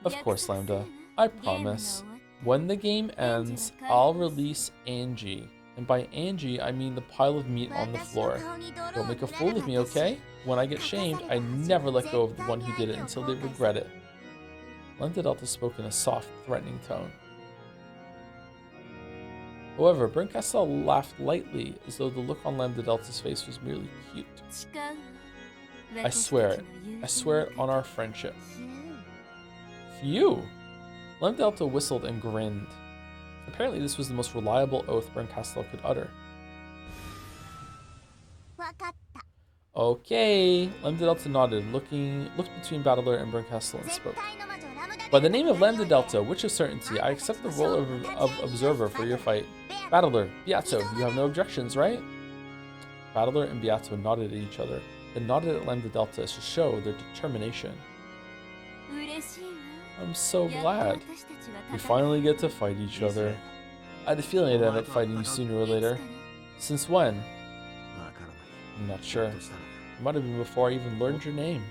Speaker 2: Of course, Lambda. I promise. When the game ends, I'll release Angie. And by Angie, I mean the pile of meat on the floor. Don't make a fool of me, okay? When I get shamed, I never let go of the one who did it until they regret it. Lambda Delta spoke in a soft, threatening tone. However, Berncastle laughed lightly, as though the look on Lambda Delta's face was merely cute. I swear it. I swear it on our friendship. Phew! Lambda Delta whistled and grinned. Apparently this was the most reliable oath Berncastle could utter. Okay. Lambda Delta nodded, looked between Battler and Berncastle and spoke. By the name of Lambda Delta, Witch of Certainty, I accept the role of observer for your fight. Battler, Beato, you have no objections, right? Battler and Beato nodded at each other, then nodded at Lambda Delta to show their determination. I'm so glad. We finally get to fight each other. I had a feeling I'd end up fighting you sooner or later. Since when? I'm not sure. It might have been before I even learned your name.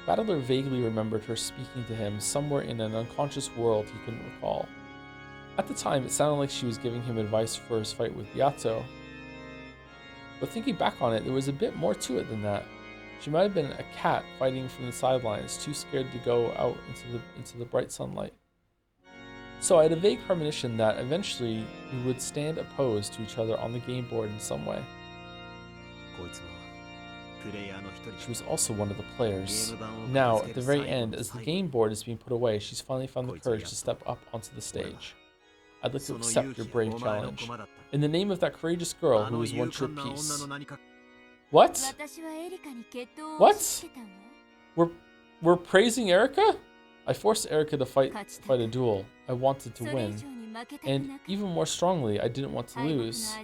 Speaker 2: Battler vaguely remembered her speaking to him somewhere in an unconscious world he couldn't recall. At the time, it sounded like she was giving him advice for his fight with Beato. But thinking back on it, there was a bit more to it than that. She might have been a cat fighting from the sidelines, too scared to go out into the bright sunlight. So I had a vague premonition that eventually we would stand opposed to each other on the game board in some way. She was also one of the players. Now, at the very end, as the game board is being put away, she's finally found the courage to step up onto the stage. I'd like to accept your brave challenge. In the name of that courageous girl who has won your peace. What? What? We're praising Erika? I forced Erika to fight a duel. I wanted to win. And even more strongly, I didn't want to lose.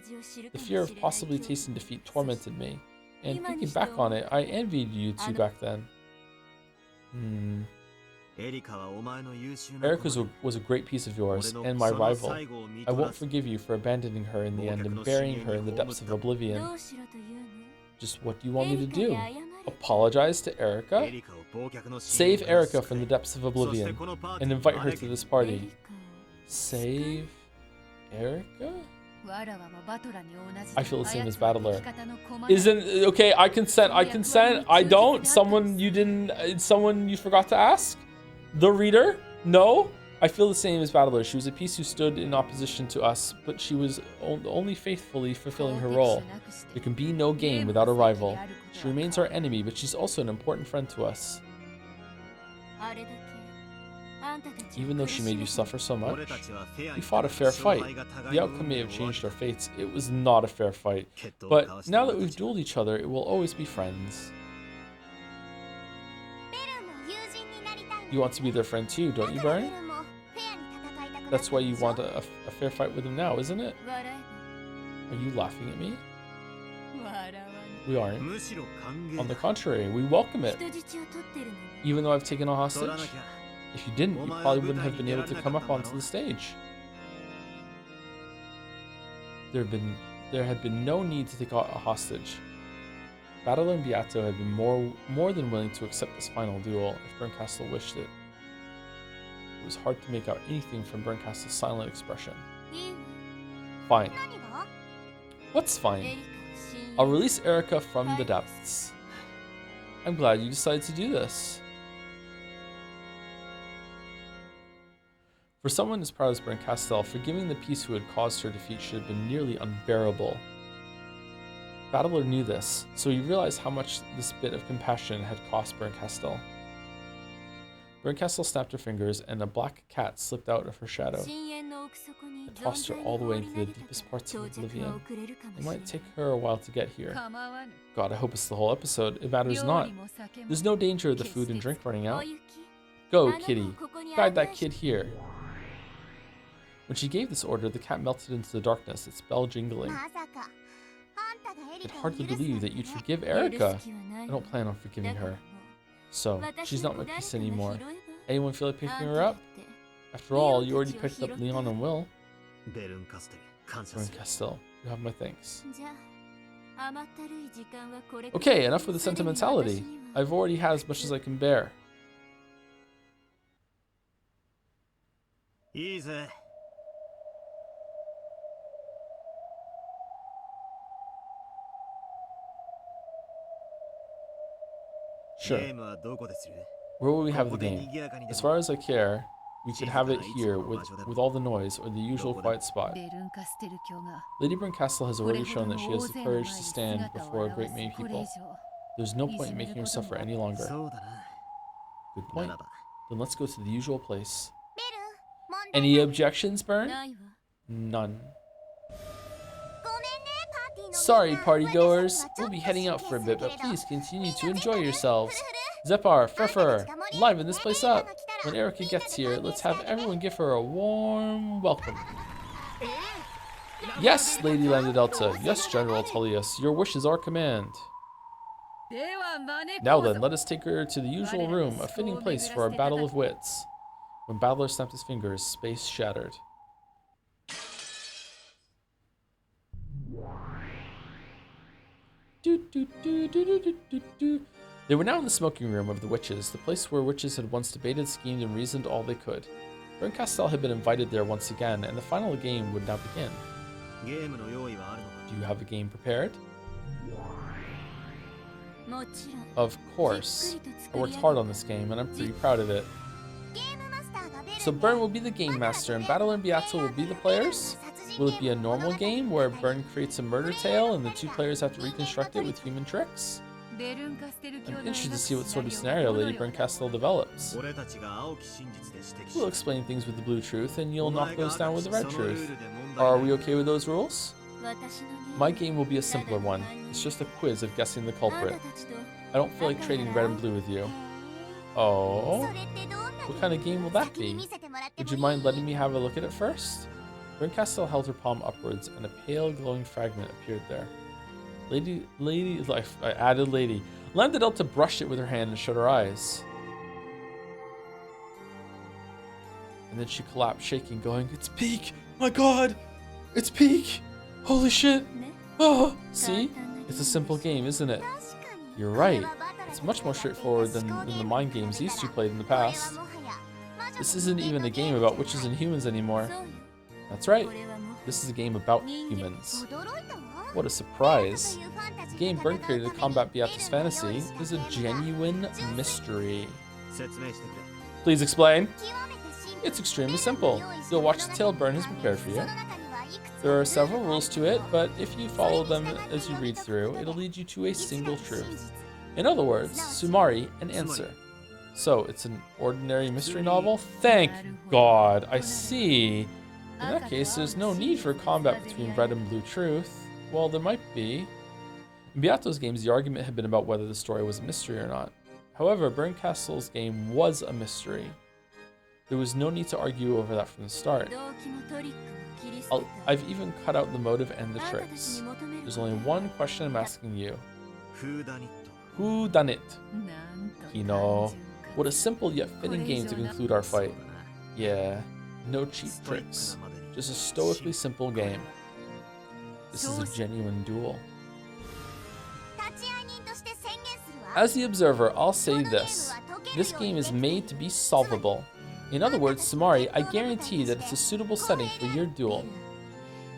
Speaker 2: The fear of possibly tasting defeat tormented me. And thinking back on it, I envied you two back then. Erika was a great piece of yours, and my rival. I won't forgive you for abandoning her in the end and burying her in the depths of oblivion. Just what do you want me to do? Apologize to Erika? Save Erika from the depths of oblivion and invite her to this party. Save Erika? I feel the same as Battler. Okay, I consent. I don't. Someone you forgot to ask? The reader? No? I feel the same as Battler. She was a piece who stood in opposition to us, but she was only faithfully fulfilling her role. There can be no game without a rival. She remains our enemy, but she's also an important friend to us. Even though she made you suffer so much, we fought a fair fight. The outcome may have changed our fates. It was not a fair fight. But now that we've dueled each other, it will always be friends. You want to be their friend too, don't you, Baron? That's why you want a fair fight with him now, isn't it? Are you laughing at me? We aren't. On the contrary, we welcome it. Even though I've taken a hostage? If you didn't, you probably wouldn't have been able to come up onto the stage. There had been no need to take a hostage. Battler and Beato had been more than willing to accept this final duel if Berncastle wished it. It was hard to make out anything from Berncastle's silent expression. Fine. What's fine? I'll release Erica from the depths. I'm glad you decided to do this. For someone as proud as Berncastel, forgiving the peace who had caused her defeat should have been nearly unbearable. Battler knew this, so he realized how much this bit of compassion had cost Berncastel. Berncastel snapped her fingers, and a black cat slipped out of her shadow. It tossed her all the way into the deepest parts of oblivion. It might take her a while to get here. God, I hope it's the whole episode. It matters not. There's no danger of the food and drink running out. Go, kitty. Guide that kid here. When she gave this order, the cat melted into the darkness, its bell jingling. I could hardly believe that you'd forgive Erica. I don't plan on forgiving her. So, she's not my piece anymore. Anyone feel like picking her up? After all, you already picked up Leon and Will. Berncastel, you have my thanks. Okay, enough with the sentimentality. I've already had as much as I can bear. Sure. Where will we have the game? As far as I care, we could have it here with all the noise or the usual quiet spot. Lady Berncastel has already shown that she has the courage to stand before a great many people. There's no point in making her suffer any longer. Good point. Then let's go to the usual place. Any objections, Bern? None. Sorry, partygoers. We'll be heading out for a bit, but please continue to enjoy yourselves. Zepar, Furfur, liven this place up. When Erica gets here, let's have everyone give her a warm welcome. Yes, Lady Landadelta. Yes, General Tullius. Your wish is our command. Now then, let us take her to the usual room, a fitting place for our battle of wits. When Battler snapped his fingers, space shattered. They were now in the smoking room of the witches, the place where witches had once debated, schemed, and reasoned all they could. Berncastel had been invited there once again, and the final game would now begin. Do you have a game prepared? Of course. I worked hard on this game, and I'm pretty proud of it. So Bern will be the game master, and Battler and Beato will be the players? Will it be a normal game where Bern creates a murder tale and the two players have to reconstruct it with human tricks? I'm interested to see what sort of scenario Lady Berncastel develops. We'll explain things with the blue truth and you'll knock those down with the red truth. Are we okay with those rules? My game will be a simpler one. It's just a quiz of guessing the culprit. I don't feel like trading red and blue with you. Oh? What kind of game will that be? Would you mind letting me have a look at it first? Berncastel held her palm upwards, and a pale, glowing fragment appeared there. Lady, I added lady. Landadelta brushed it with her hand and shut her eyes. And then she collapsed, shaking, going, "It's Peak! My God! It's Peak! Holy shit! Oh! See? It's a simple game, isn't it?" You're right. It's much more straightforward than the mind games these two played in the past. This isn't even a game about witches and humans anymore. That's right. This is a game about humans. What a surprise. The game Bern created to combat Beato's fantasy is a genuine mystery. Please explain. It's extremely simple. You'll watch the tale Bern has prepared for you. There are several rules to it, but if you follow them as you read through, it'll lead you to a single truth. In other words, Sumari, an answer. So, it's an ordinary mystery novel? Thank God, I see. In that case, there's no need for combat between red and blue truth. Well, there might be. In Beato's games, the argument had been about whether the story was a mystery or not. However, Berncastel's game was a mystery. There was no need to argue over that from the start. I've even cut out the motive and the tricks. There's only one question I'm asking you. Who done it? Kino. What a simple yet fitting game to conclude our fight. Yeah, no cheap tricks. Just a stoically simple game. This is a genuine duel. As the observer, I'll say this. This game is made to be solvable. In other words, Sumari, I guarantee that it's a suitable setting for your duel.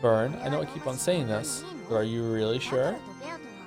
Speaker 2: Bern, I know I keep on saying this, but are you really sure?